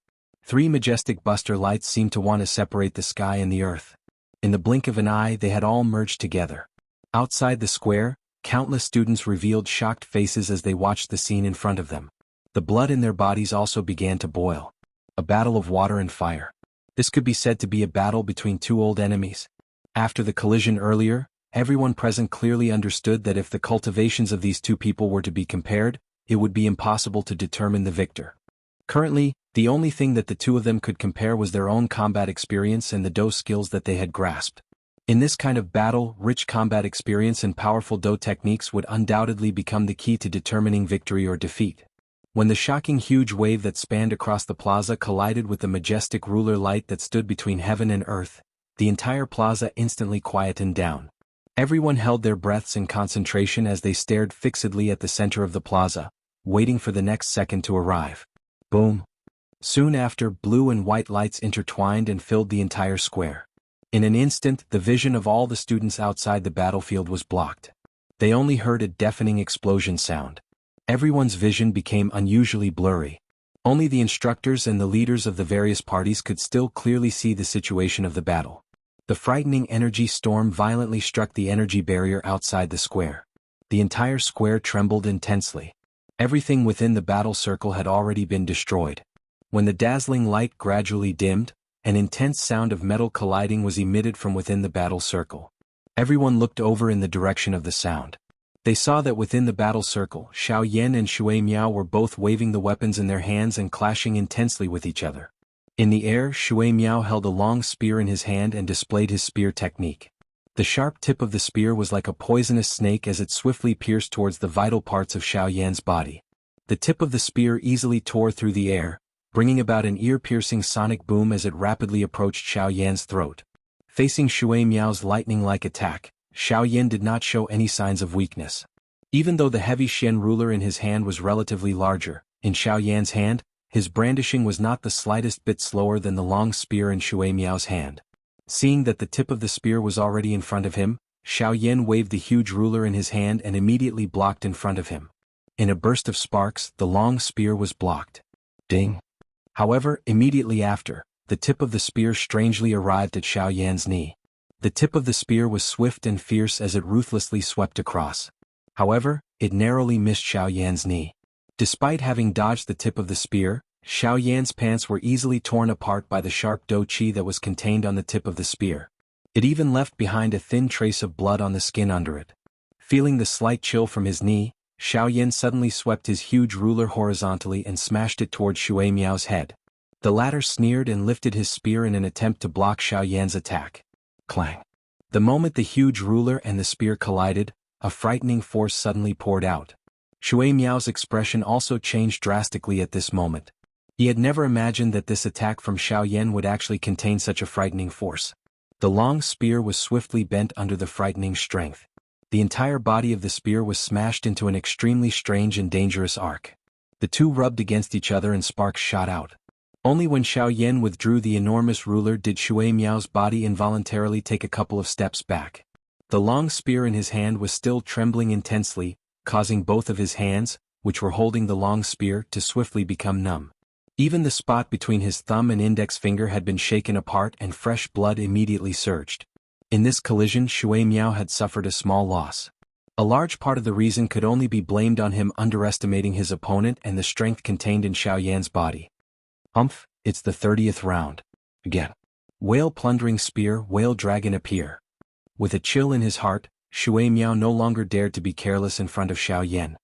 3 majestic buster lights seemed to want to separate the sky and the earth. In the blink of an eye they had all merged together. Outside the square, countless students revealed shocked faces as they watched the scene in front of them. The blood in their bodies also began to boil. A battle of water and fire. This could be said to be a battle between 2 old enemies. After the collision earlier, everyone present clearly understood that if the cultivations of these 2 people were to be compared, it would be impossible to determine the victor. Currently, the only thing that the 2 of them could compare was their own combat experience and the Dou skills that they had grasped. In this kind of battle, rich combat experience and powerful Dou techniques would undoubtedly become the key to determining victory or defeat. When the shocking huge wave that spanned across the plaza collided with the majestic ruler light that stood between heaven and earth, the entire plaza instantly quietened down. Everyone held their breaths in concentration as they stared fixedly at the center of the plaza, waiting for the next second to arrive. Boom. Soon after, blue and white lights intertwined and filled the entire square. In an instant, the vision of all the students outside the battlefield was blocked. They only heard a deafening explosion sound. Everyone's vision became unusually blurry. Only the instructors and the leaders of the various parties could still clearly see the situation of the battle. The frightening energy storm violently struck the energy barrier outside the square. The entire square trembled intensely. Everything within the battle circle had already been destroyed. When the dazzling light gradually dimmed, an intense sound of metal colliding was emitted from within the battle circle. Everyone looked over in the direction of the sound. They saw that within the battle circle, Xiao Yan and Shui Miao were both waving the weapons in their hands and clashing intensely with each other. In the air, Shui Miao held a long spear in his hand and displayed his spear technique. The sharp tip of the spear was like a poisonous snake as it swiftly pierced towards the vital parts of Xiao Yan's body. The tip of the spear easily tore through the air, bringing about an ear-piercing sonic boom as it rapidly approached Xiao Yan's throat. Facing Shui Miao's lightning-like attack, Xiao Yan did not show any signs of weakness. Even though the heavy Xian ruler in his hand was relatively larger, in Xiao Yan's hand, his brandishing was not the slightest bit slower than the long spear in Shui Miao's hand. Seeing that the tip of the spear was already in front of him, Xiao Yan waved the huge ruler in his hand and immediately blocked in front of him. In a burst of sparks, the long spear was blocked. Ding! However, immediately after, the tip of the spear strangely arrived at Xiao Yan's knee. The tip of the spear was swift and fierce as it ruthlessly swept across. However, it narrowly missed Xiao Yan's knee. Despite having dodged the tip of the spear, Xiao Yan's pants were easily torn apart by the sharp dou qi that was contained on the tip of the spear. It even left behind a thin trace of blood on the skin under it. Feeling the slight chill from his knee, Xiao Yan suddenly swept his huge ruler horizontally and smashed it towards Shui Miao's head. The latter sneered and lifted his spear in an attempt to block Xiao Yan's attack. Clang! The moment the huge ruler and the spear collided, a frightening force suddenly poured out. Shui Miao's expression also changed drastically at this moment. He had never imagined that this attack from Xiao Yan would actually contain such a frightening force. The long spear was swiftly bent under the frightening strength. The entire body of the spear was smashed into an extremely strange and dangerous arc. The two rubbed against each other and sparks shot out. Only when Xiao Yan withdrew the enormous ruler did Shui Miao's body involuntarily take a couple of steps back. The long spear in his hand was still trembling intensely, causing both of his hands, which were holding the long spear, to swiftly become numb. Even the spot between his thumb and index finger had been shaken apart and fresh blood immediately surged. In this collision, Shui Miao had suffered a small loss. A large part of the reason could only be blamed on him underestimating his opponent and the strength contained in Xiao Yan's body. Humph, it's the 30th round. Again. Whale plundering spear, whale dragon appear. With a chill in his heart, Shui Miao no longer dared to be careless in front of Xiao Yan.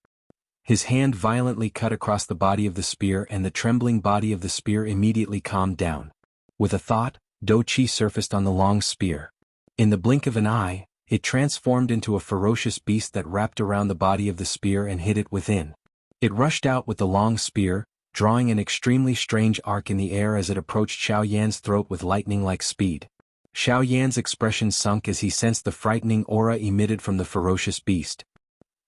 His hand violently cut across the body of the spear and the trembling body of the spear immediately calmed down. With a thought, dou qi surfaced on the long spear. In the blink of an eye, it transformed into a ferocious beast that wrapped around the body of the spear and hid it within. It rushed out with the long spear, drawing an extremely strange arc in the air as it approached Xiao Yan's throat with lightning-like speed. Xiao Yan's expression sunk as he sensed the frightening aura emitted from the ferocious beast.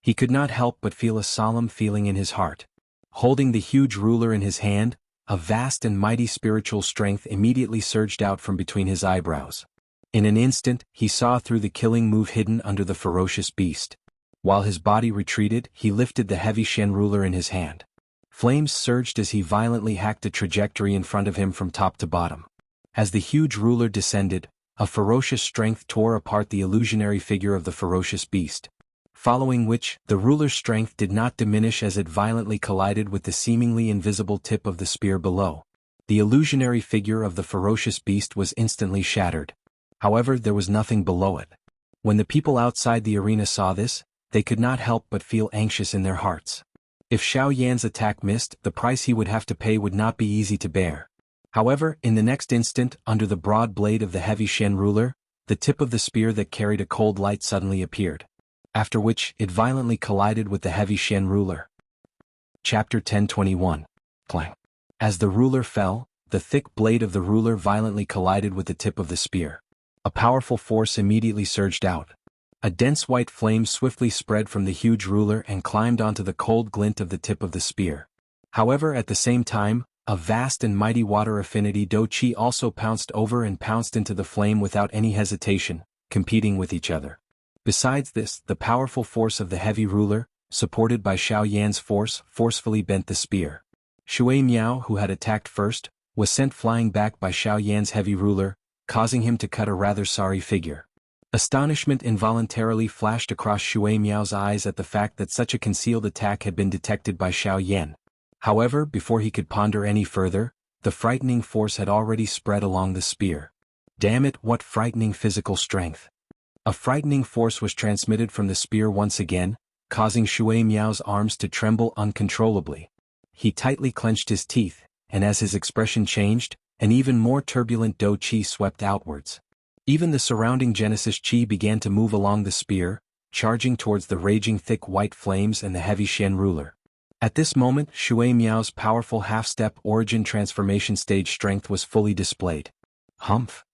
He could not help but feel a solemn feeling in his heart. Holding the huge ruler in his hand, a vast and mighty spiritual strength immediately surged out from between his eyebrows. In an instant, he saw through the killing move hidden under the ferocious beast. While his body retreated, he lifted the heavy Shen ruler in his hand. Flames surged as he violently hacked a trajectory in front of him from top to bottom. As the huge ruler descended, a ferocious strength tore apart the illusionary figure of the ferocious beast. Following which, the ruler's strength did not diminish as it violently collided with the seemingly invisible tip of the spear below. The illusionary figure of the ferocious beast was instantly shattered. However, there was nothing below it. When the people outside the arena saw this, they could not help but feel anxious in their hearts. If Xiao Yan's attack missed, the price he would have to pay would not be easy to bear. However, in the next instant, under the broad blade of the heavy Shen ruler, the tip of the spear that carried a cold light suddenly appeared. After which, it violently collided with the heavy Shen ruler. Chapter 1021. Clang. As the ruler fell, the thick blade of the ruler violently collided with the tip of the spear. A powerful force immediately surged out. A dense white flame swiftly spread from the huge ruler and climbed onto the cold glint of the tip of the spear. However, at the same time, a vast and mighty water affinity dou qi also pounced over and pounced into the flame without any hesitation, competing with each other. Besides this, the powerful force of the heavy ruler, supported by Xiao Yan's force, forcefully bent the spear. Shui Miao, who had attacked first, was sent flying back by Xiao Yan's heavy ruler, causing him to cut a rather sorry figure. Astonishment involuntarily flashed across Shui Miao's eyes at the fact that such a concealed attack had been detected by Xiao Yan. However, before he could ponder any further, the frightening force had already spread along the spear. Damn it, what frightening physical strength! A frightening force was transmitted from the spear once again, causing Shui Miao's arms to tremble uncontrollably. He tightly clenched his teeth, and as his expression changed, an even more turbulent Do Qi swept outwards. Even the surrounding Genesis Qi began to move along the spear, charging towards the raging thick white flames and the heavy Xian ruler. At this moment, Shui Miao's powerful half-step origin transformation stage strength was fully displayed. Humph!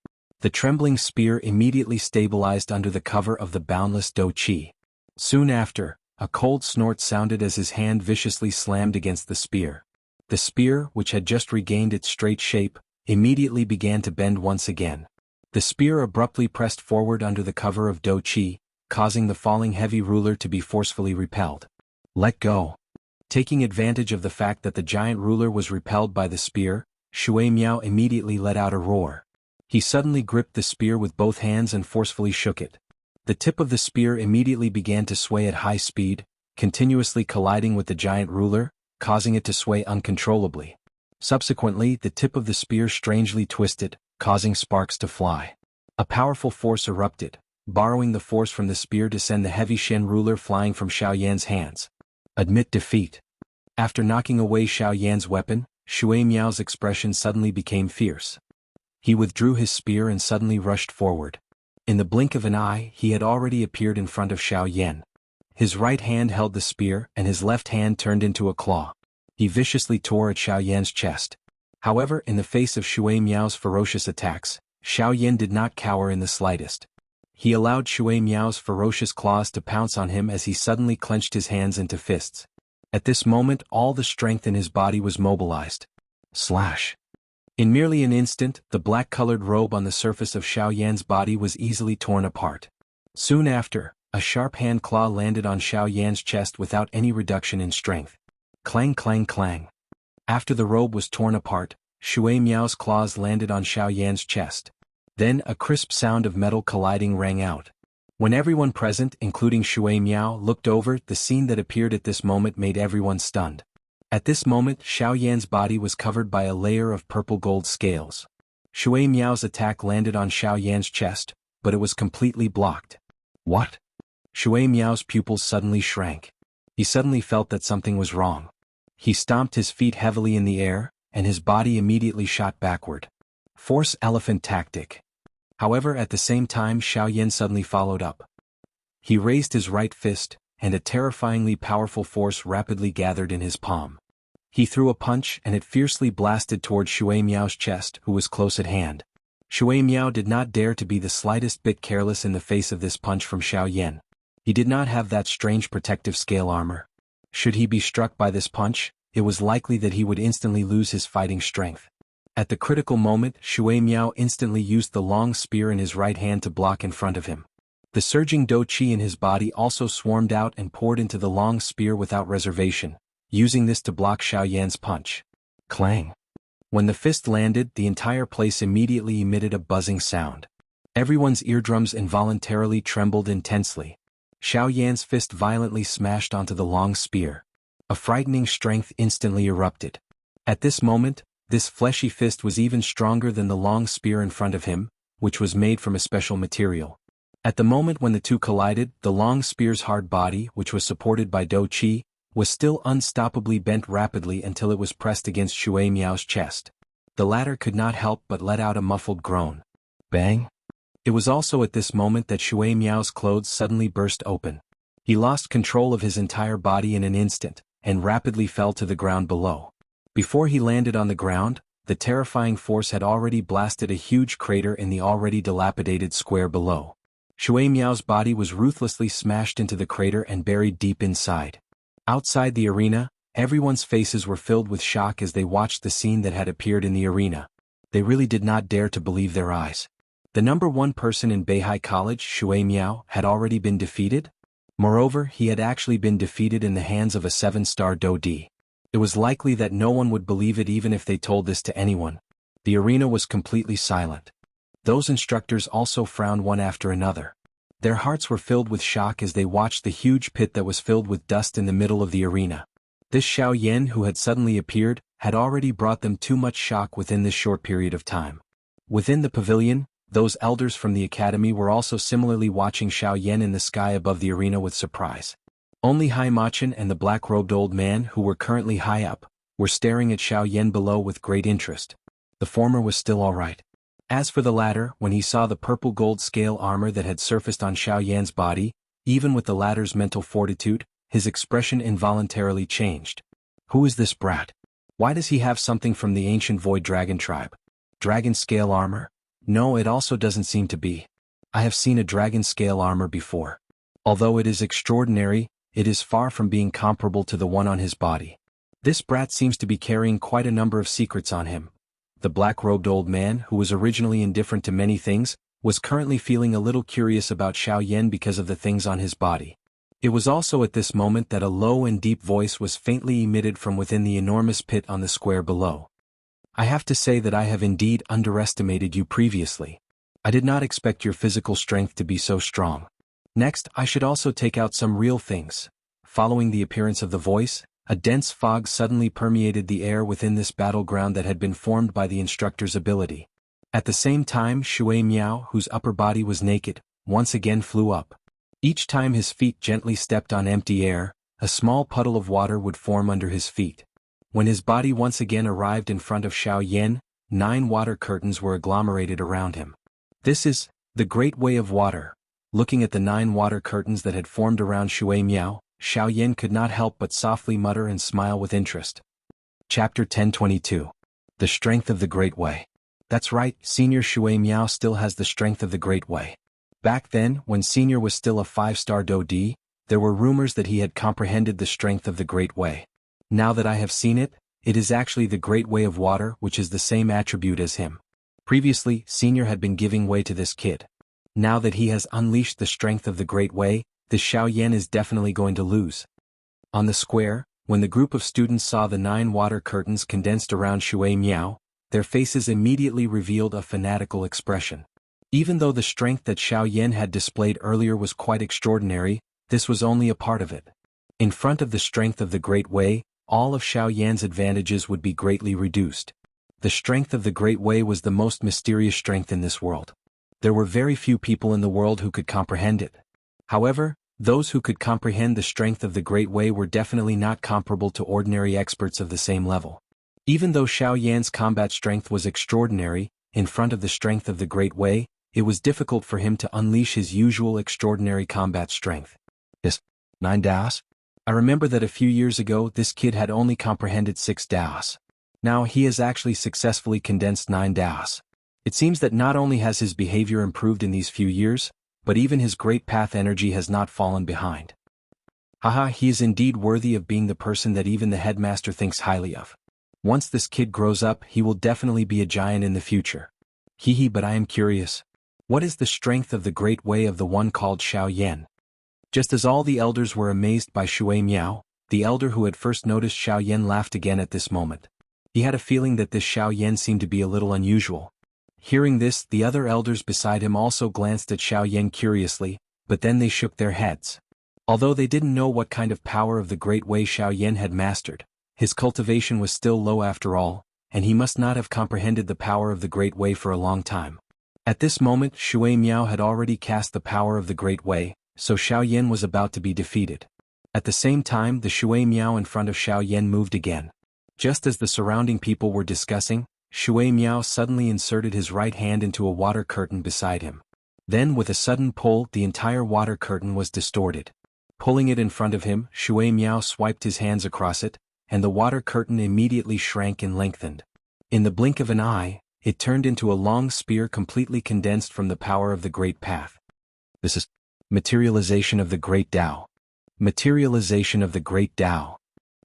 The trembling spear immediately stabilized under the cover of the boundless Do Qi. Soon after, a cold snort sounded as his hand viciously slammed against the spear. The spear, which had just regained its straight shape, immediately began to bend once again. The spear abruptly pressed forward under the cover of Do Qi, causing the falling heavy ruler to be forcefully repelled. Let go. Taking advantage of the fact that the giant ruler was repelled by the spear, Shui Miao immediately let out a roar. He suddenly gripped the spear with both hands and forcefully shook it. The tip of the spear immediately began to sway at high speed, continuously colliding with the giant ruler, causing it to sway uncontrollably. Subsequently, the tip of the spear strangely twisted, causing sparks to fly. A powerful force erupted, borrowing the force from the spear to send the heavy Xian ruler flying from Xiaoyan's hands. Admit defeat. After knocking away Xiaoyan's weapon, Shui Miao's expression suddenly became fierce. He withdrew his spear and suddenly rushed forward. In the blink of an eye, he had already appeared in front of Xiaoyan. His right hand held the spear and his left hand turned into a claw. He viciously tore at Xiaoyan's chest. However, in the face of Shui Miao's ferocious attacks, Xiaoyan did not cower in the slightest. He allowed Shui Miao's ferocious claws to pounce on him as he suddenly clenched his hands into fists. At this moment, all the strength in his body was mobilized. Slash! In merely an instant, the black-colored robe on the surface of Xiaoyan's body was easily torn apart. Soon after, a sharp hand claw landed on Xiaoyan's chest without any reduction in strength. Clang clang clang. After the robe was torn apart, Shui Miao's claws landed on Xiaoyan's chest. Then a crisp sound of metal colliding rang out. When everyone present, including Shui Miao, looked over, the scene that appeared at this moment made everyone stunned. At this moment, Xiaoyan's body was covered by a layer of purple-gold scales. Shui Miao's attack landed on Xiaoyan's chest, but it was completely blocked. What? Shui Miao's pupils suddenly shrank. He suddenly felt that something was wrong. He stomped his feet heavily in the air, and his body immediately shot backward. Force elephant tactic. However, at the same time, Xiaoyan suddenly followed up. He raised his right fist, and a terrifyingly powerful force rapidly gathered in his palm. He threw a punch and it fiercely blasted toward Shui Miao's chest, who was close at hand. Shui Miao did not dare to be the slightest bit careless in the face of this punch from Xiaoyan. He did not have that strange protective scale armor. Should he be struck by this punch, it was likely that he would instantly lose his fighting strength. At the critical moment, Shui Miao instantly used the long spear in his right hand to block in front of him. The surging Do Qi in his body also swarmed out and poured into the long spear without reservation, using this to block Xiaoyan's punch. Clang! When the fist landed, the entire place immediately emitted a buzzing sound. Everyone's eardrums involuntarily trembled intensely. Xiaoyan's fist violently smashed onto the long spear. A frightening strength instantly erupted. At this moment, this fleshy fist was even stronger than the long spear in front of him, which was made from a special material. At the moment when the two collided, the long spear's hard body, which was supported by Do Qi, was still unstoppably bent rapidly until it was pressed against Shui Miao's chest. The latter could not help but let out a muffled groan. Bang! It was also at this moment that Shui Miao's clothes suddenly burst open. He lost control of his entire body in an instant, and rapidly fell to the ground below. Before he landed on the ground, the terrifying force had already blasted a huge crater in the already dilapidated square below. Shui Miao's body was ruthlessly smashed into the crater and buried deep inside. Outside the arena, everyone's faces were filled with shock as they watched the scene that had appeared in the arena. They really did not dare to believe their eyes. The number one person in Beihai College, Shui Miao, had already been defeated? Moreover, he had actually been defeated in the hands of a 7-star Do Di. It was likely that no one would believe it even if they told this to anyone. The arena was completely silent. Those instructors also frowned one after another. Their hearts were filled with shock as they watched the huge pit that was filled with dust in the middle of the arena. This Xiaoyan who had suddenly appeared, had already brought them too much shock within this short period of time. Within the pavilion, those elders from the academy were also similarly watching Xiaoyan in the sky above the arena with surprise. Only Hai Machin and the black-robed old man, who were currently high up, were staring at Xiao Yan below with great interest. The former was still all right. As for the latter, when he saw the purple gold scale armor that had surfaced on Xiao Yan's body, even with the latter's mental fortitude, his expression involuntarily changed. Who is this brat? Why does he have something from the ancient Void Dragon tribe? Dragon scale armor? No, it also doesn't seem to be. I have seen a dragon scale armor before. Although it is extraordinary, it is far from being comparable to the one on his body. This brat seems to be carrying quite a number of secrets on him. The black-robed old man, who was originally indifferent to many things, was currently feeling a little curious about Xiao Yan because of the things on his body. It was also at this moment that a low and deep voice was faintly emitted from within the enormous pit on the square below. I have to say that I have indeed underestimated you previously. I did not expect your physical strength to be so strong. Next, I should also take out some real things. Following the appearance of the voice, a dense fog suddenly permeated the air within this battleground that had been formed by the instructor's ability. At the same time, Shui Miao, whose upper body was naked, once again flew up. Each time his feet gently stepped on empty air, a small puddle of water would form under his feet. When his body once again arrived in front of Xiao Yan, 9 water curtains were agglomerated around him. This is the great way of water. Looking at the 9 water curtains that had formed around Shui Miao, Xiao Yan could not help but softly mutter and smile with interest. Chapter 1022. The Strength of the Great Way. That's right, Senior Shui Miao still has the strength of the Great Way. Back then, when Senior was still a 5-star Do-D, there were rumors that he had comprehended the strength of the Great Way. Now that I have seen it, it is actually the Great Way of Water, which is the same attribute as him. Previously, Senior had been giving way to this kid. Now that he has unleashed the strength of the Great Way, this Xiao Yan is definitely going to lose. On the square, when the group of students saw the 9 water curtains condensed around Shui Miao, their faces immediately revealed a fanatical expression. Even though the strength that Xiao Yan had displayed earlier was quite extraordinary, this was only a part of it. In front of the strength of the Great Way, all of Xiao Yan's advantages would be greatly reduced. The strength of the Great Way was the most mysterious strength in this world. There were very few people in the world who could comprehend it. However, those who could comprehend the strength of the Great Way were definitely not comparable to ordinary experts of the same level. Even though Xiao Yan's combat strength was extraordinary, in front of the strength of the Great Way, it was difficult for him to unleash his usual extraordinary combat strength. Yes, 9 Daos? I remember that a few years ago this kid had only comprehended 6 Daos. Now he has actually successfully condensed 9 Daos. It seems that not only has his behavior improved in these few years, but even his great path energy has not fallen behind. Haha, he is indeed worthy of being the person that even the headmaster thinks highly of. Once this kid grows up, he will definitely be a giant in the future. Hehe, but I am curious. What is the strength of the Great Way of the one called Xiao Yan? Just as all the elders were amazed by Shui Miao, the elder who had first noticed Xiao Yan laughed again at this moment. He had a feeling that this Xiao Yan seemed to be a little unusual. Hearing this, the other elders beside him also glanced at Xiao Yan curiously, but then they shook their heads. Although they didn't know what kind of power of the Great Way Xiao Yan had mastered, his cultivation was still low after all, and he must not have comprehended the power of the Great Way for a long time. At this moment, Shui Miao had already cast the power of the Great Way, so Xiao Yan was about to be defeated. At the same time, the Shui Miao in front of Xiao Yan moved again. Just as the surrounding people were discussing, Shui Miao suddenly inserted his right hand into a water curtain beside him. Then with a sudden pull, the entire water curtain was distorted. Pulling it in front of him, Shui Miao swiped his hands across it, and the water curtain immediately shrank and lengthened. In the blink of an eye, it turned into a long spear completely condensed from the power of the Great Path. This is materialization of the Great Tao. Materialization of the Great Tao.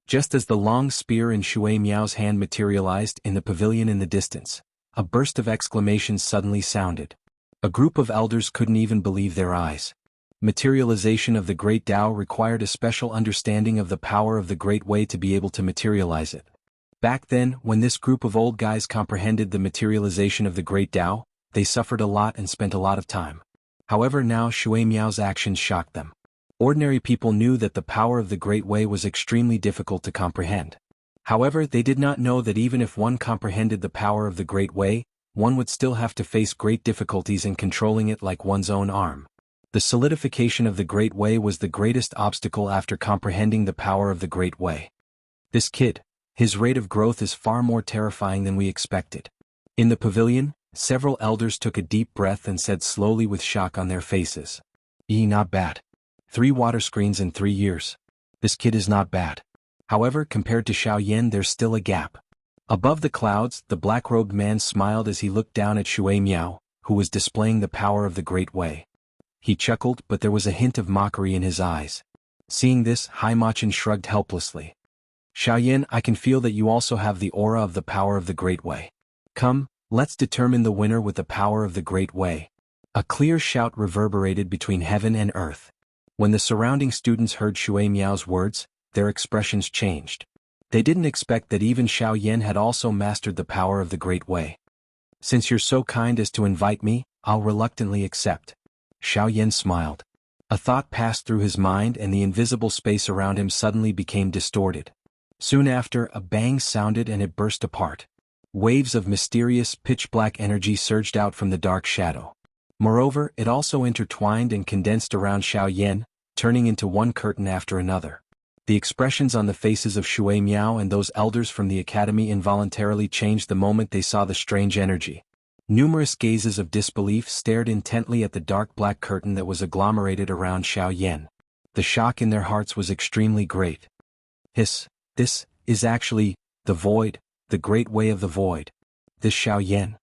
Just as the long spear in Shui Miao's hand materialized in the pavilion in the distance, a burst of exclamations suddenly sounded. A group of elders couldn't even believe their eyes. Materialization of the Great Tao required a special understanding of the power of the Great Way to be able to materialize it. Back then, when this group of old guys comprehended the materialization of the Great Tao, they suffered a lot and spent a lot of time. However, now Shui Miao's actions shocked them. Ordinary people knew that the power of the Great Way was extremely difficult to comprehend. However, they did not know that even if one comprehended the power of the Great Way, one would still have to face great difficulties in controlling it like one's own arm. The solidification of the Great Way was the greatest obstacle after comprehending the power of the Great Way. This kid, his rate of growth is far more terrifying than we expected. In the pavilion, several elders took a deep breath and said slowly with shock on their faces. Not bad. 3 water screens in 3 years. This kid is not bad. However, compared to Xiaoyan, there's still a gap. Above the clouds, the black-robed man smiled as he looked down at Shui Miao, who was displaying the power of the Great Way. He chuckled, but there was a hint of mockery in his eyes. Seeing this, Haimachin shrugged helplessly. Xiaoyan, I can feel that you also have the aura of the power of the Great Way. Come, let's determine the winner with the power of the Great Way. A clear shout reverberated between heaven and earth. When the surrounding students heard Shui Miao's words, their expressions changed. They didn't expect that even Xiaoyan had also mastered the power of the Great Way. Since you're so kind as to invite me, I'll reluctantly accept. Xiaoyan smiled. A thought passed through his mind and the invisible space around him suddenly became distorted. Soon after, a bang sounded and it burst apart. Waves of mysterious, pitch-black energy surged out from the dark shadow. Moreover, it also intertwined and condensed around Xiaoyan, turning into one curtain after another. The expressions on the faces of Shui Miao and those elders from the academy involuntarily changed the moment they saw the strange energy. Numerous gazes of disbelief stared intently at the dark black curtain that was agglomerated around Xiaoyan. The shock in their hearts was extremely great. This is actually the void, the Great Way of the Void. This Xiaoyan.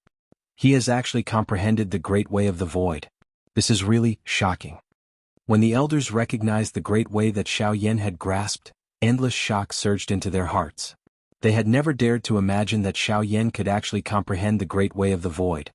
He has actually comprehended the Great Way of the Void. This is really shocking. When the elders recognized the Great Way that Xiaoyan had grasped, endless shock surged into their hearts. They had never dared to imagine that Xiaoyan could actually comprehend the Great Way of the Void.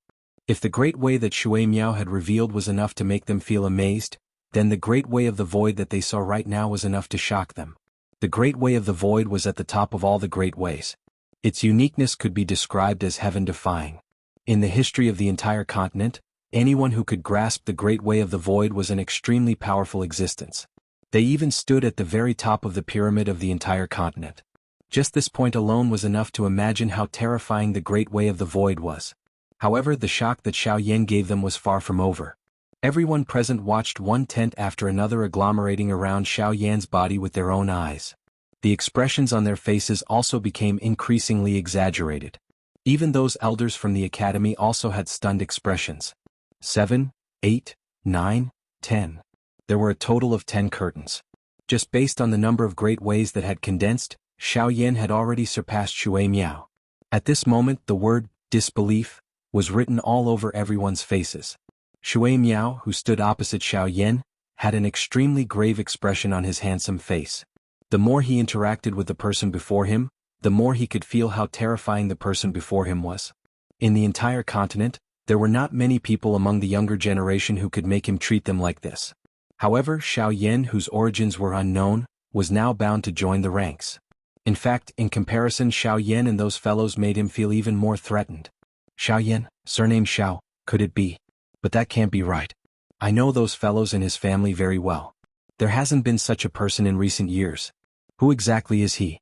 If the Great Way that Shui Miao had revealed was enough to make them feel amazed, then the Great Way of the Void that they saw right now was enough to shock them. The Great Way of the Void was at the top of all the Great Ways. Its uniqueness could be described as heaven-defying. In the history of the entire continent, anyone who could grasp the Great Way of the Void was an extremely powerful existence. They even stood at the very top of the pyramid of the entire continent. Just this point alone was enough to imagine how terrifying the Great Way of the Void was. However, the shock that Xiaoyan gave them was far from over. Everyone present watched one tent after another agglomerating around Xiaoyan's body with their own eyes. The expressions on their faces also became increasingly exaggerated. Even those elders from the academy also had stunned expressions. 7, 8, 9, 10. There were a total of 10 curtains. Just based on the number of Great Ways that had condensed, Xiaoyan had already surpassed Shui Miao. At this moment, the word disbelief was written all over everyone's faces. Shui Miao, who stood opposite Xiaoyan, had an extremely grave expression on his handsome face. The more he interacted with the person before him, the more he could feel how terrifying the person before him was. In the entire continent, there were not many people among the younger generation who could make him treat them like this. However, Xiaoyan, whose origins were unknown, was now bound to join the ranks. In fact, in comparison, Xiaoyan and those fellows made him feel even more threatened. Xiaoyan, surname Xiao, could it be? But that can't be right. I know those fellows and his family very well. There hasn't been such a person in recent years. Who exactly is he?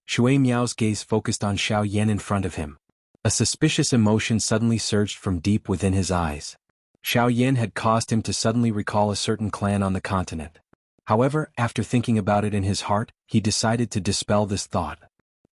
Shui Miao's gaze focused on Xiaoyan in front of him. A suspicious emotion suddenly surged from deep within his eyes. Xiaoyan had caused him to suddenly recall a certain clan on the continent. However, after thinking about it in his heart, he decided to dispel this thought.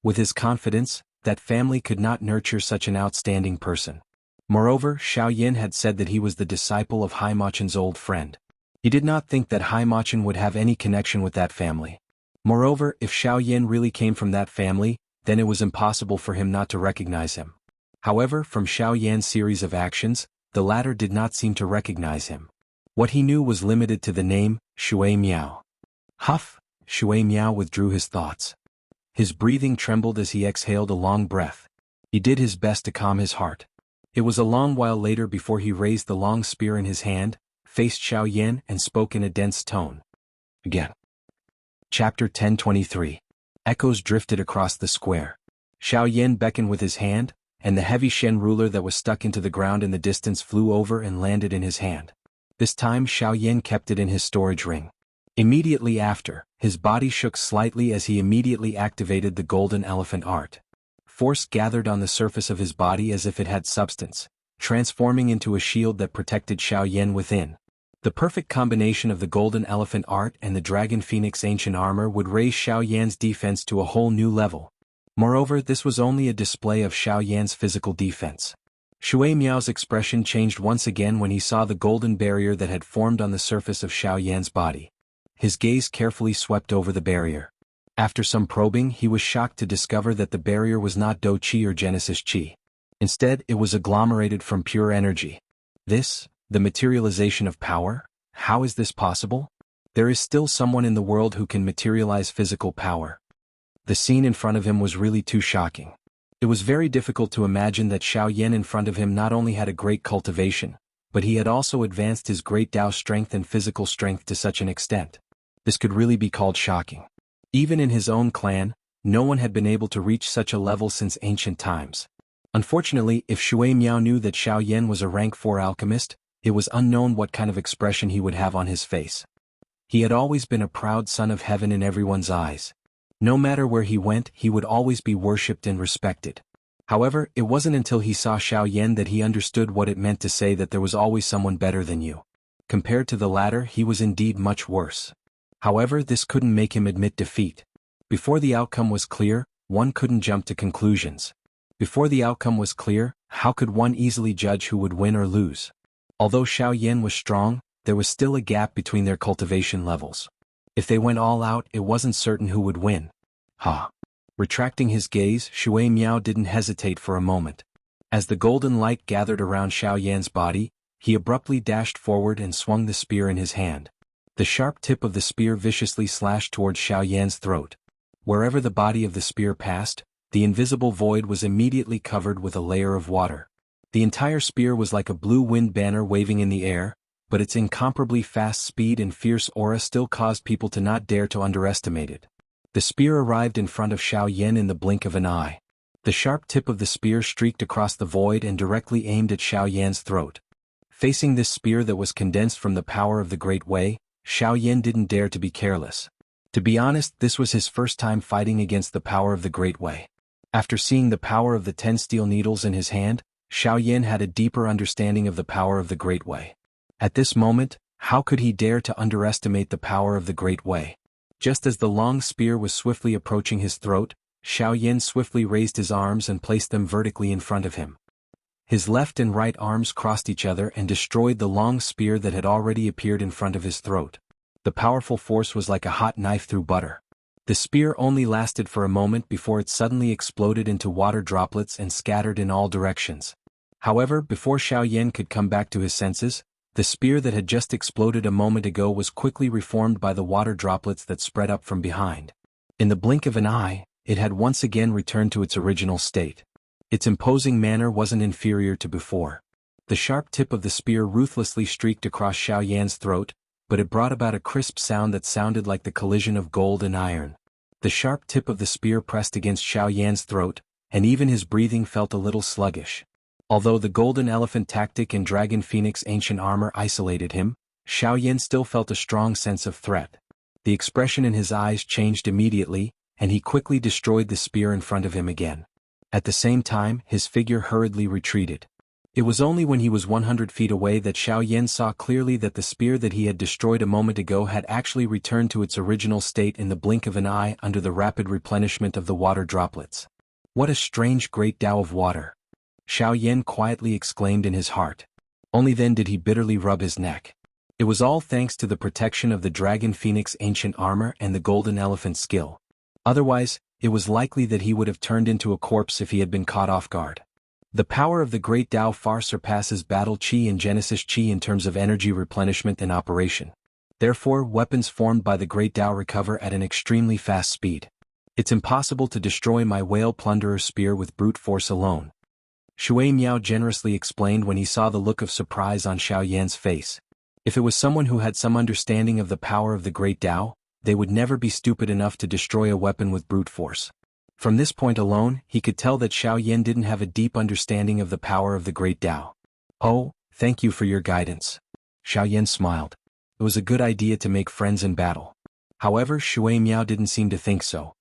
With his confidence, that family could not nurture such an outstanding person. Moreover, Xiaoyan had said that he was the disciple of Haimachin's old friend. He did not think that Haimachin would have any connection with that family. Moreover, if Xiaoyan really came from that family, then it was impossible for him not to recognize him. However, from Xiaoyan's series of actions, the latter did not seem to recognize him. What he knew was limited to the name, Shui Miao. Huff, Shui Miao withdrew his thoughts. His breathing trembled as he exhaled a long breath. He did his best to calm his heart. It was a long while later before he raised the long spear in his hand, faced Xiaoyan and spoke in a dense tone. Again. Chapter 1023. Echoes drifted across the square. Xiaoyan beckoned with his hand, and the heavy Shen ruler that was stuck into the ground in the distance flew over and landed in his hand. This time Xiaoyan kept it in his storage ring. Immediately after, his body shook slightly as he immediately activated the golden elephant art. Force gathered on the surface of his body as if it had substance, transforming into a shield that protected Xiaoyan within. The perfect combination of the golden elephant art and the dragon phoenix ancient armor would raise Xiao Yan's defense to a whole new level. Moreover, this was only a display of Xiao Yan's physical defense. Shui Miao's expression changed once again when he saw the golden barrier that had formed on the surface of Xiao Yan's body. His gaze carefully swept over the barrier. After some probing, he was shocked to discover that the barrier was not Do Qi or Genesis Qi. Instead, it was agglomerated from pure energy. This, the materialization of power? How is this possible? There is still someone in the world who can materialize physical power. The scene in front of him was really too shocking. It was very difficult to imagine that Xiao Yan in front of him not only had a great cultivation, but he had also advanced his great Tao strength and physical strength to such an extent. This could really be called shocking. Even in his own clan, no one had been able to reach such a level since ancient times. Unfortunately, if Shui Miao knew that Xiao Yan was a rank 4 alchemist, it was unknown what kind of expression he would have on his face. He had always been a proud son of heaven in everyone's eyes. No matter where he went, he would always be worshipped and respected. However, it wasn't until he saw Xiao Yan that he understood what it meant to say that there was always someone better than you. Compared to the latter, he was indeed much worse. However, this couldn't make him admit defeat. Before the outcome was clear, one couldn't jump to conclusions. Before the outcome was clear, how could one easily judge who would win or lose? Although Xiao Yan was strong, there was still a gap between their cultivation levels. If they went all out, it wasn't certain who would win. Retracting his gaze, Shui Miao didn't hesitate for a moment. As the golden light gathered around Xiao Yan's body, he abruptly dashed forward and swung the spear in his hand. The sharp tip of the spear viciously slashed towards Xiao Yan's throat. Wherever the body of the spear passed, the invisible void was immediately covered with a layer of water. The entire spear was like a blue wind banner waving in the air, but its incomparably fast speed and fierce aura still caused people to not dare to underestimate it. The spear arrived in front of Xiao Yan in the blink of an eye. The sharp tip of the spear streaked across the void and directly aimed at Xiao Yan's throat. Facing this spear that was condensed from the power of the Great Way, Xiao Yan didn't dare to be careless. To be honest, this was his first time fighting against the power of the Great Way. After seeing the power of the 10 steel needles in his hand, Xiao Yan had a deeper understanding of the power of the Great Way. At this moment, how could he dare to underestimate the power of the Great Way? Just as the long spear was swiftly approaching his throat, Xiao Yan swiftly raised his arms and placed them vertically in front of him. His left and right arms crossed each other and destroyed the long spear that had already appeared in front of his throat. The powerful force was like a hot knife through butter. The spear only lasted for a moment before it suddenly exploded into water droplets and scattered in all directions. However, before Xiao Yan could come back to his senses, the spear that had just exploded a moment ago was quickly reformed by the water droplets that spread up from behind. In the blink of an eye, it had once again returned to its original state. Its imposing manner wasn't inferior to before. The sharp tip of the spear ruthlessly streaked across Xiao Yan's throat, but it brought about a crisp sound that sounded like the collision of gold and iron. The sharp tip of the spear pressed against Xiao Yan's throat, and even his breathing felt a little sluggish. Although the golden elephant tactic and dragon phoenix ancient armor isolated him, Xiao Yan still felt a strong sense of threat. The expression in his eyes changed immediately, and he quickly destroyed the spear in front of him again. At the same time, his figure hurriedly retreated. It was only when he was 100 feet away that Xiao Yan saw clearly that the spear that he had destroyed a moment ago had actually returned to its original state in the blink of an eye under the rapid replenishment of the water droplets. What a strange great Tao of water! Xiao Yan quietly exclaimed in his heart. Only then did he bitterly rub his neck. It was all thanks to the protection of the dragon phoenix ancient armor and the golden elephant skill. Otherwise, it was likely that he would have turned into a corpse if he had been caught off guard. The power of the Great Tao far surpasses Battle Qi and Genesis Qi in terms of energy replenishment and operation. Therefore, weapons formed by the Great Tao recover at an extremely fast speed. It's impossible to destroy my whale plunderer spear with brute force alone. Shui Miao generously explained when he saw the look of surprise on Xiao Yan's face. If it was someone who had some understanding of the power of the Great Tao, they would never be stupid enough to destroy a weapon with brute force. From this point alone, he could tell that Xiao Yan didn't have a deep understanding of the power of the Great Tao. Oh, thank you for your guidance. Xiao Yan smiled. It was a good idea to make friends in battle. However, Shui Miao didn't seem to think so.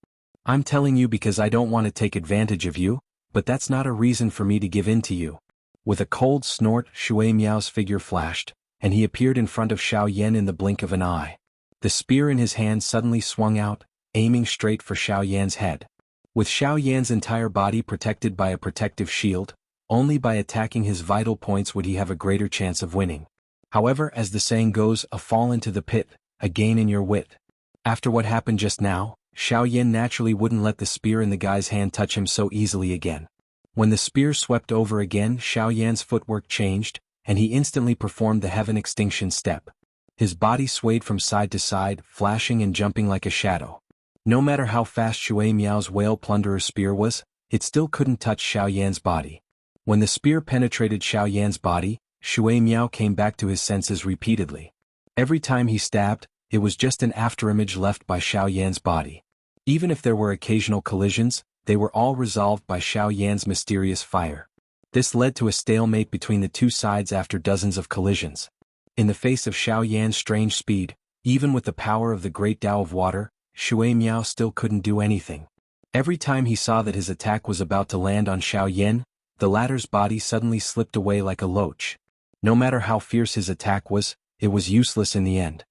I'm telling you because I don't want to take advantage of you, but that's not a reason for me to give in to you. With a cold snort, Shui Miao's figure flashed, and he appeared in front of Xiao Yan in the blink of an eye. The spear in his hand suddenly swung out, aiming straight for Xiao Yan's head. With Xiao Yan's entire body protected by a protective shield, only by attacking his vital points would he have a greater chance of winning. However, as the saying goes, a fall into the pit, a gain in your wit. After what happened just now, Xiao Yan naturally wouldn't let the spear in the guy's hand touch him so easily again. When the spear swept over again, Xiao Yan's footwork changed, and he instantly performed the heaven extinction step. His body swayed from side to side, flashing and jumping like a shadow. No matter how fast Shui Miao's whale plunderer's spear was, it still couldn't touch Xiao Yan's body. When the spear penetrated Xiao Yan's body, Shui Miao came back to his senses repeatedly. Every time he stabbed, it was just an afterimage left by Xiao Yan's body. Even if there were occasional collisions, they were all resolved by Xiao Yan's mysterious fire. This led to a stalemate between the two sides after dozens of collisions. In the face of Xiao Yan's strange speed, even with the power of the great Tao of water, Shui Miao still couldn't do anything. Every time he saw that his attack was about to land on Xiao Yan, the latter's body suddenly slipped away like a loach. No matter how fierce his attack was, it was useless in the end.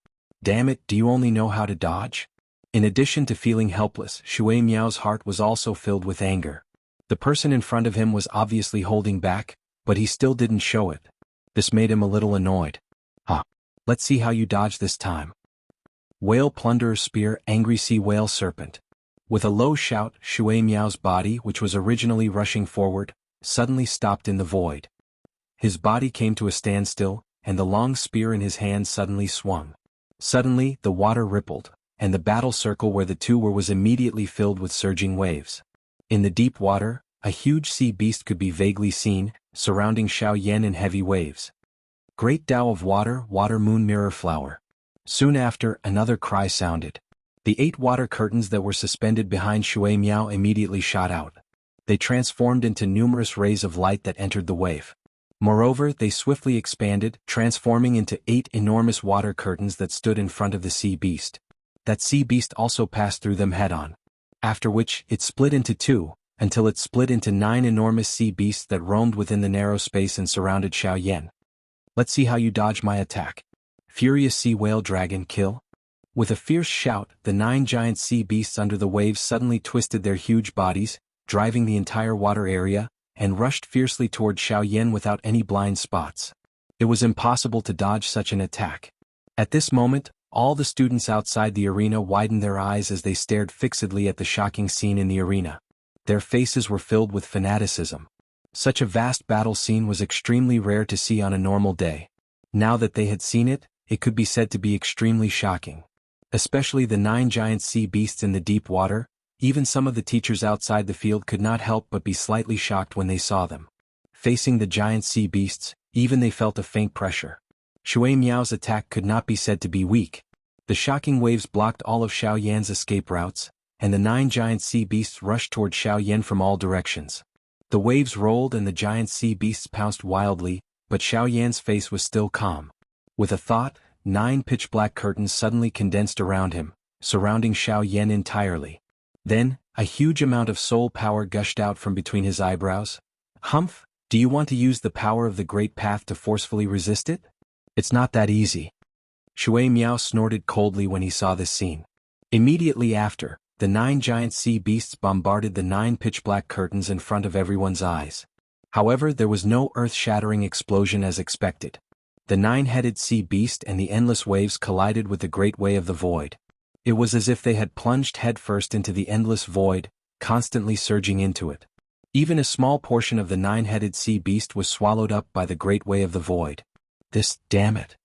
Damn it, do you only know how to dodge? In addition to feeling helpless, Shui Miao's heart was also filled with anger. The person in front of him was obviously holding back, but he still didn't show it. This made him a little annoyed. Let's see how you dodge this time. Whale plunderer's spear, angry sea whale serpent. With a low shout, Shui Miao's body, which was originally rushing forward, suddenly stopped in the void. His body came to a standstill, and the long spear in his hand suddenly swung. Suddenly, the water rippled, and the battle circle where the two were was immediately filled with surging waves. In the deep water, a huge sea beast could be vaguely seen, surrounding Xiao Yan in heavy waves. Great Tao of water, water moon mirror flower. Soon after, another cry sounded. The 8 water curtains that were suspended behind Shui Miao immediately shot out. They transformed into numerous rays of light that entered the wave. Moreover, they swiftly expanded, transforming into 8 enormous water curtains that stood in front of the sea beast. That sea beast also passed through them head-on. After which, it split into 2, until it split into 9 enormous sea beasts that roamed within the narrow space and surrounded Xiao Yan. Let's see how you dodge my attack. Furious sea whale dragon kill. With a fierce shout, the 9 giant sea beasts under the waves suddenly twisted their huge bodies, driving the entire water area, and rushed fiercely toward Xiao Yan without any blind spots. It was impossible to dodge such an attack. At this moment, all the students outside the arena widened their eyes as they stared fixedly at the shocking scene in the arena. Their faces were filled with fanaticism. Such a vast battle scene was extremely rare to see on a normal day. Now that they had seen it, it could be said to be extremely shocking. Especially the 9 giant sea beasts in the deep water, even some of the teachers outside the field could not help but be slightly shocked when they saw them. Facing the giant sea beasts, even they felt a faint pressure. Shui Miao's attack could not be said to be weak. The shocking waves blocked all of Xiao Yan's escape routes, and the 9 giant sea beasts rushed toward Xiao Yan from all directions. The waves rolled and the giant sea beasts pounced wildly, but Xiao Yan's face was still calm. With a thought, 9 pitch-black curtains suddenly condensed around him, surrounding Xiao Yan entirely. Then, a huge amount of soul power gushed out from between his eyebrows. Humph, do you want to use the power of the Great Path to forcefully resist it? It's not that easy. Shui Miao snorted coldly when he saw this scene. Immediately after, the 9 giant sea beasts bombarded the 9 pitch-black curtains in front of everyone's eyes. However, there was no earth-shattering explosion as expected. The 9-headed sea beast and the endless waves collided with the great way of the void. It was as if they had plunged headfirst into the endless void, constantly surging into it. Even a small portion of the 9-headed sea beast was swallowed up by the great way of the void. Damn it.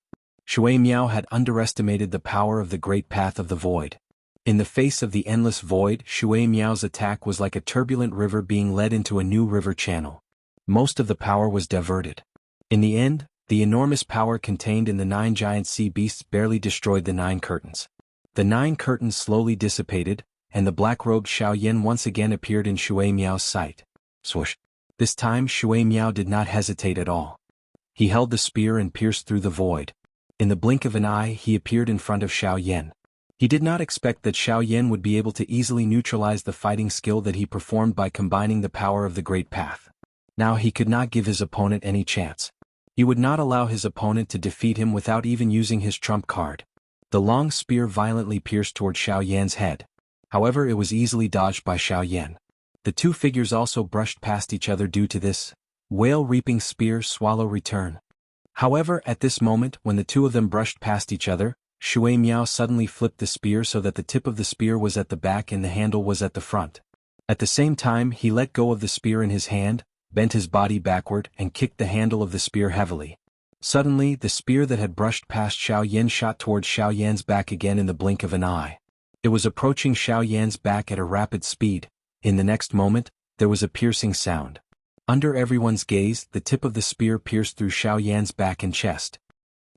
Shui Miao had underestimated the power of the great path of the void. In the face of the endless void, Shui Miao's attack was like a turbulent river being led into a new river channel. Most of the power was diverted. In the end, the enormous power contained in the 9 giant sea beasts barely destroyed the 9 curtains. The 9 curtains slowly dissipated, and the black-robed Xiao Yan once again appeared in Shui Miao's sight. Swoosh. This time Shui Miao did not hesitate at all. He held the spear and pierced through the void. In the blink of an eye, he appeared in front of Xiao Yan. He did not expect that Xiao Yan would be able to easily neutralize the fighting skill that he performed by combining the power of the Great Path. Now he could not give his opponent any chance. He would not allow his opponent to defeat him without even using his trump card. The long spear violently pierced toward Xiao Yan's head. However, it was easily dodged by Xiao Yan. The two figures also brushed past each other due to this. Whale reaping spear swallow return. However, at this moment, when the two of them brushed past each other, Shui Miao suddenly flipped the spear so that the tip of the spear was at the back and the handle was at the front. At the same time, he let go of the spear in his hand, bent his body backward, and kicked the handle of the spear heavily. Suddenly, the spear that had brushed past Xiao Yan shot towards Xiao Yan's back again in the blink of an eye. It was approaching Xiao Yan's back at a rapid speed. In the next moment, there was a piercing sound. Under everyone's gaze, the tip of the spear pierced through Xiao Yan's back and chest.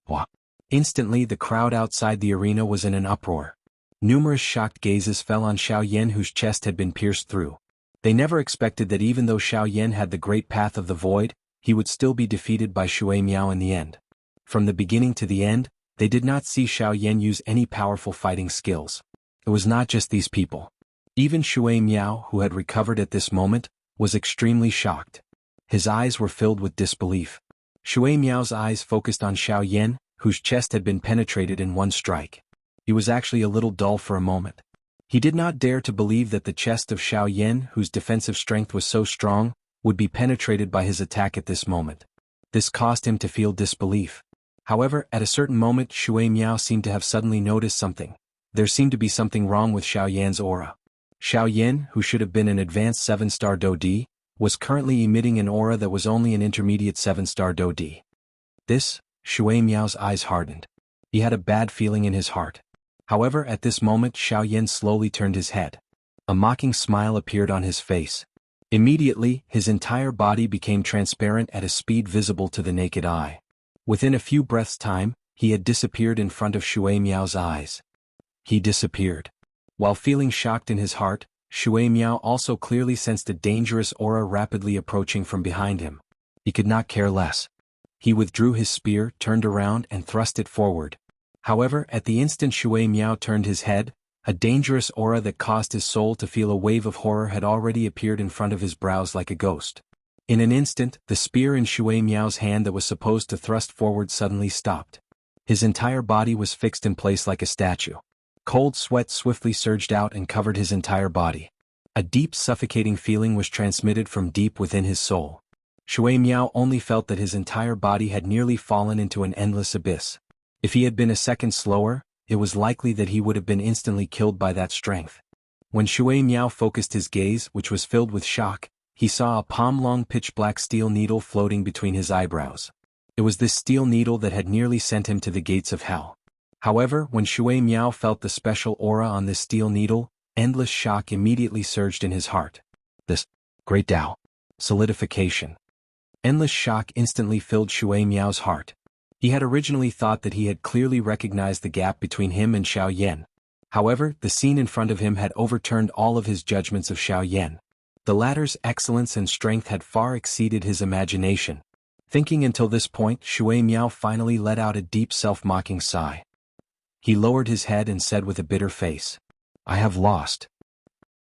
Wah! Instantly, the crowd outside the arena was in an uproar. Numerous shocked gazes fell on Xiao Yan, whose chest had been pierced through. They never expected that even though Xiao Yan had the great path of the void, he would still be defeated by Shui Miao in the end. From the beginning to the end, they did not see Xiao Yan use any powerful fighting skills. It was not just these people. Even Shui Miao, who had recovered at this moment, was extremely shocked. His eyes were filled with disbelief. Shui Miao's eyes focused on Xiao Yan, whose chest had been penetrated in one strike. He was actually a little dull for a moment. He did not dare to believe that the chest of Xiao Yan, whose defensive strength was so strong, would be penetrated by his attack at this moment. This caused him to feel disbelief. However, at a certain moment Shui Miao seemed to have suddenly noticed something. There seemed to be something wrong with Xiao Yan's aura. Xiao Yan, who should have been an advanced 7-star Do-D, was currently emitting an aura that was only an intermediate 7-star Do-D. This, Shui Miao's eyes hardened. He had a bad feeling in his heart. However, at this moment Xiao Yan slowly turned his head. A mocking smile appeared on his face. Immediately, his entire body became transparent at a speed visible to the naked eye. Within a few breaths' time, he had disappeared in front of Shui Miao's eyes. He disappeared. While feeling shocked in his heart, Shui Miao also clearly sensed a dangerous aura rapidly approaching from behind him. He could not care less. He withdrew his spear, turned around, and thrust it forward. However, at the instant Shui Miao turned his head, a dangerous aura that caused his soul to feel a wave of horror had already appeared in front of his brows like a ghost. In an instant, the spear in Shui Miao's hand that was supposed to thrust forward suddenly stopped. His entire body was fixed in place like a statue. Cold sweat swiftly surged out and covered his entire body. A deep suffocating feeling was transmitted from deep within his soul. Shui Miao only felt that his entire body had nearly fallen into an endless abyss. If he had been a second slower, it was likely that he would have been instantly killed by that strength. When Shui Miao focused his gaze, which was filled with shock, he saw a palm-long pitch-black steel needle floating between his eyebrows. It was this steel needle that had nearly sent him to the gates of hell. However, when Shui Miao felt the special aura on this steel needle, endless shock immediately surged in his heart. This great Tao solidification. Endless shock instantly filled Shui Miao's heart. He had originally thought that he had clearly recognized the gap between him and Xiao Yan. However, the scene in front of him had overturned all of his judgments of Xiao Yan. The latter's excellence and strength had far exceeded his imagination. Thinking until this point, Shui Miao finally let out a deep self-mocking sigh. He lowered his head and said with a bitter face, "I have lost."